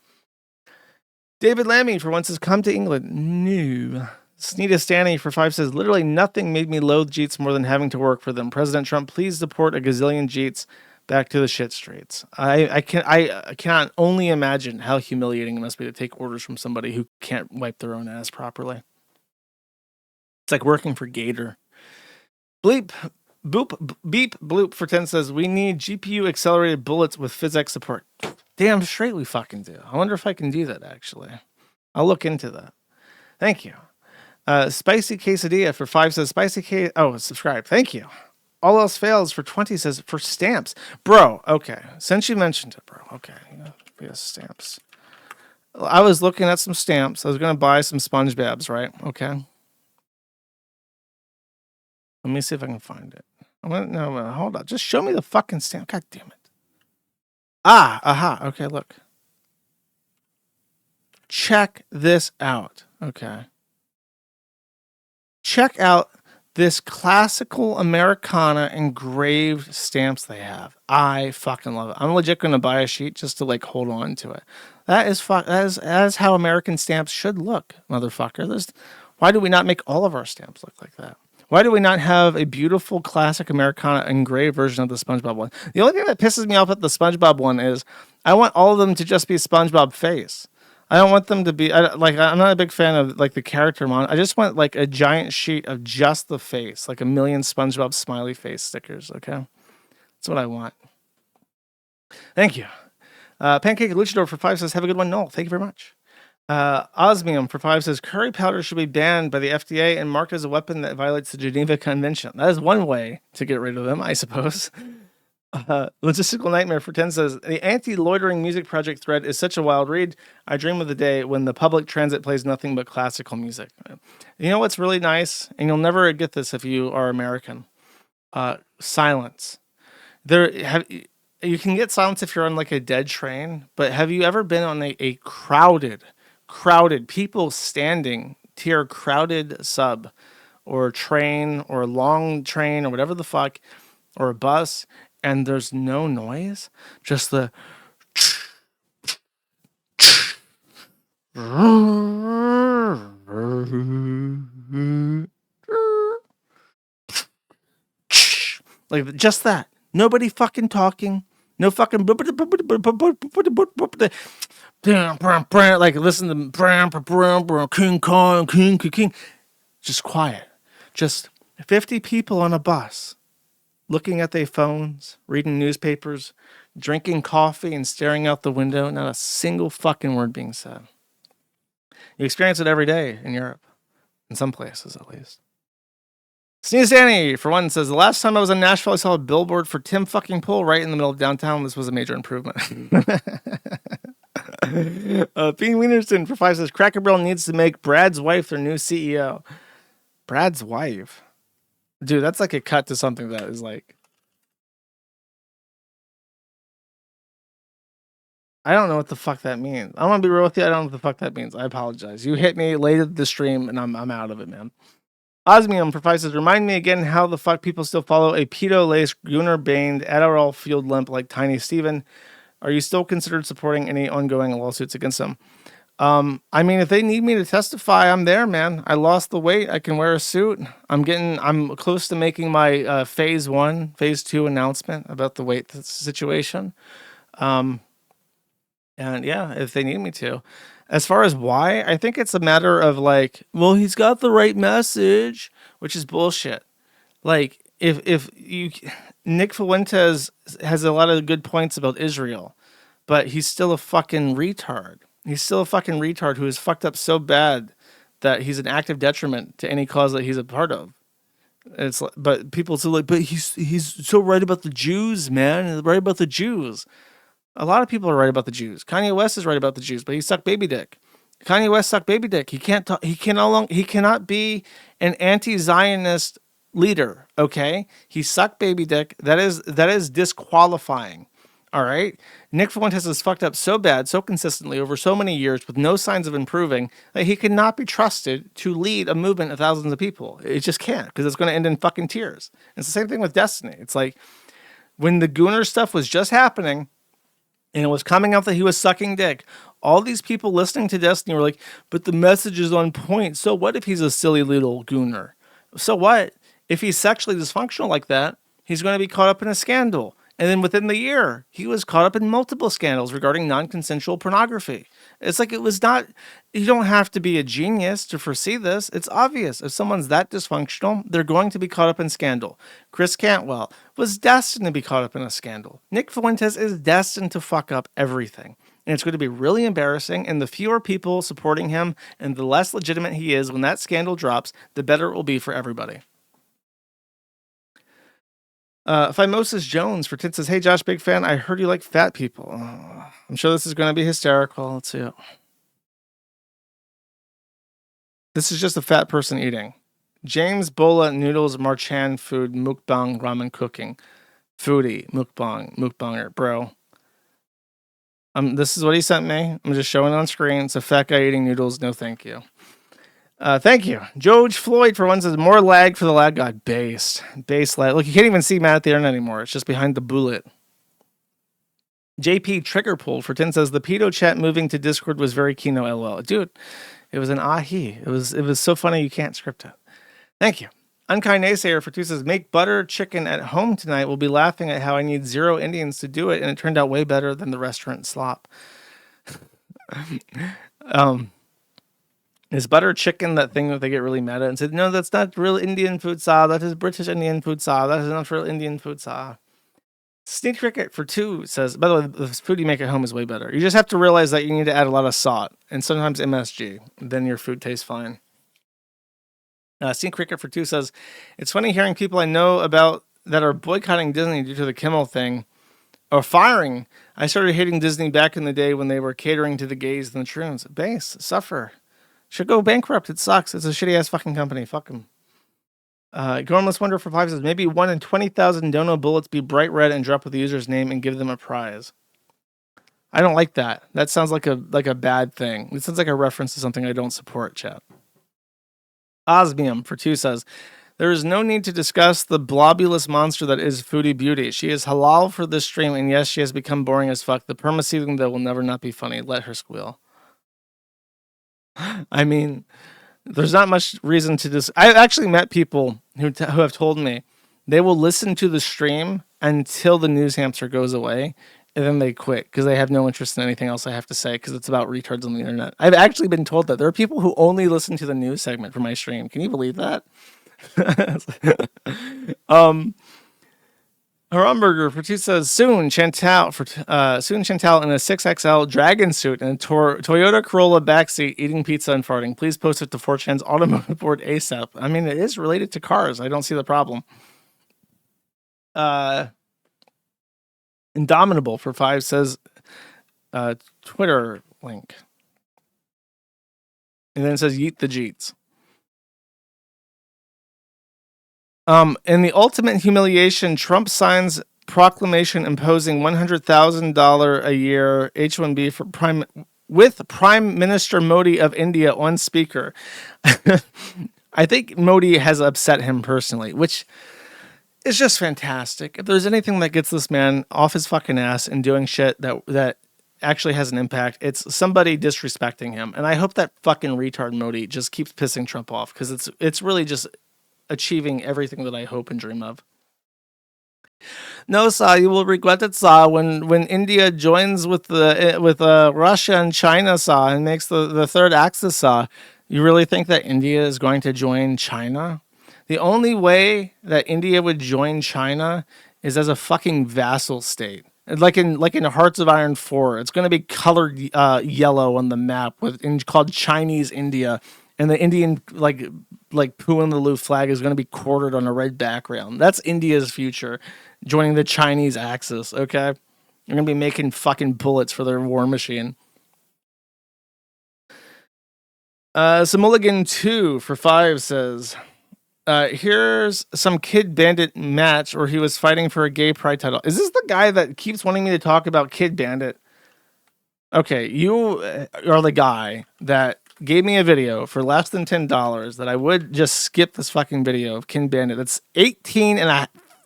David Lammy for one says, come to England. No. Sneeda Stanny for 5 says, literally nothing made me loathe Jeets more than having to work for them. President Trump, please deport a gazillion Jeets back to the shit streets. I cannot only imagine how humiliating it must be to take orders from somebody who can't wipe their own ass properly. It's like working for Gator. Beep bloop for 10 says, we need GPU accelerated bullets with PhysX support. Damn straight we fucking do. I wonder if I can do that, actually. I'll look into that. Thank you. Spicy Quesadilla for 5 says, subscribe. Thank you. All Else Fails for 20 says, for stamps. Bro, okay. Since you mentioned it, bro. Okay. Yes, stamps. I was looking at some stamps. I was going to buy some SpongeBob's, right? Okay. Let me see if I can find it. No, hold on. Just show me the fucking stamp. God damn it. Okay, look. Check this out. Okay. Check out this classical Americana engraved stamps they have. I fucking love it. I'm legit going to buy a sheet just to like hold on to it. That is how American stamps should look, motherfucker. Why do we not make all of our stamps look like that? Why do we not have a beautiful classic Americana engraved version of the SpongeBob one? The only thing that pisses me off with the SpongeBob one is I want all of them to just be SpongeBob face. I don't want them to be I'm not a big fan of like the character model. I just want like a giant sheet of just the face, like a million SpongeBob smiley face stickers. Okay, that's what I want. Thank you. Pancake Luchador for 5 says, have a good one, Noel. Thank you very much. Osmium for 5 says, curry powder should be banned by the FDA and marked as a weapon that violates the Geneva Convention. That is one way to get rid of them, I suppose. Logistical Nightmare for 10 says, the anti-loitering music project thread is such a wild read. I dream of the day when the public transit plays nothing but classical music. You know what's really nice? And you'll never get this if you are American. Silence. You can get silence if you're on like a dead train, but have you ever been on a crowded people standing tier crowded sub or train or long train or whatever the fuck, or a bus, and there's no noise, just the like just that. Nobody fucking talking. No fucking like listen to King Kong, King. Just quiet. Just 50 people on a bus looking at their phones, reading newspapers, drinking coffee and staring out the window. Not a single fucking word being said. You experience it every day in Europe. In some places, at least. Sneeze Danny, for one, says, the last time I was in Nashville, I saw a billboard for Tim fucking Pool right in the middle of downtown. This was a major improvement. Bean Wienerson, for 5, says, Cracker Barrel needs to make Brad's wife their new CEO. Brad's wife? Dude, that's like a cut to something that is like... I don't know what the fuck that means. I want to be real with you. I don't know what the fuck that means. I apologize. You hit me late at the stream, and I'm out of it, man. Osmium for 5 says, remind me again how the fuck people still follow a pedo-laced, Gunnar-baned, Adderall-fueled limp like Tiny Steven. Are you still considered supporting any ongoing lawsuits against them? I mean, if they need me to testify, I'm there, man. I lost the weight. I can wear a suit. I'm close to making my phase 2 announcement about the weight situation. And yeah, if they need me to. As far as why, I think it's a matter of like, well, he's got the right message, which is bullshit. Like, if Nick Fuentes has a lot of good points about Israel, but he's still a fucking retard. He's still a fucking retard who is fucked up so bad that he's an active detriment to any cause that he's a part of. But people still like, but he's so right about the Jews, man. He's right about the Jews. A lot of people are right about the Jews. Kanye West is right about the Jews, but he sucked baby dick. Kanye West sucked baby dick. He can't talk, he cannot be an anti-Zionist leader. Okay, he sucked baby dick. That is disqualifying. All right. Nick Fuentes has fucked up so bad, so consistently over so many years with no signs of improving that he cannot be trusted to lead a movement of thousands of people. It just can't, because it's going to end in fucking tears. And it's the same thing with Destiny. It's like when the Gunnar stuff was just happening, and it was coming out that he was sucking dick, all these people listening to Destiny were like, but the message is on point. So what if he's a silly little Gunnar? So what? If he's sexually dysfunctional like that, he's going to be caught up in a scandal. And then within the year, he was caught up in multiple scandals regarding non-consensual pornography. It's like, it was not, you don't have to be a genius to foresee this. It's obvious. If someone's that dysfunctional, they're going to be caught up in scandal. Chris Cantwell was destined to be caught up in a scandal. Nick Fuentes is destined to fuck up everything. And it's going to be really embarrassing. And the fewer people supporting him and the less legitimate he is when that scandal drops, the better it will be for everybody. Phimosis Jones for 10 says, hey Josh, big fan. I heard you like fat people. I'm sure this is going to be hysterical. Let's see it. This is just a fat person eating. James Bola Noodles Marchand Food Mukbang Ramen Cooking. Foodie Mukbanger, bro. This is what he sent me. I'm just showing it on screen. It's a fat guy eating noodles. No, thank you. Thank you. George Floyd for one says, more lag for the lag god. Base lag. Look, you can't even see Matt at the end anymore. It's just behind the bullet. JP Trigger Pull for 10 says, the pedo chat moving to Discord was very Kino LOL. Dude, it was an ahi. It was so funny you can't script it. Thank you. Unkind Naysayer for 2 says, make butter chicken at home tonight. We'll be laughing at how I need 0 Indians to do it, and it turned out way better than the restaurant slop. Is butter chicken that thing that they get really mad at and said, no, that's not real Indian food, sir. That is British Indian food, sir. That is not real Indian food, sir. Sneak Cricket for 2 says, by the way, the food you make at home is way better. You just have to realize that you need to add a lot of salt and sometimes MSG. Then your food tastes fine. Sneak Cricket for 2 says, it's funny hearing people I know about that are boycotting Disney due to the Kimmel thing or firing. I started hating Disney back in the day when they were catering to the gays and the troons. Base, suffer. Should go bankrupt. It sucks. It's a shitty ass fucking company. Fuck them. Gormless Wonder for 5 says, maybe 1 in 20,000 dono bullets be bright red and drop with the user's name and give them a prize. I don't like that. That sounds like a bad thing. It sounds like a reference to something I don't support, chat. Osmium for 2 says, there is no need to discuss the blobulous monster that is Foodie Beauty. She is halal for this stream, and yes, she has become boring as fuck. The perma-seething, though, will never not be funny. Let her squeal. I mean, there's not much reason to just... I've actually met people who have told me they will listen to the stream until the news hamster goes away, and then they quit because they have no interest in anything else I have to say because it's about retards on the internet. I've actually been told that. There are people who only listen to the news segment for my stream. Can you believe that? Hamburger for 2 says, soon Chantal in a 6XL dragon suit and a Toyota Corolla backseat eating pizza and farting. Please post it to 4chan's automotive board ASAP. I mean, it is related to cars. I don't see the problem. Indomitable for 5 says, Twitter link. And then it says, yeet the Jeets. In the ultimate humiliation, Trump signs proclamation imposing $100,000 a year H-1B for Prime Minister Modi of India on speaker. I think Modi has upset him personally, which is just fantastic. If there's anything that gets this man off his fucking ass and doing shit that actually has an impact, it's somebody disrespecting him. And I hope that fucking retard Modi just keeps pissing Trump off because it's really just achieving everything that I hope and dream of. No, sir, you will regret it, sir, when India joins with Russia and China, sir, and makes the third axis, sir. You really think that India is going to join China? The only way that India would join China is as a fucking vassal state. Like in Hearts of Iron 4, it's going to be colored yellow on the map called Chinese India. And the Indian, like Poo in the Loo flag is going to be quartered on a red background. That's India's future, joining the Chinese Axis, okay? They're going to be making fucking bullets for their war machine. Mulligan 2 for 5 says, here's some Kid Bandit match where he was fighting for a gay pride title. Is this the guy that keeps wanting me to talk about Kid Bandit? Okay, you are the guy that gave me a video for less than $10 that I would just skip this fucking video of Kid Bandit. It's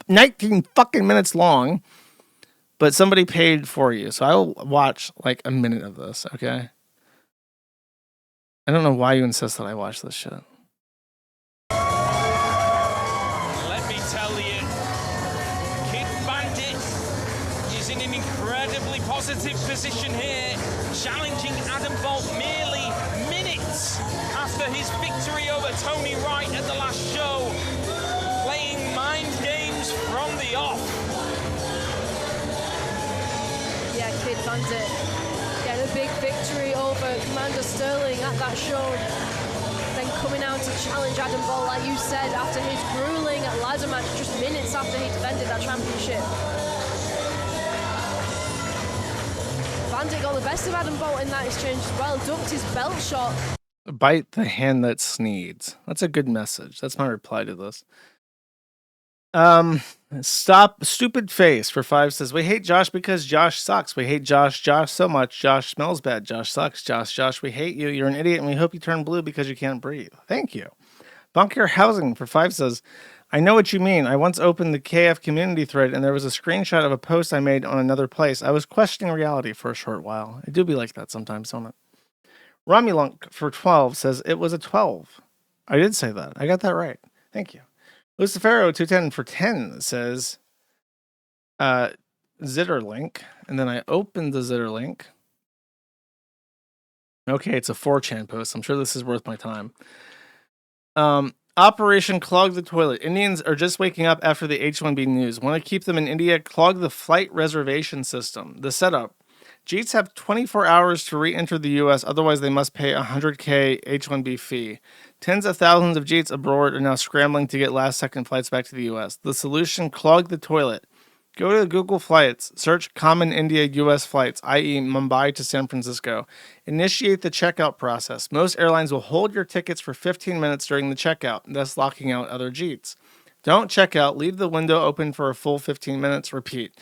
19 fucking minutes long, but somebody paid for you. So I'll watch like a minute of this, okay? I don't know why you insist that I watch this shit. Let me tell you, Kid Bandit is in an incredibly positive position here, challenging Adam Bolt merely minutes after his victory over Tony Wright at the last show, playing mind games from the off. Yeah, Kid Bandit getting a big victory over Commander Sterling at that show, then coming out to challenge Adam Bolt, like you said, after his grueling ladder match just minutes after he defended that championship. Bandit got the best of Adam Bolt in that exchange as well, ducked his belt shot. Bite the hand that sneeds. That's a good message. That's my reply to this. Stop stupid face for 5 says, we hate Josh because Josh sucks. We hate Josh so much. Josh smells bad. Josh sucks. Josh, we hate you. You're an idiot and we hope you turn blue because you can't breathe. Thank you. Bunker Housing for 5 says, I know what you mean. I once opened the KF community thread and there was a screenshot of a post I made on another place. I was questioning reality for a short while. It do be like that sometimes, don't it? Romulunk for 12 says, it was a 12. I did say that. I got that right. Thank you. Lucifero 210 for 10 says, Zitter link. And then I opened the Zitter link. Okay, it's a 4chan post. I'm sure this is worth my time. Operation Clog the Toilet. Indians are just waking up after the H-1B news. Want to keep them in India? Clog the flight reservation system. The setup. Jeets have 24 hours to re-enter the U.S., otherwise they must pay a $100K H-1B fee. Tens of thousands of Jeets abroad are now scrambling to get last-second flights back to the U.S. The solution, clog the toilet. Go to Google Flights, search Common India U.S. flights, i.e. Mumbai to San Francisco. Initiate the checkout process. Most airlines will hold your tickets for 15 minutes during the checkout, thus locking out other Jeets. Don't check out. Leave the window open for a full 15 minutes. Repeat.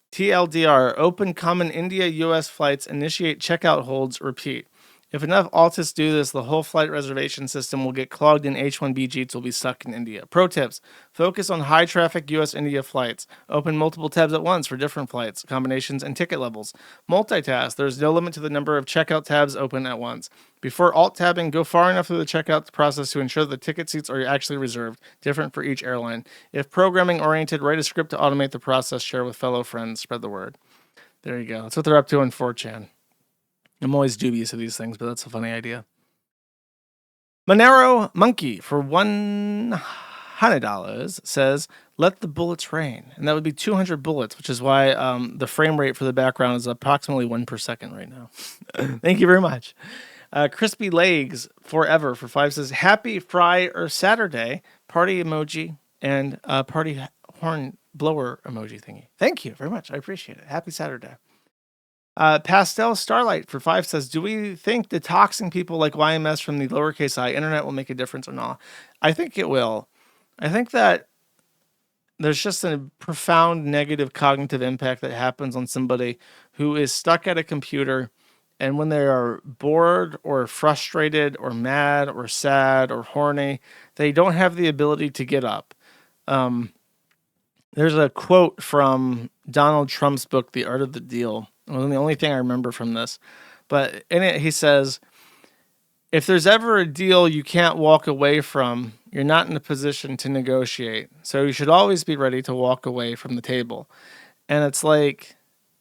TLDR, open Common India U.S. flights, initiate checkout holds, repeat. If enough altists do this, the whole flight reservation system will get clogged and H-1B Jeets will be stuck in India. Pro tips, focus on high-traffic U.S.-India flights. Open multiple tabs at once for different flights, combinations, and ticket levels. Multitask, there's no limit to the number of checkout tabs open at once. Before alt-tabbing, go far enough through the checkout process to ensure the ticket seats are actually reserved, different for each airline. If programming-oriented, write a script to automate the process, share with fellow friends, spread the word. There you go. That's what they're up to on 4chan. I'm always dubious of these things, but that's a funny idea. Monero Monkey for $100 says, let the bullets rain. And that would be 200 bullets, which is why the frame rate for the background is approximately 1 per second right now. Thank you very much. Crispy Legs Forever for 5 says, happy Fry or Saturday, party emoji, and party horn blower emoji thingy. Thank you very much. I appreciate it. Happy Saturday. Pastel Starlight for 5 says, do we think detoxing people like YMS from the lowercase I internet will make a difference or not? I think it will. I think that there's just a profound negative cognitive impact that happens on somebody who is stuck at a computer, and when they are bored or frustrated or mad or sad or horny, they don't have the ability to get up. There's a quote from Donald Trump's book, The Art of the Deal. Well, the only thing I remember from this, but in it he says, if there's ever a deal you can't walk away from, you're not in a position to negotiate. So you should always be ready to walk away from the table. And it's like,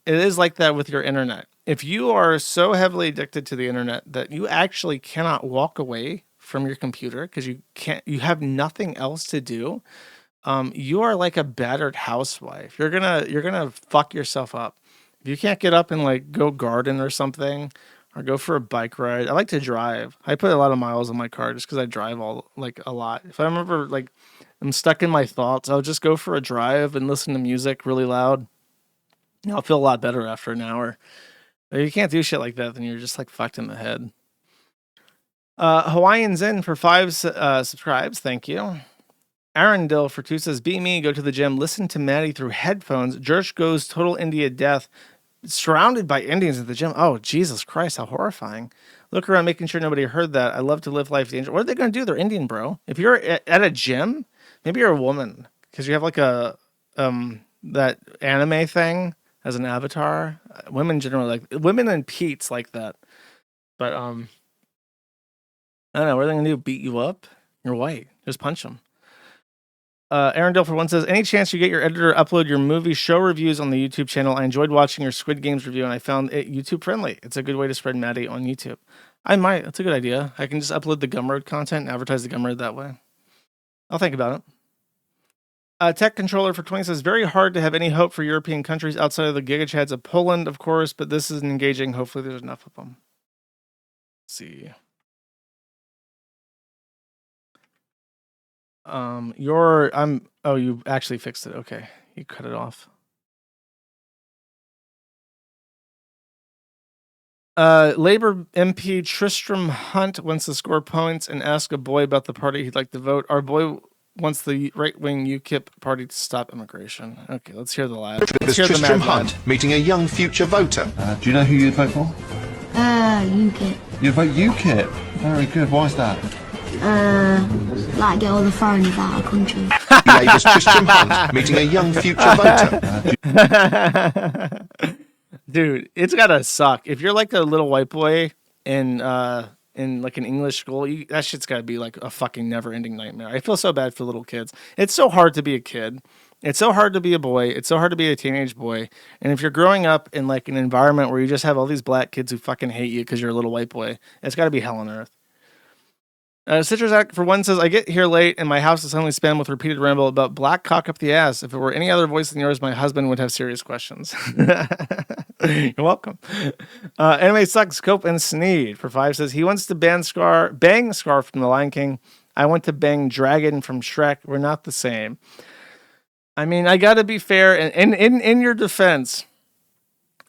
it is like that with your internet. If you are so heavily addicted to the internet that you actually cannot walk away from your computer because you have nothing else to do, you are like a battered housewife. You're gonna fuck yourself up. If you can't get up and like go garden or something, or go for a bike ride. I like to drive. I put a lot of miles on my car just because I drive a lot. If I remember like I'm stuck in my thoughts, I'll just go for a drive and listen to music really loud. I'll feel a lot better after an hour. If you can't do shit like that, then you're just like fucked in the head. Hawaiian Zen for 5 subscribes. Thank you. Aaron Dill for 2 says, be me, go to the gym, listen to Maddie through headphones. Jersh goes total India death. Surrounded by Indians at the gym. Oh, Jesus Christ, how horrifying. Look around making sure nobody heard that. I love to live life dangerous. What are they going to do? They're Indian, bro. If you're at a gym, maybe you're a woman because you have like a that anime thing as an avatar. Women generally women and Pete's like that. But I don't know. What are they going to do? Beat you up? You're white. Just punch them. Aaron Dill for 1 says, any chance you get your editor to upload your movie show reviews on the YouTube channel? I enjoyed watching your Squid Games review and I found it YouTube friendly. It's a good way to spread Maddie on YouTube. I might. That's a good idea. I can just upload the Gumroad content and advertise the Gumroad that way. I'll think about it. Tech Controller for 20 says, very hard to have any hope for European countries outside of the gigachads of Poland, of course, but this is engaging. Hopefully there's enough of them. Let's see. You actually fixed it. Okay. You cut it off. Labor MP Tristram Hunt wants to score points and ask a boy about the party he'd like to vote. Our boy wants the right-wing UKIP party to stop immigration. Okay, let's hear the lad. There's Tristram Hunt meeting a young future voter. Do you know who you'd vote for? UKIP. You'd vote UKIP? Very good. Why is that? Like get all the foreigners out of the country. Labour's Tristram Hunt meeting a young future voter. Dude, it's gotta suck. If you're like a little white boy in like an English school, that shit's gotta be like a fucking never-ending nightmare. I feel so bad for little kids. It's so hard to be a kid. It's so hard to be a boy. It's so hard to be a teenage boy. And if you're growing up in like an environment where you just have all these black kids who fucking hate you because you're a little white boy, it's gotta be hell on earth. Citrus Act for one says, I get here late and my house is suddenly spammed with repeated ramble about black cock up the ass. If it were any other voice than yours, my husband would have serious questions. You're welcome. Anime Sucks, Cope and Sneed for 5 says, he wants to bang Scar from The Lion King. I want to bang Dragon from Shrek. We're not the same. I mean, I gotta be fair, and in your defense,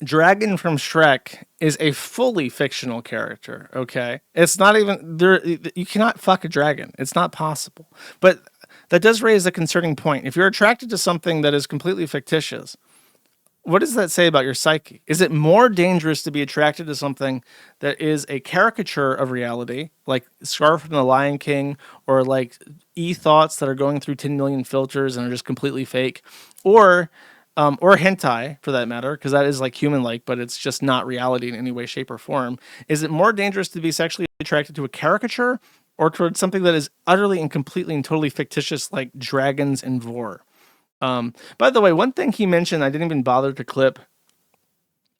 Dragon from Shrek is a fully fictional character, okay? It's not even there. You cannot fuck a dragon. It's not possible. But that does raise a concerning point. If you're attracted to something that is completely fictitious, what does that say about your psyche? Is it more dangerous to be attracted to something that is a caricature of reality, like Scar from The Lion King, or like e-thoughts that are going through 10 million filters and are just completely fake, or hentai for that matter, because that is like human-like, but it's just not reality in any way, shape, or form. Is it more dangerous to be sexually attracted to a caricature or towards something that is utterly and completely and totally fictitious, like dragons and vor? By the way, one thing he mentioned, I didn't even bother to clip.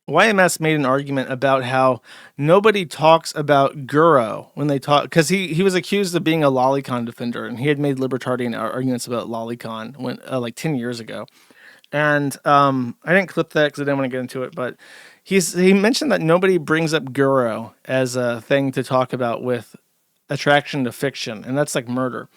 YMS made an argument about how nobody talks about Guro when they talk, because he was accused of being a lolicon defender, and he had made libertarian arguments about lolicon when like 10 years ago. And I didn't clip that because I didn't want to get into it, but he mentioned that nobody brings up Guro as a thing to talk about with attraction to fiction, and that's like murder.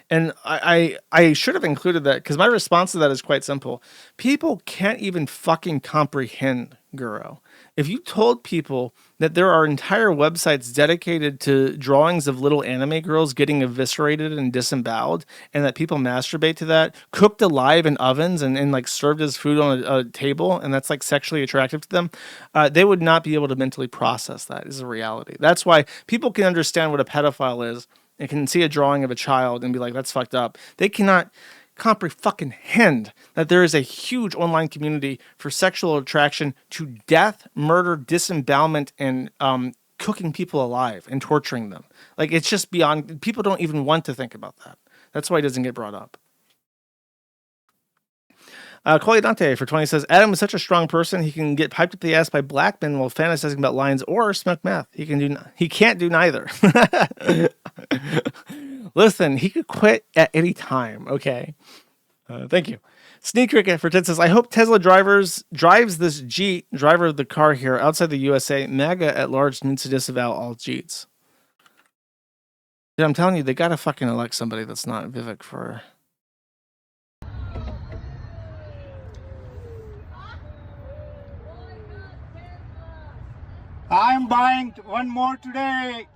And I should have included that because my response to that is quite simple. People can't even fucking comprehend Guro. If you told people that there are entire websites dedicated to drawings of little anime girls getting eviscerated and disemboweled, and that people masturbate to that, cooked alive in ovens and like served as food on a table, and that's like sexually attractive to them, they would not be able to mentally process that as a reality. That's why people can understand what a pedophile is and can see a drawing of a child and be like, that's fucked up. They cannot comprehend that there is a huge online community for sexual attraction to death, murder, disembowelment, and cooking people alive and torturing them. Like, it's just beyond, people don't even want to think about that. That's why it doesn't get brought up. Coley Dante for 20 says, Adam is such a strong person, he can get piped up the ass by black men while fantasizing about lions or smoke meth. He can't do neither. Listen, he could quit at any time, okay? Thank you. Sneak Cricket for 10 says, I hope Tesla drives this Jeet, driver of the car here, outside the USA. MAGA at large needs to disavow all Jeets. Dude, I'm telling you, they gotta fucking elect somebody that's not Vivek for... I'm buying one more today.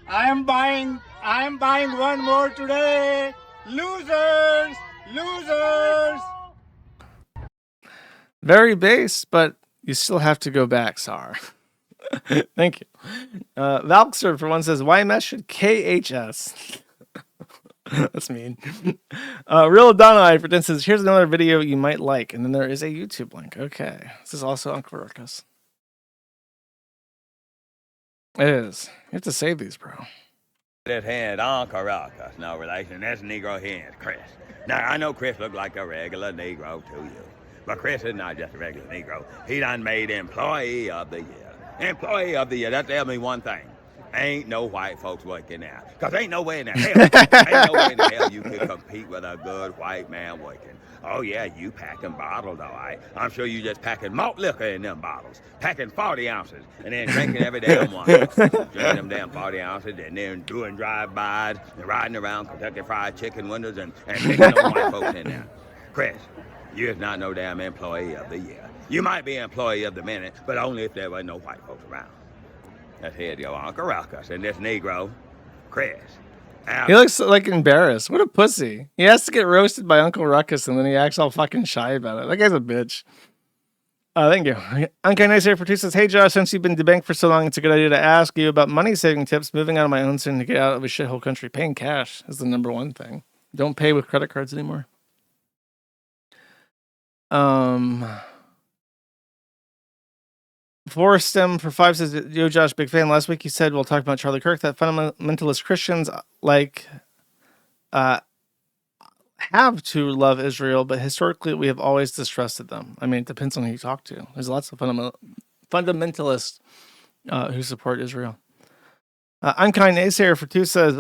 I'm buying one more today. Losers! Very base, but you still have to go back, Sar. Thank you. Valkster for one says, YMS should KHS. That's mean. Real Adonai for 10 says, here's another video you might like, and then there is a YouTube link. Okay. This is also Uncle Ruckus. It is. You have to save these, bro. This hand, Uncle Ruckus, no relation. That's Negro hands, Chris. Now, I know Chris looked like a regular Negro to you, but Chris is not just a regular Negro. He done made Employee of the Year. Employee of the Year, that tells me one thing. Ain't no white folks working there. Because ain't no way in the hell you could compete with a good white man working. Oh, yeah, you packing bottles, all right. I'm sure you just packing malt liquor in them bottles. Packing 40 ounces and then drinking every damn one. Drinking them damn 40 ounces and then doing drive-bys and riding around Kentucky Fried Chicken windows and picking those white folks in there. Chris, you're not no damn Employee of the Year. You might be Employee of the Minute, but only if there were no white folks around. Let's hear your Uncle Ruckus and this Negro, Chris. He looks like embarrassed. What a pussy. He has to get roasted by Uncle Ruckus and then he acts all fucking shy about it. That guy's a bitch. Thank you. Uncle Nice here for 2 says, hey Josh, since you've been debanked for so long, it's a good idea to ask you about money saving tips, moving out of my own sin to get out of a shithole country. Paying cash is the number one thing. Don't pay with credit cards anymore. Forstem for 5 says, yo Josh, big fan. Last week you said we'll talk about Charlie Kirk, that fundamentalist Christians like have to love Israel, but historically we have always distrusted them. I mean, it depends on who you talk to. There's lots of fundamentalists who support Israel. Unkind Naysayer for 2 says,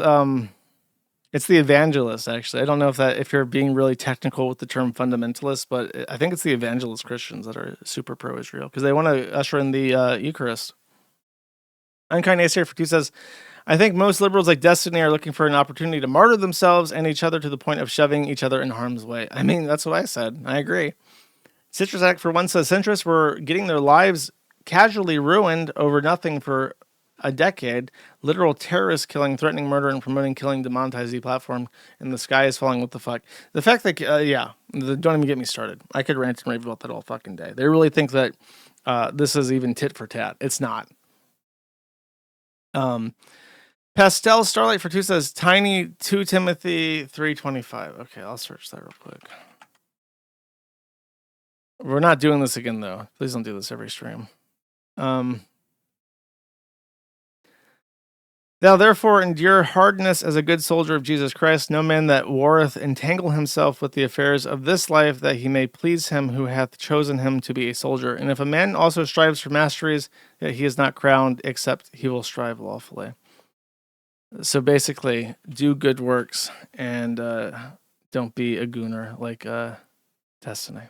it's the evangelist, actually. I don't know if you're being really technical with the term fundamentalist, but I think it's the evangelist Christians that are super pro-Israel because they want to usher in the Eucharist. Unkind Naysayer for 2 says, I think most liberals like Destiny are looking for an opportunity to martyr themselves and each other to the point of shoving each other in harm's way. I mean, that's what I said. I agree. Citrus Act for 1 says, centrists were getting their lives casually ruined over nothing for a decade. Literal terrorist killing, threatening murder, and promoting killing demonetize the platform, and the sky is falling. What the fuck? The fact that, don't even get me started. I could rant and rave about that all fucking day. They really think that this is even tit for tat. It's not. Pastel Starlight for 2 says, Tiny 2 Timothy 3:25. Okay, I'll search that real quick. We're not doing this again, though. Please don't do this every stream. Thou therefore endure hardness as a good soldier of Jesus Christ. No man that warreth entangle himself with the affairs of this life, that he may please him who hath chosen him to be a soldier. And if a man also strives for masteries, yet he is not crowned, except he will strive lawfully. So basically, do good works and don't be a gooner like Destiny.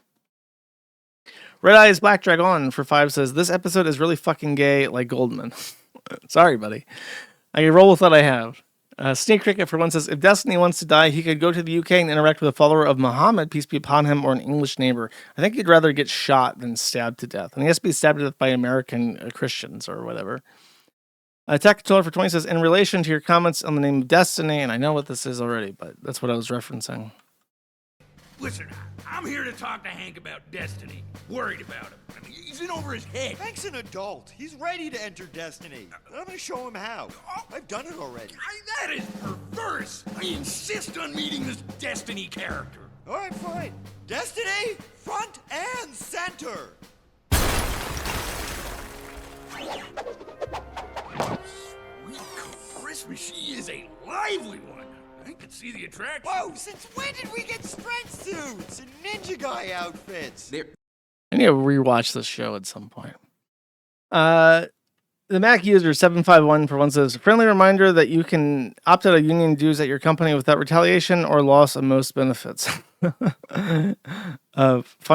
Red Eyes Black Dragon for 5 says, this episode is really fucking gay like Goldman. Sorry, buddy. I can roll with what I have. Sneak Cricket for 1 says, if Destiny wants to die, he could go to the UK and interact with a follower of Muhammad, peace be upon him, or an English neighbor. I think he'd rather get shot than stabbed to death. And he has to be stabbed to death by American Christians or whatever. Tech Controller for 20 says, in relation to your comments on the name of Destiny, and I know what this is already, but that's what I was referencing. Listen, I'm here to talk to Hank about Destiny. Worried about him. I mean, he's in over his head. Hank's an adult. He's ready to enter Destiny. I'm gonna show him how. I've done it already. That is perverse. I insist on meeting this Destiny character. All right, fine. Destiny, front and center. Sweet Christmas, she is a lively one. I can see the attraction. Whoa, since when did we get strength suits and ninja guy outfits? I need to rewatch this show at some point. The Mac user 751 for 1 says, friendly reminder that you can opt out of union dues at your company without retaliation or loss of most benefits. Fun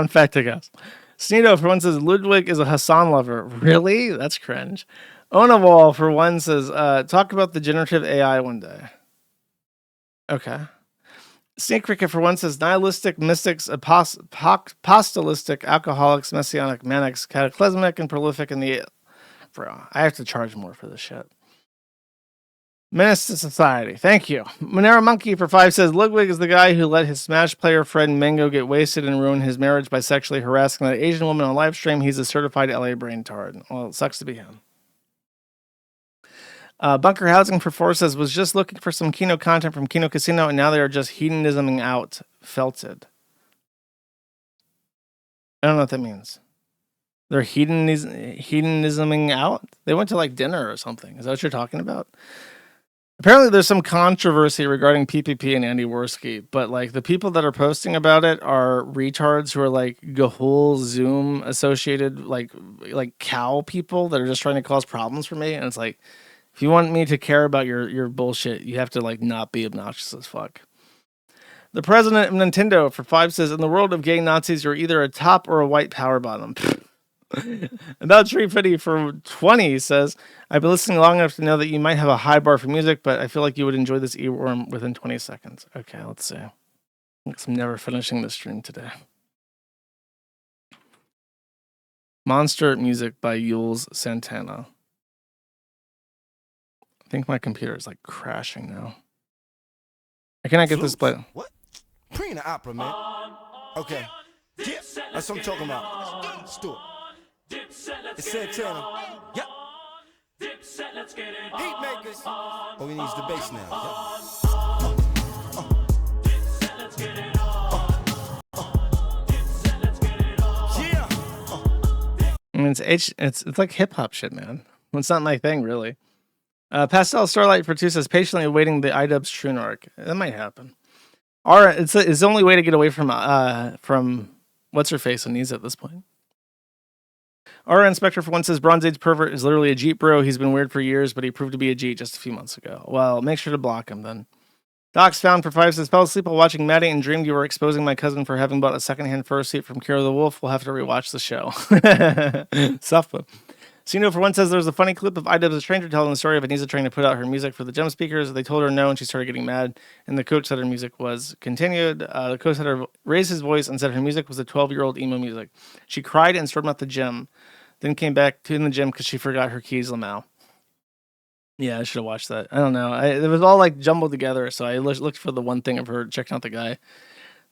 fact, I guess. Sneedo for 1 says, Ludwig is a Hassan lover. Really? That's cringe. Onawall for 1 says, talk about the generative AI one day. Okay. Snake Cricket for 1 says, nihilistic, mystics, apostolistic, alcoholics, messianic, manics, cataclysmic, and prolific in the... Bro, I have to charge more for this shit. Menace to society. Thank you. Monero Monkey for 5 says, Ludwig is the guy who let his Smash player friend Mango get wasted and ruin his marriage by sexually harassing that Asian woman on live stream. He's a certified LA braintard. Well, it sucks to be him. Bunker Housing for 4 says, was just looking for some Kino content from Kino Casino, and now they are just hedonisming out. Felted. I don't know what that means. They're hedonisming out? They went to like dinner or something. Is that what you're talking about? Apparently there's some controversy regarding PPP and Andy Worski, but like the people that are posting about it are retards who are like Gahul Zoom associated like cow people that are just trying to cause problems for me. And it's like, if you want me to care about your bullshit, you have to like not be obnoxious as fuck. The president of Nintendo for 5 says, in the world of gay Nazis, you're either a top or a white power bottom. About Tree Fitty for 20 says, I've been listening long enough to know that you might have a high bar for music, but I feel like you would enjoy this earworm within 20 seconds. Okay, let's see. I guess I'm never finishing this stream today. Monster Music by Yules Santana. I think my computer is like crashing now. I cannot get this play. What? Bring the opera, man. Okay. Yeah, that's what I'm talking about. Let's do it. It's Santana. Yep. Heat makers. Oh, he needs the bass now. Yeah. I mean, it's like hip hop shit, man. It's not my thing, really. Pastel Starlight for 2 says, patiently awaiting the iDubbbz Troon arc. That might happen. Alright, it's the only way to get away from what's her face and Anisa at this point. Our inspector for one says Bronze Age pervert is literally a Jeep bro. He's been weird for years, but he proved to be a Jeep just a few months ago. Well, make sure to block him then. Docs found for 5 says, fell asleep while watching Maddie and dreamed you were exposing my cousin for having bought a secondhand fursuit from Kira the Wolf. We'll have to rewatch the show. Suffa. Sino for one says there's a funny clip of IDubbbz a stranger telling the story of Anissa trying to put out her music for the gym speakers. They told her no, and she started getting mad. And the coach said her music was continued. The coach had her raise his voice and said her music was a 12-year-old emo music. She cried and stormed out the gym, then came back to in the gym because she forgot her keys, Lamau. Yeah, I should have watched that. I don't know. It was all like jumbled together, so I looked for the one thing of her checking out the guy.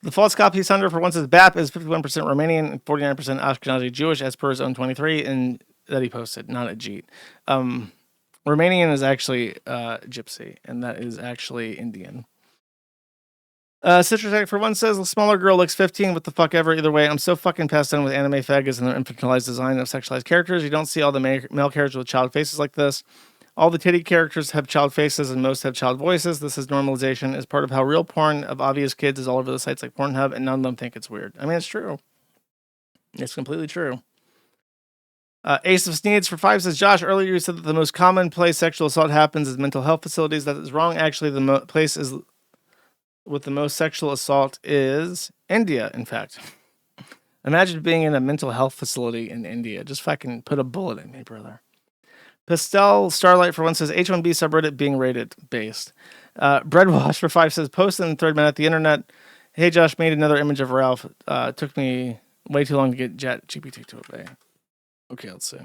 The false copy Sunder for one says BAP is 51% Romanian and 49% Ashkenazi Jewish as per his own 23, and that he posted, not a Jeet. Romanian is actually Gypsy, and that is actually Indian. Citrus Egg for one says the smaller girl looks 15. What the fuck ever. Either way, I'm so fucking past done with anime faggots and their infantilized design of sexualized characters. You don't see all the male characters with child faces like this. All the titty characters have child faces and most have child voices. This is normalization. Is part of how real porn of obvious kids is all over the sites like Pornhub, and none of them think it's weird. I mean, it's true. It's completely true. Ace of Sneeds for 5 says, Josh, earlier you said that the most common place sexual assault happens is mental health facilities. That is wrong. Actually, the place is with the most sexual assault is India, in fact. Imagine being in a mental health facility in India. Just fucking put a bullet in me, brother. Pastel Starlight for one says H1B subreddit being rated based. Breadwash for 5 says post in the third minute the internet. Hey Josh, made another image of Ralph. Took me way too long to get ChatGPT to obey. Okay, let's see.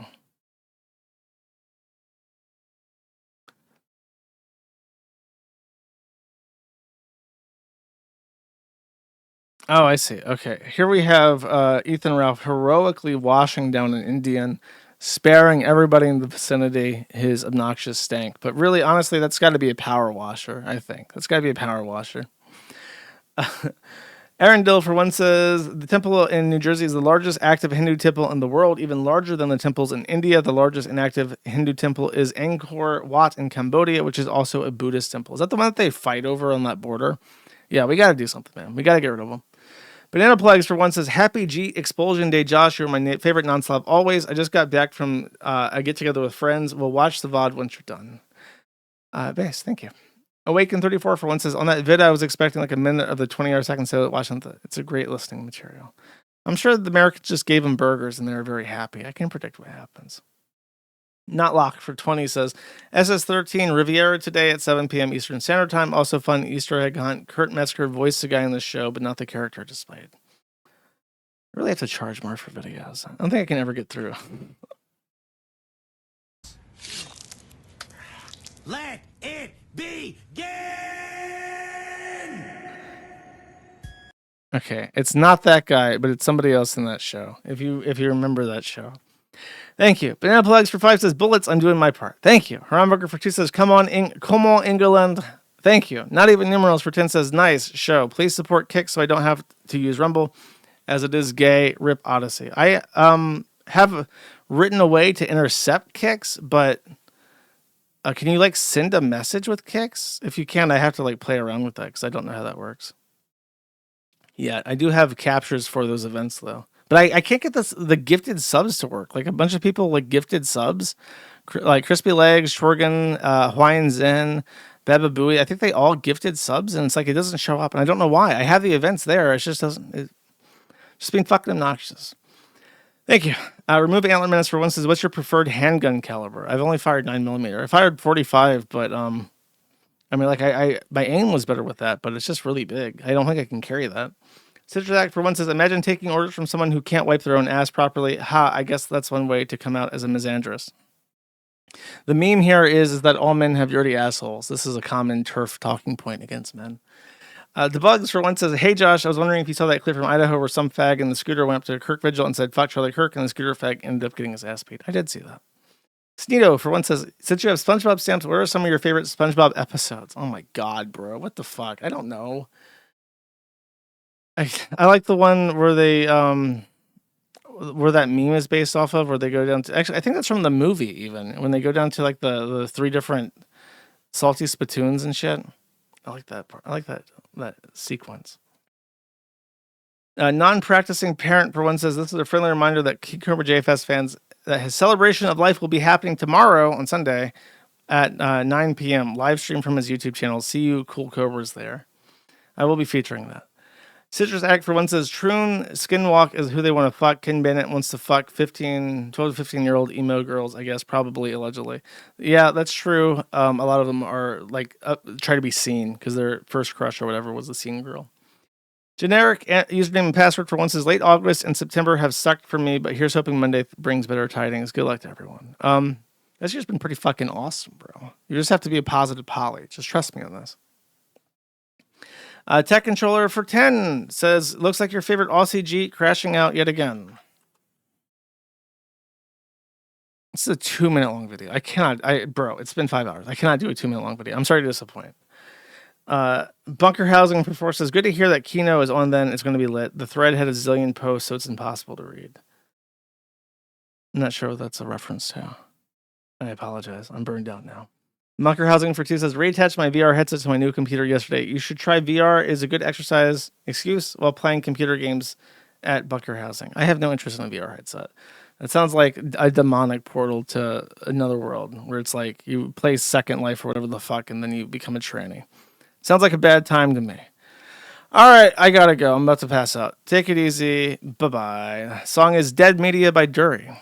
Oh, I see. Okay, here we have Ethan Ralph heroically washing down an Indian, sparing everybody in the vicinity his obnoxious stank. But really, honestly, that's got to be a power washer, I think. That's got to be a power washer. Aaron Dill, for one, says, the temple in New Jersey is the largest active Hindu temple in the world, even larger than the temples in India. The largest inactive Hindu temple is Angkor Wat in Cambodia, which is also a Buddhist temple. Is that the one that they fight over on that border? Yeah, we got to do something, man. We got to get rid of them. Banana Plugs for one says, happy G Expulsion Day, Josh. You're my favorite non-Slav always. I just got back from a get-together with friends. We'll watch the VOD once you're done. Base, thank you. Awaken34 for one says, on that vid, I was expecting like a minute of the 20-hour second sale. Watching it's a great listening material. I'm sure the Americans just gave them burgers and they were very happy. I can predict what happens. Not Lock for 20 says, SS13 Riviera today at 7 p.m. Eastern Standard Time. Also fun Easter egg hunt. Kurt Metzger voiced the guy in the show, but not the character displayed. I really have to charge more for videos. I don't think I can ever get through. Let it begin! Okay, it's not that guy, but it's somebody else in that show. If you remember that show. Thank you. Banana Plugs for 5 says, bullets, I'm doing my part. Thank you. Haramburger for 2 says, come on, England. Thank you. Not even numerals for 10 says, nice show. Please support Kick so I don't have to use Rumble, as it is gay. Rip Odyssey. I have written a way to intercept Kicks, but can you like send a message with Kicks? If you can, I have to like play around with that because I don't know how that works. Yeah, I do have captures for those events though. But I can't get the gifted subs to work. Like a bunch of people like gifted subs, like Crispy Legs, Shorgan, Hawaiian Zen, Baba Booey. I think they all gifted subs, and it's like it doesn't show up, and I don't know why. I have the events there. It just doesn't. It's just being fucking obnoxious. Thank you. Removing Antler Menace for one says, what's your preferred handgun caliber? I've only fired 9mm. I fired 45, but I mean, like my aim was better with that, but it's just really big. I don't think I can carry that. Citrus Act for one says, imagine taking orders from someone who can't wipe their own ass properly. Ha, I guess that's one way to come out as a misandrist. The meme here is that all men have dirty assholes. This is a common turf talking point against men. Debugs for one says, hey Josh, I was wondering if you saw that clip from Idaho where some fag in the scooter went up to Kirk Vigil and said, fuck Charlie Kirk, and the scooter fag ended up getting his ass beat. I did see that. Sneedo for one says, since you have SpongeBob stamps, what are some of your favorite SpongeBob episodes? Oh my god, bro. What the fuck? I don't know. I like the one where they where that meme is based off of, where they go down to, actually I think that's from the movie, even when they go down to like the 3 different salty spittoons and shit. I like that part. I like that sequence. A non-practicing parent for one says this is a friendly reminder that King Cobra JFS fans that his celebration of life will be happening tomorrow on Sunday at 9 p.m. live stream from his YouTube channel. See you cool cobras there. I will be featuring that. Citrus Addict for one says Troon Skinwalk is who they want to fuck. Ken Bennett wants to fuck 12 to 15-year-old emo girls, I guess, probably, allegedly. Yeah, that's true. A lot of them are like try to be seen because their first crush or whatever was the scene girl. Generic username and password for one says late August and September have sucked for me, but here's hoping Monday brings better tidings. Good luck to everyone. This year's been pretty fucking awesome, bro. You just have to be a positive poly. Just trust me on this. Tech Controller for 10 says, looks like your favorite Aussie Jeep crashing out yet again. This is a 2-minute long video. I cannot, bro, it's been 5 hours. I cannot do a 2-minute long video. I'm sorry to disappoint. Bunker Housing for 4 says, good to hear that Kino is on then. It's going to be lit. The thread had a zillion posts, so it's impossible to read. I'm not sure what that's a reference to. I apologize. I'm burned out now. Bunker Housing for 2 says, reattached my VR headset to my new computer yesterday. You should try VR is a good exercise excuse while playing computer games at Bunker Housing. I have no interest in a VR headset. It sounds like a demonic portal to another world where it's like you play Second Life or whatever the fuck and then you become a tranny. Sounds like a bad time to me. All right, I gotta go. I'm about to pass out. Take it easy. Bye-bye. Song is Dead Media by Dury.